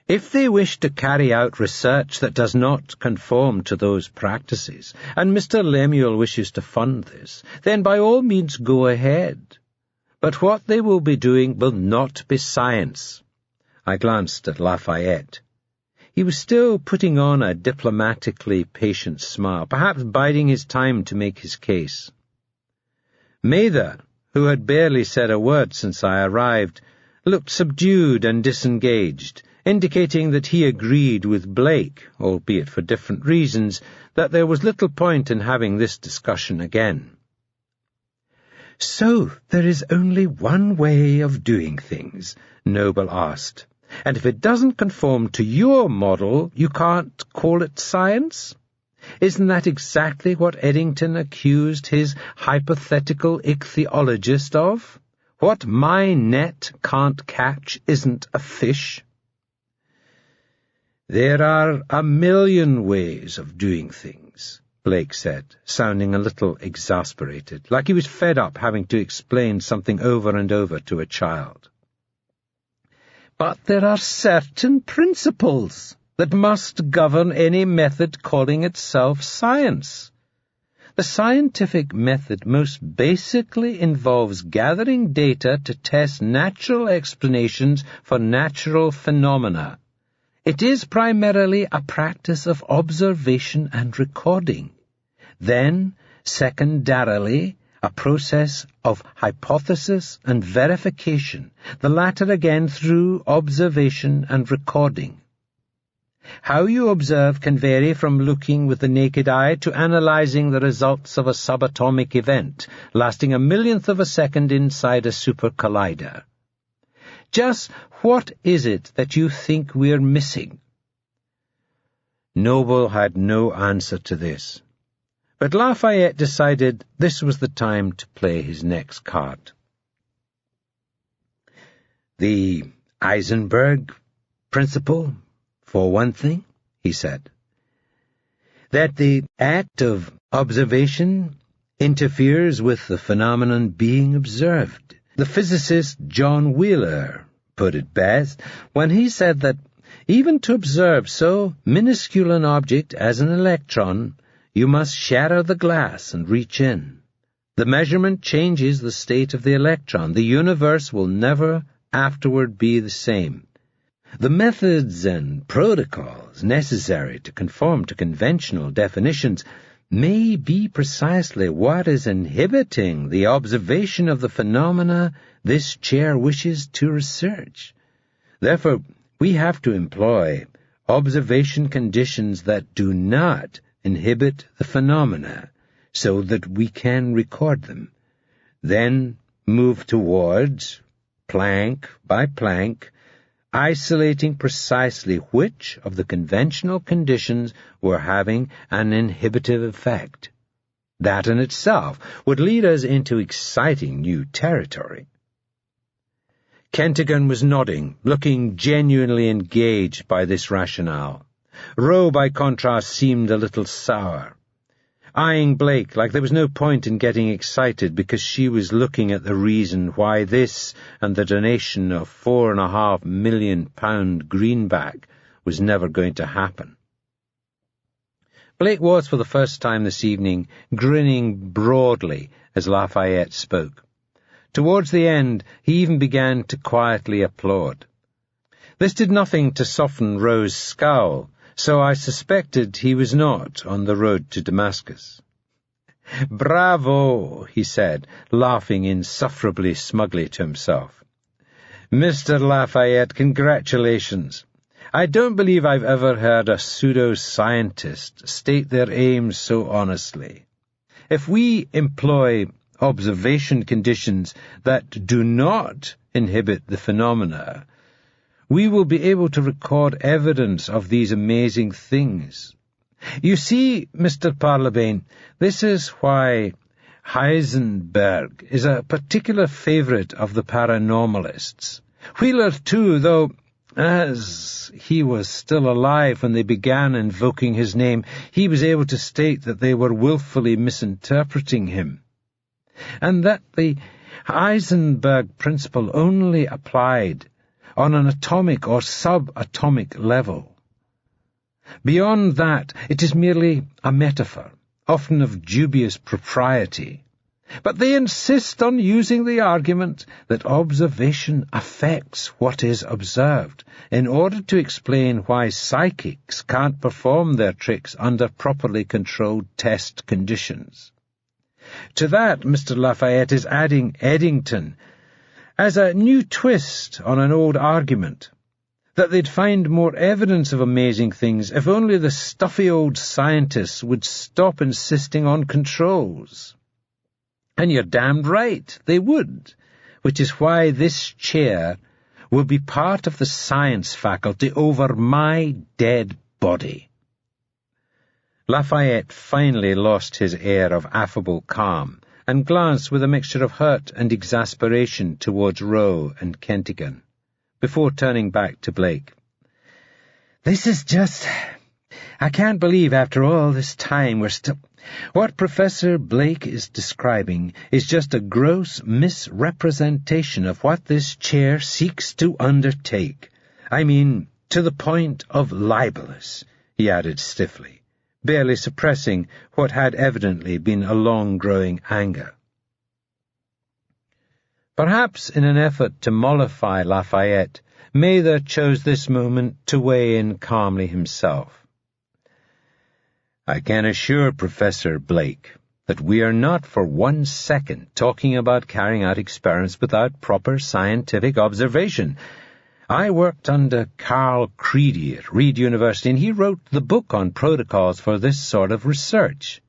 If they wish to carry out research that does not conform to those practices, and Mr. Lemuel wishes to fund this, then by all means go ahead. But what they will be doing will not be science. I glanced at Lafayette. He was still putting on a diplomatically patient smile, perhaps biding his time to make his case. Mather, who had barely said a word since I arrived, looked subdued and disengaged, indicating that he agreed with Blake, albeit for different reasons, that there was little point in having this discussion again. "So there is only one way of doing things?" Noble asked. "And if it doesn't conform to your model, you can't call it science? Isn't that exactly what Eddington accused his hypothetical ichthyologist of? What my net can't catch isn't a fish." "There are a million ways of doing things," Blake said, sounding a little exasperated, like he was fed up having to explain something over and over to a child. "But there are certain principles that must govern any method calling itself science. The scientific method most basically involves gathering data to test natural explanations for natural phenomena. It is primarily a practice of observation and recording. Then, secondarily, a process of hypothesis and verification, the latter again through observation and recording. How you observe can vary from looking with the naked eye to analyzing the results of a subatomic event, lasting a millionth of a second inside a supercollider. Just what is it that you think we're missing?" Noble had no answer to this, but Lafayette decided this was the time to play his next card. "The Eisenberg principle, for one thing," he said. "That the act of observation interferes with the phenomenon being observed. The physicist John Wheeler put it best when he said that even to observe so minuscule an object as an electron, you must shatter the glass and reach in. The measurement changes the state of the electron. The universe will never afterward be the same. The methods and protocols necessary to conform to conventional definitions may be precisely what is inhibiting the observation of the phenomena this chair wishes to research. Therefore, we have to employ observation conditions that do not inhibit the phenomena, so that we can record them. Then move towards, plank by plank, isolating precisely which of the conventional conditions were having an inhibitive effect. That in itself would lead us into exciting new territory." Kentigern was nodding, looking genuinely engaged by this rationale. Rowe, by contrast, seemed a little sour, eyeing Blake like there was no point in getting excited because she was looking at the reason why this and the donation of £4.5 million greenback was never going to happen. Blake was, for the first time this evening, grinning broadly as Lafayette spoke. Towards the end, he even began to quietly applaud. This did nothing to soften Rowe's scowl, so I suspected he was not on the road to Damascus. "Bravo," he said, laughing insufferably smugly to himself. "Mr. Lafayette, congratulations. I don't believe I've ever heard a pseudo-scientist state their aims so honestly. If we employ observation conditions that do not inhibit the phenomena, we will be able to record evidence of these amazing things. You see, Mr. Parlabane, this is why Heisenberg is a particular favourite of the paranormalists. Wheeler, too, though, as he was still alive when they began invoking his name, he was able to state that they were willfully misinterpreting him, and that the Heisenberg principle only applied on an atomic or subatomic level. Beyond that, it is merely a metaphor, often of dubious propriety. But they insist on using the argument that observation affects what is observed in order to explain why psychics can't perform their tricks under properly controlled test conditions. To that, Mr. Lafayette is adding Eddington as a new twist on an old argument, that they'd find more evidence of amazing things if only the stuffy old scientists would stop insisting on controls. And you're damned right, they would, which is why this chair will be part of the science faculty over my dead body. Lafayette finally lost his air of affable calm and glanced with a mixture of hurt and exasperation towards Rowe and Kentigern, before turning back to Blake. This is just... I can't believe after all this time we're still... What Professor Blake is describing is just a gross misrepresentation of what this chair seeks to undertake. I mean, to the point of libelous, he added stiffly, barely suppressing what had evidently been a long-growing anger. Perhaps in an effort to mollify Lafayette, Mather chose this moment to weigh in calmly himself. I can assure Professor Blake that we are not for 1 second talking about carrying out experiments without proper scientific observation. I worked under Carl Creedy at Reed University, and he wrote the book on protocols for this sort of research.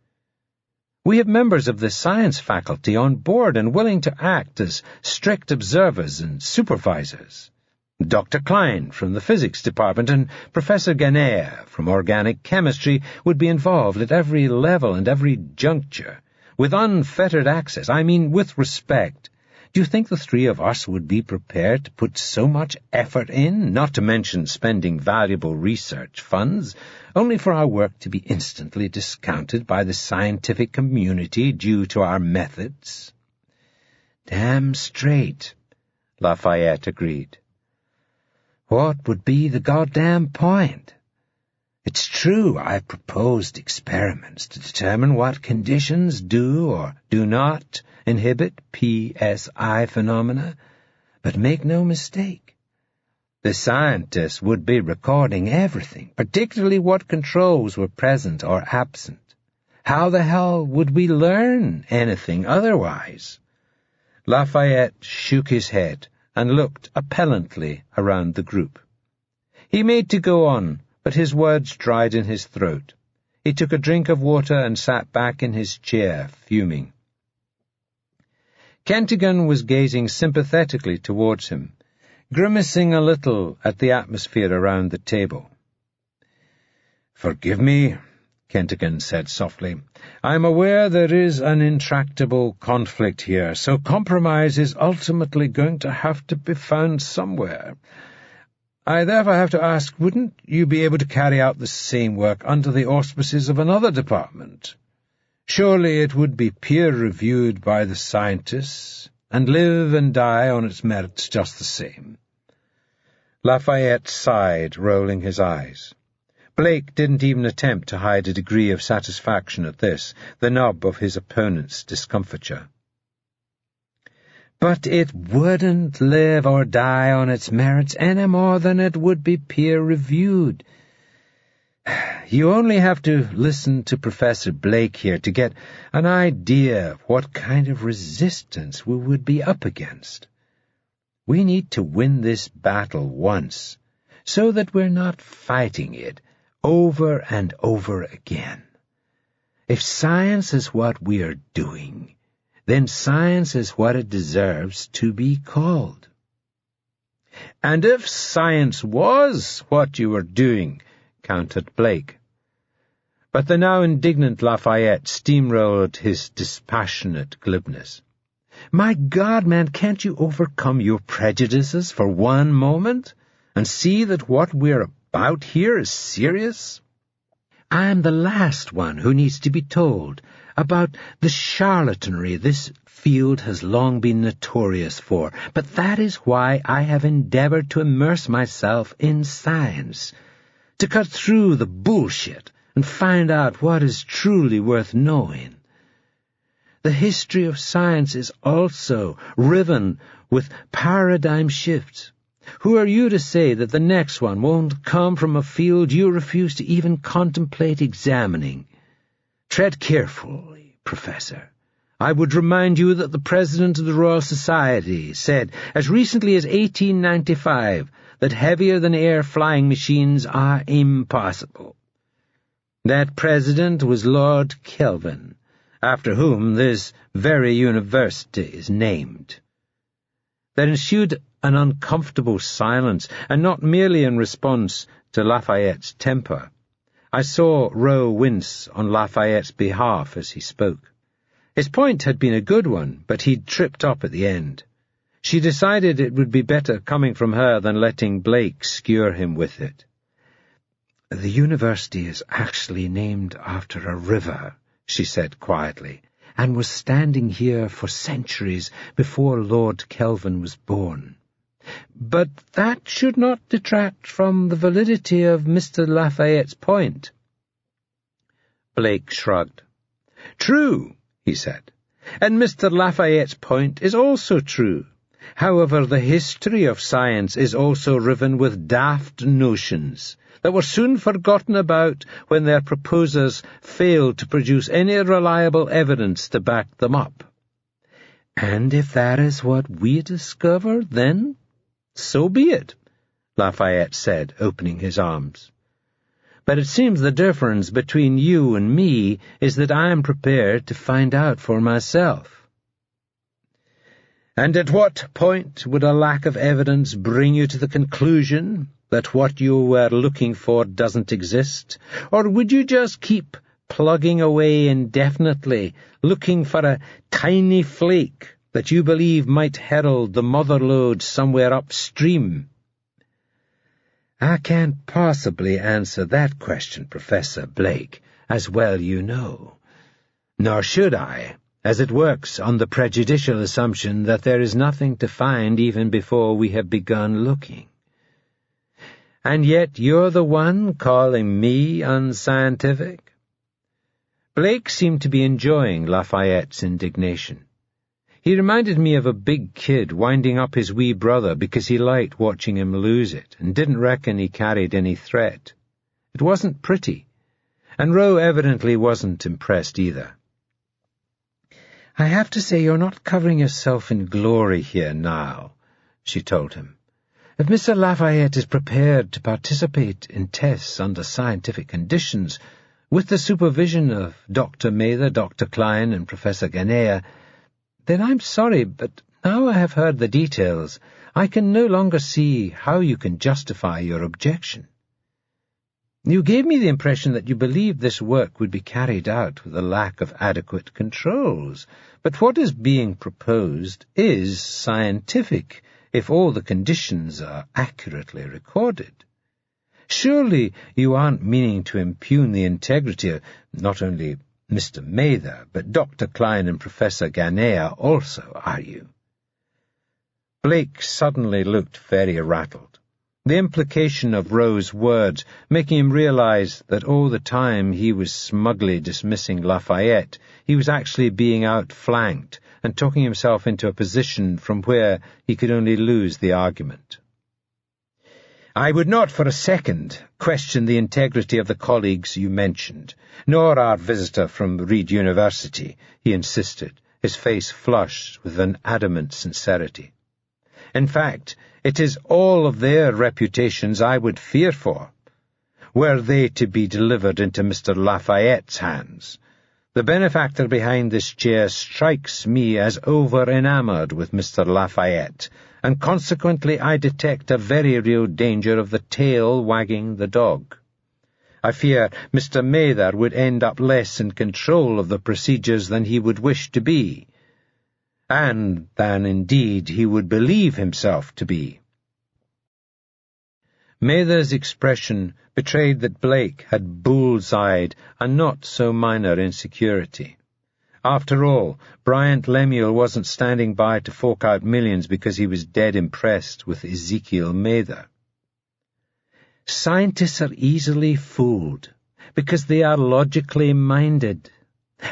We have members of the science faculty on board and willing to act as strict observers and supervisors. Dr. Klein from the physics department and Professor Ganea from organic chemistry would be involved at every level and every juncture, with unfettered access, I mean with respect. Do you think the three of us would be prepared to put so much effort in, not to mention spending valuable research funds, only for our work to be instantly discounted by the scientific community due to our methods? Damn straight, Lafayette agreed. What would be the goddamn point? It's true I've proposed experiments to determine what conditions do or do not inhibit PSI phenomena, but make no mistake. The scientists would be recording everything, particularly what controls were present or absent. How the hell would we learn anything otherwise? Lafayette shook his head and looked appellantly around the group. He made to go on, but his words dried in his throat. He took a drink of water and sat back in his chair, fuming. Kentigern was gazing sympathetically towards him, grimacing a little at the atmosphere around the table. "Forgive me," Kentigern said softly. "I'm aware there is an intractable conflict here, so compromise is ultimately going to have to be found somewhere. I therefore have to ask, wouldn't you be able to carry out the same work under the auspices of another department? Surely it would be peer-reviewed by the scientists, and live and die on its merits just the same." Lafayette sighed, rolling his eyes. Blake didn't even attempt to hide a degree of satisfaction at this, the nub of his opponent's discomfiture. "But it wouldn't live or die on its merits any more than it would be peer-reviewed. You only have to listen to Professor Blake here to get an idea of what kind of resistance we would be up against. We need to win this battle once, so that we're not fighting it over and over again. If science is what we are doing, then science is what it deserves to be called." "And if science was what you were doing," countered Blake. But the now indignant Lafayette steamrolled his dispassionate glibness. "My God, man, can't you overcome your prejudices for one moment and see that what we're about here is serious? I'm the last one who needs to be told about the charlatanry this field has long been notorious for, but that is why I have endeavored to immerse myself in science, to cut through the bullshit and find out what is truly worth knowing. The history of science is also riven with paradigm shifts. Who are you to say that the next one won't come from a field you refuse to even contemplate examining? Tread carefully, Professor. I would remind you that the President of the Royal Society said, as recently as 1895, that heavier-than-air flying machines are impossible. That President was Lord Kelvin, after whom this very university is named." There ensued an uncomfortable silence, and not merely in response to Lafayette's temper. I saw Rowe wince on Lafayette's behalf as he spoke. His point had been a good one, but he'd tripped up at the end. She decided it would be better coming from her than letting Blake skewer him with it. "The university is actually named after a river," she said quietly, "and was standing here for centuries before Lord Kelvin was born. But that should not detract from the validity of Mr. Lafayette's point." Blake shrugged. "True," he said, "and Mr. Lafayette's point is also true. However, the history of science is also riven with daft notions that were soon forgotten about when their proposers failed to produce any reliable evidence to back them up. And if that is what we discover, then so be it," Lafayette said, opening his arms. "But it seems the difference between you and me is that I am prepared to find out for myself." "And at what point would a lack of evidence bring you to the conclusion that what you were looking for doesn't exist? Or would you just keep plugging away indefinitely, looking for a tiny flake that you believe might herald the mother lode somewhere upstream?" "I can't possibly answer that question, Professor Blake, as well you know. Nor should I, as it works on the prejudicial assumption that there is nothing to find even before we have begun looking. And yet you're the one calling me unscientific?" Blake seemed to be enjoying Lafayette's indignation. He reminded me of a big kid winding up his wee brother because he liked watching him lose it and didn't reckon he carried any threat. It wasn't pretty, and Rowe evidently wasn't impressed either. "I have to say you're not covering yourself in glory here, Niall," she told him. "If Mr. Lafayette is prepared to participate in tests under scientific conditions, with the supervision of Dr. Mather, Dr. Klein, and Professor Ganea, then I'm sorry, but now I have heard the details, I can no longer see how you can justify your objection. You gave me the impression that you believed this work would be carried out with a lack of adequate controls, but what is being proposed is scientific, if all the conditions are accurately recorded. Surely you aren't meaning to impugn the integrity of not only Mr. Mather, but Dr. Klein and Professor Ganea also, are you?" Blake suddenly looked very rattled, the implication of Rowe's words making him realize that all the time he was smugly dismissing Lafayette, he was actually being outflanked and talking himself into a position from where he could only lose the argument. "I would not for a second question the integrity of the colleagues you mentioned, nor our visitor from Reed University," he insisted, his face flushed with an adamant sincerity. "In fact, it is all of their reputations I would fear for, were they to be delivered into Mr. Lafayette's hands. The benefactor behind this chair strikes me as over-enamoured with Mr. Lafayette, and consequently I detect a very real danger of the tail wagging the dog. I fear Mr. Mather would end up less in control of the procedures than he would wish to be, and than indeed he would believe himself to be. Mather's expression betrayed that Blake had bull's-eyed a not-so-minor insecurity. After all, Bryant Lemuel wasn't standing by to fork out millions because he was dead impressed with Ezekiel Mather. Scientists are easily fooled because they are logically minded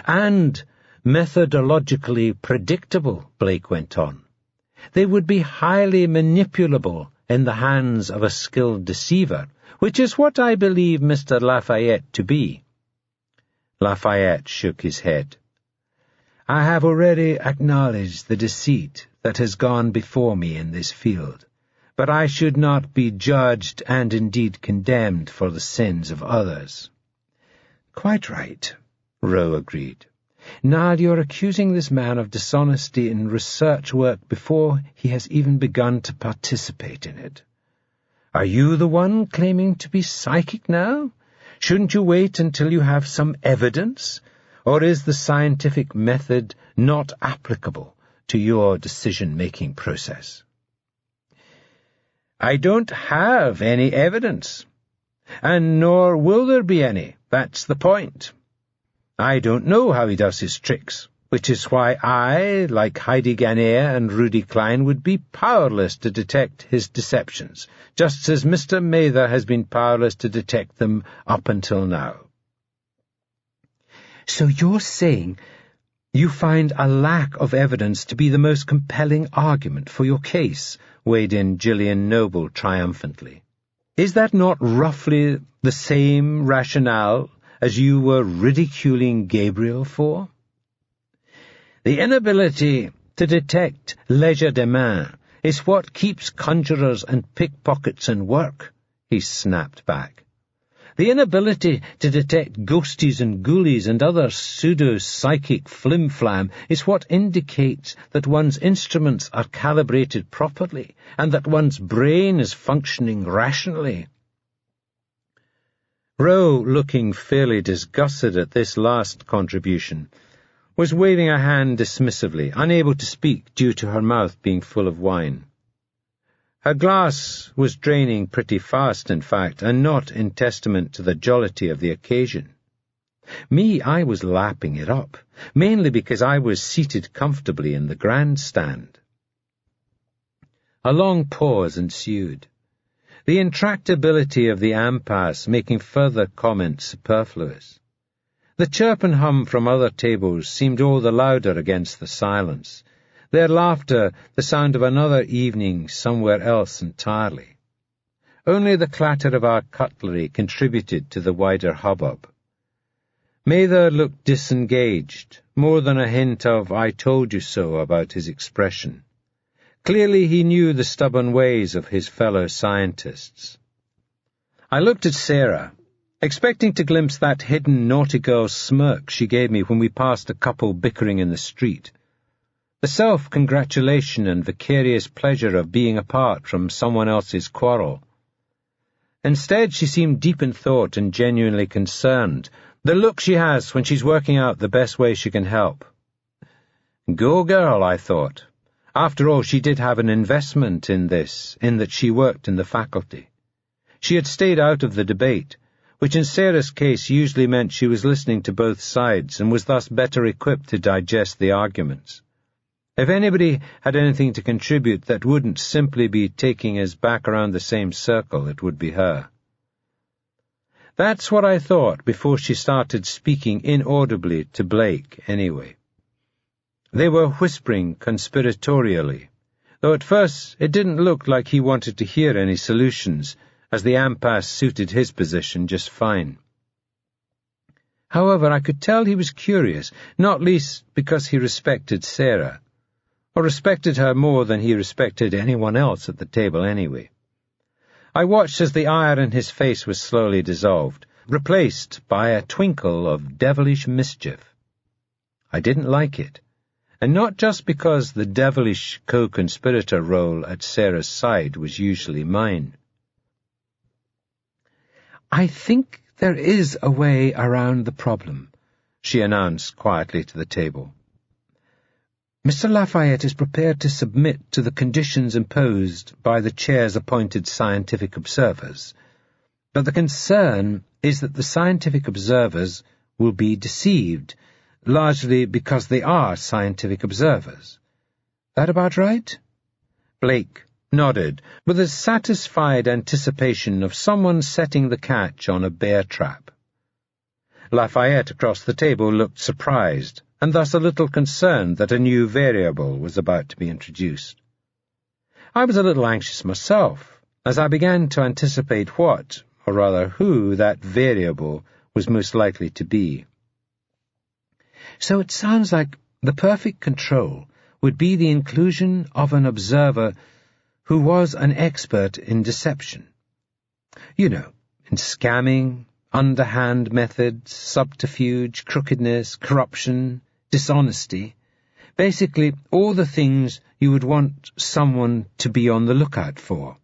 and methodologically predictable, Blake went on. They would be highly manipulable in the hands of a skilled deceiver, which is what I believe Mr. Lafayette to be. Lafayette shook his head. I have already acknowledged the deceit that has gone before me in this field, but I should not be judged and indeed condemned for the sins of others. Quite right, Rowe agreed. Now you're accusing this man of dishonesty in research work before he has even begun to participate in it. Are you the one claiming to be psychic now? Shouldn't you wait until you have some evidence? Or is the scientific method not applicable to your decision-making process? I don't have any evidence, and nor will there be any. That's the point. I don't know how he does his tricks, which is why I, like Heidi Ganair and Rudy Klein, would be powerless to detect his deceptions, just as Mr. Mather has been powerless to detect them up until now. So you're saying you find a lack of evidence to be the most compelling argument for your case, weighed in Gillian Noble triumphantly. Is that not roughly the same rationale as you were ridiculing Gabriel for? The inability to detect legerdemain is what keeps conjurers and pickpockets in work, he snapped back. The inability to detect ghosties and ghoulies and other pseudo-psychic flim-flam is what indicates that one's instruments are calibrated properly and that one's brain is functioning rationally. Rowe, looking fairly disgusted at this last contribution, was waving a hand dismissively, unable to speak due to her mouth being full of wine. Her glass was draining pretty fast, in fact, and not in testament to the jollity of the occasion. Me, I was lapping it up, mainly because I was seated comfortably in the grandstand. A long pause ensued, the intractability of the impasse making further comments superfluous. The chirp and hum from other tables seemed all the louder against the silence, their laughter the sound of another evening somewhere else entirely. Only the clatter of our cutlery contributed to the wider hubbub. Mather looked disengaged, more than a hint of "I told you so" about his expression. Clearly he knew the stubborn ways of his fellow scientists. I looked at Sarah, expecting to glimpse that hidden naughty girl smirk she gave me when we passed a couple bickering in the street. The self-congratulation and vicarious pleasure of being apart from someone else's quarrel. Instead, she seemed deep in thought and genuinely concerned, the look she has when she's working out the best way she can help. Go girl, I thought. After all, she did have an investment in this, in that she worked in the faculty. She had stayed out of the debate, which in Sarah's case usually meant she was listening to both sides and was thus better equipped to digest the arguments. If anybody had anything to contribute that wouldn't simply be taking us back around the same circle, it would be her. That's what I thought before she started speaking inaudibly to Blake, anyway. They were whispering conspiratorially, though at first it didn't look like he wanted to hear any solutions, as the impasse suited his position just fine. However, I could tell he was curious, not least because he respected Sarah, or respected her more than he respected anyone else at the table anyway. I watched as the ire in his face was slowly dissolved, replaced by a twinkle of devilish mischief. I didn't like it, and not just because the devilish co-conspirator role at Sarah's side was usually mine. I think "There is a way around the problem," she announced quietly to the table. "Mr. Lafayette is prepared to submit to the conditions imposed by the chair's appointed scientific observers, but the concern is that the scientific observers will be deceived, largely because they are scientific observers. That about right?" Blake nodded, with a satisfied anticipation of someone setting the catch on a bear trap. Lafayette across the table looked surprised, and thus a little concerned that a new variable was about to be introduced. I was a little anxious myself, as I began to anticipate what, or rather who, that variable was most likely to be. "So it sounds like the perfect control would be the inclusion of an observer who was an expert in deception. You know, in scamming, underhand methods, subterfuge, crookedness, corruption, dishonesty. Basically, all the things you would want someone to be on the lookout for."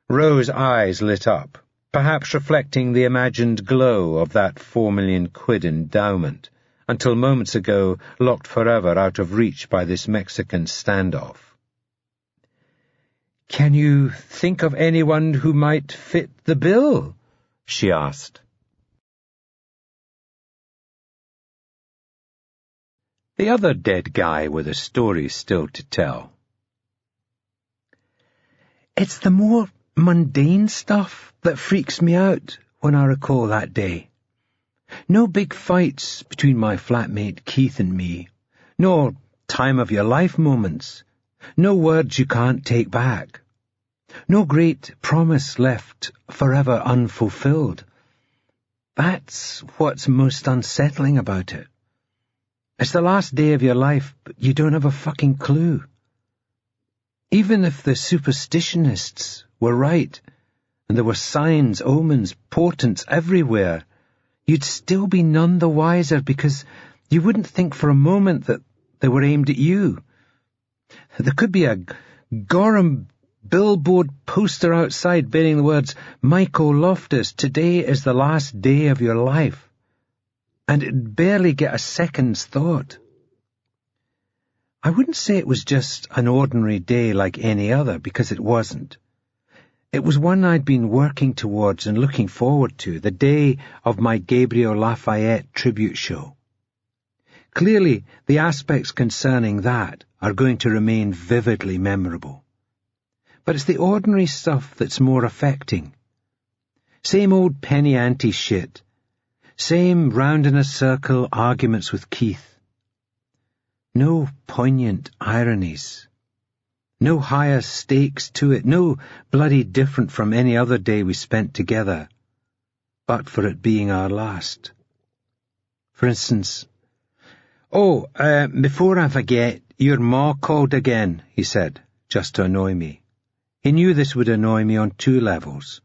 Rose's eyes lit up, perhaps reflecting the imagined glow of that 4 million quid endowment, until moments ago locked forever out of reach by this Mexican standoff. "Can you think of anyone who might fit the bill?" she asked. The other dead guy with a story still to tell. "It's the more mundane stuff that freaks me out when I recall that day. No big fights between my flatmate Keith and me, nor time-of-your-life moments, no words you can't take back, no great promise left forever unfulfilled. That's what's most unsettling about it. It's the last day of your life, but you don't have a fucking clue. Even if the superstitionists were right, and there were signs, omens, portents everywhere, you'd still be none the wiser because you wouldn't think for a moment that they were aimed at you. There could be a Gorham billboard poster outside bearing the words, 'Michael Loftus, today is the last day of your life,' and it'd barely get a second's thought. I wouldn't say it was just an ordinary day like any other, because it wasn't. It was one I'd been working towards and looking forward to, the day of my Gabriel Lafayette tribute show. Clearly, the aspects concerning that are going to remain vividly memorable. But it's the ordinary stuff that's more affecting. Same old penny ante shit. Same round-in-a-circle arguments with Keith. No poignant ironies. No higher stakes to it. No bloody different from any other day we spent together, but for it being our last. For instance, before I forget, your ma called again, he said, just to annoy me. He knew this would annoy me on 2 levels.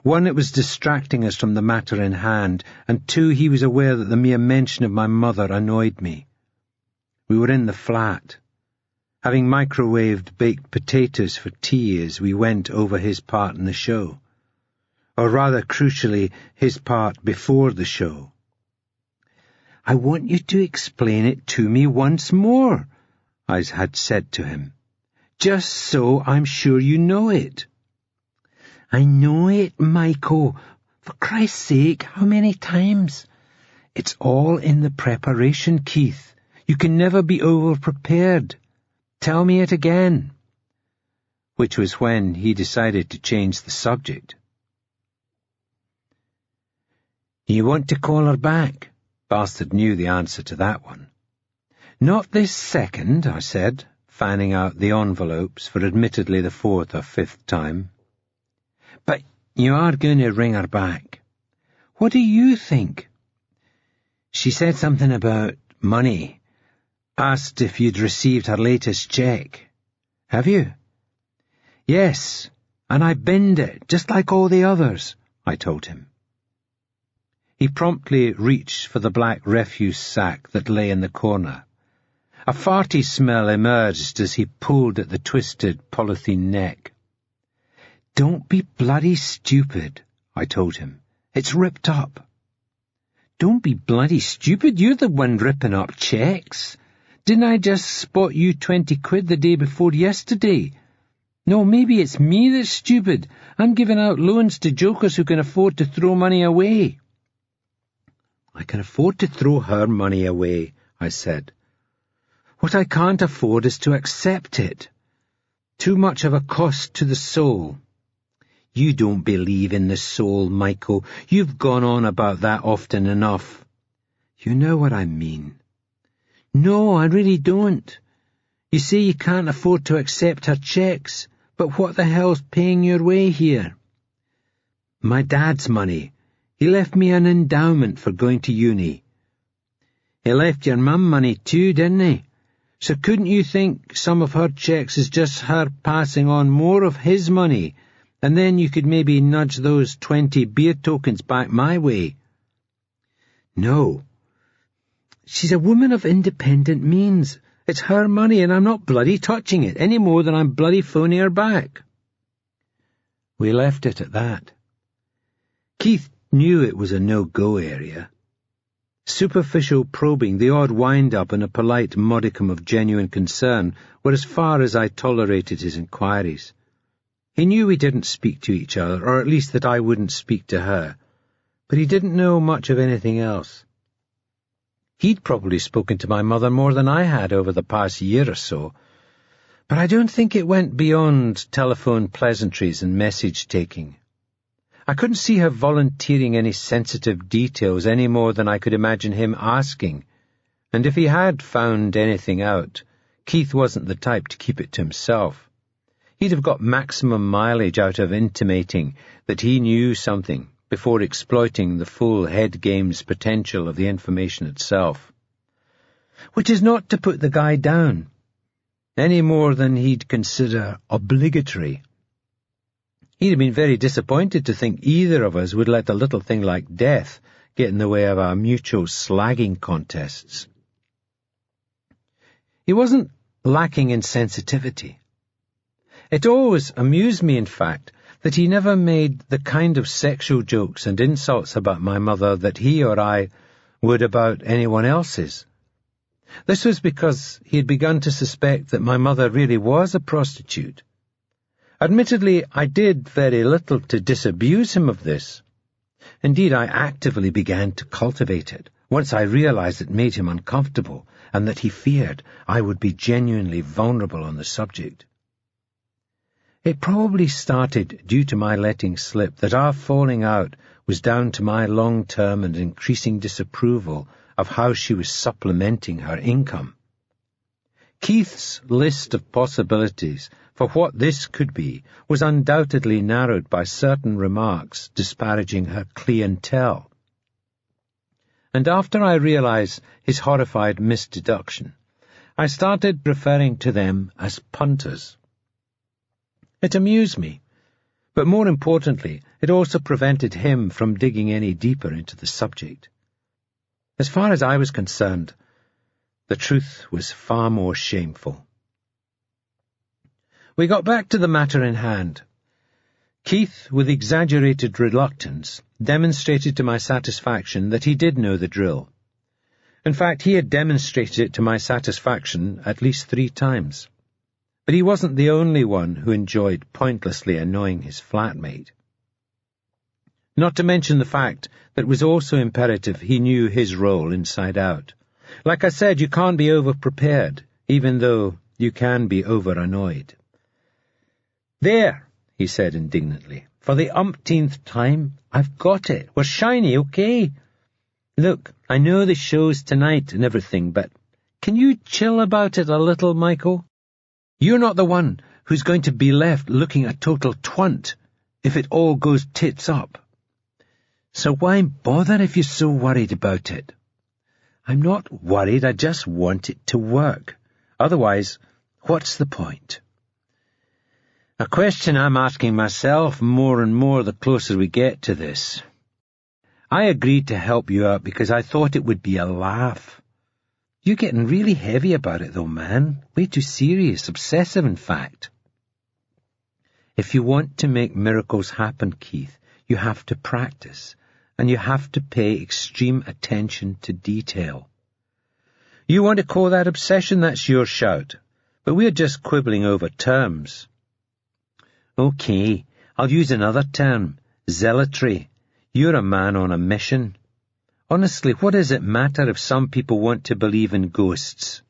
1, it was distracting us from the matter in hand, and 2, he was aware that the mere mention of my mother annoyed me. We were in the flat, having microwaved baked potatoes for tea as we went over his part in the show, or rather crucially, his part before the show. "I want you to explain it to me once more," I had said to him, "just so I'm sure you know it." "I know it, Michael. For Christ's sake, how many times?" "It's all in the preparation, Keith. You can never be over-prepared. Tell me it again." Which was when he decided to change the subject. "You want to call her back?" Bastard knew the answer to that one. "Not this second," I said, fanning out the envelopes for admittedly the 4th or 5th time. "But you are going to ring her back. What do you think?" "She said something about money. Asked if you'd received her latest cheque. Have you?" "Yes, and I binned it, just like all the others," I told him. He promptly reached for the black refuse sack that lay in the corner. A farty smell emerged as he pulled at the twisted polythene neck. "Don't be bloody stupid," I told him. It's ripped up." "Don't be bloody stupid. You're the one ripping up cheques. Didn't I just spot you 20 quid the day before yesterday? No, maybe it's me that's stupid. I'm giving out loans to jokers who can afford to throw money away." "I can afford to throw her money away," I said. "What I can't afford is to accept it. Too much of a cost to the soul." "You don't believe in the soul, Michael. You've gone on about that often enough." "You know what I mean." "No, I really don't. You say you can't afford to accept her cheques, but what the hell's paying your way here?" "My dad's money. He left me an endowment for going to uni." "He left your mum money too, didn't he? So couldn't you think some of her cheques is just her passing on more of his money, and then you could maybe nudge those 20 beer tokens back my way?" "No. She's a woman of independent means. It's her money, and I'm not bloody touching it, any more than I'm bloody phoning her back." We left it at that. Keith knew it was a no-go area. Superficial probing, the odd wind-up, and a polite modicum of genuine concern were as far as I tolerated his inquiries. He knew we didn't speak to each other, or at least that I wouldn't speak to her, but he didn't know much of anything else. He'd probably spoken to my mother more than I had over the past year or so, but I don't think it went beyond telephone pleasantries and message-taking. I couldn't see her volunteering any sensitive details any more than I could imagine him asking, and if he had found anything out, Keith wasn't the type to keep it to himself. He'd have got maximum mileage out of intimating that he knew something before exploiting the full head game's potential of the information itself. Which is not to put the guy down, any more than he'd consider obligatory. He'd have been very disappointed to think either of us would let a little thing like death get in the way of our mutual slagging contests. He wasn't lacking in sensitivity. It always amused me, in fact, that he never made the kind of sexual jokes and insults about my mother that he or I would about anyone else's. This was because he had begun to suspect that my mother really was a prostitute. Admittedly, I did very little to disabuse him of this. Indeed, I actively began to cultivate it, once I realized it made him uncomfortable and that he feared I would be genuinely vulnerable on the subject. It probably started due to my letting slip that our falling out was down to my long-term and increasing disapproval of how she was supplementing her income. Keith's list of possibilities for what this could be was undoubtedly narrowed by certain remarks disparaging her clientele. And after I realized his horrified misdeduction, I started referring to them as punters. It amused me, but more importantly, it also prevented him from digging any deeper into the subject. As far as I was concerned, the truth was far more shameful. We got back to the matter in hand. Keith, with exaggerated reluctance, demonstrated to my satisfaction that he did know the drill. In fact, he had demonstrated it to my satisfaction at least 3 times. But he wasn't the only one who enjoyed pointlessly annoying his flatmate. Not to mention the fact that it was also imperative he knew his role inside out. Like I said, you can't be over-prepared, even though you can be over-annoyed. "There," he said indignantly, "for the umpteenth time, I've got it. We're shiny, okay? Look, I know the show's tonight and everything, but can you chill about it a little, Michael? You're not the one who's going to be left looking a total twant if it all goes tits up. So why bother if you're so worried about it?" "I'm not worried, I just want it to work. Otherwise, what's the point?" A question I'm asking myself more and more the closer we get to this. I agreed to help you out because I thought it would be a laugh. You're getting really heavy about it though, man. Way too serious, obsessive in fact. If you want to make miracles happen, Keith, you have to practice. and you have to pay extreme attention to detail. You want to call that obsession? That's your shout. But we're just quibbling over terms. Okay, I'll use another term. Zealotry. You're a man on a mission. Honestly, what does it matter if some people want to believe in ghosts?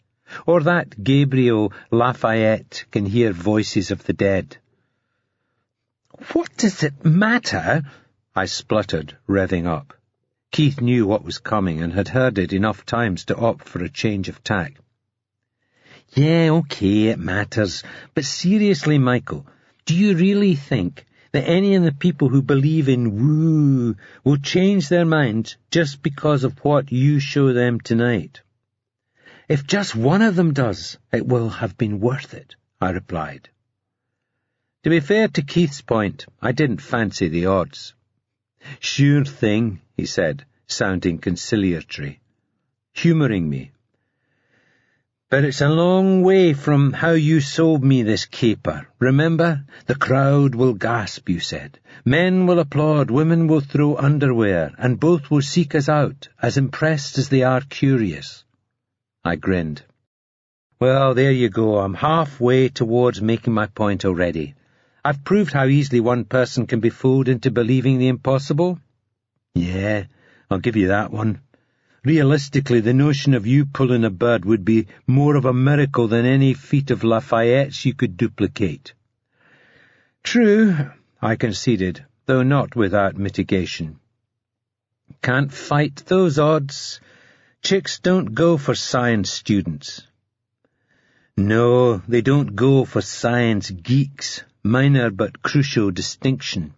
Or that Gabriel Lafayette can hear voices of the dead? What does it matter? I spluttered, revving up. Keith knew what was coming and had heard it enough times to opt for a change of tack. Yeah, okay, it matters. But seriously, Michael, do you really think that any of the people who believe in woo will change their minds just because of what you show them tonight? If just one of them does, it will have been worth it, I replied. To be fair to Keith's point, I didn't fancy the odds. Sure thing, he said, sounding conciliatory, humouring me. But it's a long way from how you sold me this caper. Remember? The crowd will gasp, you said. Men will applaud, women will throw underwear, and both will seek us out, as impressed as they are curious. I grinned. Well, there you go. I'm halfway towards making my point already. I've proved how easily one person can be fooled into believing the impossible. Yeah, I'll give you that one. Realistically, the notion of you pulling a bird would be more of a miracle than any feat of Lafayette's you could duplicate. True, I conceded, though not without mitigation. Can't fight those odds. Chicks don't go for science students. No, they don't go for science geeks. Minor but crucial distinction.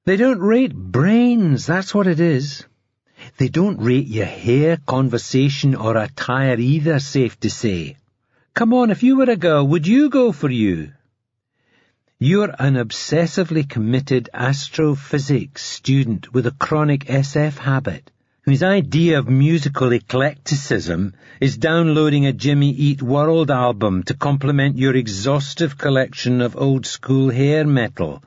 They don't rate brains, that's what it is. They don't rate your hair, conversation, or attire either, safe to say. Come on, if you were a girl, would you go for you? You're an obsessively committed astrophysics student with a chronic SF habit, whose idea of musical eclecticism is downloading a Jimmy Eat World album to complement your exhaustive collection of old-school hair metal.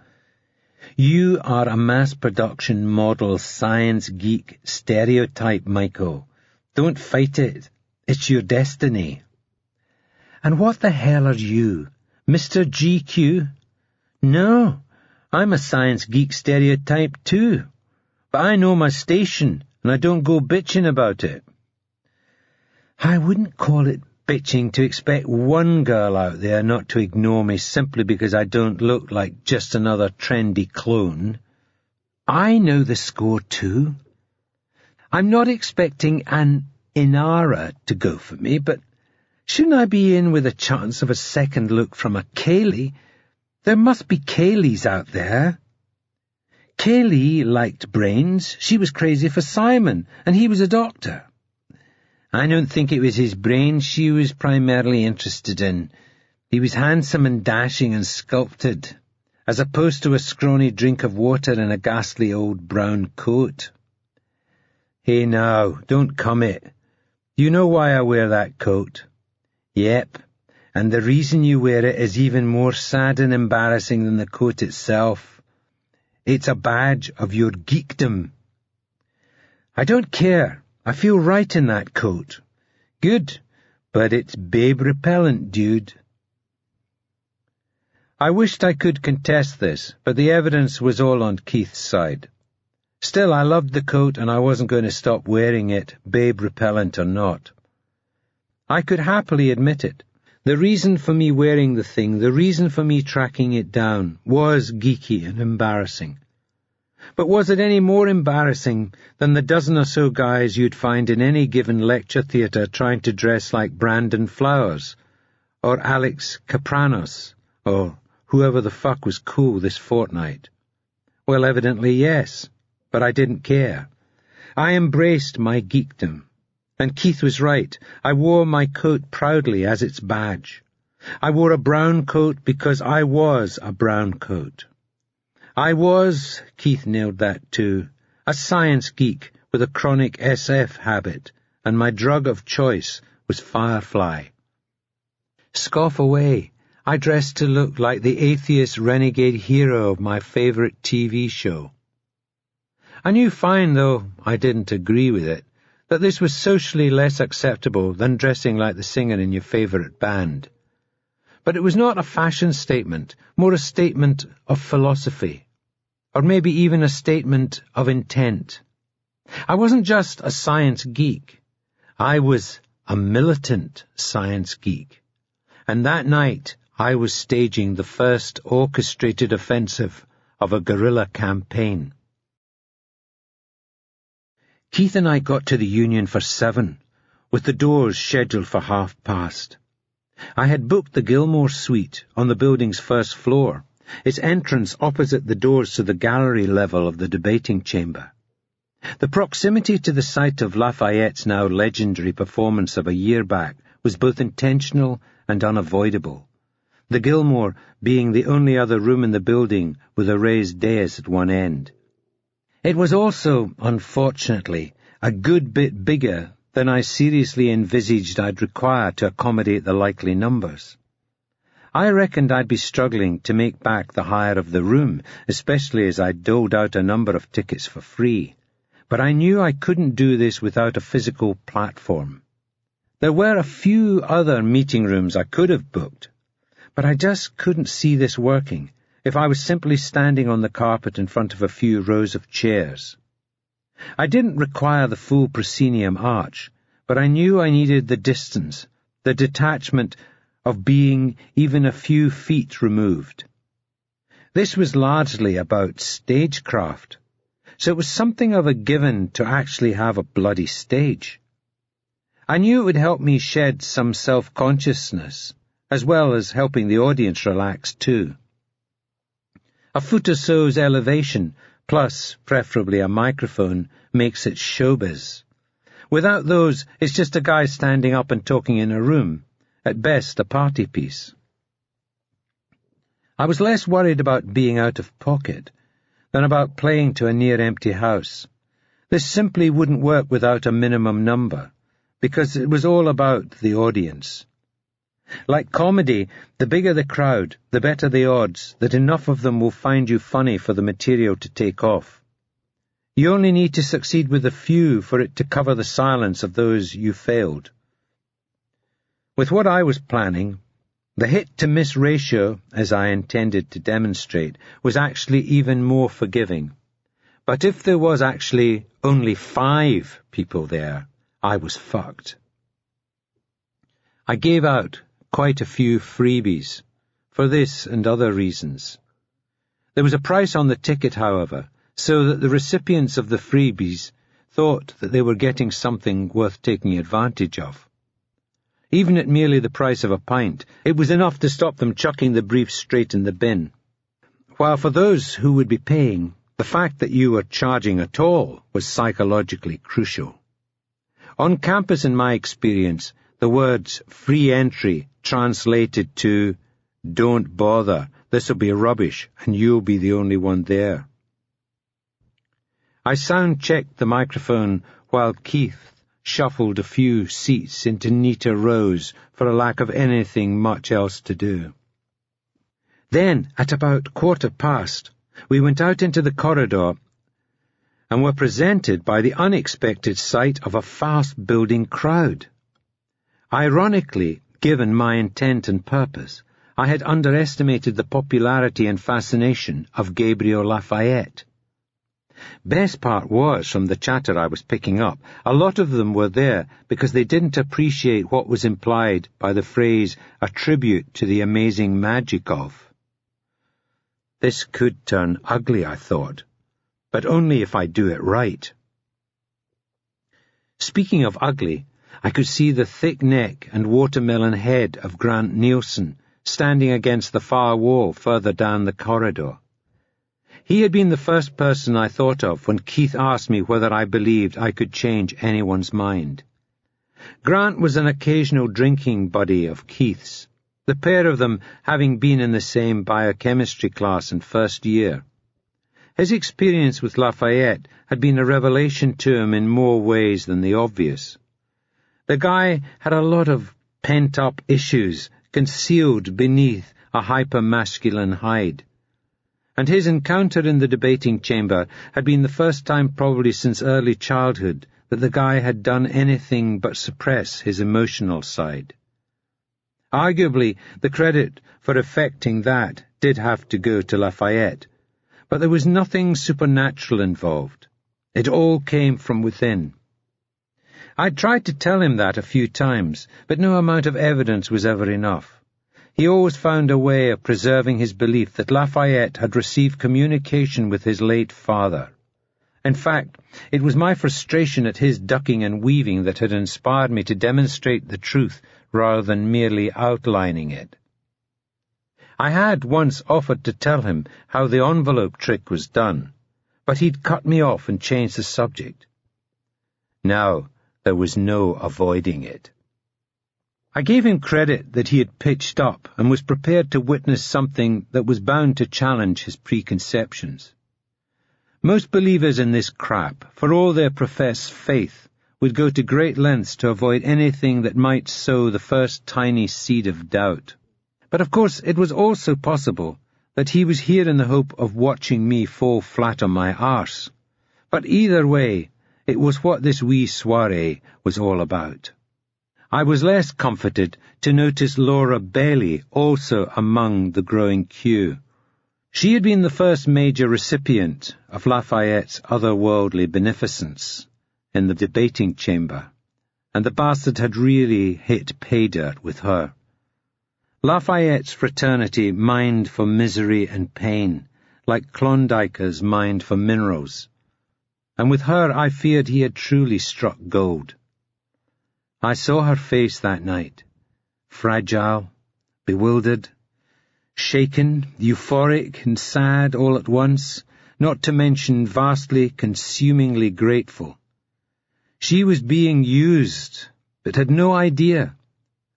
You are a mass-production model science geek stereotype, Michael. Don't fight it. It's your destiny. And what the hell are you, Mr. GQ? No, I'm a science geek stereotype too. But I know my station, and I don't go bitching about it. I wouldn't call it bitching to expect one girl out there not to ignore me simply because I don't look like just another trendy clone. I know the score too. I'm not expecting an Inara to go for me, but shouldn't I be in with a chance of a second look from a Kaylee? There must be Kayleys out there. Kaylee liked brains. She was crazy for Simon, and he was a doctor. I don't think it was his brains she was primarily interested in. He was handsome and dashing and sculpted, as opposed to a scrawny drink of water in a ghastly old brown coat. Hey now, don't commit. You know why I wear that coat? Yep, and the reason you wear it is even more sad and embarrassing than the coat itself. It's a badge of your geekdom. I don't care. I feel right in that coat. Good, but it's babe repellent, dude. I wished I could contest this, but the evidence was all on Keith's side. Still, I loved the coat and I wasn't going to stop wearing it, babe repellent or not. I could happily admit it. The reason for me wearing the thing, the reason for me tracking it down, was geeky and embarrassing. But was it any more embarrassing than the dozen or so guys you'd find in any given lecture theatre trying to dress like Brandon Flowers, or Alex Kapranos, or whoever the fuck was cool this fortnight? Well, evidently yes, but I didn't care. I embraced my geekdom. And Keith was right. I wore my coat proudly as its badge. I wore a brown coat because I was a brown coat. I was, Keith nailed that too, a science geek with a chronic SF habit, and my drug of choice was Firefly. Scoff away. I dressed to look like the atheist renegade hero of my favourite TV show. I knew fine, though I didn't agree with it, that this was socially less acceptable than dressing like the singer in your favourite band. But it was not a fashion statement, more a statement of philosophy, or maybe even a statement of intent. I wasn't just a science geek. I was a militant science geek. And that night I was staging the first orchestrated offensive of a guerrilla campaign. Keith and I got to the Union for 7, with the doors scheduled for past. I had booked the Gilmore suite on the building's first floor, its entrance opposite the doors to the gallery level of the debating chamber. The proximity to the site of Lafayette's now legendary performance of a year back was both intentional and unavoidable, the Gilmore being the only other room in the building with a raised dais at one end. It was also, unfortunately, a good bit bigger than I seriously envisaged I'd require to accommodate the likely numbers. I reckoned I'd be struggling to make back the hire of the room, especially as I doled out a number of tickets for free. But I knew I couldn't do this without a physical platform. There were a few other meeting rooms I could have booked, but I just couldn't see this working if I was simply standing on the carpet in front of a few rows of chairs. I didn't require the full proscenium arch, but I knew I needed the distance, the detachment of being even a few feet removed. This was largely about stagecraft, so it was something of a given to actually have a bloody stage. I knew it would help me shed some self-consciousness, as well as helping the audience relax too. A foot or so's elevation, plus preferably a microphone, makes it showbiz. Without those, it's just a guy standing up and talking in a room, at best a party piece. I was less worried about being out of pocket than about playing to a near-empty house. This simply wouldn't work without a minimum number, because it was all about the audience. Like comedy, the bigger the crowd, the better the odds that enough of them will find you funny for the material to take off. You only need to succeed with a few for it to cover the silence of those you failed. With what I was planning, the hit-to-miss ratio, as I intended to demonstrate, was actually even more forgiving. But if there was actually only 5 people there, I was fucked. I gave out quite a few freebies, for this and other reasons. There was a price on the ticket, however, so that the recipients of the freebies thought that they were getting something worth taking advantage of. Even at merely the price of a pint, it was enough to stop them chucking the briefs straight in the bin. While for those who would be paying, the fact that you were charging at all was psychologically crucial. On campus, in my experience, the words free entry translated to don't bother, this'll be rubbish and you'll be the only one there. I sound-checked the microphone while Keith shuffled a few seats into neater rows for a lack of anything much else to do. Then, at about 15, we went out into the corridor and were presented by the unexpected sight of a fast-building crowd. Ironically, given my intent and purpose, I had underestimated the popularity and fascination of Gabriel Lafayette. Best part was, from the chatter I was picking up, a lot of them were there because they didn't appreciate what was implied by the phrase, a tribute to the amazing magic of. This could turn ugly, I thought, but only if I do it right. Speaking of ugly, I could see the thick neck and watermelon head of Grant Nielsen standing against the far wall further down the corridor. He had been the first person I thought of when Keith asked me whether I believed I could change anyone's mind. Grant was an occasional drinking buddy of Keith's, the pair of them having been in the same biochemistry class in first year. His experience with Lafayette had been a revelation to him in more ways than the obvious. The guy had a lot of pent-up issues concealed beneath a hyper-masculine hide. and his encounter in the debating chamber had been the first time probably since early childhood that the guy had done anything but suppress his emotional side. Arguably, the credit for effecting that did have to go to Lafayette, but there was nothing supernatural involved. It all came from within. I'd tried to tell him that a few times, but no amount of evidence was ever enough. He always found a way of preserving his belief that Lafayette had received communication with his late father. In fact, it was my frustration at his ducking and weaving that had inspired me to demonstrate the truth rather than merely outlining it. I had once offered to tell him how the envelope trick was done, but he'd cut me off and changed the subject. Now there was no avoiding it. I gave him credit that he had pitched up and was prepared to witness something that was bound to challenge his preconceptions. Most believers in this crap, for all their professed faith, would go to great lengths to avoid anything that might sow the first tiny seed of doubt. But of course it was also possible that he was here in the hope of watching me fall flat on my arse. But either way, it was what this wee soirée was all about. I was less comforted to notice Laura Bailey also among the growing queue. She had been the first major recipient of Lafayette's otherworldly beneficence in the debating chamber, and the bastard had really hit pay dirt with her. Lafayette's fraternity mined for misery and pain, like Klondikers mined for minerals, and with her I feared he had truly struck gold. I saw her face that night, fragile, bewildered, shaken, euphoric and sad all at once, not to mention vastly, consumingly grateful. She was being used, but had no idea,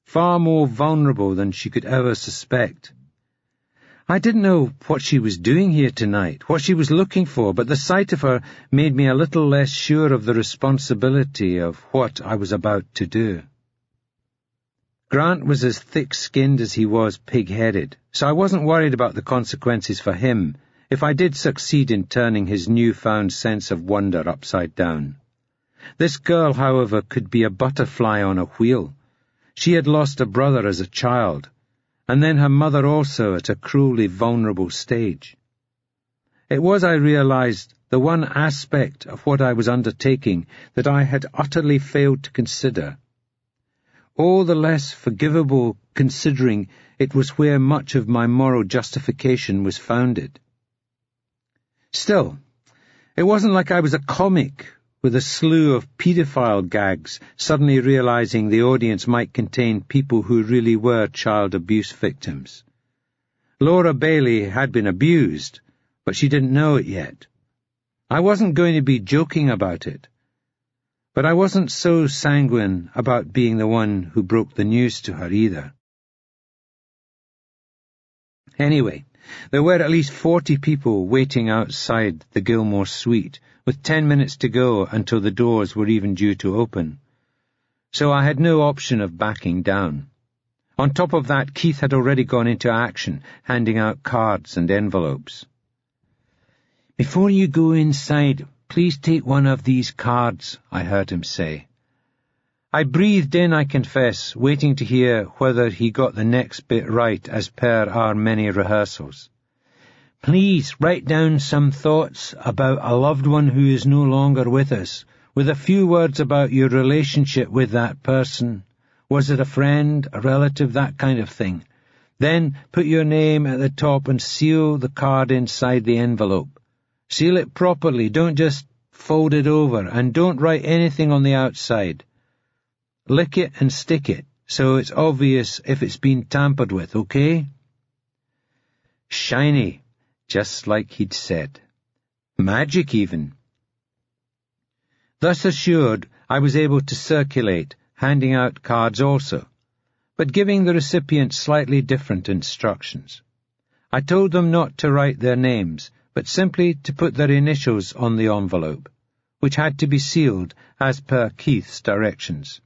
far more vulnerable than she could ever suspect. I didn't know what she was doing here tonight, what she was looking for, but the sight of her made me a little less sure of the responsibility of what I was about to do. Grant was as thick-skinned as he was pig-headed, so I wasn't worried about the consequences for him if I did succeed in turning his newfound sense of wonder upside down. This girl, however, could be a butterfly on a wheel. She had lost a brother as a child, and then her mother also at a cruelly vulnerable stage. It was, I realized, the one aspect of what I was undertaking that I had utterly failed to consider. All the less forgivable considering it was where much of my moral justification was founded. Still, it wasn't like I was a comic with a slew of paedophile gags, suddenly realizing the audience might contain people who really were child abuse victims. Laura Bailey had been abused, but she didn't know it yet. I wasn't going to be joking about it, but I wasn't so sanguine about being the one who broke the news to her either. Anyway, there were at least 40 people waiting outside the Gilmore suite, with 10 minutes to go until the doors were even due to open. So I had no option of backing down. On top of that, Keith had already gone into action, handing out cards and envelopes. "Before you go inside, please take one of these cards," I heard him say. I breathed in, I confess, waiting to hear whether he got the next bit right as per our many rehearsals. "Please write down some thoughts about a loved one who is no longer with us, with a few words about your relationship with that person. Was it a friend, a relative, that kind of thing? Then put your name at the top and seal the card inside the envelope. Seal it properly, don't just fold it over, and don't write anything on the outside. Lick it and stick it, so it's obvious if it's been tampered with, okay?" Shiny, just like he'd said. Magic, even. Thus assured, I was able to circulate, handing out cards also, but giving the recipients slightly different instructions. I told them not to write their names, but simply to put their initials on the envelope, which had to be sealed as per Keith's directions.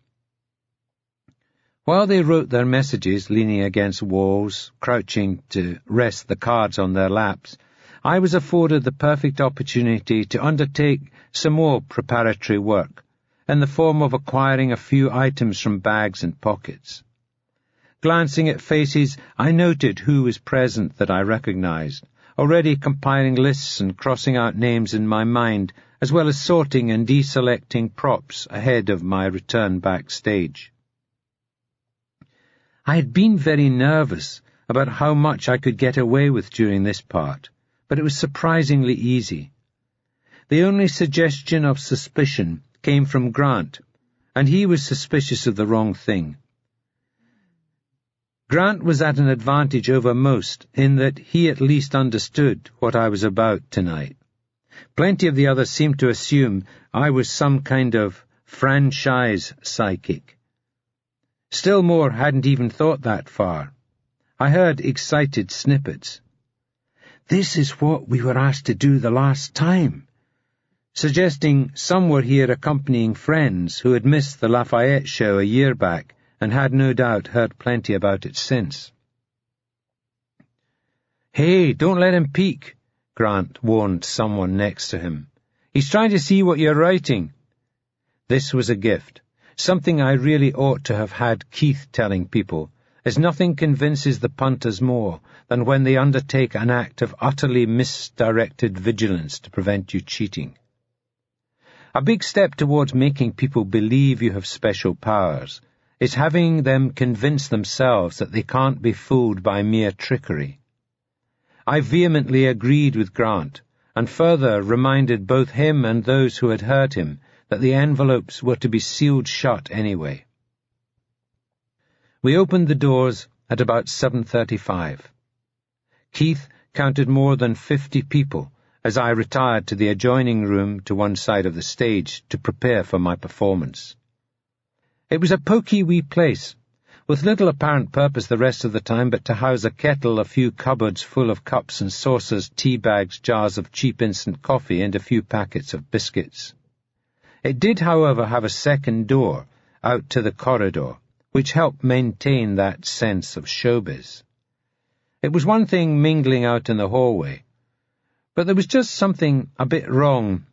While they wrote their messages leaning against walls, crouching to rest the cards on their laps, I was afforded the perfect opportunity to undertake some more preparatory work, in the form of acquiring a few items from bags and pockets. Glancing at faces, I noted who was present that I recognized, already compiling lists and crossing out names in my mind, as well as sorting and deselecting props ahead of my return backstage. I had been very nervous about how much I could get away with during this part, but it was surprisingly easy. The only suggestion of suspicion came from Grant, and he was suspicious of the wrong thing. Grant was at an advantage over most in that he at least understood what I was about tonight. Plenty of the others seemed to assume I was some kind of franchise psychic. Still more hadn't even thought that far. I heard excited snippets. "This is what we were asked to do the last time," suggesting some were here accompanying friends who had missed the Lafayette show a year back and had no doubt heard plenty about it since. "Hey, don't let him peek," Grant warned someone next to him. "He's trying to see what you're writing." This was a gift, something I really ought to have had Keith telling people, as nothing convinces the punters more than when they undertake an act of utterly misdirected vigilance to prevent you cheating. A big step towards making people believe you have special powers is having them convince themselves that they can't be fooled by mere trickery. I vehemently agreed with Grant, and further reminded both him and those who had heard him that the envelopes were to be sealed shut anyway. We opened the doors at about 7:35. Keith counted more than 50 people as I retired to the adjoining room to one side of the stage to prepare for my performance. It was a poky wee place, with little apparent purpose the rest of the time but to house a kettle, a few cupboards full of cups and saucers, tea bags, jars of cheap instant coffee, and a few packets of biscuits. It did, however, have a second door out to the corridor, which helped maintain that sense of showbiz. It was one thing mingling out in the hallway, but there was just something a bit wrong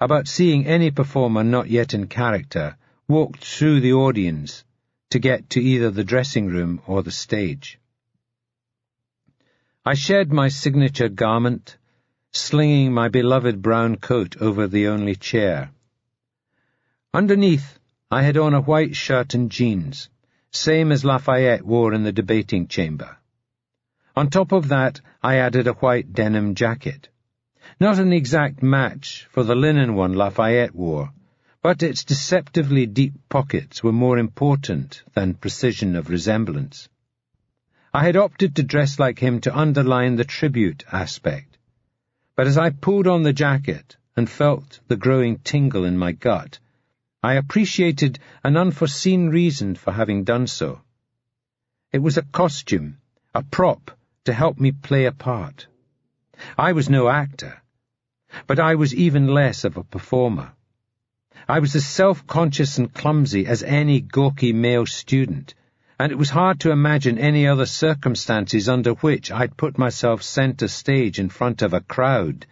about seeing any performer not yet in character walk through the audience to get to either the dressing room or the stage. I shed my signature garment, slinging my beloved brown coat over the only chair. Underneath, I had on a white shirt and jeans, same as Lafayette wore in the debating chamber. On top of that, I added a white denim jacket. Not an exact match for the linen one Lafayette wore, but its deceptively deep pockets were more important than precision of resemblance. I had opted to dress like him to underline the tribute aspect, but as I pulled on the jacket and felt the growing tingle in my gut, I appreciated an unforeseen reason for having done so. It was a costume, a prop to help me play a part. I was no actor, but I was even less of a performer. I was as self-conscious and clumsy as any gawky male student, and it was hard to imagine any other circumstances under which I'd put myself centre stage in front of a crowd,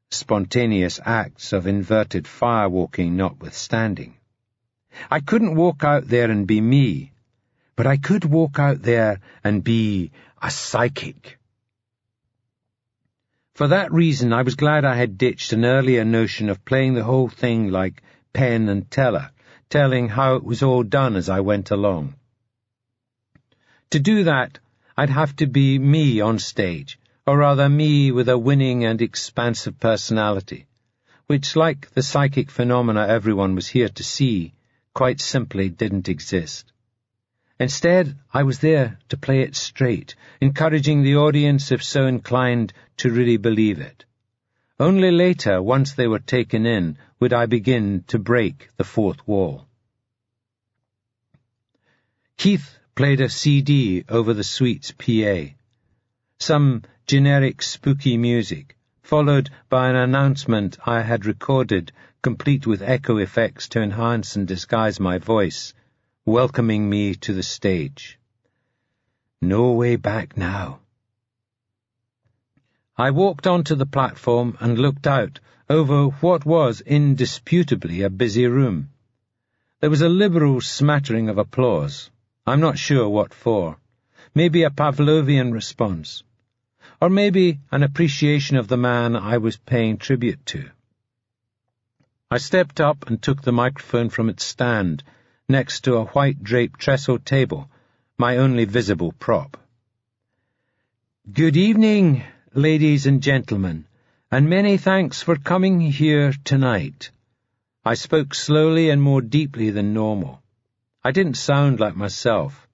spontaneous acts of inverted firewalking notwithstanding. I couldn't walk out there and be me, but I could walk out there and be a psychic. For that reason, I was glad I had ditched an earlier notion of playing the whole thing like Penn and Teller, telling how it was all done as I went along. To do that, I'd have to be me on stage, or rather me with a winning and expansive personality, which, like the psychic phenomena everyone was here to see, quite simply didn't exist. Instead, I was there to play it straight, encouraging the audience, if so inclined, to really believe it. Only later, once they were taken in, would I begin to break the fourth wall. Keith played a CD over the suite's PA. Some generic spooky music, followed by an announcement I had recorded, complete with echo effects to enhance and disguise my voice, welcoming me to the stage. No way back now. I walked onto the platform and looked out over what was indisputably a busy room. There was a liberal smattering of applause. I'm not sure what for. Maybe a Pavlovian response. Or maybe an appreciation of the man I was paying tribute to. I stepped up and took the microphone from its stand, next to a white-draped trestle table, my only visible prop. Good evening, ladies and gentlemen, and many thanks for coming here tonight. I spoke slowly and more deeply than normal. I didn't sound like myself.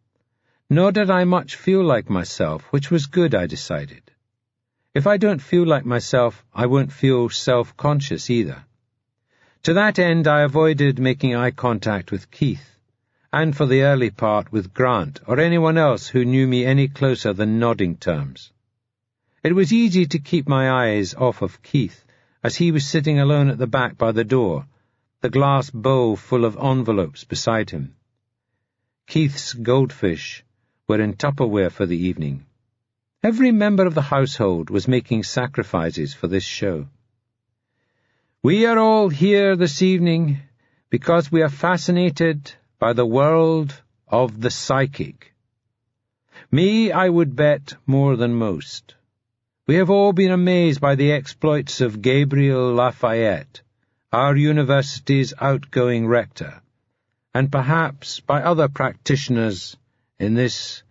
Nor did I much feel like myself, which was good, I decided. If I don't feel like myself, I won't feel self-conscious either. To that end, I avoided making eye contact with Keith, and for the early part with Grant or anyone else who knew me any closer than nodding terms. It was easy to keep my eyes off of Keith, as he was sitting alone at the back by the door, the glass bowl full of envelopes beside him. Keith's goldfish were in Tupperware for the evening. Every member of the household was making sacrifices for this show. We are all here this evening because we are fascinated by the world of the psychic. Me, I would bet more than most. We have all been amazed by the exploits of Gabriel Lafayette, our university's outgoing rector, and perhaps by other practitioners in this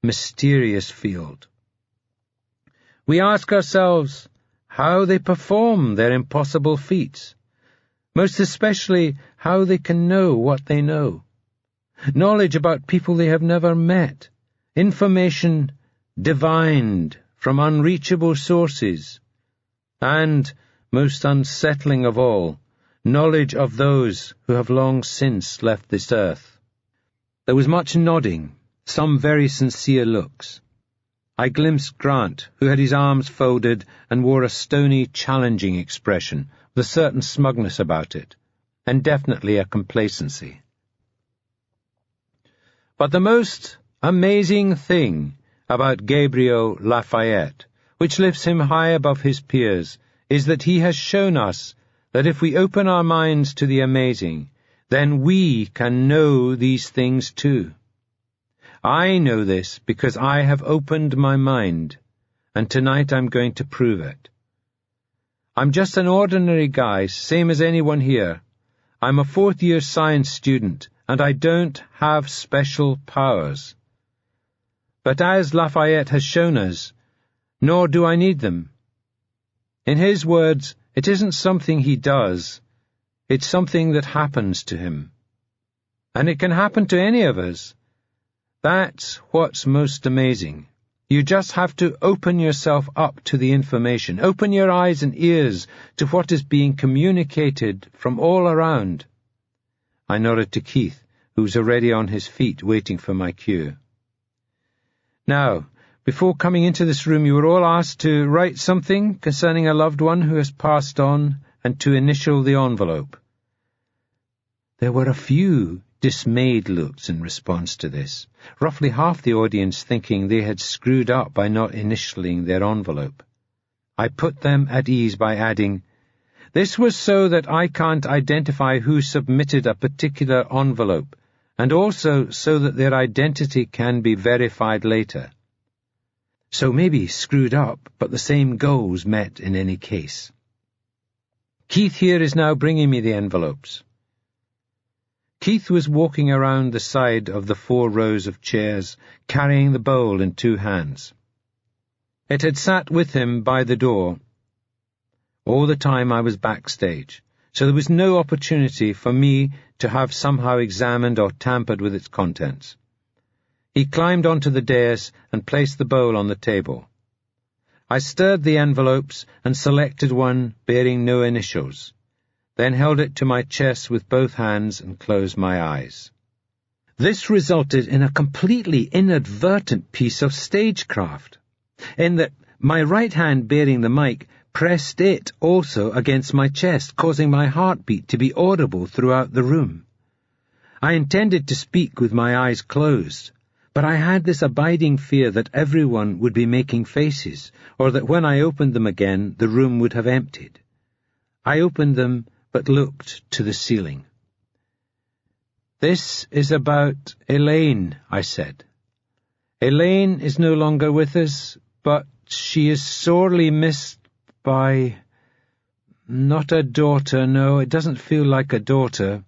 mysterious field. We ask ourselves how they perform their impossible feats, most especially how they can know what they know. Knowledge about people they have never met, information divined from unreachable sources, and, most unsettling of all, knowledge of those who have long since left this earth. There was much nodding, some very sincere looks. I glimpsed Grant, who had his arms folded and wore a stony, challenging expression, with a certain smugness about it, and definitely a complacency. But the most amazing thing about Gabriel Lafayette, which lifts him high above his peers, is that he has shown us that if we open our minds to the amazing, then we can know these things too. I know this because I have opened my mind, and tonight I'm going to prove it. I'm just an ordinary guy, same as anyone here. I'm a fourth-year science student, and I don't have special powers. But as Lafayette has shown us, nor do I need them. In his words, it isn't something he does, it's something that happens to him. And it can happen to any of us. That's what's most amazing. You just have to open yourself up to the information, open your eyes and ears to what is being communicated from all around. I nodded to Keith, who was already on his feet waiting for my cue. Now, before coming into this room, you were all asked to write something concerning a loved one who has passed on and to initial the envelope. There were a few dismayed looks in response to this, roughly half the audience thinking they had screwed up by not initialing their envelope. I put them at ease by adding, "This was so that I can't identify who submitted a particular envelope, and also so that their identity can be verified later." So maybe screwed up, but the same goals met in any case. Keith here is now bringing me the envelopes. Keith was walking around the side of the 4 rows of chairs, carrying the bowl in 2 hands. It had sat with him by the door all the time I was backstage, so there was no opportunity for me to have somehow examined or tampered with its contents. He climbed onto the dais and placed the bowl on the table. I stirred the envelopes and selected one bearing no initials, then held it to my chest with both hands and closed my eyes. This resulted in a completely inadvertent piece of stagecraft, in that my right hand bearing the mic pressed it also against my chest, causing my heartbeat to be audible throughout the room. I intended to speak with my eyes closed, But I had this abiding fear that everyone would be making faces, or that when I opened them again, the room would have emptied. I opened them, but looked to the ceiling. "This is about Elaine," I said. "Elaine is no longer with us, but she is sorely missed by... not a daughter, no, it doesn't feel like a daughter,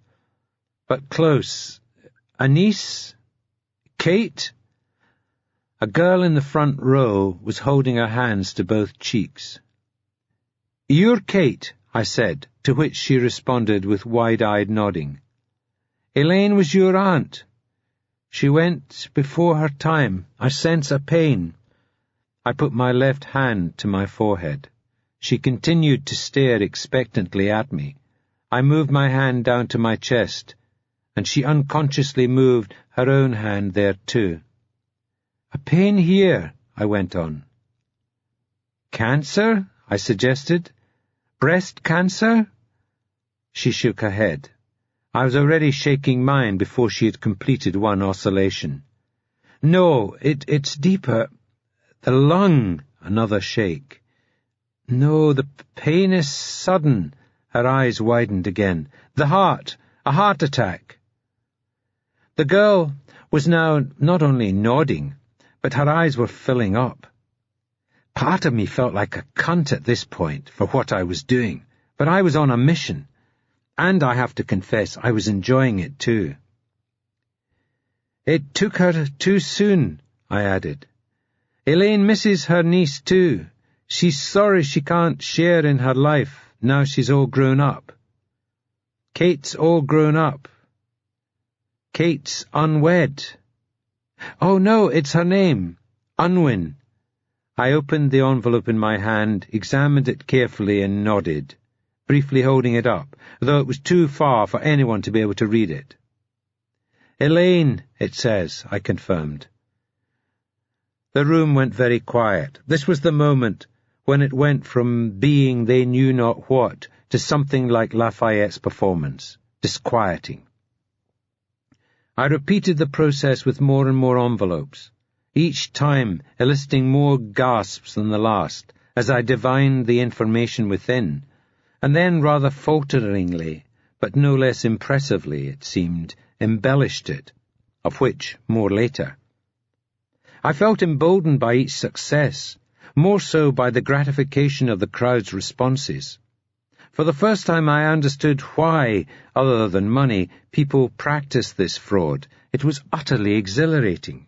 but close. A niece? Kate?" A girl in the front row was holding her hands to both cheeks. "You're Kate," I said, to which she responded with wide-eyed nodding. "Elaine was your aunt. She went before her time. I sense a pain." I put my left hand to my forehead. She continued to stare expectantly at me. I moved my hand down to my chest, and she unconsciously moved her own hand there too. "A pain here," I went on. "Cancer?" I suggested. "Breast cancer?" She shook her head. I was already shaking mine before she had completed one oscillation. "No, it's deeper. The lung," another shake. "No, the pain is sudden." Her eyes widened again. "The heart, a heart attack." The girl was now not only nodding, but her eyes were filling up. Part of me felt like a cunt at this point for what I was doing, but I was on a mission, and I have to confess I was enjoying it too. "It took her too soon," I added. "Elaine misses her niece too. She's sorry she can't share in her life now she's all grown up." "Kate's all grown up." "Kate's unwed." "Oh no, it's her name. Unwin." I opened the envelope in my hand, examined it carefully and nodded, briefly holding it up, though it was too far for anyone to be able to read it. "Elaine, it says," I confirmed. The room went very quiet. This was the moment when it went from being they knew not what to something like Lafayette's performance, disquieting. I repeated the process with more and more envelopes, each time eliciting more gasps than the last, as I divined the information within, and then rather falteringly, but no less impressively, it seemed, embellished it, of which more later. I felt emboldened by each success, more so by the gratification of the crowd's responses. For the first time I understood why, other than money, people practiced this fraud. It was utterly exhilarating.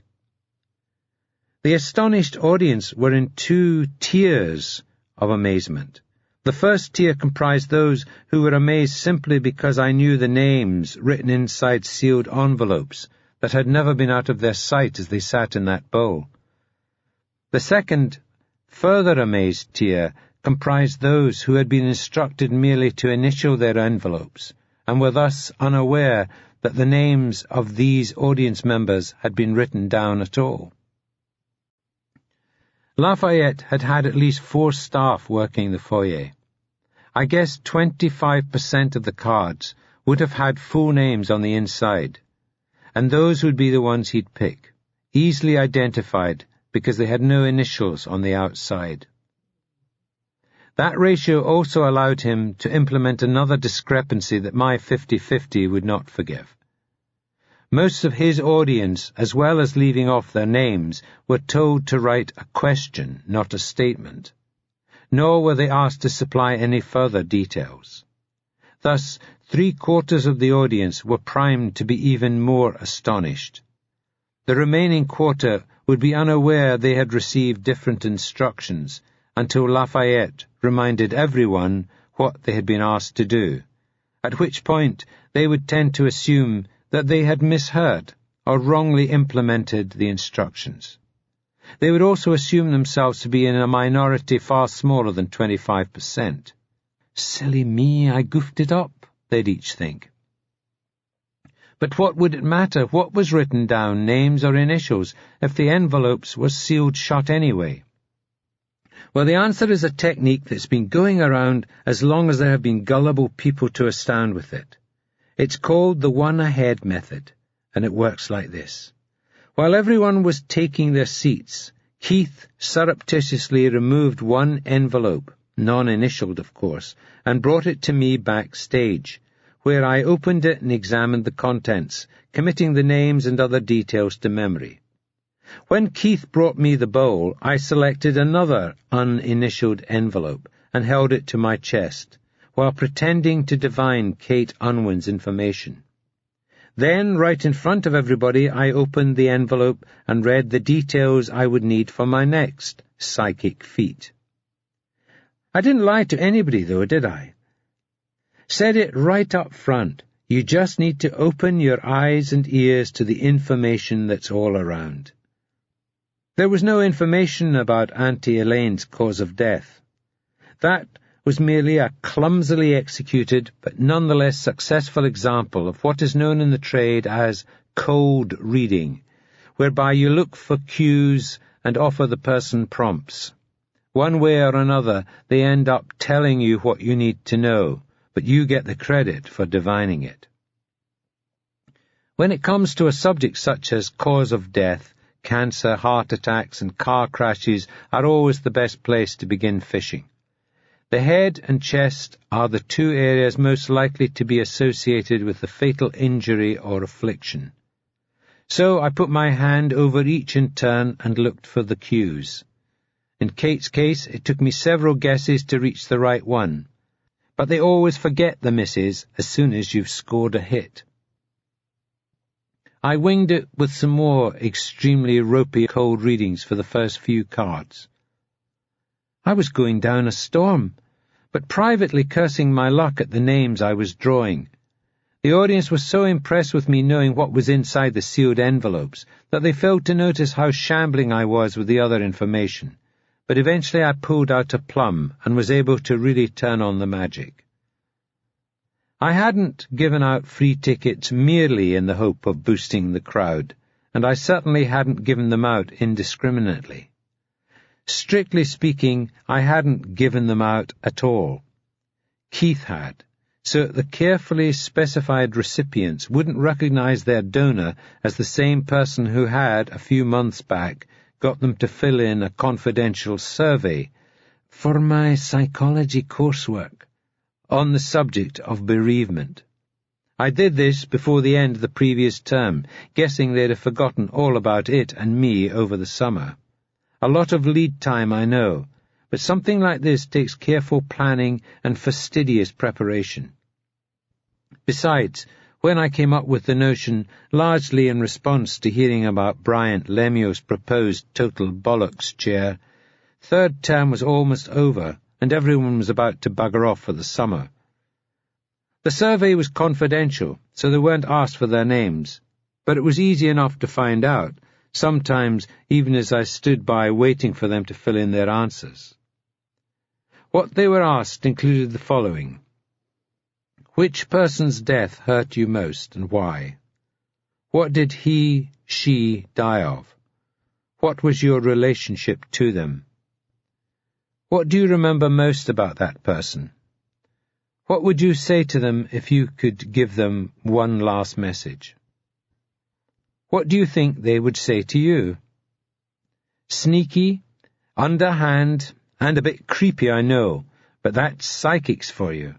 The astonished audience were in two tiers of amazement. The first tier comprised those who were amazed simply because I knew the names written inside sealed envelopes that had never been out of their sight as they sat in that bowl. The second, further amazed tier comprised those who had been instructed merely to initial their envelopes, and were thus unaware that the names of these audience members had been written down at all. Lafayette had had at least 4 staff working the foyer. I guess 25% of the cards would have had full names on the inside, and those would be the ones he'd pick, easily identified because they had no initials on the outside. That ratio also allowed him to implement another discrepancy that my 50-50 would not forgive. Most of his audience, as well as leaving off their names, were told to write a question, not a statement, nor were they asked to supply any further details. Thus, 3/4 of the audience were primed to be even more astonished. The remaining quarter would be unaware they had received different instructions until Lafayette reminded everyone what they had been asked to do, at which point they would tend to assume that they had misheard or wrongly implemented the instructions. They would also assume themselves to be in a minority far smaller than 25%. "Silly me, I goofed it up," they'd each think. But what would it matter what was written down, names or initials, if the envelopes were sealed shut anyway? Well, the answer is a technique that's been going around as long as there have been gullible people to astound with it. It's called the one-ahead method, and it works like this. While everyone was taking their seats, Keith surreptitiously removed one envelope, non-initialed of course, and brought it to me backstage, where I opened it and examined the contents, committing the names and other details to memory. When Keith brought me the bowl, I selected another uninitialed envelope and held it to my chest, while pretending to divine Kate Unwin's information. Then, right in front of everybody, I opened the envelope and read the details I would need for my next psychic feat. I didn't lie to anybody, though, did I? Said it right up front. You just need to open your eyes and ears to the information that's all around. There was no information about Auntie Elaine's cause of death. That was merely a clumsily executed but nonetheless successful example of what is known in the trade as cold reading, whereby you look for cues and offer the person prompts. One way or another, they end up telling you what you need to know, but you get the credit for divining it. When it comes to a subject such as cause of death, cancer, heart attacks, and car crashes are always the best place to begin fishing. The head and chest are the two areas most likely to be associated with the fatal injury or affliction. So I put my hand over each in turn and looked for the cues. In Kate's case, it took me several guesses to reach the right one, but they always forget the misses as soon as you've scored a hit. I winged it with some more extremely ropey cold readings for the first few cards. I was going down a storm, but privately cursing my luck at the names I was drawing. The audience was so impressed with me knowing what was inside the sealed envelopes that they failed to notice how shambling I was with the other information, but eventually I pulled out a plum and was able to really turn on the magic. I hadn't given out free tickets merely in the hope of boosting the crowd, and I certainly hadn't given them out indiscriminately. Strictly speaking, I hadn't given them out at all. Keith had, so the carefully specified recipients wouldn't recognize their donor as the same person who had, a few months back, got them to fill in a confidential survey for my psychology coursework on the subject of bereavement. I did this before the end of the previous term, guessing they'd have forgotten all about it and me over the summer. A lot of lead time, I know, but something like this takes careful planning and fastidious preparation. Besides, when I came up with the notion, largely in response to hearing about Bryant Lemuel's proposed total bollocks chair, third term was almost over, and everyone was about to bugger off for the summer. The survey was confidential, so they weren't asked for their names, but it was easy enough to find out, sometimes even as I stood by waiting for them to fill in their answers. What they were asked included the following. Which person's death hurt you most and why? What did he, she die of? What was your relationship to them? What do you remember most about that person? What would you say to them if you could give them one last message? What do you think they would say to you? Sneaky, underhand, and a bit creepy, I know, but that's psychics for you.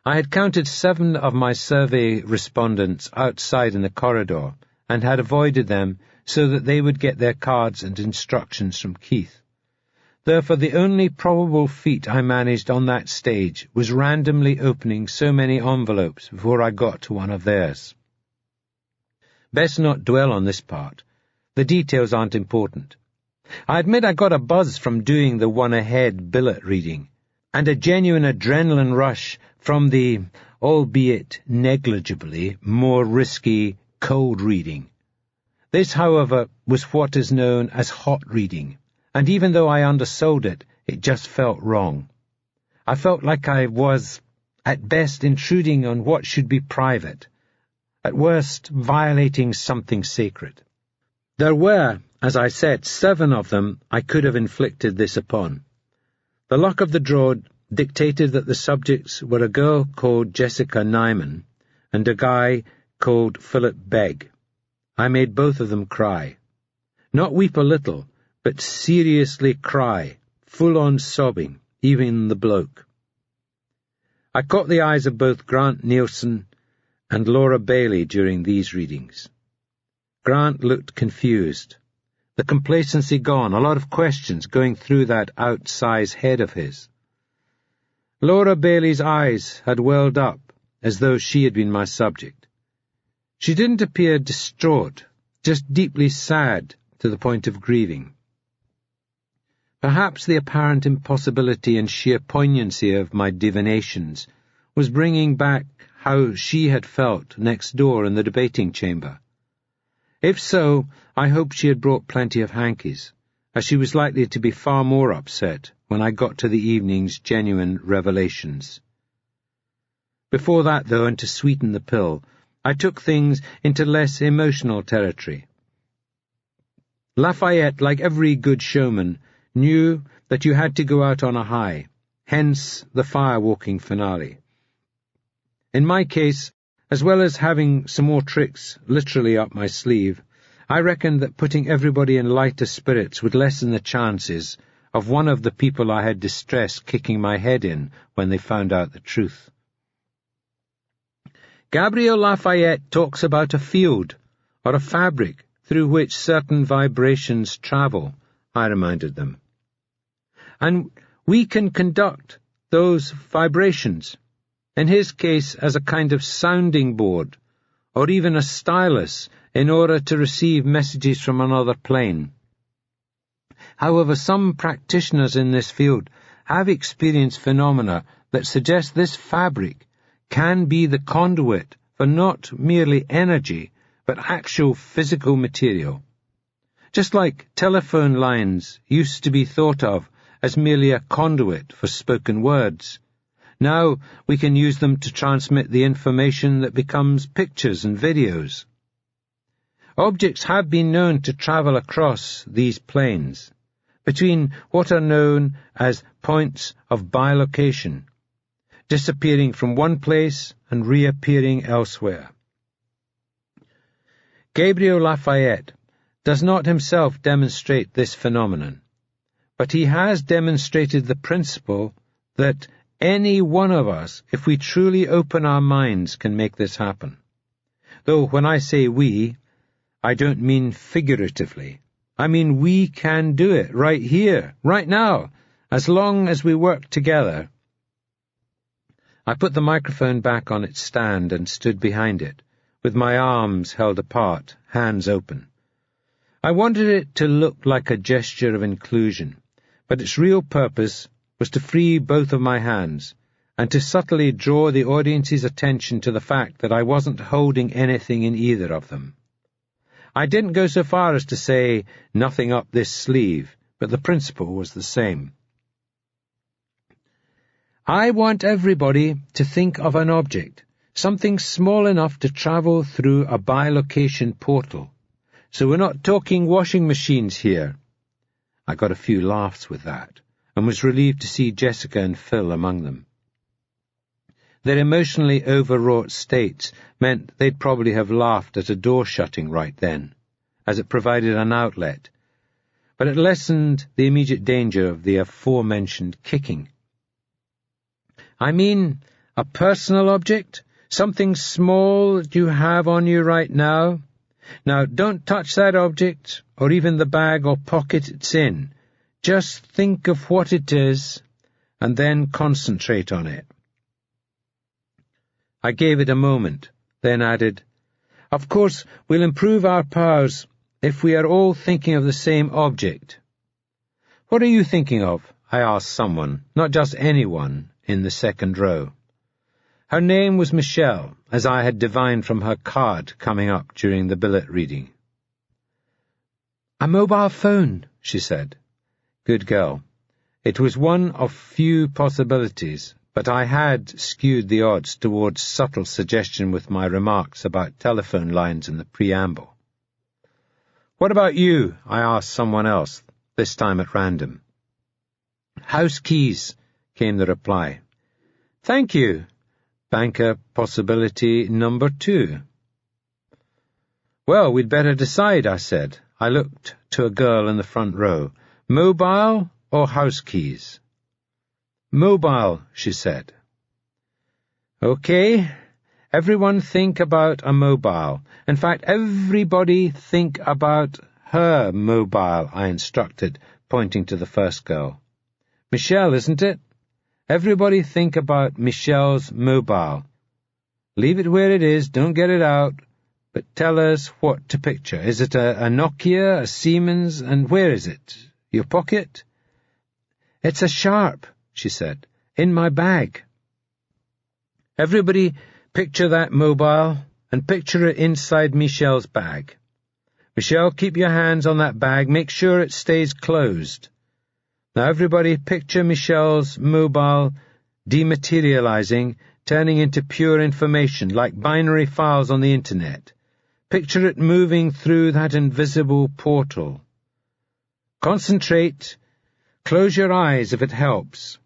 I had counted 7 of my survey respondents outside in the corridor and had avoided them so that they would get their cards and instructions from Keith. Therefore, the only probable feat I managed on that stage was randomly opening so many envelopes before I got to one of theirs. Best not dwell on this part. The details aren't important. I admit I got a buzz from doing the one-ahead billet reading, and a genuine adrenaline rush from the, albeit negligibly, more risky cold reading. This, however, was what is known as hot reading, and even though I undersold it, it just felt wrong. I felt like I was, at best, intruding on what should be private, at worst, violating something sacred. There were, as I said, 7 of them I could have inflicted this upon. The luck of the draw dictated that the subjects were a girl called Jessica Nyman and a guy called Philip Begg. I made both of them cry. Not weep a little, but seriously cry, full-on sobbing, even the bloke. I caught the eyes of both Grant Nielsen and Laura Bailey during these readings. Grant looked confused, the complacency gone, a lot of questions going through that outsize head of his. Laura Bailey's eyes had welled up, as though she had been my subject. She didn't appear distraught, just deeply sad to the point of grieving. Perhaps the apparent impossibility and sheer poignancy of my divinations was bringing back how she had felt next door in the debating chamber. If so, I hoped she had brought plenty of hankies, as she was likely to be far more upset when I got to the evening's genuine revelations. Before that, though, and to sweeten the pill, I took things into less emotional territory. Lafayette, like every good showman, knew that you had to go out on a high, hence the firewalking finale. In my case, as well as having some more tricks literally up my sleeve, I reckoned that putting everybody in lighter spirits would lessen the chances of one of the people I had distressed kicking my head in when they found out the truth. Gabriel Lafayette talks about a field, or a fabric, through which certain vibrations travel, I reminded them. And we can conduct those vibrations, in his case as a kind of sounding board, or even a stylus, in order to receive messages from another plane. However, some practitioners in this field have experienced phenomena that suggest this fabric can be the conduit for not merely energy, but actual physical material. Just like telephone lines used to be thought of as merely a conduit for spoken words, now we can use them to transmit the information that becomes pictures and videos. Objects have been known to travel across these planes, between what are known as points of bilocation, disappearing from one place and reappearing elsewhere. Gabriel Lafayette does not himself demonstrate this phenomenon, but he has demonstrated the principle that any one of us, if we truly open our minds, can make this happen. Though when I say we, I don't mean figuratively. I mean we can do it right here, right now, as long as we work together. I put the microphone back on its stand and stood behind it, with my arms held apart, hands open. I wanted it to look like a gesture of inclusion, but its real purpose was to free both of my hands, and to subtly draw the audience's attention to the fact that I wasn't holding anything in either of them. I didn't go so far as to say, nothing up this sleeve, but the principle was the same. I want everybody to think of an object, something small enough to travel through a bilocation portal. So we're not talking washing machines here. I got a few laughs with that, and was relieved to see Jessica and Phil among them. Their emotionally overwrought states meant they'd probably have laughed at a door shutting right then, as it provided an outlet, but it lessened the immediate danger of the aforementioned kicking. I mean, a personal object, something small that you have on you right now. Now, don't touch that object, or even the bag or pocket it's in. Just think of what it is, and then concentrate on it. I gave it a moment, then added, Of course, we'll improve our powers if we are all thinking of the same object. What are you thinking of? I asked someone, not just anyone, in the second row. Her name was Michelle, as I had divined from her card coming up during the billet reading. A mobile phone, she said. Good girl. It was one of few possibilities, but I had skewed the odds towards subtle suggestion with my remarks about telephone lines in the preamble. What about you? I asked someone else, this time at random. House keys, came the reply. Thank you. Banker possibility number 2. Well, we'd better decide, I said. I looked to a girl in the front row. Mobile or house keys? Mobile, she said. Okay, everyone think about a mobile. In fact, everybody think about her mobile, I instructed, pointing to the first girl. Michelle, isn't it? Everybody think about Michelle's mobile. Leave it where it is, don't get it out, but tell us what to picture. Is it a Nokia, a Siemens, and where is it? Your pocket? It's a Sharp, she said, in my bag. Everybody picture that mobile, and picture it inside Michelle's bag. Michelle, keep your hands on that bag, make sure it stays closed. Now everybody picture Michelle's mobile dematerializing, turning into pure information, like binary files on the internet. Picture it moving through that invisible portal. Concentrate. Close your eyes if it helps.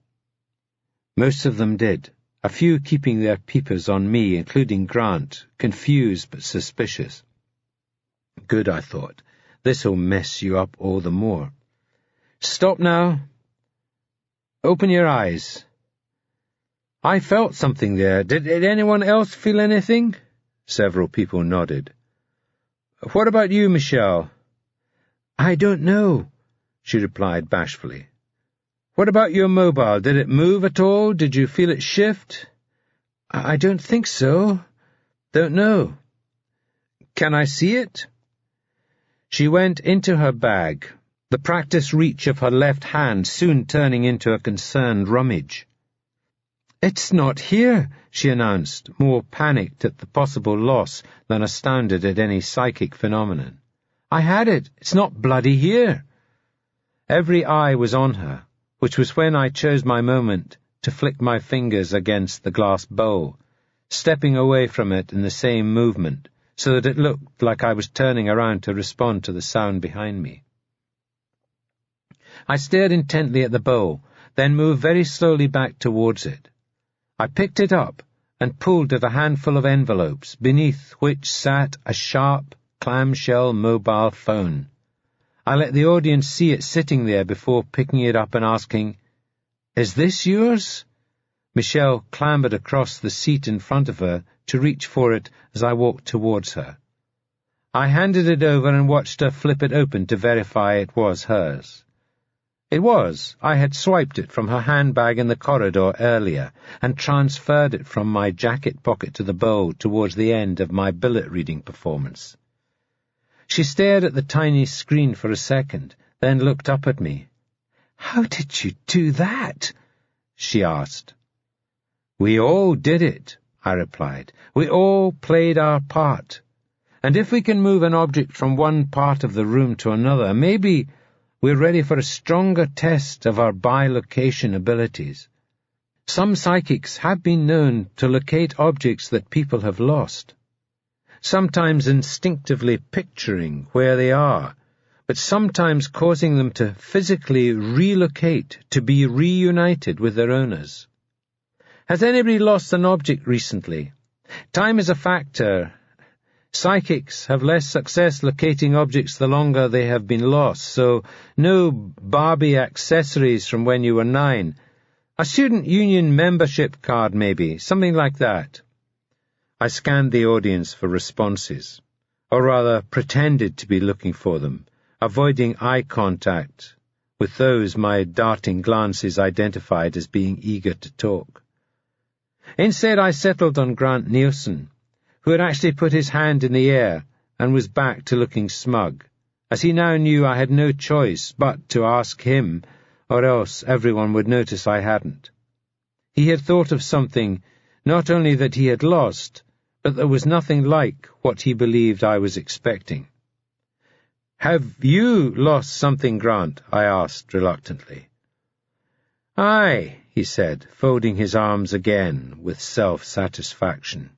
Most of them did, a few keeping their peepers on me, including Grant, confused but suspicious. Good, I thought. This'll mess you up all the more. Stop now. Open your eyes. I felt something there. Did anyone else feel anything? Several people nodded. What about you, Michelle? I don't know, she replied bashfully. What about your mobile? Did it move at all? Did you feel it shift? I don't think so. Don't know. Can I see it? She went into her bag, the practiced reach of her left hand soon turning into a concerned rummage. It's not here, she announced, more panicked at the possible loss than astounded at any psychic phenomenon. I had it. It's not bloody here. Every eye was on her, which was when I chose my moment to flick my fingers against the glass bowl, stepping away from it in the same movement, so that it looked like I was turning around to respond to the sound behind me. I stared intently at the bowl, then moved very slowly back towards it. I picked it up and pulled at a handful of envelopes, beneath which sat a sharp, clamshell mobile phone. I let the audience see it sitting there before picking it up and asking, Is this yours? Michelle clambered across the seat in front of her to reach for it as I walked towards her. I handed it over and watched her flip it open to verify it was hers. It was. I had swiped it from her handbag in the corridor earlier and transferred it from my jacket pocket to the bowl towards the end of my billet-reading performance. She stared at the tiny screen for a second, then looked up at me. "How did you do that?" she asked. "We all did it," I replied. "We all played our part. And if we can move an object from one part of the room to another, maybe we're ready for a stronger test of our bilocation abilities. Some psychics have been known to locate objects that people have lost, sometimes instinctively picturing where they are, but sometimes causing them to physically relocate, to be reunited with their owners. Has anybody lost an object recently? Time is a factor. Psychics have less success locating objects the longer they have been lost, so no Barbie accessories from when you were 9. A student union membership card, maybe, something like that." I scanned the audience for responses, or rather pretended to be looking for them, avoiding eye contact with those my darting glances identified as being eager to talk. Instead, I settled on Grant Nielsen, who had actually put his hand in the air and was back to looking smug, as he now knew I had no choice but to ask him, or else everyone would notice I hadn't. He had thought of something, not only that he had lost, but that was nothing like what he believed I was expecting. "Have you lost something, Grant?" I asked reluctantly. "Aye," he said, folding his arms again with self-satisfaction.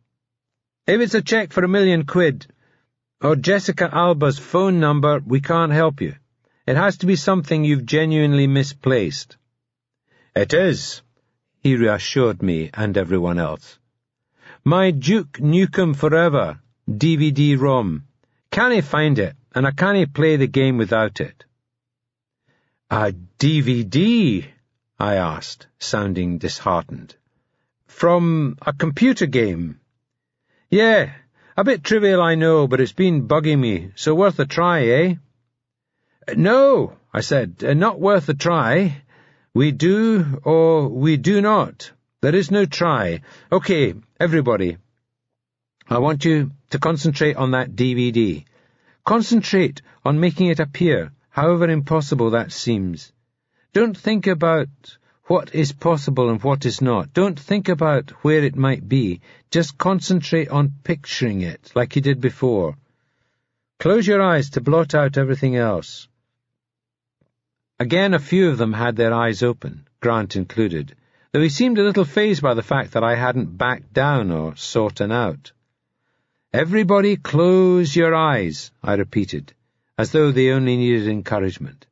"If it's a cheque for £1 million, or Jessica Alba's phone number, we can't help you. It has to be something you've genuinely misplaced." "It is," he reassured me and everyone else. "My Duke Nukem Forever DVD-ROM Can't find it, and I can't play the game without it. A DVD? I asked, sounding disheartened. From a computer game? Yeah, a bit trivial I know, but it's been bugging me, so worth a try, eh? No, I said, not worth a try. We do or we do not. There is no try. Okay, everybody. I want you to concentrate on that DVD. Concentrate on making it appear, however impossible that seems. Don't think about what is possible and what is not. Don't think about where it might be. Just concentrate on picturing it, like you did before. Close your eyes to blot out everything else. Again, a few of them had their eyes open, Grant included, though he seemed a little fazed by the fact that I hadn't backed down or sought an out. Everybody close your eyes, I repeated, as though they only needed encouragement.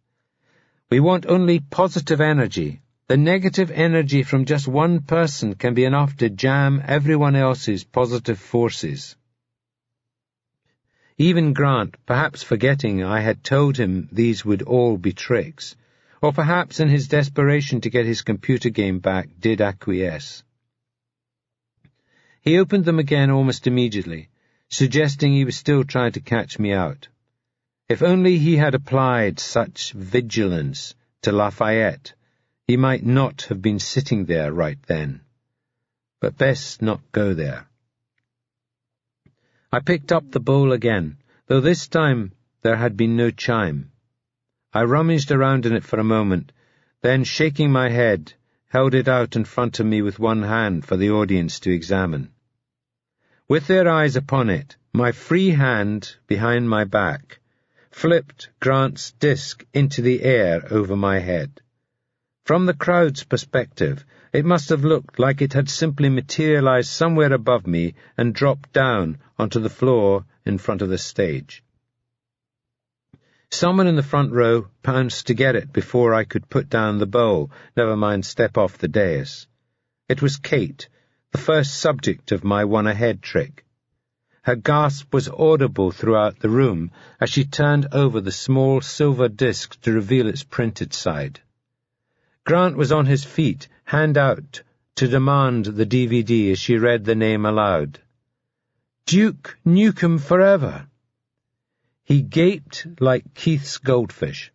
We want only positive energy. The negative energy from just one person can be enough to jam everyone else's positive forces. Even Grant, perhaps forgetting I had told him these would all be tricks, or perhaps in his desperation to get his computer game back, did acquiesce. He opened them again almost immediately, suggesting he was still trying to catch me out. If only he had applied such vigilance to Lafayette, he might not have been sitting there right then. But best not go there. I picked up the bowl again, though this time there had been no chime. I rummaged around in it for a moment, then, shaking my head, held it out in front of me with one hand for the audience to examine. With their eyes upon it, my free hand, behind my back, flipped Grant's disc into the air over my head. From the crowd's perspective, it must have looked like it had simply materialized somewhere above me and dropped down onto the floor in front of the stage. Someone in the front row pounced to get it before I could put down the bowl, never mind step off the dais. It was Kate, the first subject of my one-ahead trick. Her gasp was audible throughout the room as she turned over the small silver disc to reveal its printed side. Grant was on his feet, hand out, to demand the DVD as she read the name aloud. Duke Nukem Forever. He gaped like Keith's goldfish,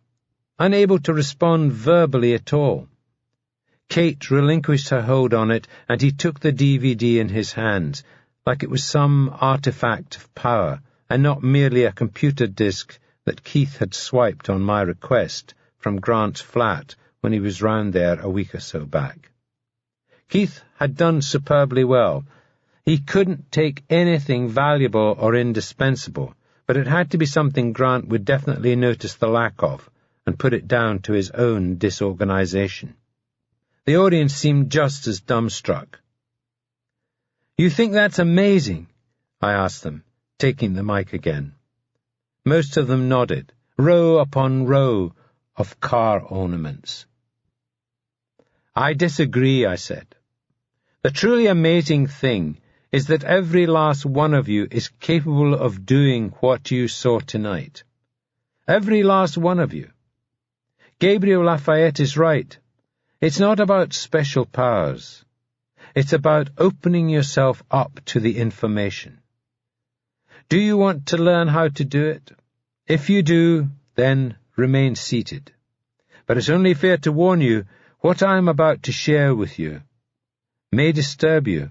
unable to respond verbally at all. Kate relinquished her hold on it, and he took the DVD in his hands, like it was some artifact of power, and not merely a computer disk that Keith had swiped on my request from Grant's flat when he was round there a week or so back. Keith had done superbly well. He couldn't take anything valuable or indispensable, but it had to be something Grant would definitely notice the lack of, and put it down to his own disorganization. The audience seemed just as dumbstruck. You think that's amazing? I asked them, taking the mic again. Most of them nodded, row upon row of car ornaments. I disagree, I said. The truly amazing thing is that every last one of you is capable of doing what you saw tonight. Every last one of you. Gabriel Lafayette is right. It's not about special powers. It's about opening yourself up to the information. Do you want to learn how to do it? If you do, then remain seated. But it's only fair to warn you, what I am about to share with you may disturb you,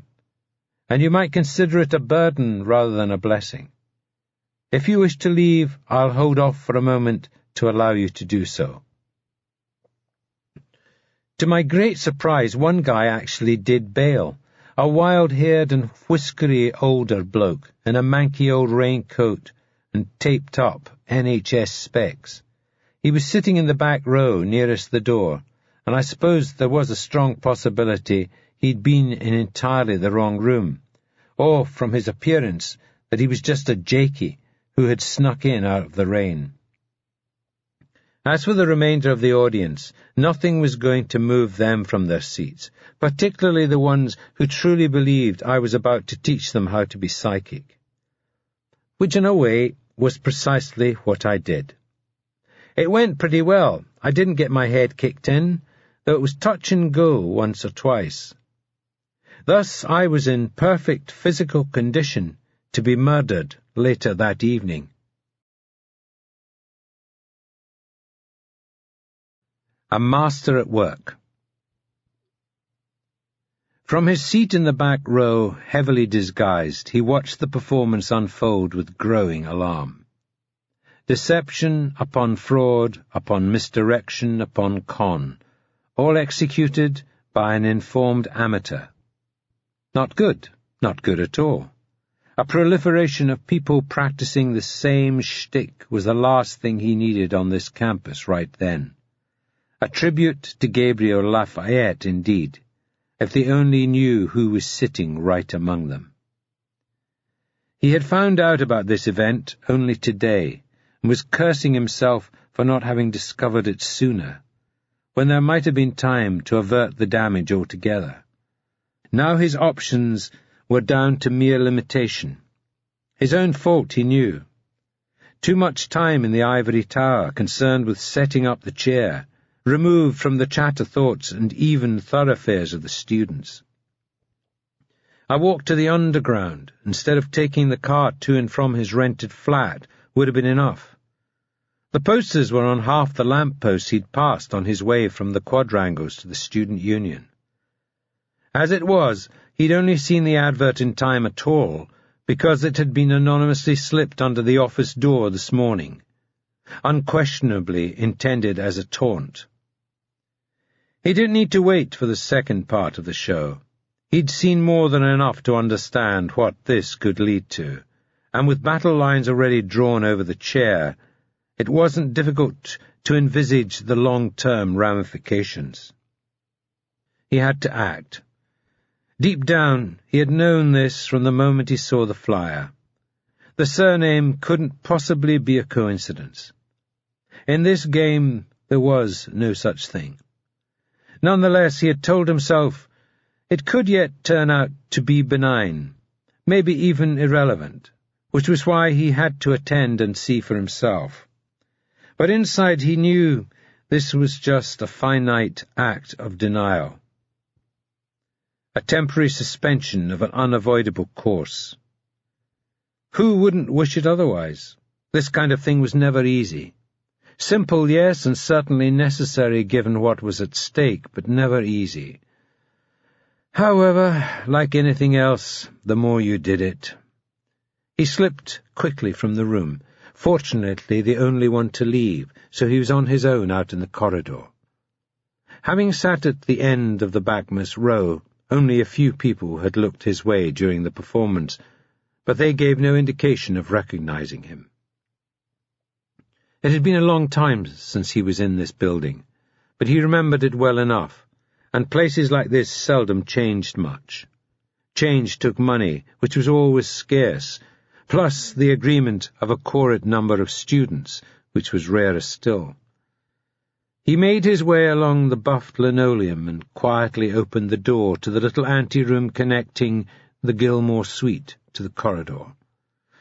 and you might consider it a burden rather than a blessing. If you wish to leave, I'll hold off for a moment to allow you to do so. To my great surprise, one guy actually did bail, a wild-haired and whiskery older bloke in a manky old raincoat and taped-up NHS specs. He was sitting in the back row nearest the door, and I suppose there was a strong possibility he'd been in entirely the wrong room, or, from his appearance, that he was just a jakey who had snuck in out of the rain. As for the remainder of the audience, nothing was going to move them from their seats, particularly the ones who truly believed I was about to teach them how to be psychic. Which, in a way, was precisely what I did. It went pretty well. I didn't get my head kicked in, though it was touch and go once or twice. Thus I was in perfect physical condition to be murdered later that evening. A master at work. From his seat in the back row, heavily disguised, he watched the performance unfold with growing alarm. Deception upon fraud, upon misdirection, upon con, all executed by an informed amateur. Not good at all. A proliferation of people practicing the same shtick was the last thing he needed on this campus right then. A tribute to Gabriel Lafayette, indeed, if they only knew who was sitting right among them. He had found out about this event only today, and was cursing himself for not having discovered it sooner, when there might have been time to avert the damage altogether. Now his options were down to mere limitation. His own fault, he knew. Too much time in the ivory tower, concerned with setting up the chair, removed from the chatter thoughts and even thoroughfares of the students. I walked to the underground, instead of taking the car to and from his rented flat, would have been enough. The posters were on half the lamp-posts he'd passed on his way from the quadrangles to the student union. As it was, he'd only seen the advert in time at all, because it had been anonymously slipped under the office door this morning, unquestionably intended as a taunt. He didn't need to wait for the second part of the show. He'd seen more than enough to understand what this could lead to, and with battle lines already drawn over the chair, it wasn't difficult to envisage the long-term ramifications. He had to act. Deep down, he had known this from the moment he saw the flyer. The surname couldn't possibly be a coincidence. In this game, there was no such thing. Nonetheless, he had told himself it could yet turn out to be benign, maybe even irrelevant, which was why he had to attend and see for himself. But inside he knew this was just a finite act of denial, a temporary suspension of an unavoidable course. Who wouldn't wish it otherwise? This kind of thing was never easy. Simple, yes, and certainly necessary given what was at stake, but never easy. However, like anything else, the more you did it. He slipped quickly from the room, fortunately the only one to leave, so he was on his own out in the corridor. Having sat at the end of the backmost row, only a few people had looked his way during the performance, but they gave no indication of recognizing him. It had been a long time since he was in this building, but he remembered it well enough, and places like this seldom changed much. Change took money, which was always scarce, plus the agreement of a quorate number of students, which was rarer still. He made his way along the buffed linoleum and quietly opened the door to the little anteroom connecting the Gilmore suite to the corridor.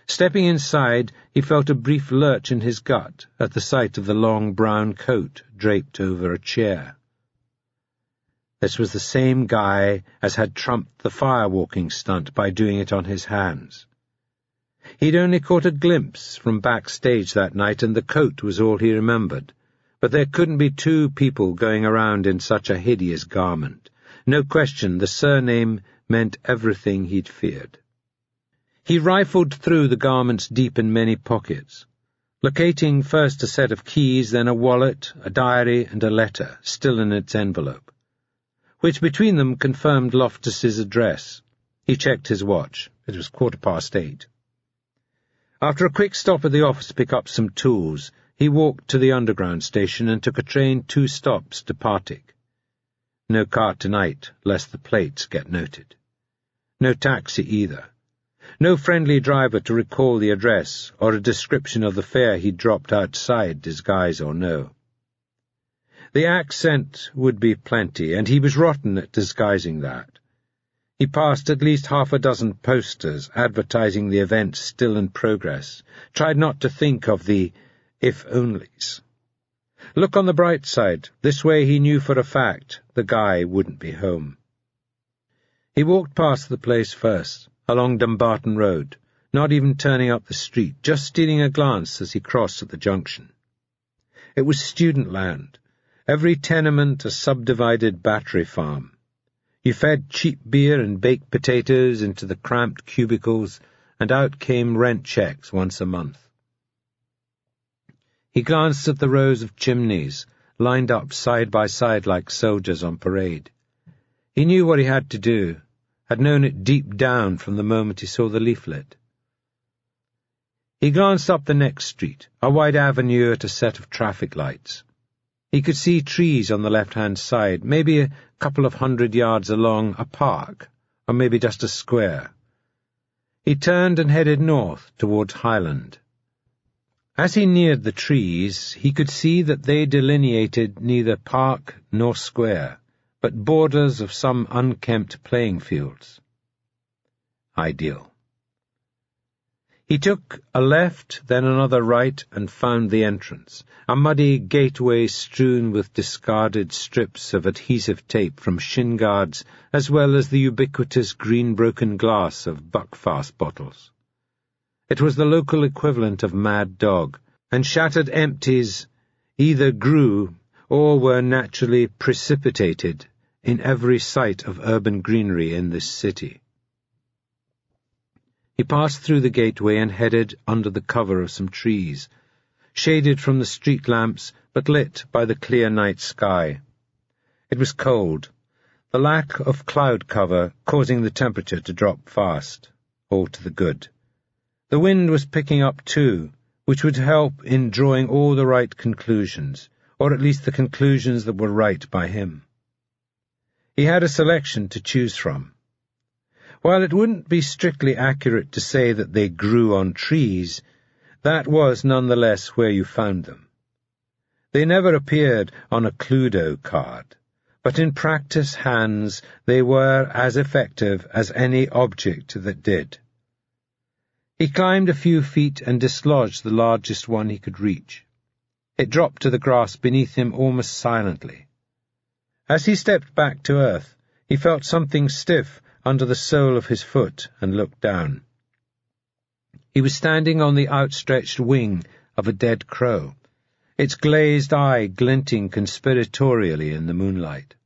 Stepping inside, he felt a brief lurch in his gut at the sight of the long brown coat draped over a chair. This was the same guy as had trumped the firewalking stunt by doing it on his hands. He'd only caught a glimpse from backstage that night, and the coat was all he remembered. But there couldn't be two people going around in such a hideous garment. No question, the surname meant everything he'd feared. He rifled through the garment's deep and many pockets, locating first a set of keys, then a wallet, a diary, and a letter, still in its envelope, which between them confirmed Loftus's address. He checked his watch. It was 8:15. After a quick stop at the office to pick up some tools, he walked to the underground station and took a train 2 stops to Partick. No car tonight, lest the plates get noted. No taxi either. No friendly driver to recall the address or a description of the fare he'd dropped outside, disguise or no. The accent would be plenty, and he was rotten at disguising that. He passed at least half a dozen posters advertising the event still in progress, tried not to think of the if-onlys. Look on the bright side. This way he knew for a fact the guy wouldn't be home. He walked past the place first, along Dumbarton Road, not even turning up the street, just stealing a glance as he crossed at the junction. It was student land, every tenement a subdivided battery farm. You fed cheap beer and baked potatoes into the cramped cubicles, and out came rent checks once a month. He glanced at the rows of chimneys, lined up side by side like soldiers on parade. He knew what he had to do, had known it deep down from the moment he saw the leaflet. He glanced up the next street, a wide avenue at a set of traffic lights. He could see trees on the left-hand side, maybe a couple of 100 yards along a park, or maybe just a square. He turned and headed north towards Highland. As he neared the trees, he could see that they delineated neither park nor square, but borders of some unkempt playing fields. Ideal. He took a left, then another right, and found the entrance, a muddy gateway strewn with discarded strips of adhesive tape from shin guards, as well as the ubiquitous green broken glass of Buckfast bottles. It was the local equivalent of Mad Dog, and shattered empties either grew or were naturally precipitated in every site of urban greenery in this city. He passed through the gateway and headed under the cover of some trees, shaded from the street lamps but lit by the clear night sky. It was cold, the lack of cloud cover causing the temperature to drop fast, all to the good. The wind was picking up too, which would help in drawing all the right conclusions, or at least the conclusions that were right by him. He had a selection to choose from. While it wouldn't be strictly accurate to say that they grew on trees, that was nonetheless where you found them. They never appeared on a Cluedo card, but in practice hands they were as effective as any object that did. He climbed a few feet and dislodged the largest one he could reach. It dropped to the grass beneath him almost silently. As he stepped back to earth, he felt something stiff under the sole of his foot and looked down. He was standing on the outstretched wing of a dead crow, its glazed eye glinting conspiratorially in the moonlight.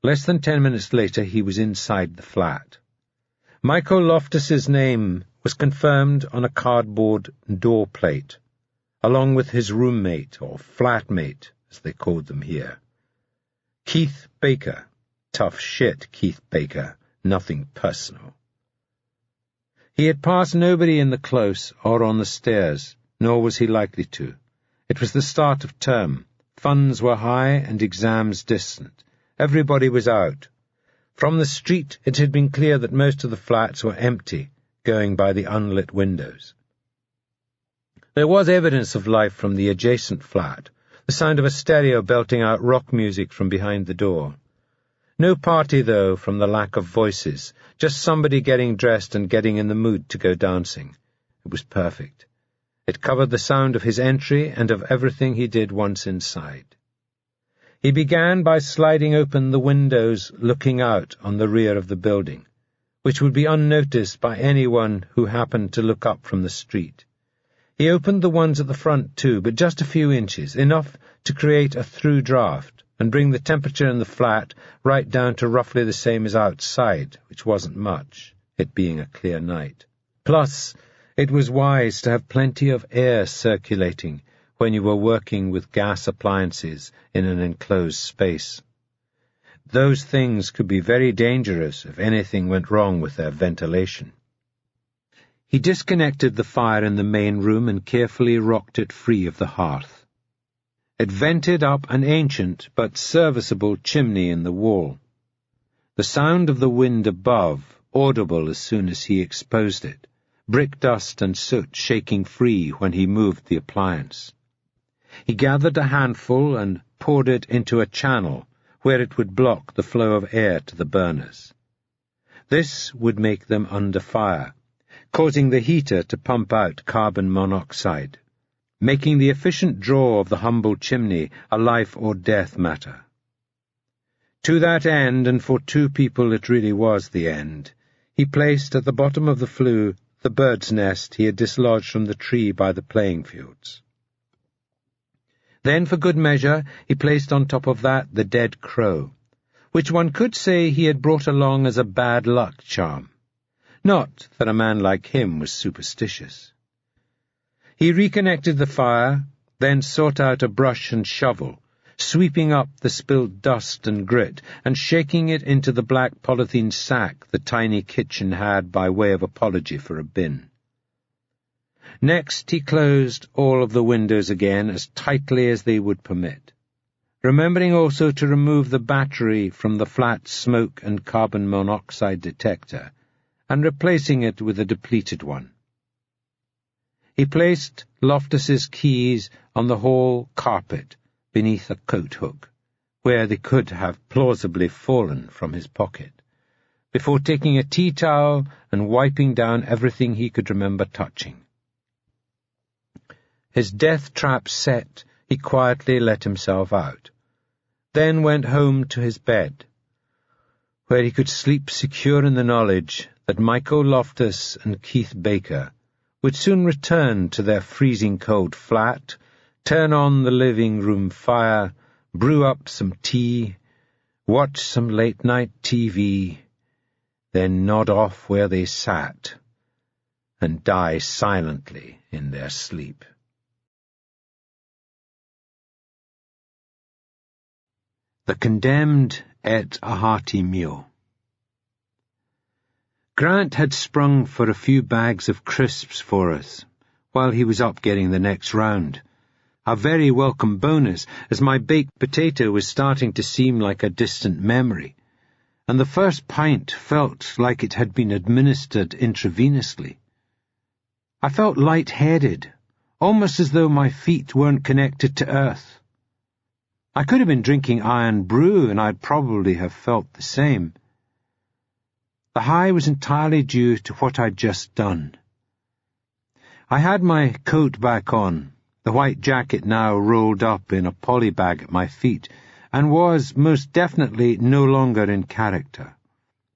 Less than 10 minutes later he was inside the flat. Michael Loftus's name was confirmed on a cardboard door plate, along with his roommate, or flatmate, as they called them here. Keith Baker. Tough shit, Keith Baker. Nothing personal. He had passed nobody in the close or on the stairs, nor was he likely to. It was the start of term. Funds were high and exams distant. Everybody was out. From the street it had been clear that most of the flats were empty, going by the unlit windows. There was evidence of life from the adjacent flat, the sound of a stereo belting out rock music from behind the door. No party, though, from the lack of voices, just somebody getting dressed and getting in the mood to go dancing. It was perfect. It covered the sound of his entry and of everything he did once inside. He began by sliding open the windows looking out on the rear of the building, which would be unnoticed by anyone who happened to look up from the street. He opened the ones at the front too, but just a few inches, enough to create a through draft and bring the temperature in the flat right down to roughly the same as outside, which wasn't much, it being a clear night. Plus, it was wise to have plenty of air circulating when you were working with gas appliances in an enclosed space. Those things could be very dangerous if anything went wrong with their ventilation. He disconnected the fire in the main room and carefully rocked it free of the hearth. It vented up an ancient but serviceable chimney in the wall. The sound of the wind above, audible as soon as he exposed it, brick dust and soot shaking free when he moved the appliance. He gathered a handful and poured it into a channel where it would block the flow of air to the burners. This would make them under fire, causing the heater to pump out carbon monoxide, making the efficient draw of the humble chimney a life-or-death matter. To that end, and for two people it really was the end, he placed at the bottom of the flue the bird's nest he had dislodged from the tree by the playing fields. Then, for good measure, he placed on top of that the dead crow, which one could say he had brought along as a bad luck charm. Not that a man like him was superstitious. He reconnected the fire, then sought out a brush and shovel, sweeping up the spilled dust and grit, and shaking it into the black polythene sack the tiny kitchen had by way of apology for a bin. Next he closed all of the windows again as tightly as they would permit, remembering also to remove the battery from the flat smoke and carbon monoxide detector, and replacing it with a depleted one. He placed Loftus's keys on the hall carpet beneath a coat hook, where they could have plausibly fallen from his pocket, before taking a tea towel and wiping down everything he could remember touching. His death trap set, he quietly let himself out, then went home to his bed, where he could sleep secure in the knowledge that Michael Loftus and Keith Baker would soon return to their freezing-cold flat, turn on the living-room fire, brew up some tea, watch some late-night TV, then nod off where they sat, and die silently in their sleep. The condemned ate a hearty meal. Grant had sprung for a few bags of crisps for us, while he was up getting the next round. A very welcome bonus, as my baked potato was starting to seem like a distant memory, and the first pint felt like it had been administered intravenously. I felt light-headed, almost as though my feet weren't connected to earth. I could have been drinking iron brew, and I'd probably have felt the same. The high was entirely due to what I'd just done. I had my coat back on, the white jacket now rolled up in a polybag at my feet, and was most definitely no longer in character.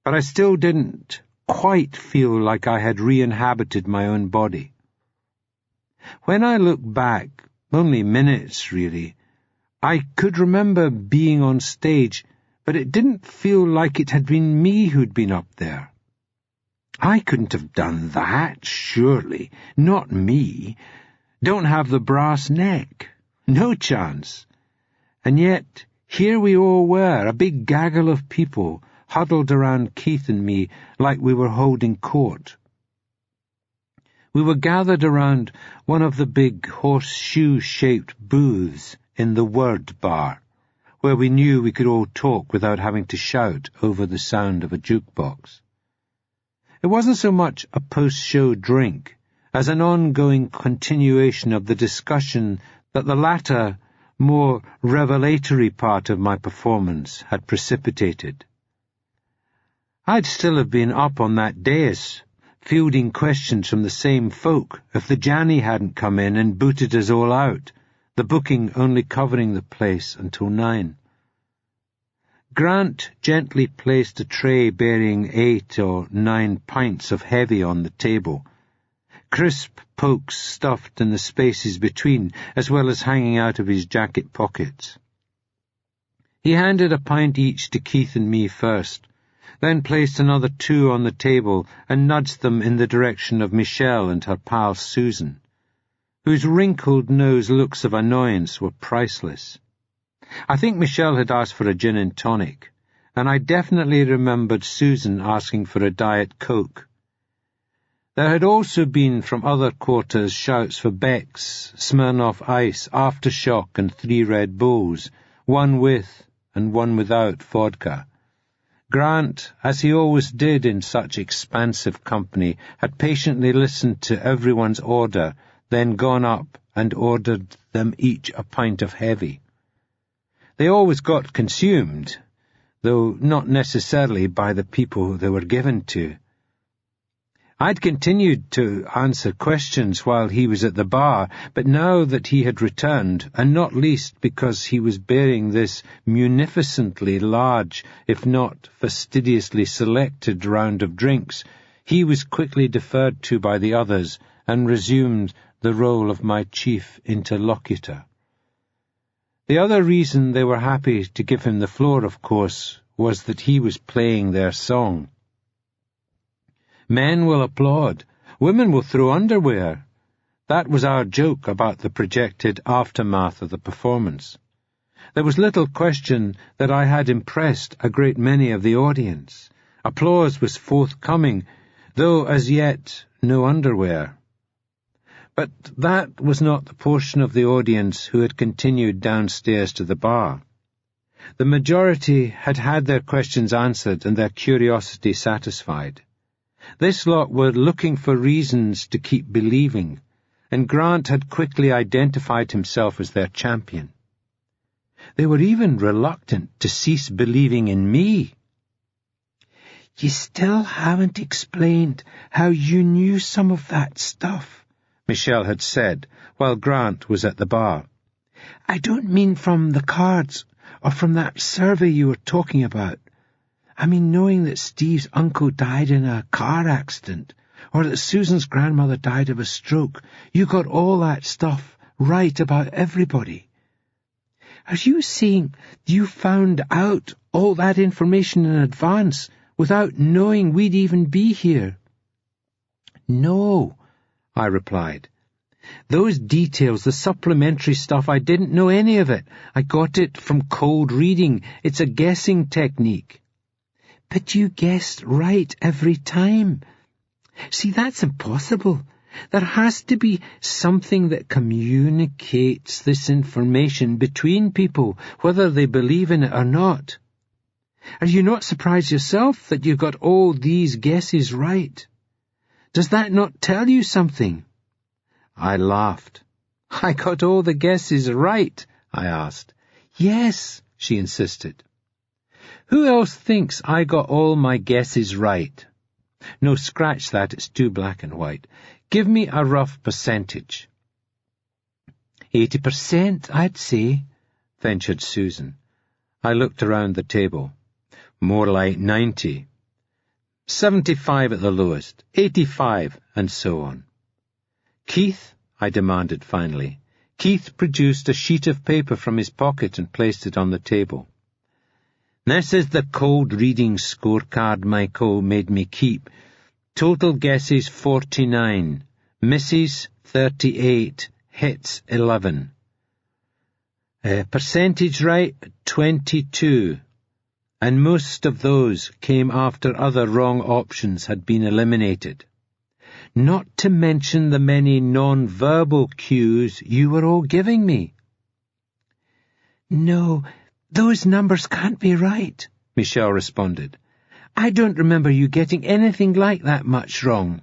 But I still didn't quite feel like I had re-inhabited my own body. When I look back, only minutes really, I could remember being on stage, but it didn't feel like it had been me who'd been up there. I couldn't have done that, surely. Not me. Don't have the brass neck. No chance. And yet, here we all were, a big gaggle of people, huddled around Keith and me like we were holding court. We were gathered around one of the big horseshoe-shaped booths in the Word Bar, where we knew we could all talk without having to shout over the sound of a jukebox. It wasn't so much a post-show drink as an ongoing continuation of the discussion that the latter, more revelatory part of my performance had precipitated. I'd still have been up on that dais, fielding questions from the same folk, if the Janny hadn't come in and booted us all out, the booking only covering the place until 9. Grant gently placed a tray bearing 8 or 9 pints of heavy on the table, crisp pokes stuffed in the spaces between, as well as hanging out of his jacket pockets. He handed a pint each to Keith and me first, then placed another 2 on the table and nudged them in the direction of Michelle and her pal Susan, whose wrinkled-nosed looks of annoyance were priceless. I think Michelle had asked for a gin and tonic, and I definitely remembered Susan asking for a Diet Coke. There had also been from other quarters shouts for Beck's, Smirnoff Ice, Aftershock and 3 Red Bulls, one with and one without vodka. Grant, as he always did in such expansive company, had patiently listened to everyone's order, then gone up and ordered them each a pint of heavy. They always got consumed, though not necessarily by the people they were given to. I'd continued to answer questions while he was at the bar, but now that he had returned, and not least because he was bearing this munificently large, if not fastidiously selected round of drinks, he was quickly deferred to by the others and resumed the role of my chief interlocutor. The other reason they were happy to give him the floor, of course, was that he was playing their song. Men will applaud. Women will throw underwear. That was our joke about the projected aftermath of the performance. There was little question that I had impressed a great many of the audience. Applause was forthcoming, though as yet no underwear. But that was not the portion of the audience who had continued downstairs to the bar. The majority had had their questions answered and their curiosity satisfied. This lot were looking for reasons to keep believing, and Grant had quickly identified himself as their champion. They were even reluctant to cease believing in me. "You still haven't explained how you knew some of that stuff," Michelle had said while Grant was at the bar. "I don't mean from the cards or from that survey you were talking about. I mean knowing that Steve's uncle died in a car accident, or that Susan's grandmother died of a stroke. You got all that stuff right about everybody. Are you saying you found out all that information in advance without knowing we'd even be here?" "No," I replied. "Those details, the supplementary stuff, I didn't know any of it. I got it from cold reading. It's a guessing technique." "But you guessed right every time. See, that's impossible. There has to be something that communicates this information between people, whether they believe in it or not. Are you not surprised yourself that you got all these guesses right? Does that not tell you something?" I laughed. "I got all the guesses right?" I asked. "Yes," she insisted. "Who else thinks I got all my guesses right?" "No, scratch that, it's too black and white. Give me a rough percentage." 80%, I'd say," ventured Susan. I looked around the table. "More like 90. 75 at the lowest, 85, and so on." "Keith," I demanded finally. Keith produced a sheet of paper from his pocket and placed it on the table. "This is the cold reading scorecard Michael made me keep. Total guesses 49, misses 38, hits 11. Percentage right 22, and most of those came after other wrong options had been eliminated. Not to mention the many non-verbal cues you were all giving me." "No, those numbers can't be right," Michelle responded. "I don't remember you getting anything like that much wrong."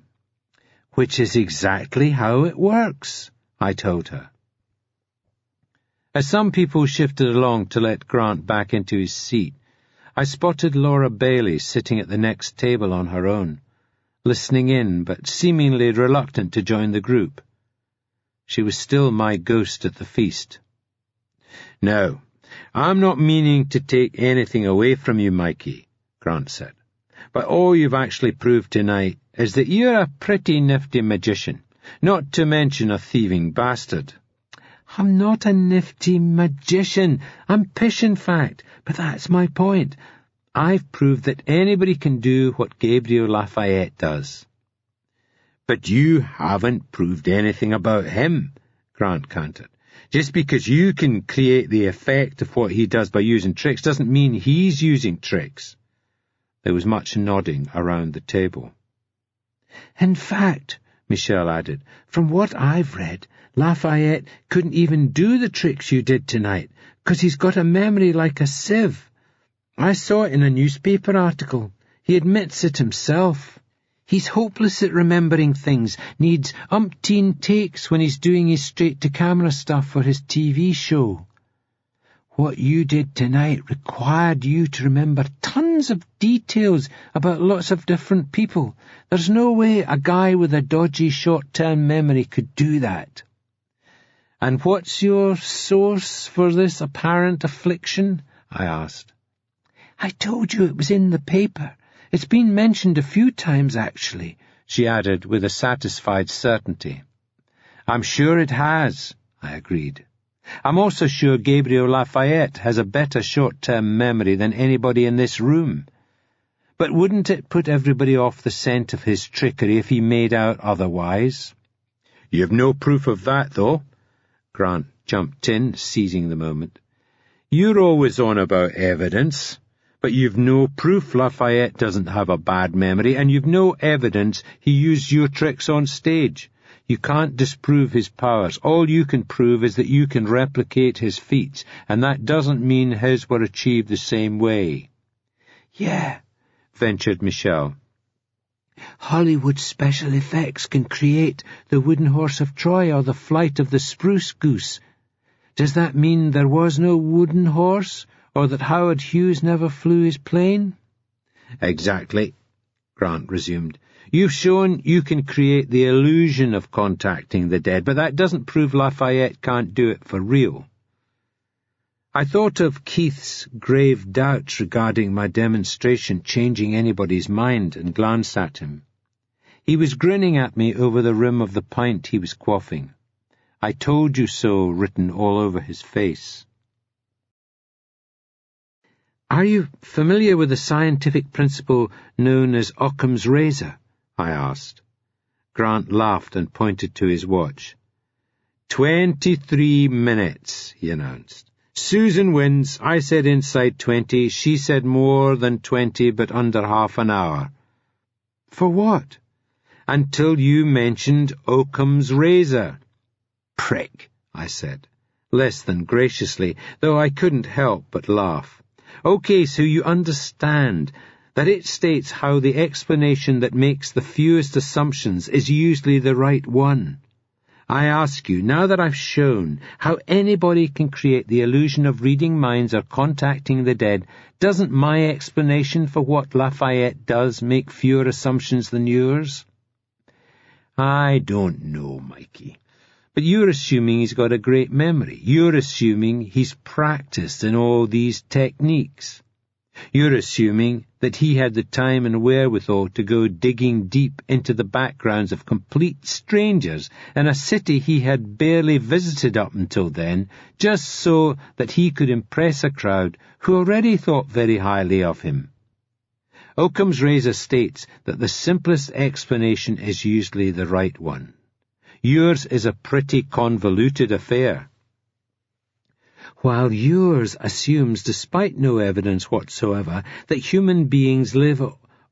"Which is exactly how it works," I told her. As some people shifted along to let Grant back into his seat, I spotted Laura Bailey sitting at the next table on her own, listening in but seemingly reluctant to join the group. She was still my ghost at the feast. "No, I'm not meaning to take anything away from you, Mikey," Grant said. "But all you've actually proved tonight is that you're a pretty nifty magician, not to mention a thieving bastard." "I'm not a nifty magician. I'm pish, in fact, but that's my point. I've proved that anybody can do what Gabriel Lafayette does." "But you haven't proved anything about him," Grant countered. "Just because you can create the effect of what he does by using tricks doesn't mean he's using tricks." There was much nodding around the table. "In fact," Michelle added, "from what I've read, Lafayette couldn't even do the tricks you did tonight, 'cause he's got a memory like a sieve. I saw it in a newspaper article. He admits it himself. He's hopeless at remembering things, needs umpteen takes when he's doing his straight-to-camera stuff for his TV show." What you did tonight required you to remember tons of details about lots of different people. There's no way a guy with a dodgy short-term memory could do that. And what's your source for this apparent affliction? I asked. I told you it was in the paper. It's been mentioned a few times, actually, she added with a satisfied certainty. I'm sure it has, I agreed. I'm also sure Gabriel Lafayette has a better short-term memory than anybody in this room. But wouldn't it put everybody off the scent of his trickery if he made out otherwise? You've no proof of that, though. Grant jumped in, seizing the moment. You're always on about evidence, but you've no proof Lafayette doesn't have a bad memory, and you've no evidence he used your tricks on stage. You can't disprove his powers. All you can prove is that you can replicate his feats, and that doesn't mean his were achieved the same way. Yeah, ventured Michelle. Hollywood special effects can create the wooden horse of Troy or the flight of the spruce goose. Does that mean there was no wooden horse, or that Howard Hughes never flew his plane? Exactly, Grant resumed. You've shown you can create the illusion of contacting the dead, but that doesn't prove Lafayette can't do it for real. I thought of Keith's grave doubts regarding my demonstration changing anybody's mind and glanced at him. He was grinning at me over the rim of the pint he was quaffing. I told you so written all over his face. Are you familiar with the scientific principle known as Occam's razor? I asked. Grant laughed and pointed to his watch. 23 minutes, he announced. Susan wins. I said inside 20. She said more than 20, but under half an hour. For what? Until you mentioned Occam's razor. Prick, I said, less than graciously, though I couldn't help but laugh. Okay, so you understand that it states how the explanation that makes the fewest assumptions is usually the right one. I ask you, now that I've shown how anybody can create the illusion of reading minds or contacting the dead, doesn't my explanation for what Lafayette does make fewer assumptions than yours? I don't know, Mikey. But you're assuming he's got a great memory. You're assuming he's practiced in all these techniques. You're assuming that he had the time and wherewithal to go digging deep into the backgrounds of complete strangers in a city he had barely visited up until then, just so that he could impress a crowd who already thought very highly of him. Occam's razor states that the simplest explanation is usually the right one. Yours is a pretty convoluted affair. While yours assumes, despite no evidence whatsoever, that human beings live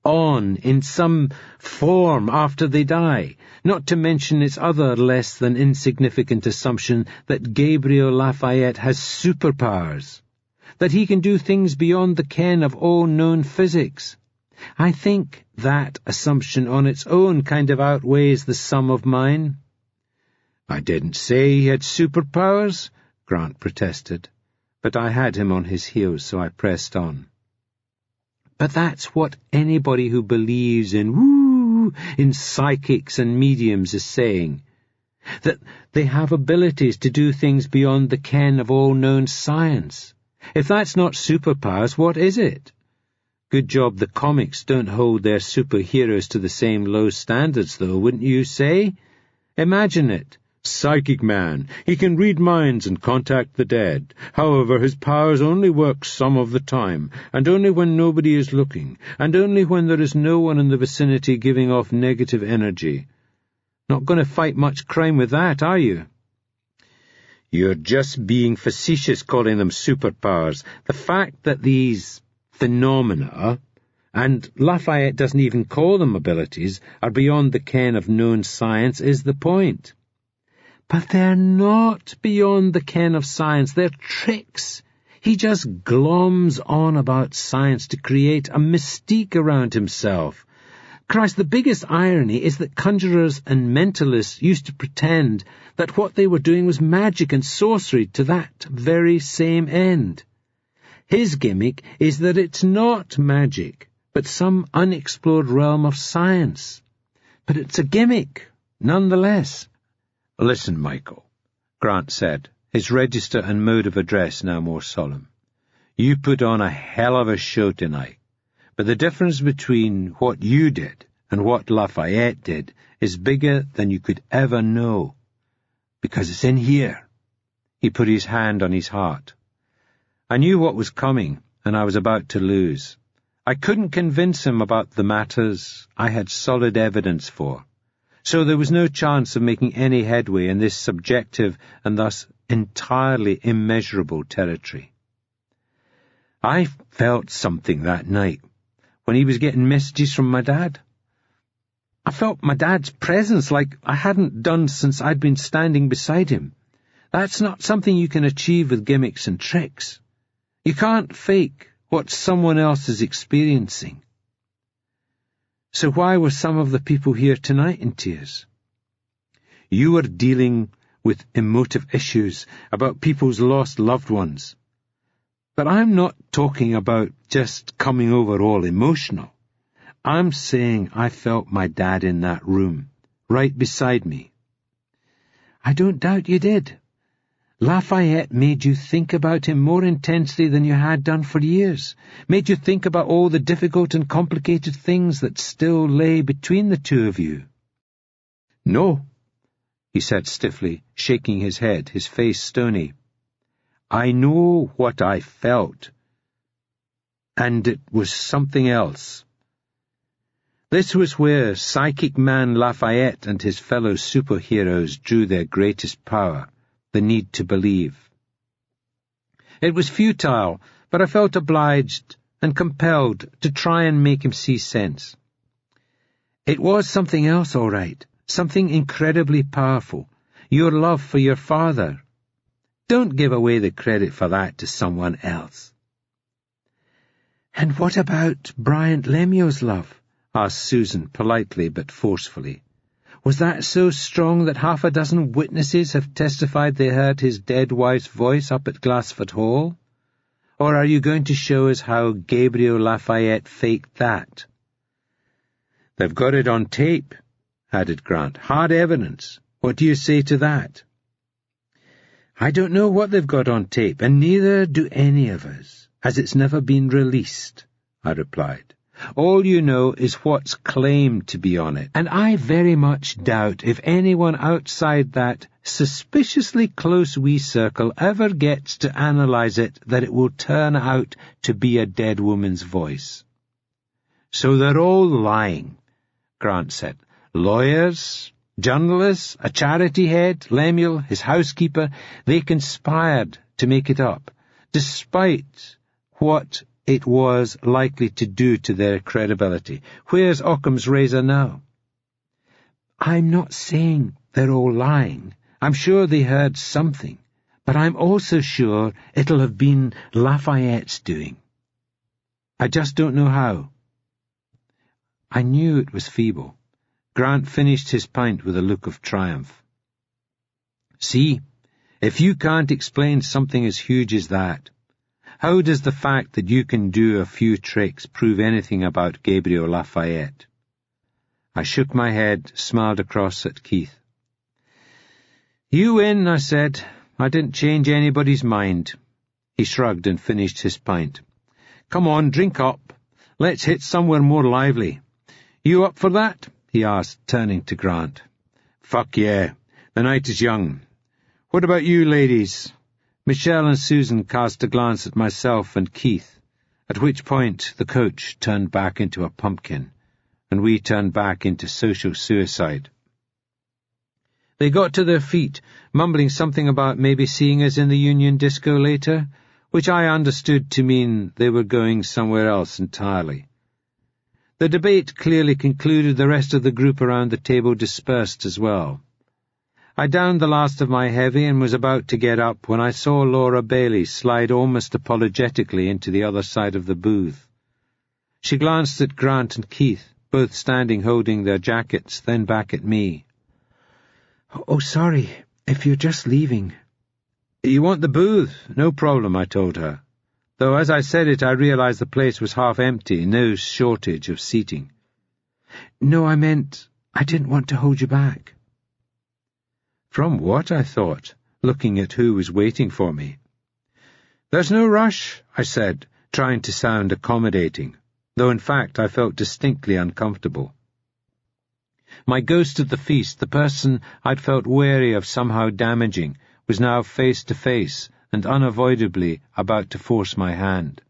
on in some form after they die, not to mention its other less than insignificant assumption that Gabriel Lafayette has superpowers, that he can do things beyond the ken of all known physics. I think that assumption on its own kind of outweighs the sum of mine. I didn't say he had superpowers, Grant protested, but I had him on his heels, so I pressed on. But that's what anybody who believes in psychics and mediums is saying, that they have abilities to do things beyond the ken of all known science. If that's not superpowers, what is it? Good job the comics don't hold their superheroes to the same low standards, though, wouldn't you say? Imagine it. Psychic man. He can read minds and contact the dead. However, his powers only work some of the time, and only when nobody is looking, and only when there is no one in the vicinity giving off negative energy. Not going to fight much crime with that, are you? You're just being facetious calling them superpowers. The fact that these phenomena, and Lafayette doesn't even call them abilities, are beyond the ken of known science is the point. But they're not beyond the ken of science. They're tricks. He just gloms on about science to create a mystique around himself. Christ, the biggest irony is that conjurers and mentalists used to pretend that what they were doing was magic and sorcery to that very same end. His gimmick is that it's not magic, but some unexplored realm of science. But it's a gimmick, nonetheless. Listen, Michael, Grant said, his register and mode of address now more solemn. You put on a hell of a show tonight, but the difference between what you did and what Lafayette did is bigger than you could ever know, because it's in here. He put his hand on his heart. I knew what was coming, and I was about to lose. I couldn't convince him about the matters I had solid evidence for, so there was no chance of making any headway in this subjective and thus entirely immeasurable territory. I felt something that night, when he was getting messages from my dad. I felt my dad's presence like I hadn't done since I'd been standing beside him. That's not something you can achieve with gimmicks and tricks. You can't fake what someone else is experiencing. So why were some of the people here tonight in tears? You were dealing with emotive issues about people's lost loved ones. But I'm not talking about just coming over all emotional. I'm saying I felt my dad in that room, right beside me. I don't doubt you did. Lafayette made you think about him more intensely than you had done for years, made you think about all the difficult and complicated things that still lay between the two of you. No, he said stiffly, shaking his head, his face stony. I know what I felt, and it was something else. This was where psychic man Lafayette and his fellow superheroes drew their greatest power, the need to believe. It was futile, but I felt obliged and compelled to try and make him see sense. It was something else, all right, something incredibly powerful, your love for your father. Don't give away the credit for that to someone else. And what about Bryant Lemuel's love? Asked Susan, politely but forcefully. Was that so strong that 6 witnesses have testified they heard his dead wife's voice up at Glassford Hall? Or are you going to show us how Gabriel Lafayette faked that? They've got it on tape, added Grant. Hard evidence. What do you say to that? I don't know what they've got on tape, and neither do any of us, as it's never been released, I replied. All you know is what's claimed to be on it, and I very much doubt if anyone outside that suspiciously close wee circle ever gets to analyze it that it will turn out to be a dead woman's voice. So they're all lying, Grant said. Lawyers, journalists, a charity head, Lemuel, his housekeeper, they conspired to make it up, despite what it was likely to do to their credibility. Where's Occam's razor now? I'm not saying they're all lying. I'm sure they heard something, but I'm also sure it'll have been Lafayette's doing. I just don't know how. I knew it was feeble. Grant finished his pint with a look of triumph. See, if you can't explain something as huge as that, how does the fact that you can do a few tricks prove anything about Gabriel Lafayette? I shook my head, smiled across at Keith. You win, I said. I didn't change anybody's mind. He shrugged and finished his pint. Come on, drink up. Let's hit somewhere more lively. You up for that? He asked, turning to Grant. Fuck yeah. The night is young. What about you, ladies? Michelle and Susan cast a glance at myself and Keith, at which point the coach turned back into a pumpkin, and we turned back into social suicide. They got to their feet, mumbling something about maybe seeing us in the Union Disco later, which I understood to mean they were going somewhere else entirely. The debate clearly concluded. The rest of the group around the table dispersed as well. I downed the last of my heavy and was about to get up when I saw Laura Bailey slide almost apologetically into the other side of the booth. She glanced at Grant and Keith, both standing holding their jackets, then back at me. "Oh, sorry, if you're just leaving." "You want the booth? No problem," I told her, though as I said it I realized the place was half empty, no shortage of seating. "No, I meant I didn't want to hold you back." From what, I thought, looking at who was waiting for me. "There's no rush," I said, trying to sound accommodating, though in fact I felt distinctly uncomfortable. My ghost at the feast, the person I'd felt wary of somehow damaging, was now face to face and unavoidably about to force my hand.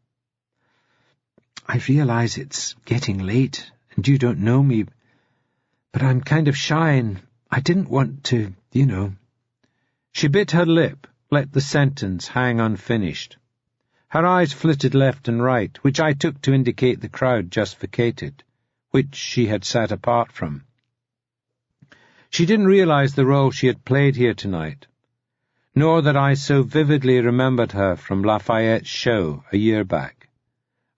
"I realize it's getting late, and you don't know me, but I'm kind of shy, and I didn't want to, She bit her lip, let the sentence hang unfinished. Her eyes flitted left and right, which I took to indicate the crowd just vacated, which she had sat apart from. She didn't realize the role she had played here tonight, nor that I so vividly remembered her from Lafayette's show a year back.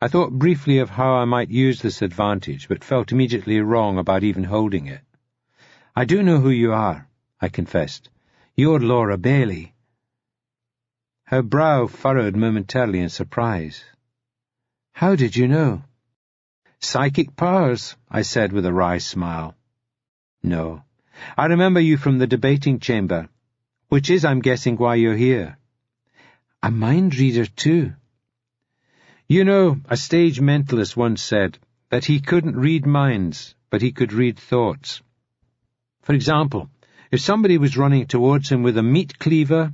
I thought briefly of how I might use this advantage, but felt immediately wrong about even holding it. "I do know who you are," I confessed. "You're Laura Bailey." Her brow furrowed momentarily in surprise. "How did you know?" "Psychic powers," I said with a wry smile. "No. I remember you from the debating chamber, which is, I'm guessing, why you're here." "A mind reader, too." "You know, a stage mentalist once said that he couldn't read minds, but he could read thoughts. For example, if somebody was running towards him with a meat cleaver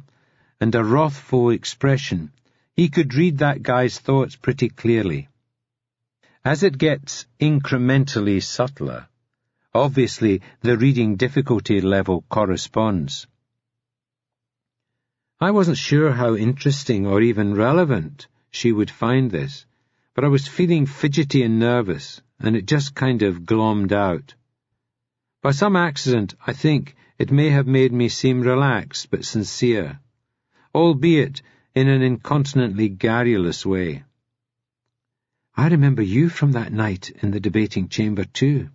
and a wrathful expression, he could read that guy's thoughts pretty clearly. As it gets incrementally subtler, obviously the reading difficulty level corresponds." I wasn't sure how interesting or even relevant she would find this, but I was feeling fidgety and nervous, and it just kind of glommed out. By some accident, I think, it may have made me seem relaxed but sincere, albeit in an incontinently garrulous way. "I remember you from that night in the debating chamber, too.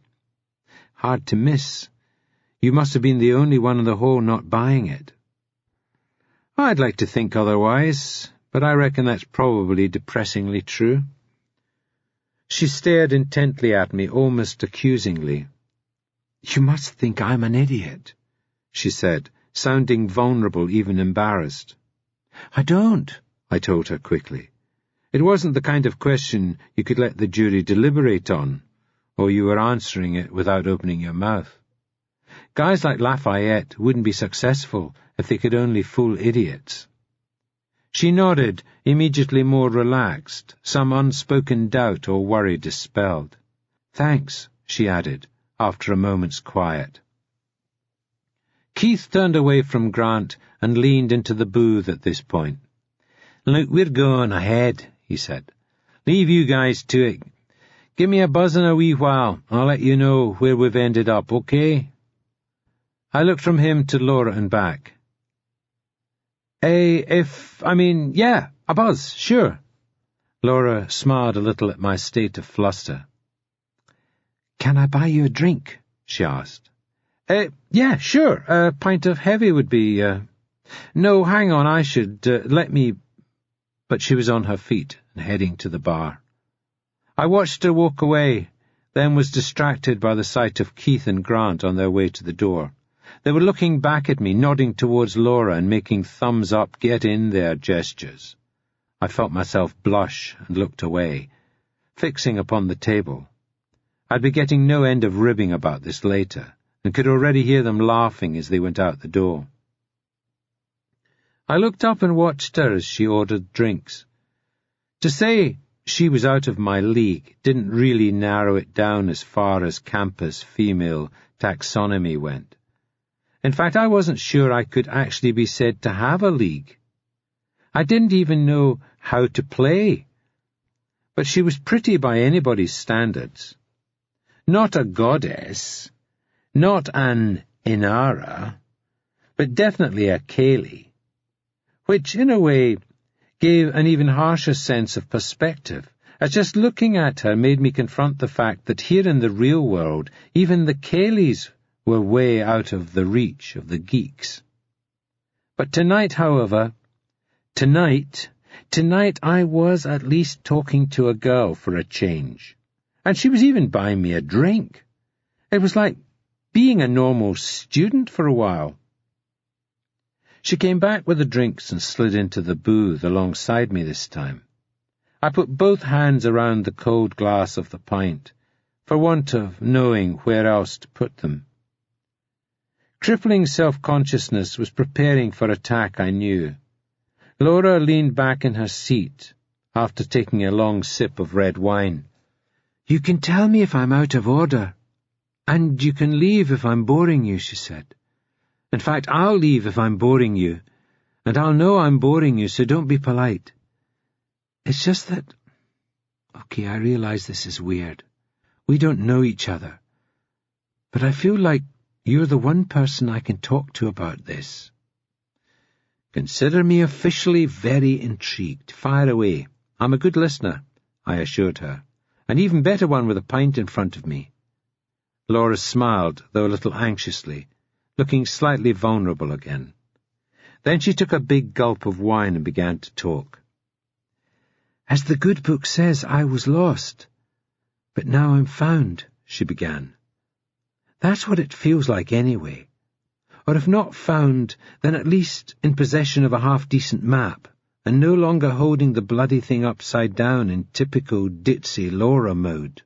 Hard to miss. You must have been the only one in the hall not buying it." "I'd like to think otherwise, but I reckon that's probably depressingly true." She stared intently at me, almost accusingly. "You must think I'm an idiot," she said, sounding vulnerable, even embarrassed. "I don't," I told her quickly. It wasn't the kind of question you could let the jury deliberate on, or you were answering it without opening your mouth. Guys like Lafayette wouldn't be successful if they could only fool idiots. She nodded, immediately more relaxed, some unspoken doubt or worry dispelled. "Thanks," she added, after a moment's quiet. Keith turned away from Grant and leaned into the booth at this point. "Look, we're going ahead," he said. "Leave you guys to it. Give me a buzz in a wee while, and I'll let you know where we've ended up, okay?" I looked from him to Laura and back. Yeah, a buzz, sure." Laura smiled a little at my state of fluster. "Can I buy you a drink?" she asked. Yeah, sure. A pint of heavy would be, No, hang on, I should, let me... But she was on her feet and heading to the bar. I watched her walk away, then was distracted by the sight of Keith and Grant on their way to the door. They were looking back at me, nodding towards Laura and making thumbs-up, get-in-there gestures. I felt myself blush and looked away, fixing upon the table. I'd be getting no end of ribbing about this later, and could already hear them laughing as they went out the door. I looked up and watched her as she ordered drinks. To say she was out of my league didn't really narrow it down as far as campus female taxonomy went. In fact, I wasn't sure I could actually be said to have a league. I didn't even know how to play. But she was pretty by anybody's standards. Not a goddess, not an Inara, but definitely a Kaylee, which, in a way, gave an even harsher sense of perspective, as just looking at her made me confront the fact that here in the real world, even the Cayleys were way out of the reach of the geeks. But tonight, however, tonight I was at least talking to a girl for a change. And she was even buying me a drink. It was like being a normal student for a while. She came back with the drinks and slid into the booth alongside me this time. I put both hands around the cold glass of the pint, for want of knowing where else to put them. Crippling self-consciousness was preparing for attack, I knew. Laura leaned back in her seat after taking a long sip of red wine. "You can tell me if I'm out of order, and you can leave if I'm boring you," she said. "In fact, I'll leave if I'm boring you, and I'll know I'm boring you, so don't be polite. It's just that... Okay, I realize this is weird. We don't know each other. But I feel like you're the one person I can talk to about this." "Consider me officially very intrigued. Fire away. I'm a good listener," I assured her. "An even better one with a pint in front of me." Laura smiled, though a little anxiously, looking slightly vulnerable again. Then she took a big gulp of wine and began to talk. "As the good book says, I was lost. But now I'm found," she began. "That's what it feels like anyway. Or if not found, then at least in possession of a half-decent map, and no longer holding the bloody thing upside down in typical ditzy Laura mode."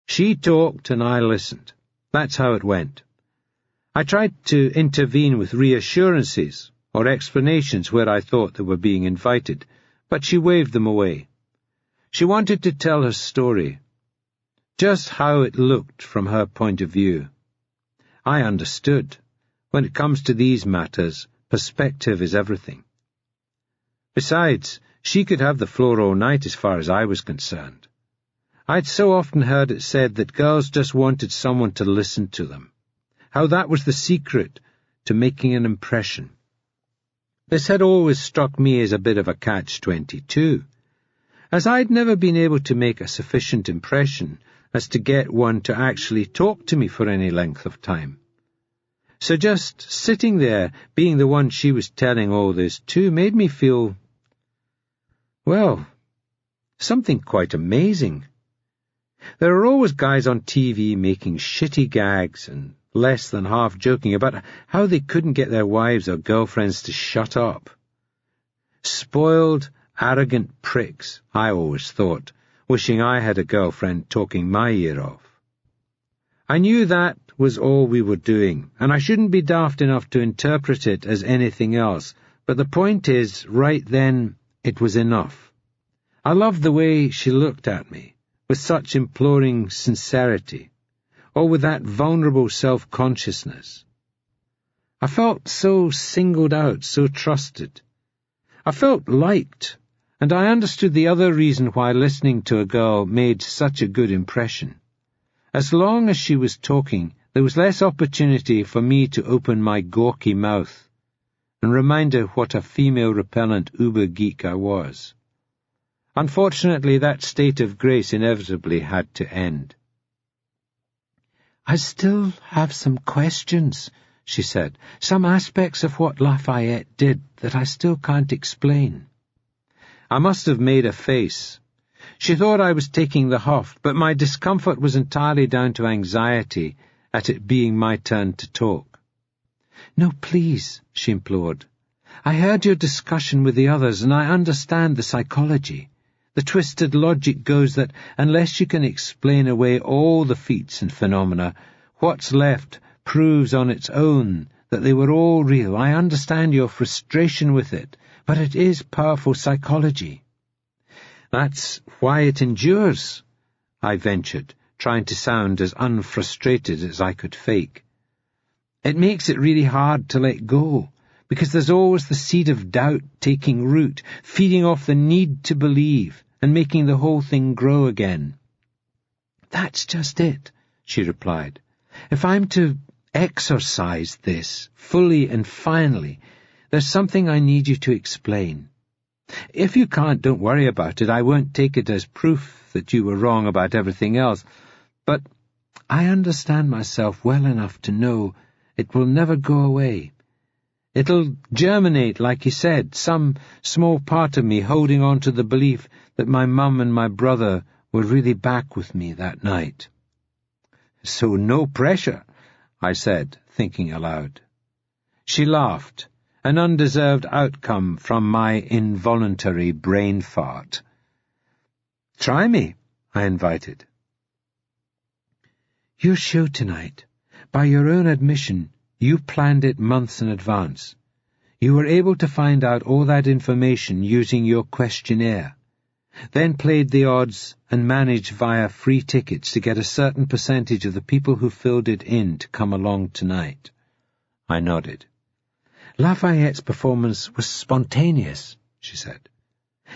She talked and I listened. That's how it went. I tried to intervene with reassurances or explanations where I thought they were being invited, but she waved them away. She wanted to tell her story, just how it looked from her point of view. I understood. When it comes to these matters, perspective is everything. Besides, she could have the floor all night as far as I was concerned. I'd so often heard it said that girls just wanted someone to listen to them, how that was the secret to making an impression. This had always struck me as a bit of a catch-22, as I'd never been able to make a sufficient impression as to get one to actually talk to me for any length of time. So just sitting there, being the one she was telling all this to, made me feel, well, something quite amazing. There are always guys on TV making shitty gags and less than half joking about how they couldn't get their wives or girlfriends to shut up. Spoiled, arrogant pricks, I always thought, wishing I had a girlfriend talking my ear off. I knew that was all we were doing, and I shouldn't be daft enough to interpret it as anything else, but the point is, right then, it was enough. I loved the way she looked at me, with such imploring sincerity, or with that vulnerable self-consciousness. I felt so singled out, so trusted. I felt liked, and I understood the other reason why listening to a girl made such a good impression. As long as she was talking, there was less opportunity for me to open my gawky mouth and remind her what a female-repellent uber-geek I was. Unfortunately, that state of grace inevitably had to end. "I still have some questions," she said, "some aspects of what Lafayette did that I still can't explain." I must have made a face. She thought I was taking the huff, but my discomfort was entirely down to anxiety at it being my turn to talk. "No, please," she implored. "I heard your discussion with the others, and I understand the psychology. The twisted logic goes that unless you can explain away all the feats and phenomena, what's left proves on its own that they were all real. I understand your frustration with it, but it is powerful psychology." "That's why it endures," I ventured, trying to sound as unfrustrated as I could fake. "It makes it really hard to let go, because there's always the seed of doubt taking root, feeding off the need to believe, and making the whole thing grow again." "That's just it," she replied. "If I'm to exorcise this fully and finally, there's something I need you to explain. If you can't, don't worry about it. I won't take it as proof that you were wrong about everything else. But I understand myself well enough to know it will never go away. It'll germinate, like you said, some small part of me holding on to the belief that my mum and my brother were really back with me that night. So no pressure, I said, thinking aloud. She laughed, an undeserved outcome from my involuntary brain fart. Try me, I invited. Your show tonight, by your own admission, you planned it months in advance. You were able to find out all that information using your questionnaire, then played the odds and managed via free tickets to get a certain percentage of the people who filled it in to come along tonight. I nodded. Lafayette's performance was spontaneous, she said.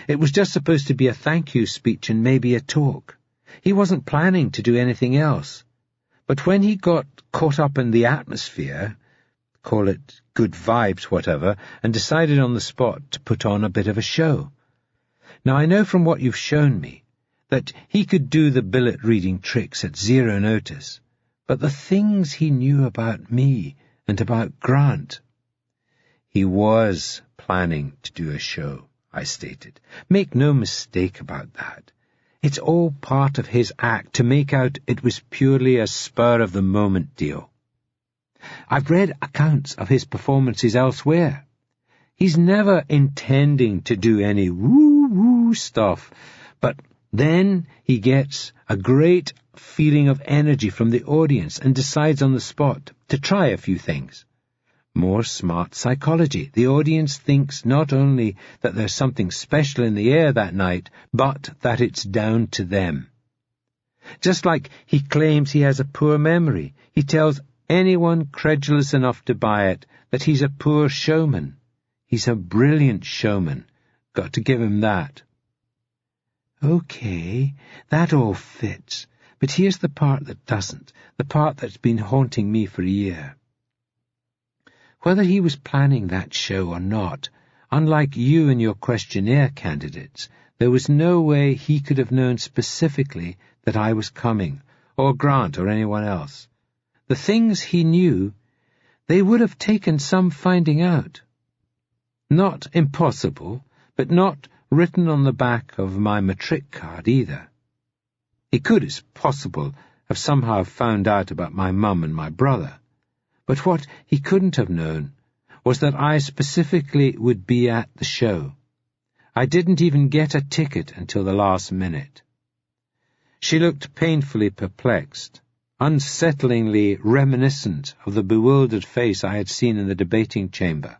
It was just supposed to be a thank you speech and maybe a talk. He wasn't planning to do anything else. But when he got caught up in the atmosphere, call it good vibes, whatever, and decided on the spot to put on a bit of a show. Now, I know from what you've shown me that he could do the billet-reading tricks at zero notice, but the things he knew about me and about Grant... He was planning to do a show, I stated. Make no mistake about that. It's all part of his act to make out it was purely a spur-of-the-moment deal. I've read accounts of his performances elsewhere. He's never intending to do any woo-woo stuff, but then he gets a great feeling of energy from the audience and decides on the spot to try a few things. More smart psychology. The audience thinks not only that there's something special in the air that night, but that it's down to them. Just like he claims he has a poor memory, he tells anyone credulous enough to buy it that he's a poor showman. He's a brilliant showman. Got to give him that. Okay, that all fits. But here's the part that doesn't, the part that's been haunting me for a year. Whether he was planning that show or not, unlike you and your questionnaire candidates, there was no way he could have known specifically that I was coming, or Grant or anyone else. The things he knew, they would have taken some finding out. Not impossible, but not written on the back of my matric card either. He could, it's possible, have somehow found out about my mum and my brother. But what he couldn't have known was that I specifically would be at the show. I didn't even get a ticket until the last minute. She looked painfully perplexed, unsettlingly reminiscent of the bewildered face I had seen in the debating chamber.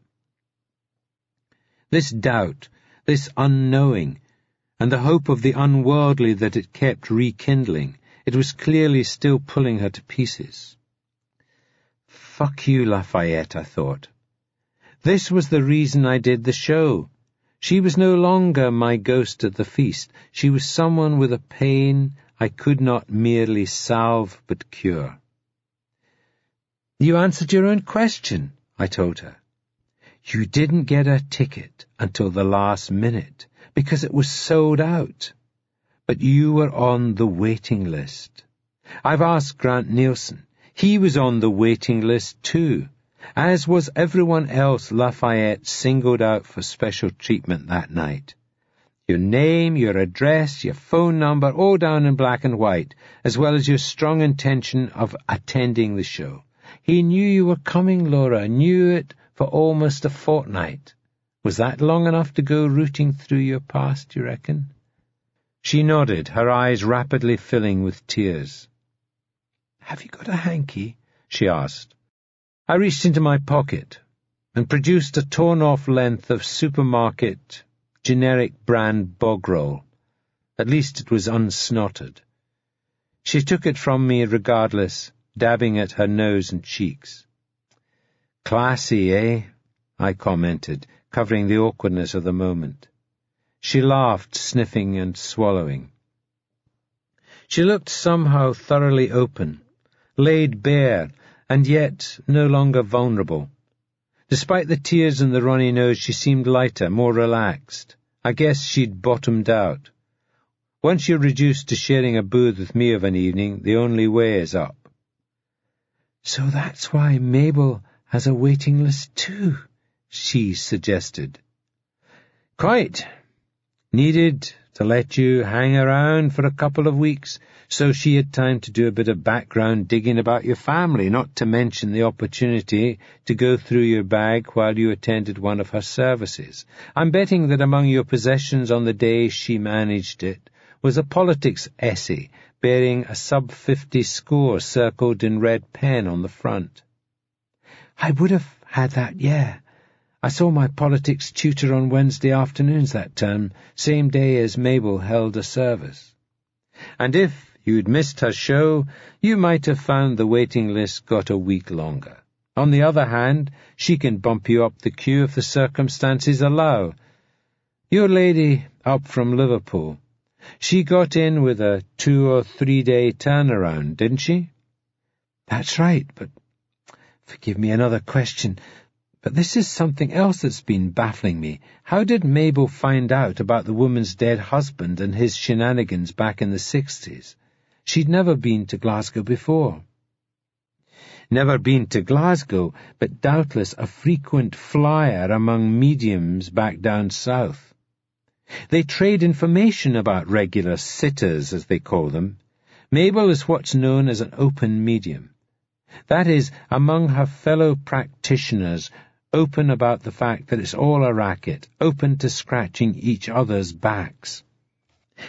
This doubt, this unknowing, and the hope of the unworldly that it kept rekindling, it was clearly still pulling her to pieces. Fuck you, Lafayette, I thought. This was the reason I did the show. She was no longer my ghost at the feast. She was someone with a pain I could not merely salve but cure. You answered your own question, I told her. You didn't get a ticket until the last minute, because it was sold out. But you were on the waiting list. I've asked Grant Nielsen. He was on the waiting list too, as was everyone else Lafayette singled out for special treatment that night. Your name, your address, your phone number, all down in black and white, as well as your strong intention of attending the show. He knew you were coming, Laura, knew it for almost a fortnight. Was that long enough to go rooting through your past, you reckon? She nodded, her eyes rapidly filling with tears. Have you got a hanky? She asked. I reached into my pocket and produced a torn-off length of supermarket generic brand bog roll. At least it was unsnotted. She took it from me regardless, dabbing at her nose and cheeks. Classy, eh? I commented, covering the awkwardness of the moment. She laughed, sniffing and swallowing. She looked somehow thoroughly open, laid bare, and yet no longer vulnerable. Despite the tears and the runny nose, she seemed lighter, more relaxed. I guess she'd bottomed out. Once you're reduced to sharing a booth with me of an evening, the only way is up. So that's why Mabel has a waiting list too, she suggested. Quite. Needed to let you hang around for a couple of weeks, so she had time to do a bit of background digging about your family, not to mention the opportunity to go through your bag while you attended one of her services. I'm betting that among your possessions on the day she managed it was a politics essay bearing a sub-50 score circled in red pen on the front. I would have had that, yeah. I saw my politics tutor on Wednesday afternoons that term, same day as Mabel held a service. And if you'd missed her show, you might have found the waiting list got a week longer. On the other hand, she can bump you up the queue if the circumstances allow. Your lady up from Liverpool, she got in with a 2 or 3 day turnaround, didn't she? That's right, but forgive me another question. But this is something else that's been baffling me. How did Mabel find out about the woman's dead husband and his shenanigans back in the 60s? She'd never been to Glasgow before. Never been to Glasgow, but doubtless a frequent flyer among mediums back down south. They trade information about regular sitters, as they call them. Mabel is what's known as an open medium. That is, among her fellow practitioners, open about the fact that it's all a racket, open to scratching each other's backs.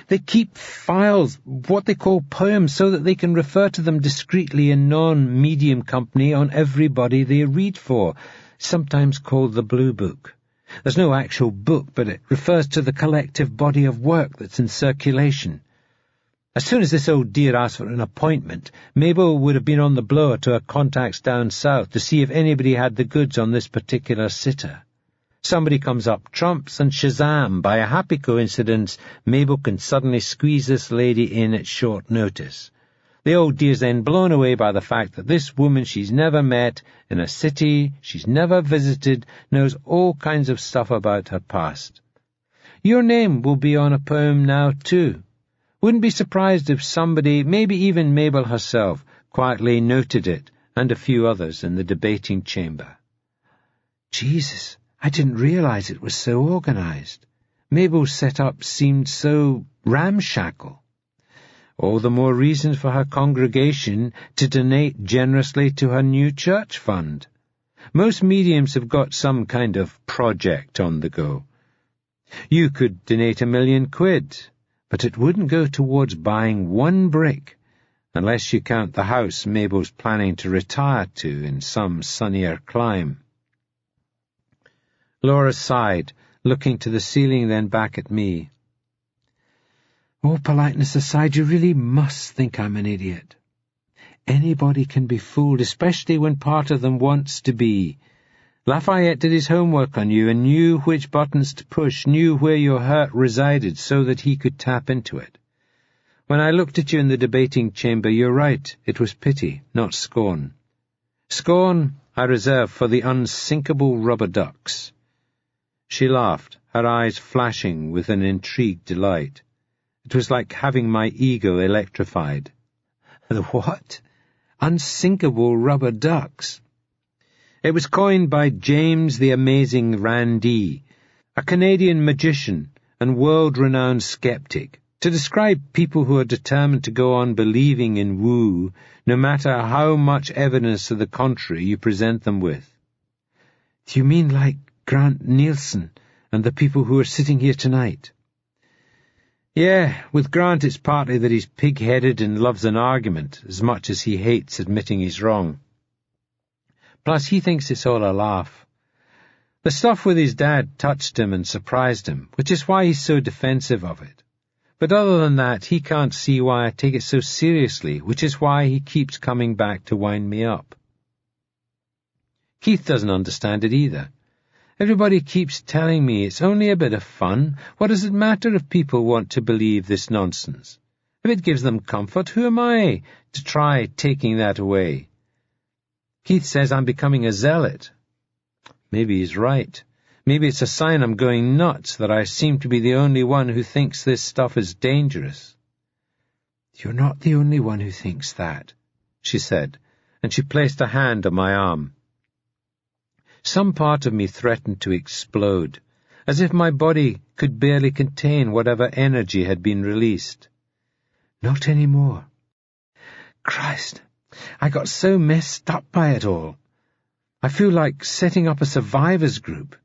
They keep files, what they call poems, so that they can refer to them discreetly in non-medium company on everybody they read for, sometimes called the Blue Book. There's no actual book, but it refers to the collective body of work that's in circulation. As soon as this old dear asked for an appointment, Mabel would have been on the blower to her contacts down south to see if anybody had the goods on this particular sitter. Somebody comes up trumps, and shazam, by a happy coincidence, Mabel can suddenly squeeze this lady in at short notice. The old dear's then blown away by the fact that this woman she's never met, in a city she's never visited, knows all kinds of stuff about her past. Your name will be on a poem now, too. Wouldn't be surprised if somebody, maybe even Mabel herself, quietly noted it, and a few others in the debating chamber. Jesus, I didn't realize it was so organized. Mabel's set-up seemed so ramshackle. All the more reason for her congregation to donate generously to her new church fund. Most mediums have got some kind of project on the go. You could donate £1 million, but it wouldn't go towards buying one brick, unless you count the house Mabel's planning to retire to in some sunnier clime. Laura sighed, looking to the ceiling, then back at me. All politeness aside, you really must think I'm an idiot. Anybody can be fooled, especially when part of them wants to be. Lafayette did his homework on you and knew which buttons to push, knew where your hurt resided so that he could tap into it. When I looked at you in the debating chamber, you're right, it was pity, not scorn. Scorn I reserve for the unsinkable rubber ducks. She laughed, her eyes flashing with an intrigued delight. It was like having my ego electrified. The what? Unsinkable rubber ducks. It was coined by James the Amazing Randee, a Canadian magician and world-renowned skeptic, to describe people who are determined to go on believing in woo, no matter how much evidence to the contrary you present them with. Do you mean like Grant Nielsen and the people who are sitting here tonight? Yeah, with Grant it's partly that he's pig-headed and loves an argument, as much as he hates admitting he's wrong. Plus, he thinks it's all a laugh. The stuff with his dad touched him and surprised him, which is why he's so defensive of it. But other than that, he can't see why I take it so seriously, which is why he keeps coming back to wind me up. Keith doesn't understand it either. Everybody keeps telling me it's only a bit of fun. What does it matter if people want to believe this nonsense? If it gives them comfort, who am I to try taking that away? Keith says I'm becoming a zealot. Maybe he's right. Maybe it's a sign I'm going nuts that I seem to be the only one who thinks this stuff is dangerous. You're not the only one who thinks that, she said, and she placed a hand on my arm. Some part of me threatened to explode, as if my body could barely contain whatever energy had been released. Not anymore. Christ, I got so messed up by it all. I feel like setting up a survivors group,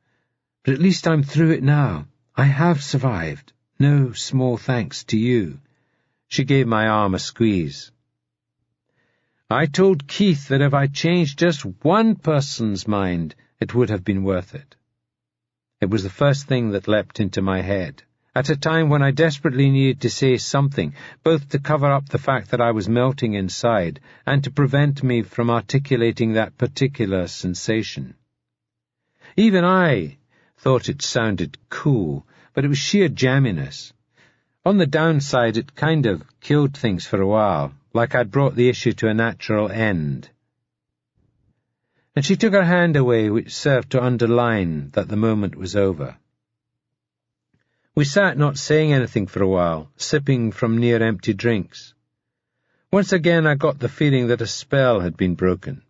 but at least I'm through it now. I have survived. No small thanks to you. She gave my arm a squeeze. I told Keith that if I changed just one person's mind, it would have been worth it. It was the first thing that leapt into my head, at a time when I desperately needed to say something, both to cover up the fact that I was melting inside and to prevent me from articulating that particular sensation. Even I thought it sounded cool, but it was sheer jamminess. On the downside, it kind of killed things for a while, like I'd brought the issue to a natural end. And she took her hand away, which served to underline that the moment was over. We sat not saying anything for a while, sipping from near-empty drinks. Once again I got the feeling that a spell had been broken,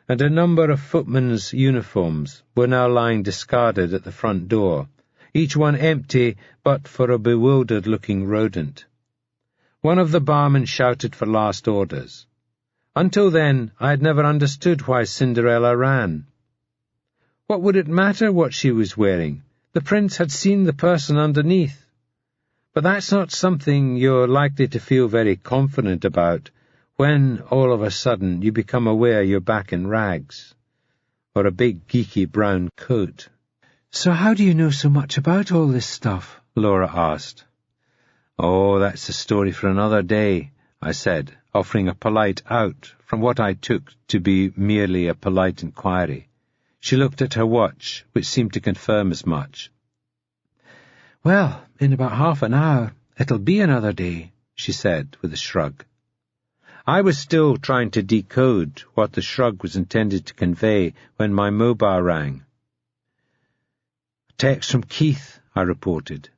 and a number of footmen's uniforms were now lying discarded at the front door, each one empty but for a bewildered-looking rodent. One of the barmen shouted for last orders. Until then, I had never understood why Cinderella ran. What would it matter what she was wearing? The prince had seen the person underneath. But that's not something you're likely to feel very confident about when, all of a sudden, you become aware you're back in rags, or a big geeky brown coat. "So how do you know so much about all this stuff?" Laura asked. "Oh, that's a story for another day," I said, offering a polite out from what I took to be merely a polite inquiry. She looked at her watch, which seemed to confirm as much. "Well, in about half an hour, it'll be another day," she said with a shrug. I was still trying to decode what the shrug was intended to convey when my mobile rang. "A text from Keith," I reported.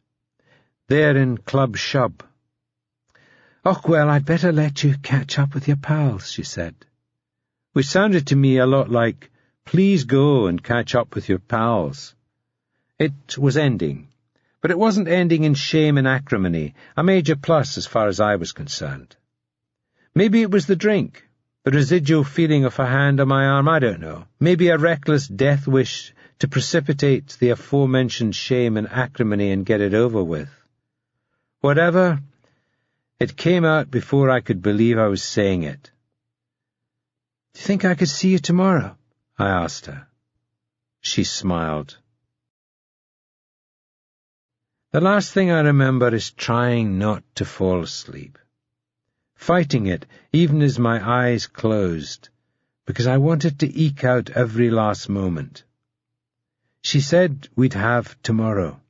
"They're in Club Shub." "Oh, well, I'd better let you catch up with your pals," she said. Which sounded to me a lot like, "Please go and catch up with your pals." It was ending, but it wasn't ending in shame and acrimony, a major plus as far as I was concerned. Maybe it was the drink, the residual feeling of a hand on my arm, I don't know. Maybe a reckless death wish to precipitate the aforementioned shame and acrimony and get it over with. Whatever, it came out before I could believe I was saying it. "Do you think I could see you tomorrow?" I asked her. She smiled. The last thing I remember is trying not to fall asleep. Fighting it, even as my eyes closed, because I wanted to eke out every last moment. She said we'd have tomorrow.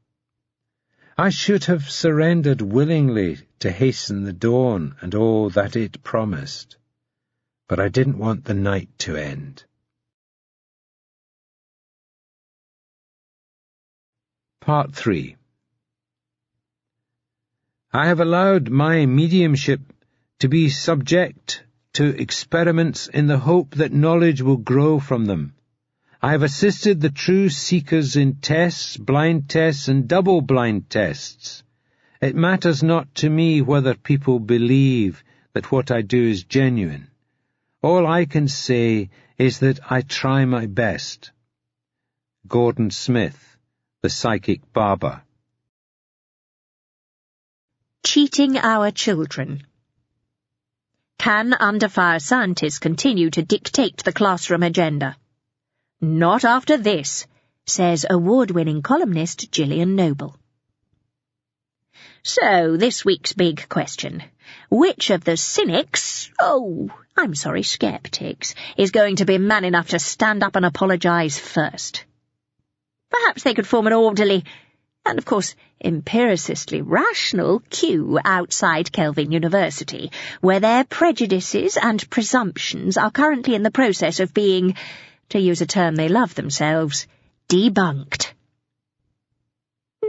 I should have surrendered willingly to hasten the dawn and all that it promised, but I didn't want the night to end. Part 3. I have allowed my mediumship to be subject to experiments in the hope that knowledge will grow from them. I have assisted the true seekers in tests, blind tests, and double-blind tests. It matters not to me whether people believe that what I do is genuine. All I can say is that I try my best. Gordon Smith, the Psychic Barber. Cheating our children. Can under-fire scientists continue to dictate the classroom agenda? Not after this, says award-winning columnist Gillian Noble. So, this week's big question. Which of the cynics, skeptics, is going to be man enough to stand up and apologise first? Perhaps they could form an orderly and, of course, empiricistly rational queue outside Kelvin University, where their prejudices and presumptions are currently in the process of being, to use a term they love themselves, debunked.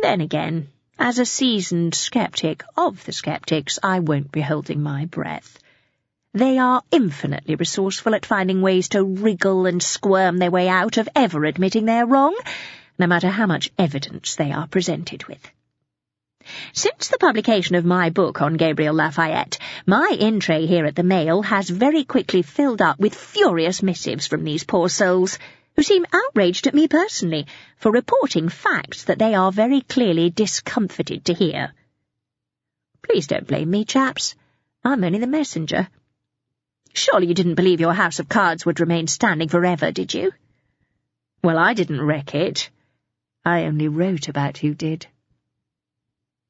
Then again, as a seasoned sceptic of the sceptics, I won't be holding my breath. They are infinitely resourceful at finding ways to wriggle and squirm their way out of ever admitting they're wrong, no matter how much evidence they are presented with. Since the publication of my book on Gabriel Lafayette, my in-tray here at the Mail has very quickly filled up with furious missives from these poor souls, who seem outraged at me personally for reporting facts that they are very clearly discomfited to hear. Please don't blame me, chaps. I'm only the messenger. Surely you didn't believe your house of cards would remain standing forever, did you? Well, I didn't wreck it. I only wrote about who did.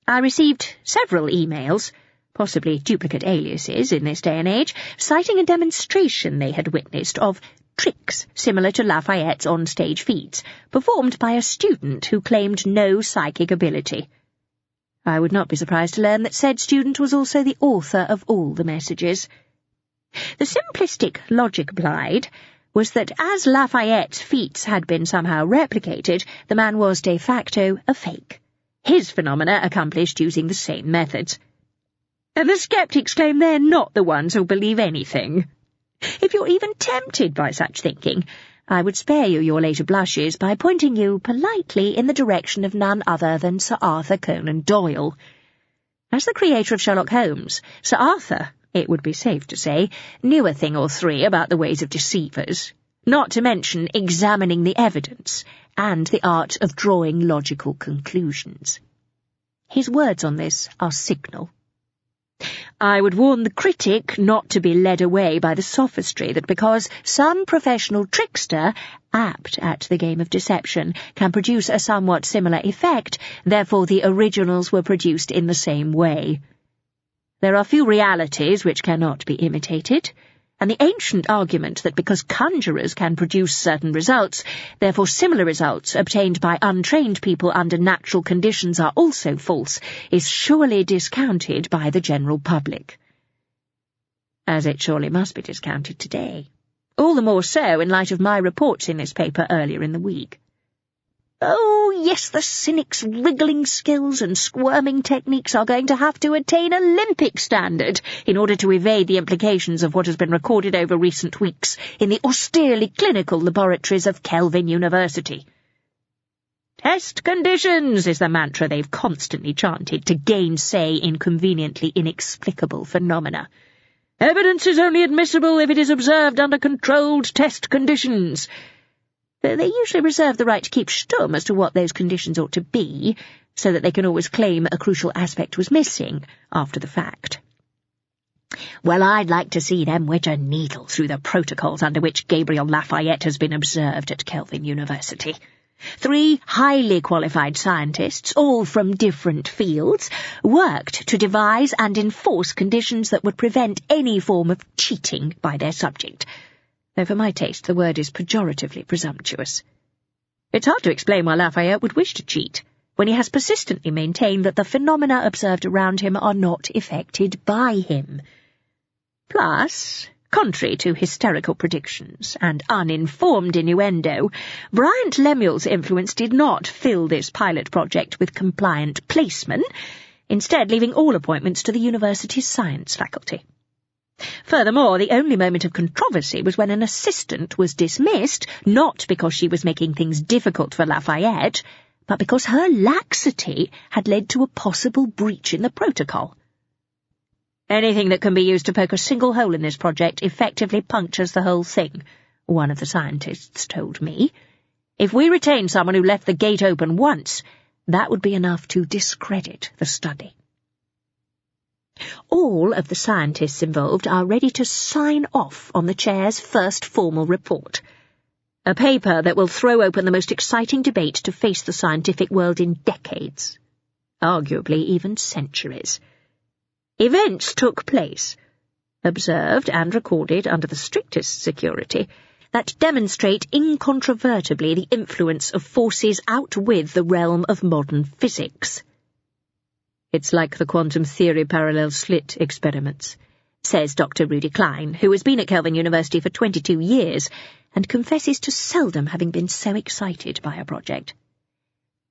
I received several emails, possibly duplicate aliases in this day and age, citing a demonstration they had witnessed of tricks similar to Lafayette's on-stage feats, performed by a student who claimed no psychic ability. I would not be surprised to learn that said student was also the author of all the messages. The simplistic logic applied was that as Lafayette's feats had been somehow replicated, the man was de facto a fake. His phenomena accomplished using the same methods. And the skeptics claim they're not the ones who'll believe anything. If you're even tempted by such thinking, I would spare you your later blushes by pointing you politely in the direction of none other than Sir Arthur Conan Doyle. As the creator of Sherlock Holmes, Sir Arthur, it would be safe to say, knew a thing or three about the ways of deceivers, not to mention examining the evidence and the art of drawing logical conclusions. His words on this are signal. I would warn the critic not to be led away by the sophistry that because some professional trickster, apt at the game of deception, can produce a somewhat similar effect, therefore the originals were produced in the same way. There are few realities which cannot be imitated, and the ancient argument that because conjurers can produce certain results, therefore similar results obtained by untrained people under natural conditions are also false, is surely discounted by the general public. As it surely must be discounted today. All the more so in light of my reports in this paper earlier in the week. Oh, yes, the cynic's wriggling skills and squirming techniques are going to have to attain Olympic standard in order to evade the implications of what has been recorded over recent weeks in the austerely clinical laboratories of Kelvin University. Test conditions is the mantra they've constantly chanted to gainsay inconveniently inexplicable phenomena. Evidence is only admissible if it is observed under controlled test conditions. They usually reserve the right to keep stum as to what those conditions ought to be, so that they can always claim a crucial aspect was missing after the fact. Well, I'd like to see them wedge a needle through the protocols under which Gabriel Lafayette has been observed at Kelvin University. 3 highly qualified scientists, all from different fields, worked to devise and enforce conditions that would prevent any form of cheating by their subject, though for my taste the word is pejoratively presumptuous. It's hard to explain why Lafayette would wish to cheat, when he has persistently maintained that the phenomena observed around him are not effected by him. Plus, contrary to hysterical predictions and uninformed innuendo, Bryant Lemuel's influence did not fill this pilot project with compliant placemen, instead leaving all appointments to the university's science faculty. Furthermore, the only moment of controversy was when an assistant was dismissed, not because she was making things difficult for Lafayette, but because her laxity had led to a possible breach in the protocol. Anything that can be used to poke a single hole in this project effectively punctures the whole thing, one of the scientists told me. If we retain someone who left the gate open once, that would be enough to discredit the study. All of the scientists involved are ready to sign off on the chair's first formal report, a paper that will throw open the most exciting debate to face the scientific world in decades, arguably even centuries. Events took place, observed and recorded under the strictest security, that demonstrate incontrovertibly the influence of forces outwith the realm of modern physics. It's like the quantum theory parallel slit experiments, says Dr. Rudy Klein, who has been at Kelvin University for 22 years and confesses to seldom having been so excited by a project.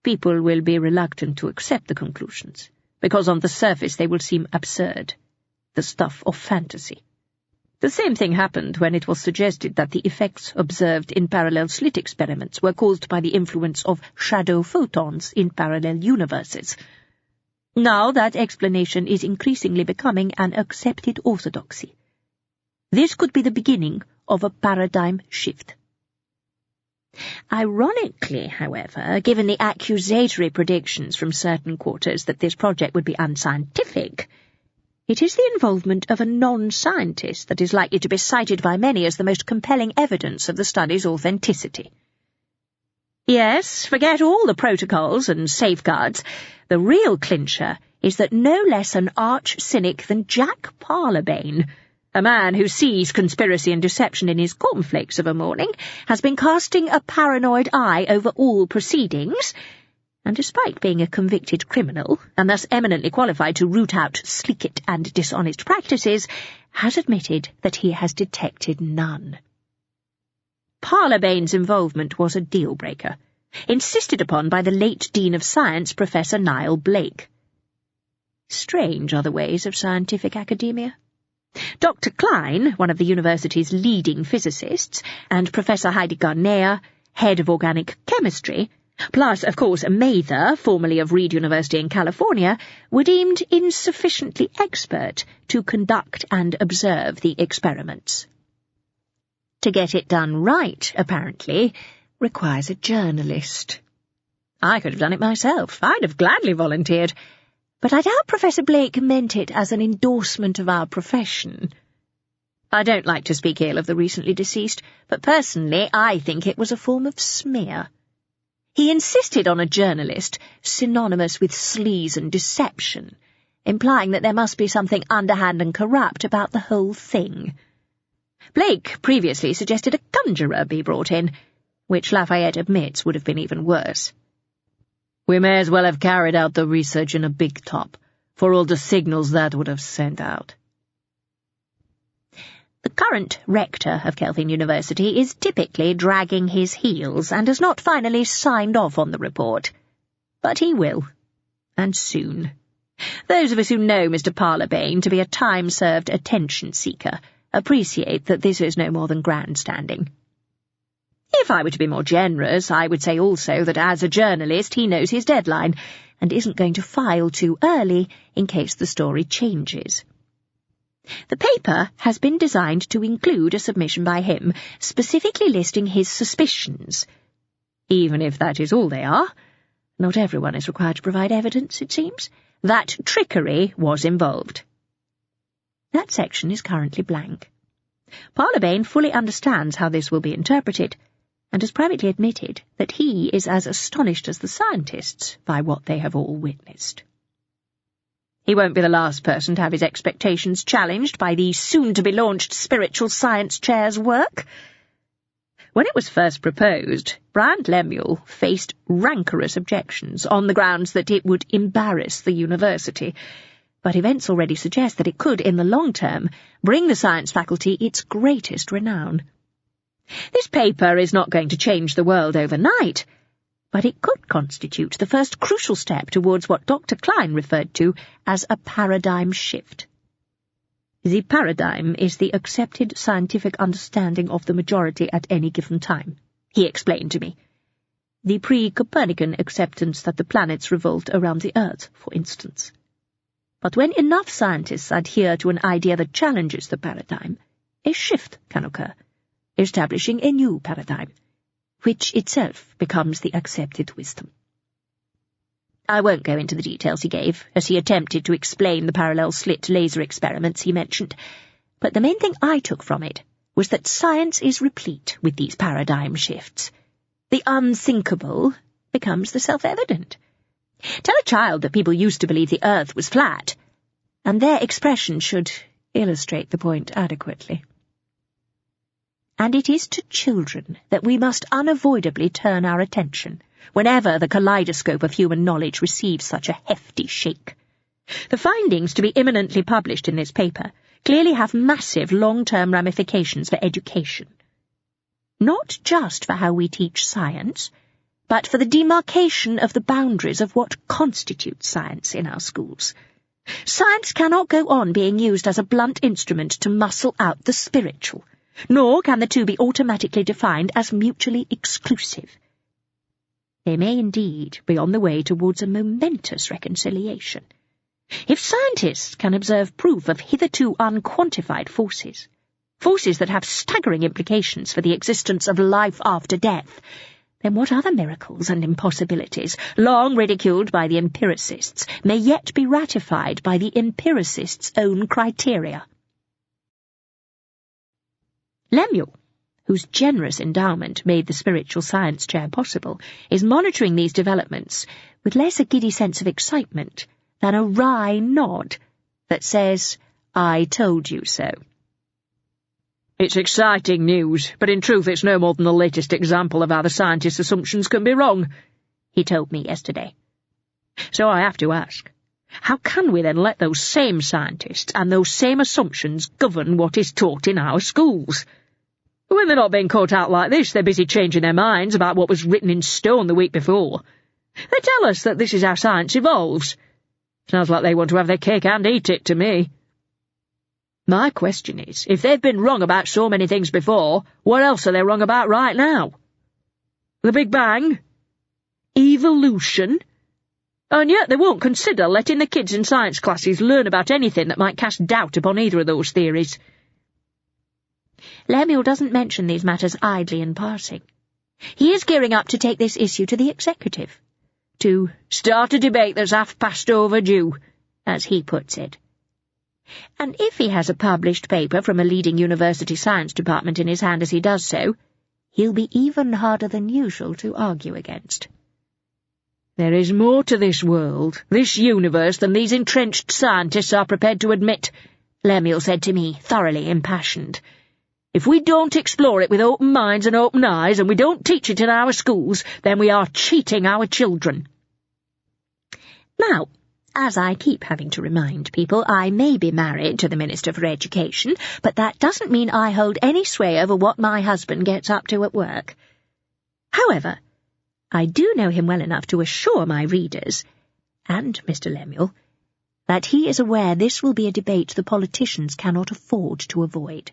people will be reluctant to accept the conclusions, because on the surface they will seem absurd, the stuff of fantasy. The same thing happened when it was suggested that the effects observed in parallel slit experiments were caused by the influence of shadow photons in parallel universes. Now that explanation is increasingly becoming an accepted orthodoxy. This could be the beginning of a paradigm shift. Ironically, however, given the accusatory predictions from certain quarters that this project would be unscientific, it is the involvement of a non-scientist that is likely to be cited by many as the most compelling evidence of the study's authenticity. Yes, forget all the protocols and safeguards. The real clincher is that no less an arch-cynic than Jack Parlabane, a man who sees conspiracy and deception in his cornflakes of a morning, has been casting a paranoid eye over all proceedings, and despite being a convicted criminal, and thus eminently qualified to root out slicket and dishonest practices, has admitted that he has detected none. Parlabane's involvement was a deal-breaker, insisted upon by the late Dean of Science, Professor Niall Blake. Strange are the ways of scientific academia. Dr. Klein, one of the university's leading physicists, and Professor Heidi Garneer, head of organic chemistry, plus, of course, Mather, formerly of Reed University in California, were deemed insufficiently expert to conduct and observe the experiments. To get it done right, apparently, requires a journalist. I could have done it myself. I'd have gladly volunteered. But I doubt Professor Blake meant it as an endorsement of our profession. I don't like to speak ill of the recently deceased, but personally I think it was a form of smear. He insisted on a journalist, synonymous with sleaze and deception, implying that there must be something underhand and corrupt about the whole thing. Blake previously suggested a conjurer be brought in, which Lafayette admits would have been even worse. We may as well have carried out the research in a big top, for all the signals that would have sent out. The current rector of Kelvin University is typically dragging his heels and has not finally signed off on the report. But he will, and soon. Those of us who know Mr. Parlabane to be a time-served attention-seeker appreciate that this is no more than grandstanding. If I were to be more generous, I would say also that as a journalist he knows his deadline and isn't going to file too early in case the story changes. The paper has been designed to include a submission by him, specifically listing his suspicions. Even if that is all they are, not everyone is required to provide evidence, it seems, that trickery was involved. That section is currently blank. Parlabane fully understands how this will be interpreted, and has privately admitted that he is as astonished as the scientists by what they have all witnessed. He won't be the last person to have his expectations challenged by the soon-to-be-launched spiritual science chair's work. When it was first proposed, Bryant Lemuel faced rancorous objections on the grounds that it would embarrass the university, but events already suggest that it could, in the long term, bring the science faculty its greatest renown. This paper is not going to change the world overnight, but it could constitute the first crucial step towards what Dr. Klein referred to as a paradigm shift. The paradigm is the accepted scientific understanding of the majority at any given time, he explained to me. The pre-Copernican acceptance that the planets revolved around the Earth, for instance. But when enough scientists adhere to an idea that challenges the paradigm, a shift can occur, establishing a new paradigm, which itself becomes the accepted wisdom. I won't go into the details he gave, as he attempted to explain the parallel slit laser experiments he mentioned, but the main thing I took from it was that science is replete with these paradigm shifts. The unthinkable becomes the self-evident. Tell a child that people used to believe the earth was flat, and their expression should illustrate the point adequately. And it is to children that we must unavoidably turn our attention whenever the kaleidoscope of human knowledge receives such a hefty shake. The findings to be imminently published in this paper clearly have massive long-term ramifications for education. Not just for how we teach science, but for the demarcation of the boundaries of what constitutes science in our schools. Science cannot go on being used as a blunt instrument to muscle out the spiritual, nor can the two be automatically defined as mutually exclusive. They may indeed be on the way towards a momentous reconciliation. If scientists can observe proof of hitherto unquantified forces, forces that have staggering implications for the existence of life after death, then what other miracles and impossibilities, long ridiculed by the empiricists, may yet be ratified by the empiricists' own criteria? Lemuel, whose generous endowment made the spiritual science chair possible, is monitoring these developments with less a giddy sense of excitement than a wry nod that says, "I told you so." It's exciting news, but in truth it's no more than the latest example of how the scientists' assumptions can be wrong, he told me yesterday. So I have to ask, how can we then let those same scientists and those same assumptions govern what is taught in our schools? When they're not being caught out like this, they're busy changing their minds about what was written in stone the week before. They tell us that this is how science evolves. Sounds like they want to have their cake and eat it to me. My question is, if they've been wrong about so many things before, what else are they wrong about right now? The Big Bang? Evolution? And yet they won't consider letting the kids in science classes learn about anything that might cast doubt upon either of those theories. Lemuel doesn't mention these matters idly in passing. He is gearing up to take this issue to the executive, to start a debate that's half past overdue, as he puts it. And if he has a published paper from a leading university science department in his hand as he does so, he'll be even harder than usual to argue against. There is more to this world, this universe, than these entrenched scientists are prepared to admit, Lemuel said to me, thoroughly impassioned. If we don't explore it with open minds and open eyes, and we don't teach it in our schools, then we are cheating our children. Now, as I keep having to remind people, I may be married to the Minister for Education, but that doesn't mean I hold any sway over what my husband gets up to at work. However, I do know him well enough to assure my readers, and Mr. Lemuel, that he is aware this will be a debate the politicians cannot afford to avoid.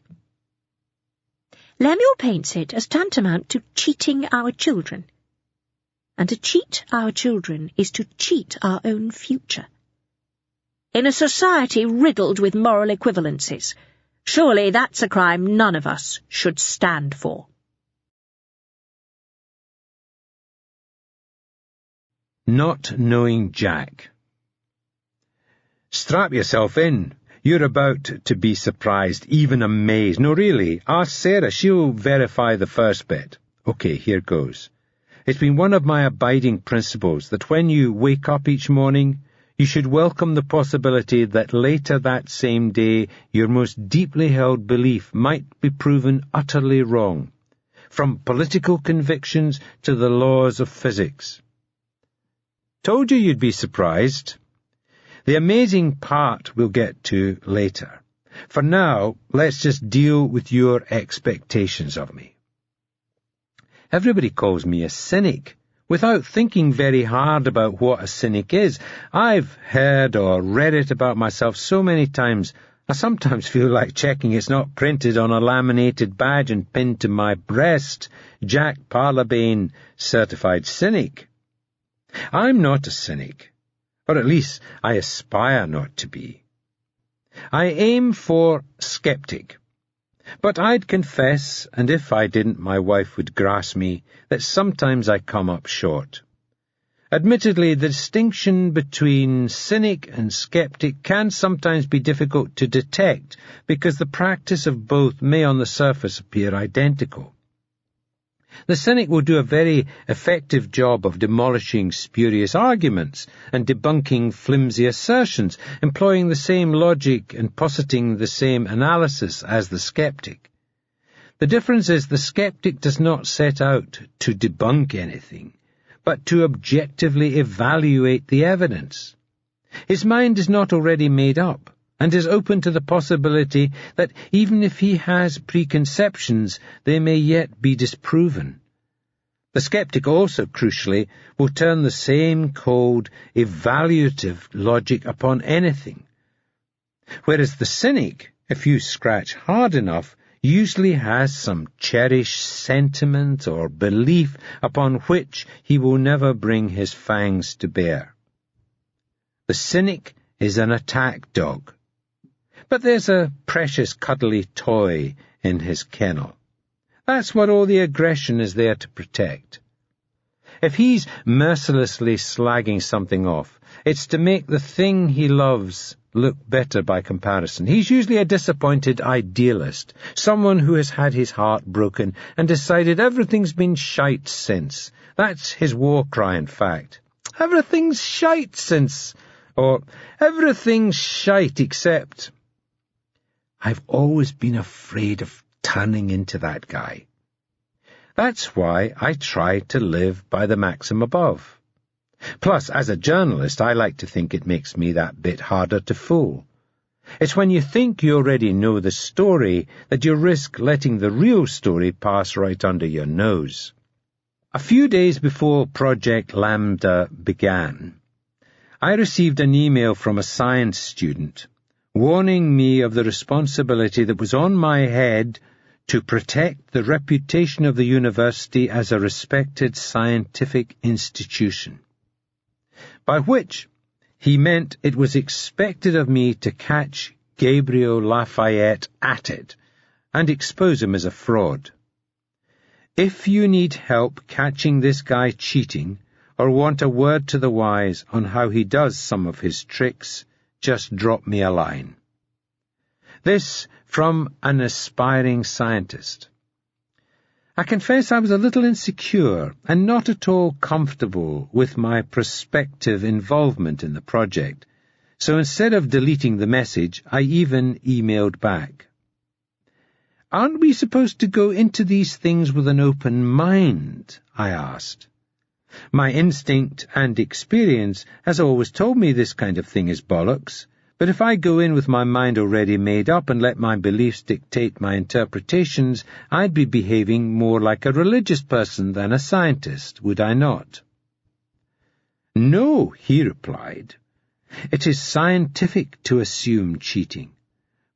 Lemuel paints it as tantamount to cheating our children. And to cheat our children is to cheat our own future. In a society riddled with moral equivalencies, surely that's a crime none of us should stand for. Not knowing Jack. Strap yourself in. You're about to be surprised, even amazed. No, really, ask Sarah. She'll verify the first bit. Okay, here goes. It's been one of my abiding principles that when you wake up each morning, you should welcome the possibility that later that same day your most deeply held belief might be proven utterly wrong, from political convictions to the laws of physics. Told you you'd be surprised. The amazing part we'll get to later. For now, let's just deal with your expectations of me. Everybody calls me a cynic, without thinking very hard about what a cynic is. I've heard or read it about myself so many times, I sometimes feel like checking it's not printed on a laminated badge and pinned to my breast, Jack Parlabane, certified cynic. I'm not a cynic, or at least I aspire not to be. I aim for skeptic. But I'd confess, and if I didn't my wife would grass me, that sometimes I come up short. Admittedly, the distinction between cynic and skeptic can sometimes be difficult to detect because the practice of both may on the surface appear identical. The cynic will do a very effective job of demolishing spurious arguments and debunking flimsy assertions, employing the same logic and positing the same analysis as the skeptic. The difference is the skeptic does not set out to debunk anything, but to objectively evaluate the evidence. His mind is not already made up, and is open to the possibility that even if he has preconceptions, they may yet be disproven. The skeptic also, crucially, will turn the same cold, evaluative logic upon anything, whereas the cynic, if you scratch hard enough, usually has some cherished sentiment or belief upon which he will never bring his fangs to bear. The cynic is an attack dog, but there's a precious cuddly toy in his kennel. That's what all the aggression is there to protect. If he's mercilessly slagging something off, it's to make the thing he loves look better by comparison. He's usually a disappointed idealist, someone who has had his heart broken and decided everything's been shite since. That's his war cry, in fact. Everything's shite since, or everything's shite except... I've always been afraid of turning into that guy. That's why I try to live by the maxim above. Plus, as a journalist, I like to think it makes me that bit harder to fool. It's when you think you already know the story that you risk letting the real story pass right under your nose. A few days before Project Lambda began, I received an email from a science student warning me of the responsibility that was on my head to protect the reputation of the university as a respected scientific institution. By which he meant it was expected of me to catch Gabriel Lafayette at it and expose him as a fraud. If you need help catching this guy cheating or want a word to the wise on how he does some of his tricks, just drop me a line. This from an aspiring scientist. I confess I was a little insecure and not at all comfortable with my prospective involvement in the project, so instead of deleting the message, I even emailed back. Aren't we supposed to go into these things with an open mind? I asked. My instinct and experience has always told me this kind of thing is bollocks, but if I go in with my mind already made up and let my beliefs dictate my interpretations, I'd be behaving more like a religious person than a scientist, would I not? No, he replied. It is scientific to assume cheating.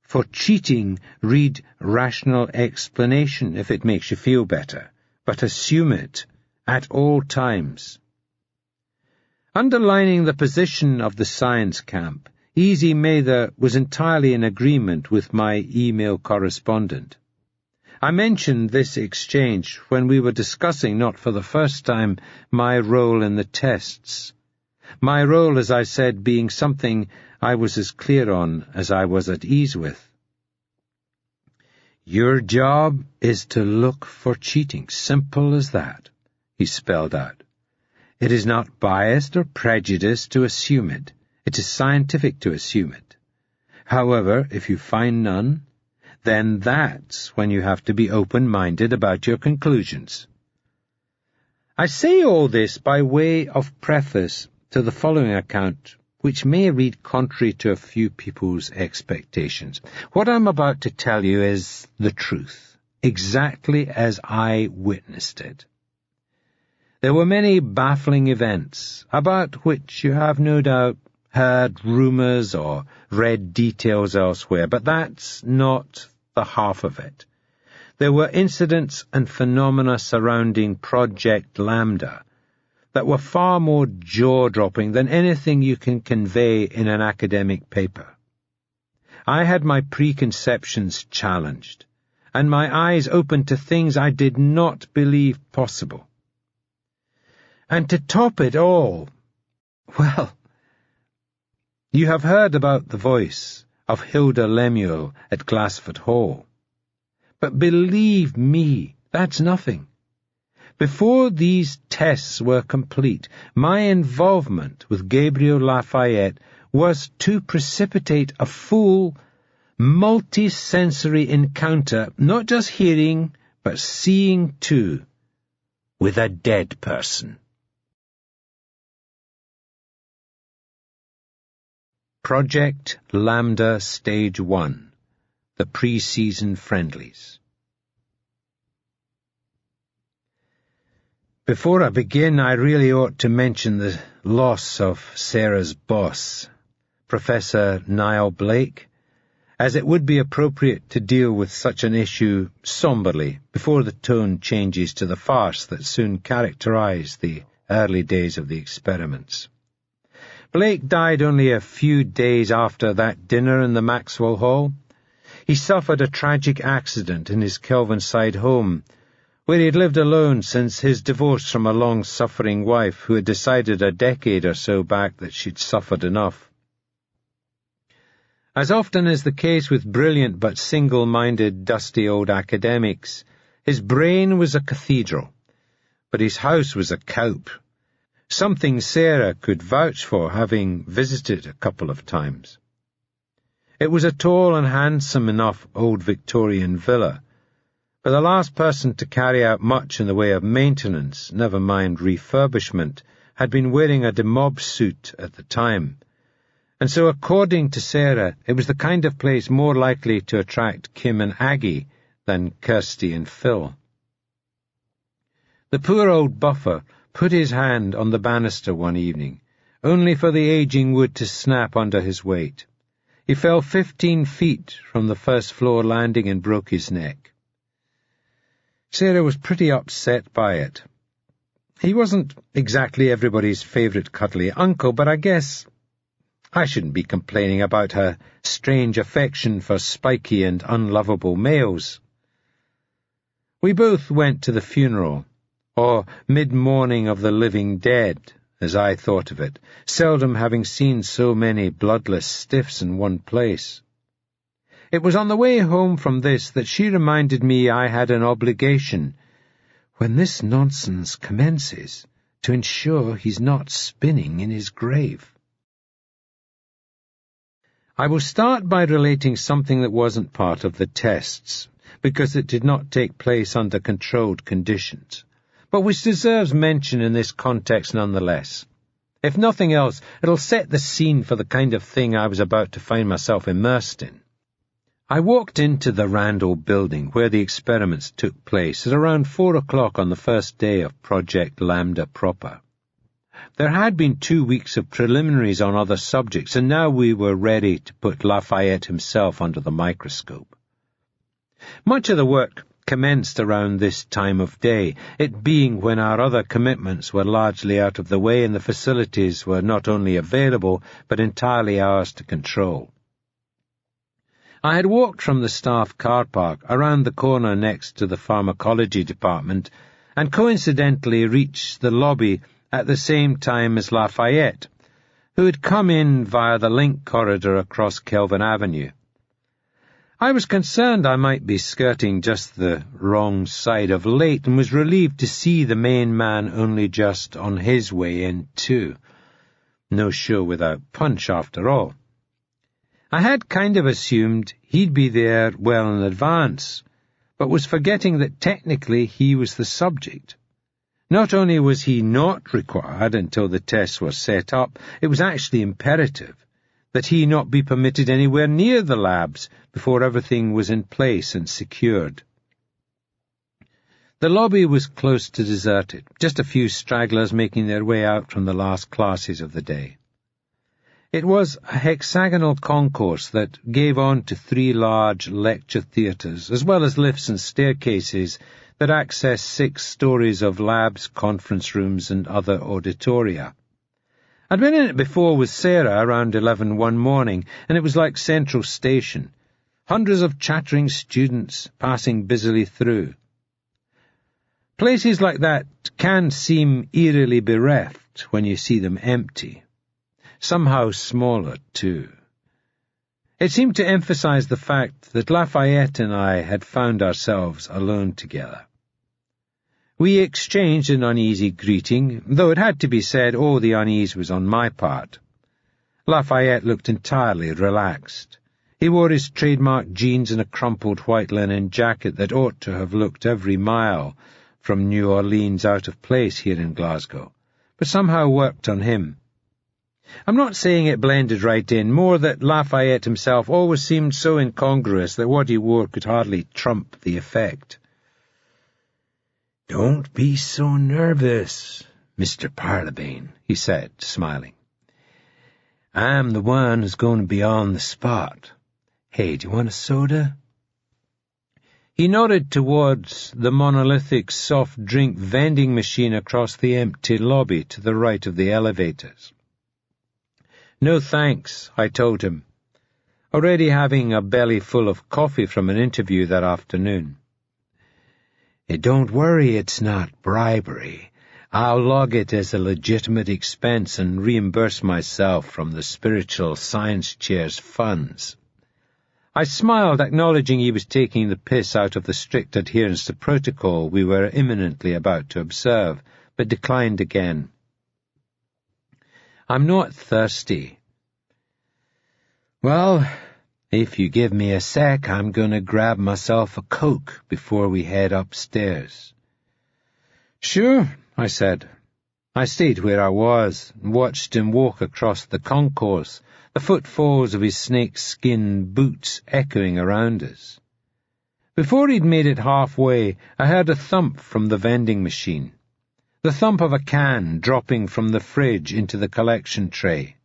For cheating, read rational explanation if it makes you feel better, but assume it at all times. Underlining the position of the science camp, Easy Mather was entirely in agreement with my email correspondent. I mentioned this exchange when we were discussing, not for the first time, my role in the tests. My role, as I said, being something I was as clear on as I was at ease with. Your job is to look for cheating, simple as that, he spelled out. It is not biased or prejudiced to assume it. It is scientific to assume it. However, if you find none, then that's when you have to be open-minded about your conclusions. I say all this by way of preface to the following account, which may read contrary to a few people's expectations. What I'm about to tell you is the truth, exactly as I witnessed it. There were many baffling events, about which you have no doubt heard rumours or read details elsewhere, but that's not the half of it. There were incidents and phenomena surrounding Project Lambda that were far more jaw-dropping than anything you can convey in an academic paper. I had my preconceptions challenged, and my eyes opened to things I did not believe possible. And to top it all, well, you have heard about the voice of Hilda Lemuel at Glassford Hall. But believe me, that's nothing. Before these tests were complete, my involvement with Gabriel Lafayette was to precipitate a full, multi-sensory encounter, not just hearing, but seeing too, with a dead person. Project Lambda Stage 1, the pre-season friendlies. Before I begin, I really ought to mention the loss of Sarah's boss, Professor Niall Blake, as it would be appropriate to deal with such an issue somberly before the tone changes to the farce that soon characterized the early days of the experiments. Blake died only a few days after that dinner in the Maxwell Hall. He suffered a tragic accident in his Kelvinside home, where he had lived alone since his divorce from a long-suffering wife who had decided a decade or so back that she'd suffered enough. As often is the case with brilliant but single-minded, dusty old academics, his brain was a cathedral, but his house was a cowp, something Sarah could vouch for, having visited a couple of times. It was a tall and handsome enough old Victorian villa, but the last person to carry out much in the way of maintenance, never mind refurbishment, had been wearing a de mob suit at the time, and so according to Sarah, it was the kind of place more likely to attract Kim and Aggie than Kirsty and Phil. The poor old buffer put his hand on the banister one evening, only for the aging wood to snap under his weight. He fell 15 feet from the first-floor landing and broke his neck. Sarah was pretty upset by it. He wasn't exactly everybody's favourite cuddly uncle, but I guess I shouldn't be complaining about her strange affection for spiky and unlovable males. We both went to the funeral, or mid-morning of the living dead, as I thought of it, seldom having seen so many bloodless stiffs in one place. It was on the way home from this that she reminded me I had an obligation, when this nonsense commences, to ensure he's not spinning in his grave. I will start by relating something that wasn't part of the tests, because it did not take place under controlled conditions, but which deserves mention in this context nonetheless. If nothing else, it'll set the scene for the kind of thing I was about to find myself immersed in. I walked into the Randall building where the experiments took place at around 4 o'clock on the first day of Project Lambda proper. There had been 2 weeks of preliminaries on other subjects, and now we were ready to put Lafayette himself under the microscope. Much of the work commenced around this time of day, it being when our other commitments were largely out of the way and the facilities were not only available, but entirely ours to control. I had walked from the staff car park around the corner next to the pharmacology department and coincidentally reached the lobby at the same time as Lafayette, who had come in via the link corridor across Kelvin Avenue. I was concerned I might be skirting just the wrong side of late and was relieved to see the main man only just on his way in too. No show without punch after all. I had kind of assumed he'd be there well in advance, but was forgetting that technically he was the subject. Not only was he not required until the tests were set up, it was actually imperative that he not be permitted anywhere near the labs before everything was in place and secured. The lobby was close to deserted, just a few stragglers making their way out from the last classes of the day. It was a hexagonal concourse that gave on to 3 large lecture theatres, as well as lifts and staircases that accessed 6 stories of labs, conference rooms, and other auditoria. I'd been in it before with Sarah around 11 one morning, and it was like Central Station. Hundreds of chattering students passing busily through. Places like that can seem eerily bereft when you see them empty. Somehow smaller, too. It seemed to emphasize the fact that Lafayette and I had found ourselves alone together. We exchanged an uneasy greeting, though it had to be said all the unease was on my part. Lafayette looked entirely relaxed. He wore his trademark jeans and a crumpled white linen jacket that ought to have looked every mile from New Orleans out of place here in Glasgow, but somehow worked on him. I'm not saying it blended right in, more that Lafayette himself always seemed so incongruous that what he wore could hardly trump the effect. "Don't be so nervous, Mr. Parlabane," he said, smiling. "I'm the one who's going to be on the spot. Hey, do you want a soda?" He nodded towards the monolithic soft drink vending machine across the empty lobby to the right of the elevators. "No thanks," I told him, already having a belly full of coffee from an interview that afternoon. "Don't worry, it's not bribery. I'll log it as a legitimate expense and reimburse myself from the Spiritual Science Chair's funds." I smiled, acknowledging he was taking the piss out of the strict adherence to protocol we were imminently about to observe, but declined again. "I'm not thirsty." "Well, if you give me a sec, I'm going to grab myself a Coke before we head upstairs." "Sure," I said. I stayed where I was and watched him walk across the concourse, the footfalls of his snakeskin boots echoing around us. Before he'd made it halfway, I heard a thump from the vending machine, the thump of a can dropping from the fridge into the collection tray.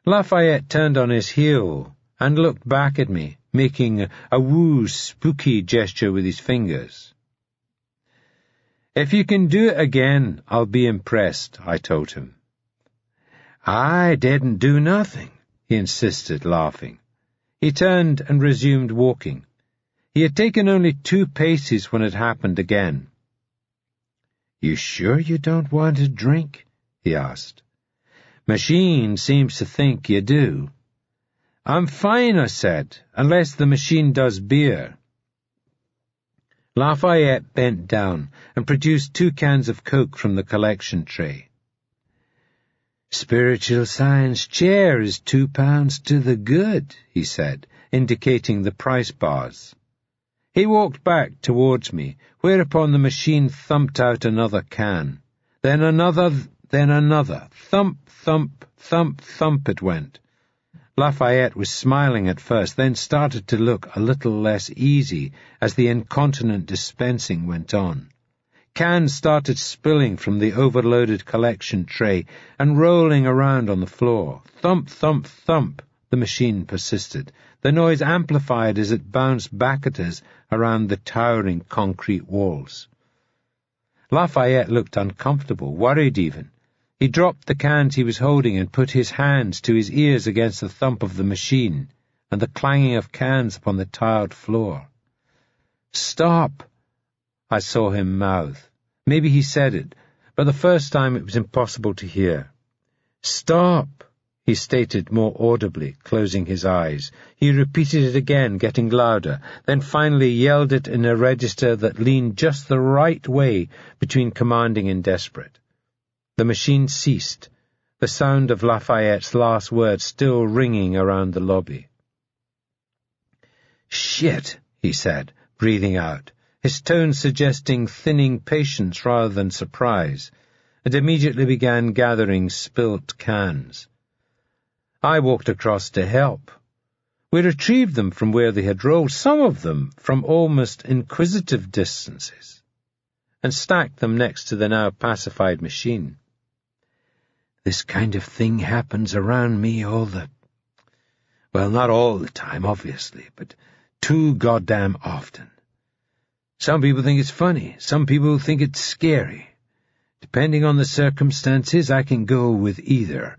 Lafayette turned on his heel and looked back at me, making a woo spooky gesture with his fingers. "If you can do it again, I'll be impressed," I told him. "I didn't do nothing," he insisted, laughing. He turned and resumed walking. He had taken only 2 paces when it happened again. "You sure you don't want a drink?" he asked. "Machine seems to think you do." "I'm fine," I said, "unless the machine does beer." Lafayette bent down and produced 2 cans of Coke from the collection tray. "Spiritual Science Chair is £2 to the good," he said, indicating the price bars. He walked back towards me, whereupon the machine thumped out another can. Then another, thump, thump, thump, thump it went. Lafayette was smiling at first, then started to look a little less easy as the incontinent dispensing went on. Cans started spilling from the overloaded collection tray and rolling around on the floor. Thump, thump, thump, the machine persisted, the noise amplified as it bounced back at us around the towering concrete walls. Lafayette looked uncomfortable, worried even. He dropped the cans he was holding and put his hands to his ears against the thump of the machine and the clanging of cans upon the tiled floor. "Stop," I saw him mouth. Maybe he said it, but the first time it was impossible to hear. "Stop," he stated more audibly, closing his eyes. He repeated it again, getting louder, then finally yelled it in a register that leaned just the right way between commanding and desperate. The machine ceased, the sound of Lafayette's last words still ringing around the lobby. "Shit," he said, breathing out, his tone suggesting thinning patience rather than surprise, and immediately began gathering spilt cans. I walked across to help. We retrieved them from where they had rolled, some of them from almost inquisitive distances, and stacked them next to the now pacified machine. "This kind of thing happens around me well, not all the time, obviously, but too goddamn often. Some people think it's funny, some people think it's scary. Depending on the circumstances, I can go with either,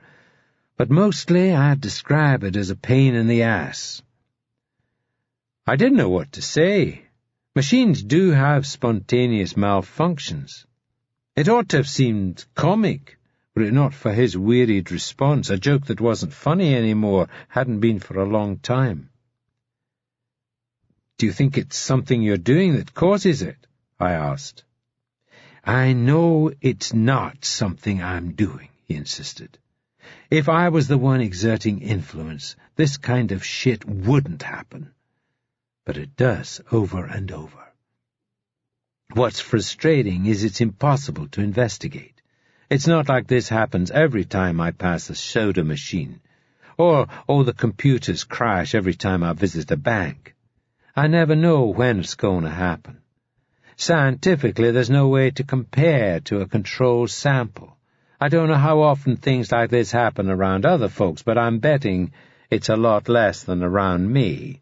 but mostly I'd describe it as a pain in the ass." I didn't know what to say. Machines do have spontaneous malfunctions. It ought to have seemed comic, were it not for his wearied response, a joke that wasn't funny anymore, hadn't been for a long time. "Do you think it's something you're doing that causes it?" I asked. "I know it's not something I'm doing," he insisted. "If I was the one exerting influence, this kind of shit wouldn't happen. But it does over and over. What's frustrating is it's impossible to investigate. It's not like this happens every time I pass a soda machine, or the computers crash every time I visit a bank. I never know when it's going to happen. Scientifically, there's no way to compare to a controlled sample. I don't know how often things like this happen around other folks, but I'm betting it's a lot less than around me.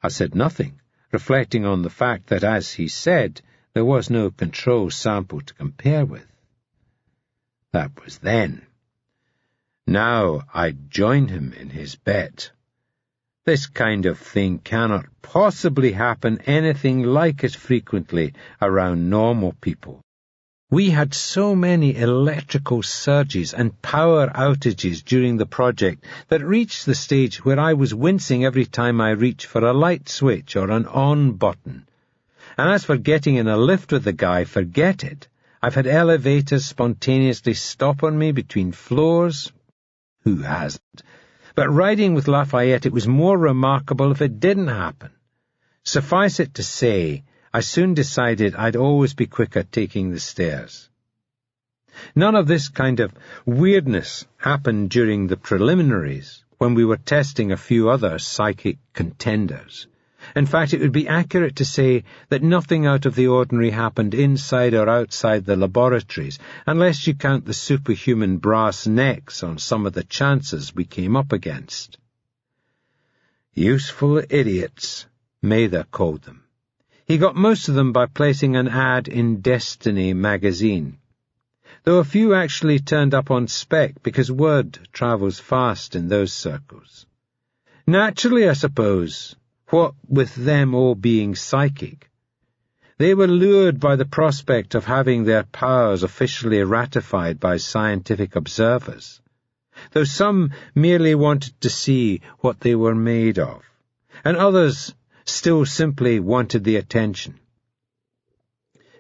I said nothing, reflecting on the fact that, as he said, there was no control sample to compare with. That was then. Now I'd join him in his bet. This kind of thing cannot possibly happen anything like as frequently around normal people. We had so many electrical surges and power outages during the project that reached the stage where I was wincing every time I reached for a light switch or an on button. And as for getting in a lift with the guy, forget it. I've had elevators spontaneously stop on me between floors. Who hasn't? But riding with Lafayette, it was more remarkable if it didn't happen. Suffice it to say, I soon decided I'd always be quicker taking the stairs. None of this kind of weirdness happened during the preliminaries, when we were testing a few other psychic contenders. In fact, it would be accurate to say that nothing out of the ordinary happened inside or outside the laboratories, unless you count the superhuman brass necks on some of the chances we came up against. Useful idiots, Mather called them. He got most of them by placing an ad in Destiny magazine, though a few actually turned up on spec because word travels fast in those circles. Naturally, I suppose, what with them all being psychic. They were lured by the prospect of having their powers officially ratified by scientific observers, though some merely wanted to see what they were made of, and others still simply wanted the attention.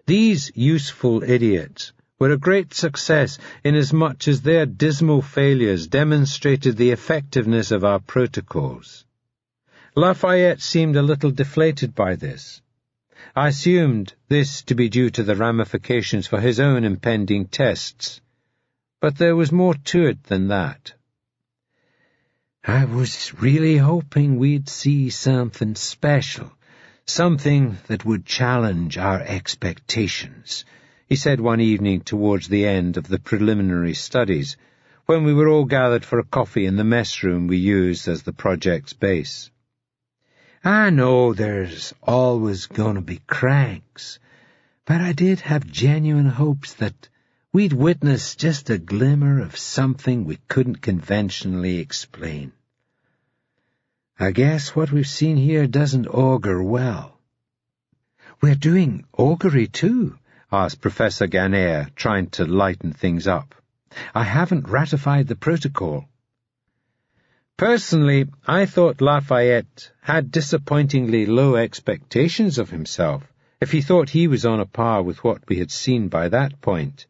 These useful idiots were a great success inasmuch as their dismal failures demonstrated the effectiveness of our protocols. Lafayette seemed a little deflated by this. I assumed this to be due to the ramifications for his own impending tests, but there was more to it than that. I was really hoping we'd see something special, something that would challenge our expectations, he said one evening towards the end of the preliminary studies, when we were all gathered for a coffee in the mess room we used as the project's base. I know there's always going to be cranks, but I did have genuine hopes that we'd witness just a glimmer of something we couldn't conventionally explain. I guess what we've seen here doesn't augur well. We're doing augury too, asked Professor Ganner, trying to lighten things up. I haven't ratified the protocol. Personally, I thought Lafayette had disappointingly low expectations of himself, if he thought he was on a par with what we had seen by that point,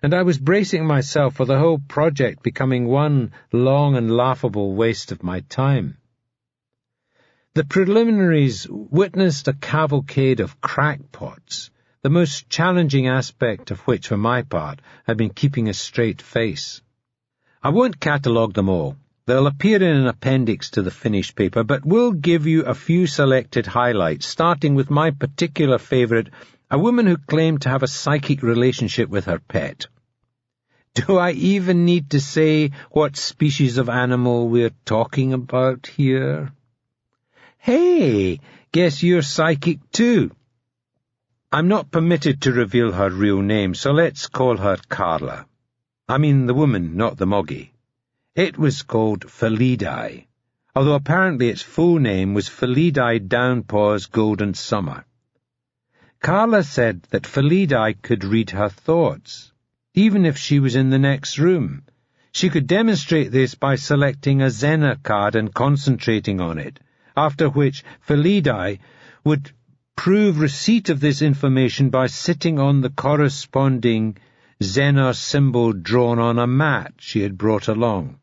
and I was bracing myself for the whole project becoming one long and laughable waste of my time. The preliminaries witnessed a cavalcade of crackpots, the most challenging aspect of which, for my part, had been keeping a straight face. I won't catalogue them all. They'll appear in an appendix to the finished paper, but we'll give you a few selected highlights, starting with my particular favourite, a woman who claimed to have a psychic relationship with her pet. Do I even need to say what species of animal we're talking about here? Hey, guess you're psychic too. I'm not permitted to reveal her real name, so let's call her Carla. I mean the woman, not the moggy. It was called Felidae, although apparently its full name was Felidae Downpow's Golden Summer. Carla said that Felidae could read her thoughts, even if she was in the next room. She could demonstrate this by selecting a Zener card and concentrating on it, after which Felidae would prove receipt of this information by sitting on the corresponding Zener symbol drawn on a mat she had brought along.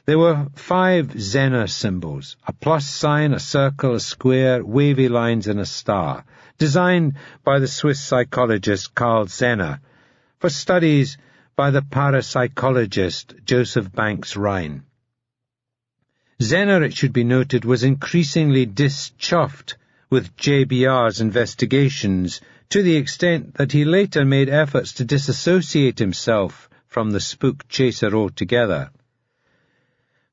There were 5 Zener symbols, a plus sign, a circle, a square, wavy lines, and a star, designed by the Swiss psychologist Carl Zener for studies by the parapsychologist Joseph Banks Rhine. Zener, it should be noted, was increasingly dischuffed with JBR's investigations, to the extent that he later made efforts to disassociate himself from the spook chaser altogether.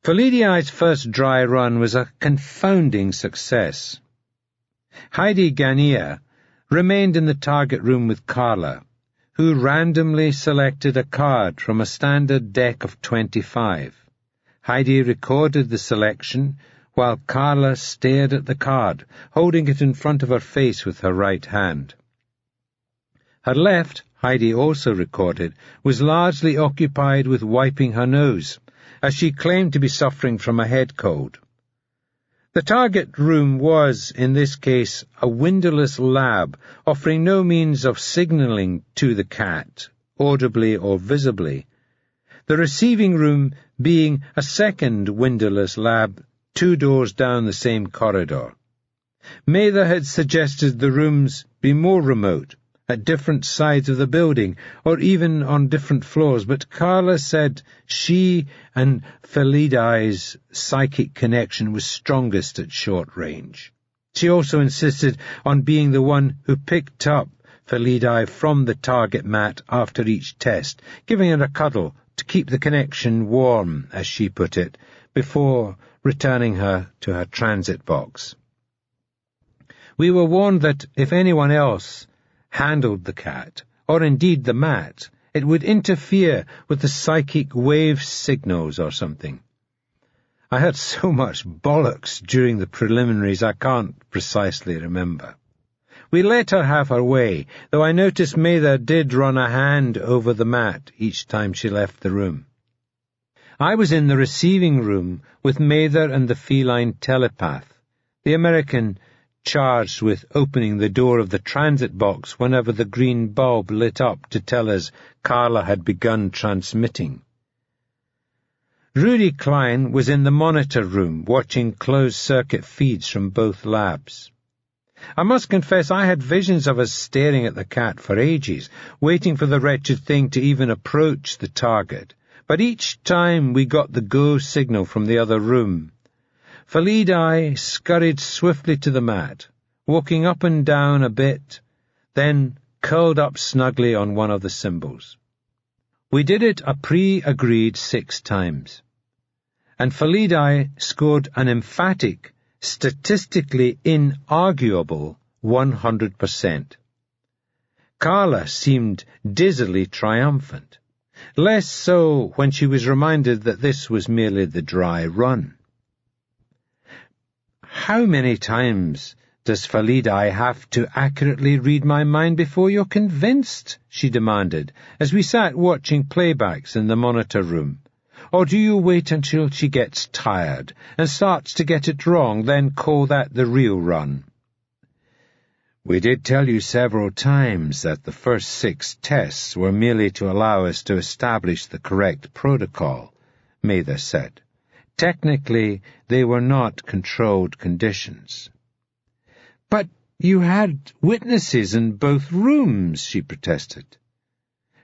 Felidai's first dry run was a confounding success. Heidi Gania remained in the target room with Carla, who randomly selected a card from a standard deck of 25. Heidi recorded the selection, while Carla stared at the card, holding it in front of her face with her right hand. Her left, Heidi also recorded, was largely occupied with wiping her nose, as she claimed to be suffering from a head cold. The target room was, in this case, a windowless lab, offering no means of signalling to the cat, audibly or visibly. The receiving room being a second windowless lab, 2 doors down the same corridor. Mather had suggested the rooms be more remote, at different sides of the building, or even on different floors, but Carla said she and Felidai's psychic connection was strongest at short range. She also insisted on being the one who picked up Felidai from the target mat after each test, giving her a cuddle to keep the connection warm, as she put it, before returning her to her transit box. We were warned that if anyone else handled the cat, or indeed the mat, it would interfere with the psychic wave signals or something. I heard so much bollocks during the preliminaries I can't precisely remember. We let her have her way, though I noticed Mather did run a hand over the mat each time she left the room. I was in the receiving room with Mather and the feline telepath, the American charged with opening the door of the transit box whenever the green bulb lit up to tell us Carla had begun transmitting. Rudy Klein was in the monitor room watching closed-circuit feeds from both labs. I must confess I had visions of us staring at the cat for ages, waiting for the wretched thing to even approach the target, but each time we got the go signal from the other room, Felidai scurried swiftly to the mat, walking up and down a bit, then curled up snugly on one of the symbols. We did it a pre-agreed 6 times, and Felidai scored an emphatic, statistically inarguable 100%. Carla seemed dizzily triumphant, less so when she was reminded that this was merely the dry run. How many times does Felidai have to accurately read my mind before you're convinced? She demanded, as we sat watching playbacks in the monitor room. Or do you wait until she gets tired and starts to get it wrong, then call that the real run? We did tell you several times that the first 6 tests were merely to allow us to establish the correct protocol, Mather said. Technically, they were not controlled conditions. But you had witnesses in both rooms, she protested.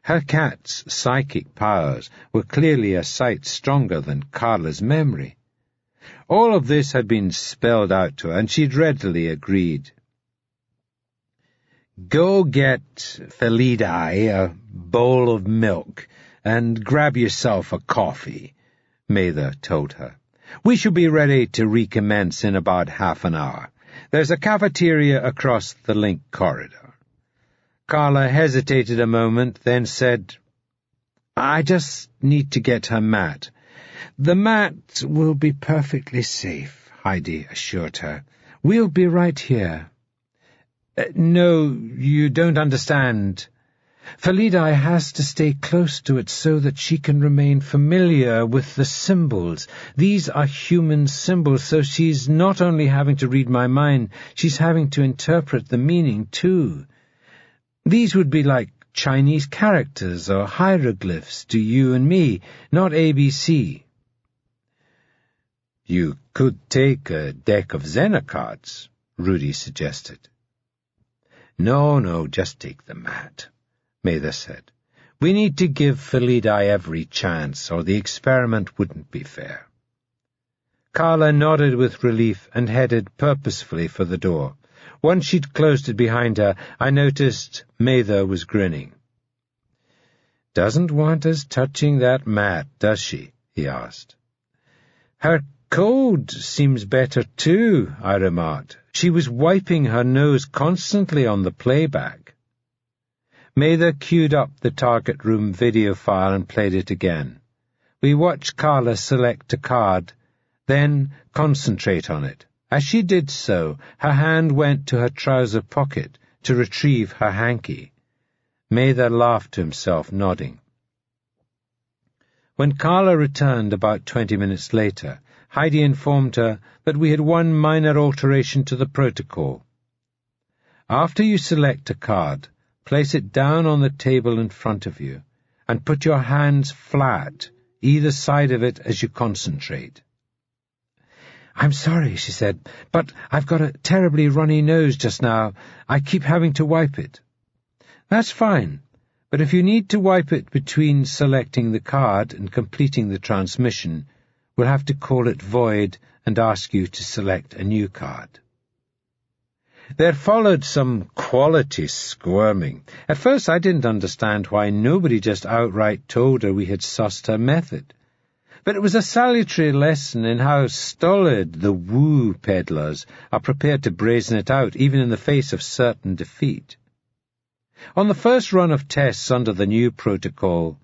Her cat's psychic powers were clearly a sight stronger than Carla's memory. All of this had been spelled out to her, and she'd readily agreed. Go get Felidai a bowl of milk and grab yourself a coffee, Mather told her. We shall be ready to recommence in about half an hour. There's a cafeteria across the link corridor. Carla hesitated a moment, then said, I just need to get her mat. The mat will be perfectly safe, Heidi assured her. We'll be right here. No, you don't understand. Felidai has to stay close to it so that she can remain familiar with the symbols. These are human symbols, so she's not only having to read my mind, she's having to interpret the meaning too. These would be like Chinese characters or hieroglyphs to you and me, not ABC. You could take a deck of Zena cards, Rudy suggested. No, just take the mat, Mather said. We need to give Felidai every chance, or the experiment wouldn't be fair. Carla nodded with relief and headed purposefully for the door, Once she'd closed it behind her, I noticed Mather was grinning. "Doesn't want us touching that mat, does she?" he asked. "Her cold seems better too," I remarked. "She was wiping her nose constantly on the playback." Mather queued up the target room video file and played it again. We watched Carla select a card, then concentrate on it. As she did so, her hand went to her trouser pocket to retrieve her hanky. Mather laughed to himself, nodding. When Carla returned about 20 minutes later, Heidi informed her that we had one minor alteration to the protocol. After you select a card, place it down on the table in front of you, and put your hands flat, either side of it as you concentrate. "I'm sorry," she said, "but I've got a terribly runny nose just now. I keep having to wipe it." "That's fine, but if you need to wipe it between selecting the card and completing the transmission, we'll have to call it void and ask you to select a new card." There followed some quality squirming. At first I didn't understand why nobody just outright told her we had sussed her method. But it was a salutary lesson in how stolid the woo peddlers are prepared to brazen it out, even in the face of certain defeat. On the first run of tests under the new protocol,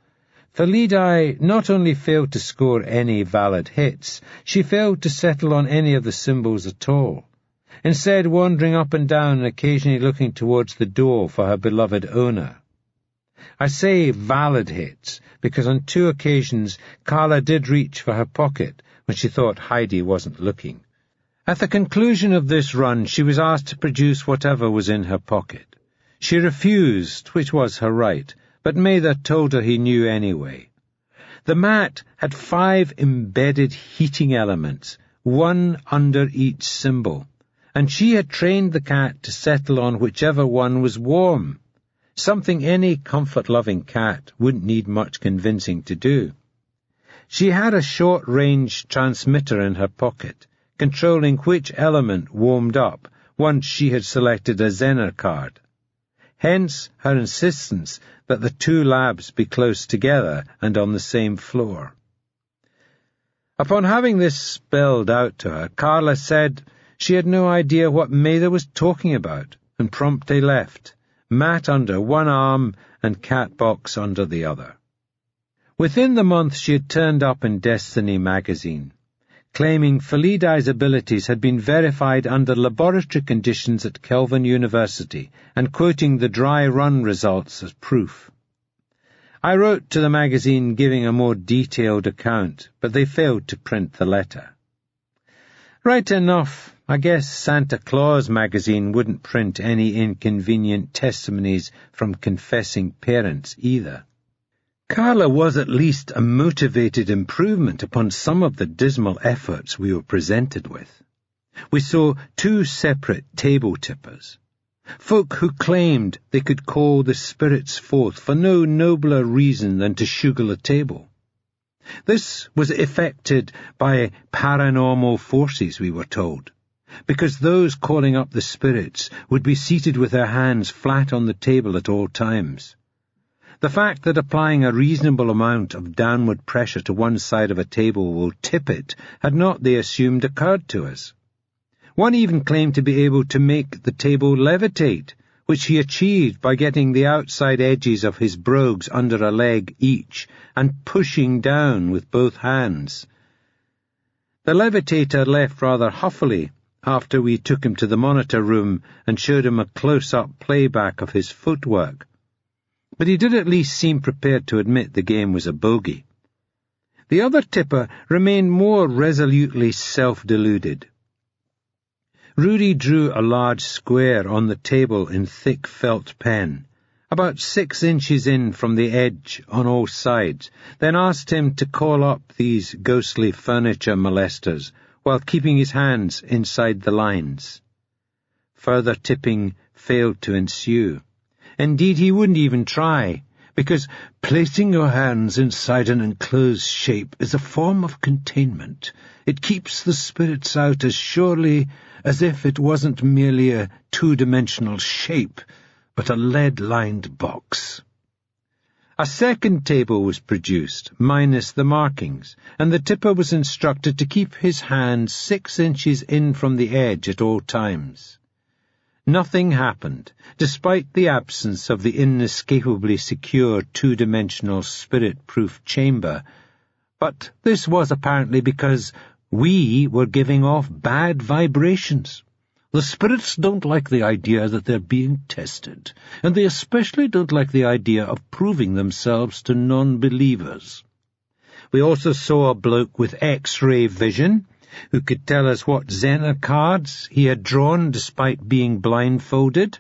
Felidae not only failed to score any valid hits, she failed to settle on any of the symbols at all, instead wandering up and down and occasionally looking towards the door for her beloved owner. I say valid hits, because on 2 occasions Carla did reach for her pocket when she thought Heidi wasn't looking. At the conclusion of this run, she was asked to produce whatever was in her pocket. She refused, which was her right, but Mather told her he knew anyway. The mat had 5 embedded heating elements, 1 under each symbol, and she had trained the cat to settle on whichever one was warm, something any comfort-loving cat wouldn't need much convincing to do. She had a short-range transmitter in her pocket, controlling which element warmed up once she had selected a Zener card. Hence her insistence that the 2 labs be close together and on the same floor. Upon having this spelled out to her, Carla said she had no idea what Mather was talking about, and promptly left, mat under one arm and cat box under the other. Within the month she had turned up in Destiny magazine, claiming Felidae's abilities had been verified under laboratory conditions at Kelvin University, and quoting the dry run results as proof. I wrote to the magazine giving a more detailed account, but they failed to print the letter. Right enough, I guess Santa Claus magazine wouldn't print any inconvenient testimonies from confessing parents either. Carla was at least a motivated improvement upon some of the dismal efforts we were presented with. We saw 2 separate table tippers, folk who claimed they could call the spirits forth for no nobler reason than to sugar a table. This was effected by paranormal forces, we were told, because those calling up the spirits would be seated with their hands flat on the table at all times. The fact that applying a reasonable amount of downward pressure to one side of a table will tip it had not, they assumed, occurred to us. One even claimed to be able to make the table levitate, which he achieved by getting the outside edges of his brogues under a leg each and pushing down with both hands. The levitator left rather huffily after we took him to the monitor room and showed him a close-up playback of his footwork, but he did at least seem prepared to admit the game was a bogey. The other tipper remained more resolutely self-deluded. Rudy drew a large square on the table in thick felt pen, about 6 inches in from the edge on all sides, then asked him to call up these ghostly furniture molesters while keeping his hands inside the lines. Further tipping failed to ensue. Indeed, he wouldn't even try, because placing your hands inside an enclosed shape is a form of containment. It keeps the spirits out as surely as if it wasn't merely a two-dimensional shape, but a lead-lined box. A second table was produced, minus the markings, and the tipper was instructed to keep his hand 6 inches in from the edge at all times. Nothing happened, despite the absence of the inescapably secure two-dimensional spirit-proof chamber, but this was apparently because we were giving off bad vibrations. The spirits don't like the idea that they're being tested, and they especially don't like the idea of proving themselves to non-believers. We also saw a bloke with X-ray vision, who could tell us what Zener cards he had drawn despite being blindfolded.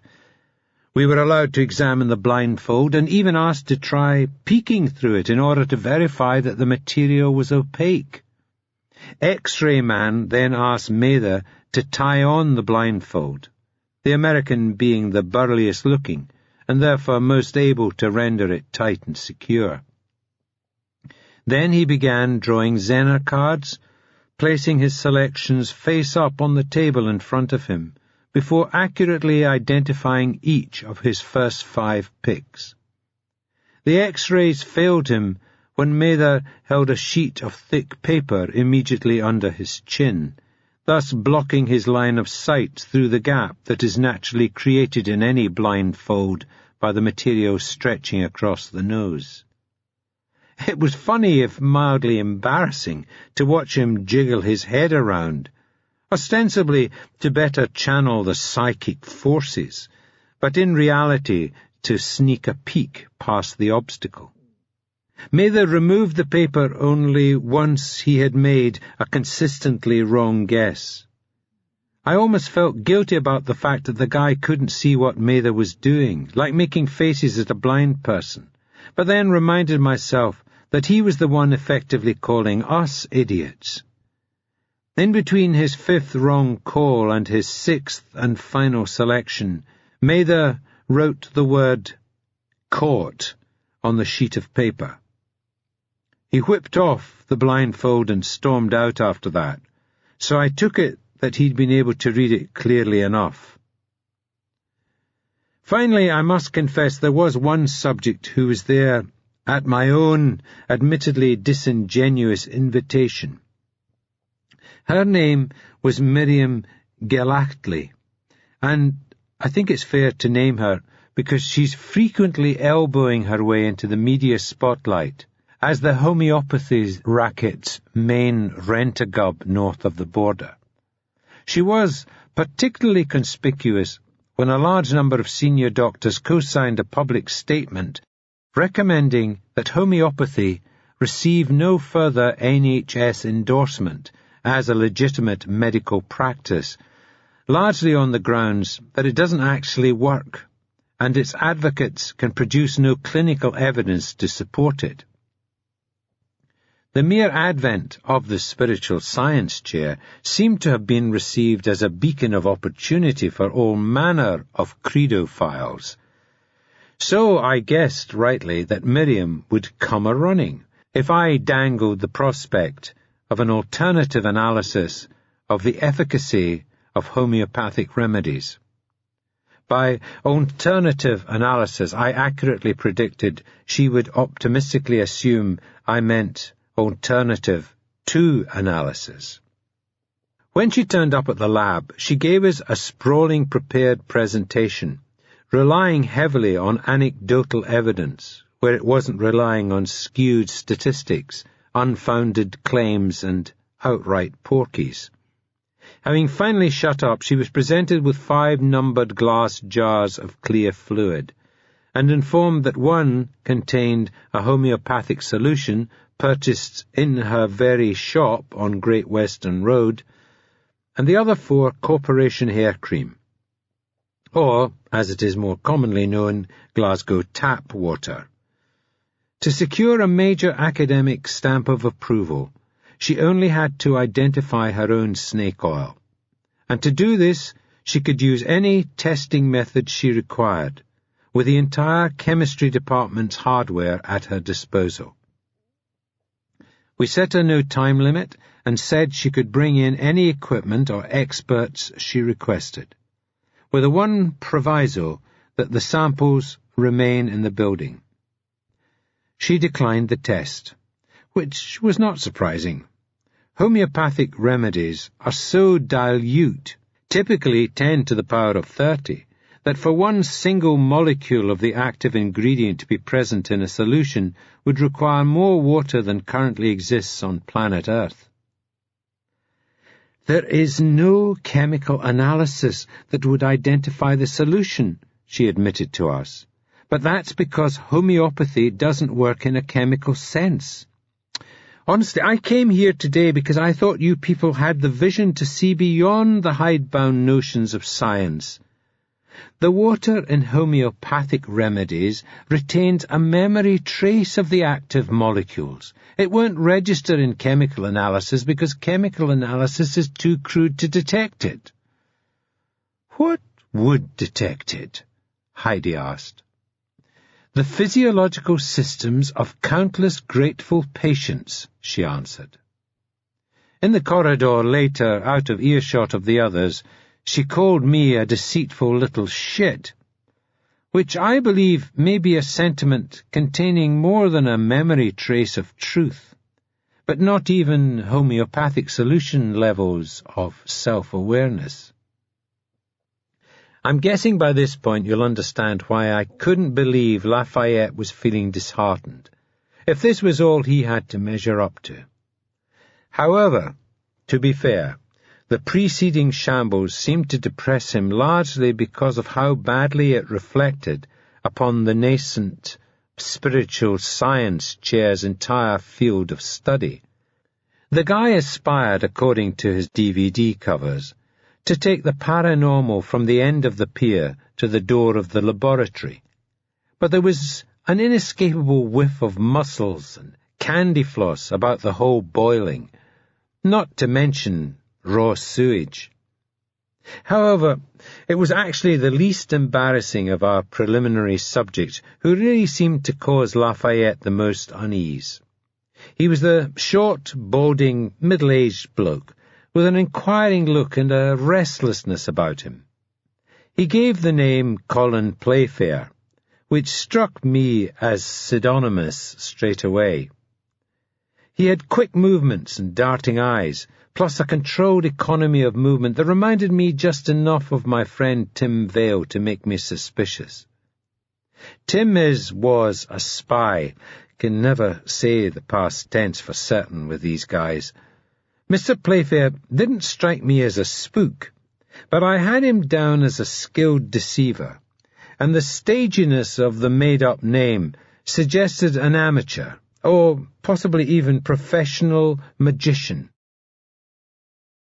We were allowed to examine the blindfold and even asked to try peeking through it in order to verify that the material was opaque. X-ray man then asked Mather to tie on the blindfold, the American being the burliest looking, and therefore most able to render it tight and secure. Then he began drawing Zener cards, placing his selections face up on the table in front of him, before accurately identifying each of his first 5 picks. The X-rays failed him when Mather held a sheet of thick paper immediately under his chin, thus blocking his line of sight through the gap that is naturally created in any blindfold by the material stretching across the nose. It was funny, if mildly embarrassing, to watch him jiggle his head around, ostensibly to better channel the psychic forces, but in reality to sneak a peek past the obstacle. Mather removed the paper only once he had made a consistently wrong guess. I almost felt guilty about the fact that the guy couldn't see what Mather was doing, like making faces at a blind person, but then reminded myself that he was the one effectively calling us idiots. In between his 5th wrong call and his 6th and final selection, Mather wrote the word "caught" on the sheet of paper. He whipped off the blindfold and stormed out after that, so I took it that he'd been able to read it clearly enough. Finally, I must confess there was one subject who was there at my own admittedly disingenuous invitation. Her name was Miriam Gelachtley, and I think it's fair to name her because she's frequently elbowing her way into the media spotlight as the homeopathy racket's main rent-a-gub north of the border. She was particularly conspicuous when a large number of senior doctors co-signed a public statement recommending that homeopathy receive no further NHS endorsement as a legitimate medical practice, largely on the grounds that it doesn't actually work, and its advocates can produce no clinical evidence to support it. The mere advent of the spiritual science chair seemed to have been received as a beacon of opportunity for all manner of credophiles. So I guessed rightly that Miriam would come a-running if I dangled the prospect of an alternative analysis of the efficacy of homeopathic remedies. By alternative analysis, I accurately predicted she would optimistically assume I meant alternative to analysis. When she turned up at the lab, she gave us a sprawling prepared presentation, relying heavily on anecdotal evidence, where it wasn't relying on skewed statistics, unfounded claims, and outright porkies. Having finally shut up, she was presented with 5 numbered glass jars of clear fluid, and informed that one contained a homeopathic solution purchased in her very shop on Great Western Road, and the other 4 Corporation hair cream, or, as it is more commonly known, Glasgow tap water. To secure a major academic stamp of approval, she only had to identify her own snake oil, and to do this she could use any testing method she required, with the entire chemistry department's hardware at her disposal. We set her no time limit and said she could bring in any equipment or experts she requested, with the one proviso that the samples remain in the building. She declined the test, which was not surprising. Homeopathic remedies are so dilute, typically 10 to the power of 30, that for one single molecule of the active ingredient to be present in a solution would require more water than currently exists on planet Earth. "There is no chemical analysis that would identify the solution," she admitted to us. "But that's because homeopathy doesn't work in a chemical sense. Honestly, I came here today because I thought you people had the vision to see beyond the hidebound notions of science. The water in homeopathic remedies retains a memory trace of the active molecules. It won't register in chemical analysis because chemical analysis is too crude to detect it." "What would detect it?" Heidi asked. "The physiological systems of countless grateful patients," she answered. In the corridor later, out of earshot of the others, she called me a deceitful little shit, which I believe may be a sentiment containing more than a memory trace of truth, but not even homeopathic solution levels of self-awareness. I'm guessing by this point you'll understand why I couldn't believe Lafayette was feeling disheartened, if this was all he had to measure up to. However, to be fair, the preceding shambles seemed to depress him largely because of how badly it reflected upon the nascent spiritual science chair's entire field of study. The guy aspired, according to his DVD covers, to take the paranormal from the end of the pier to the door of the laboratory. But there was an inescapable whiff of mussels and candy floss about the whole boiling, not to mention raw sewage. However, it was actually the least embarrassing of our preliminary subjects who really seemed to cause Lafayette the most unease. He was the short, balding, middle-aged bloke, with an inquiring look and a restlessness about him. He gave the name Colin Playfair, which struck me as pseudonymous straight away. He had quick movements and darting eyes, plus a controlled economy of movement that reminded me just enough of my friend Tim Vale to make me suspicious. Tim was a spy. Can never say the past tense for certain with these guys. Mr. Playfair didn't strike me as a spook, but I had him down as a skilled deceiver, and the staginess of the made-up name suggested an amateur, or possibly even professional magician.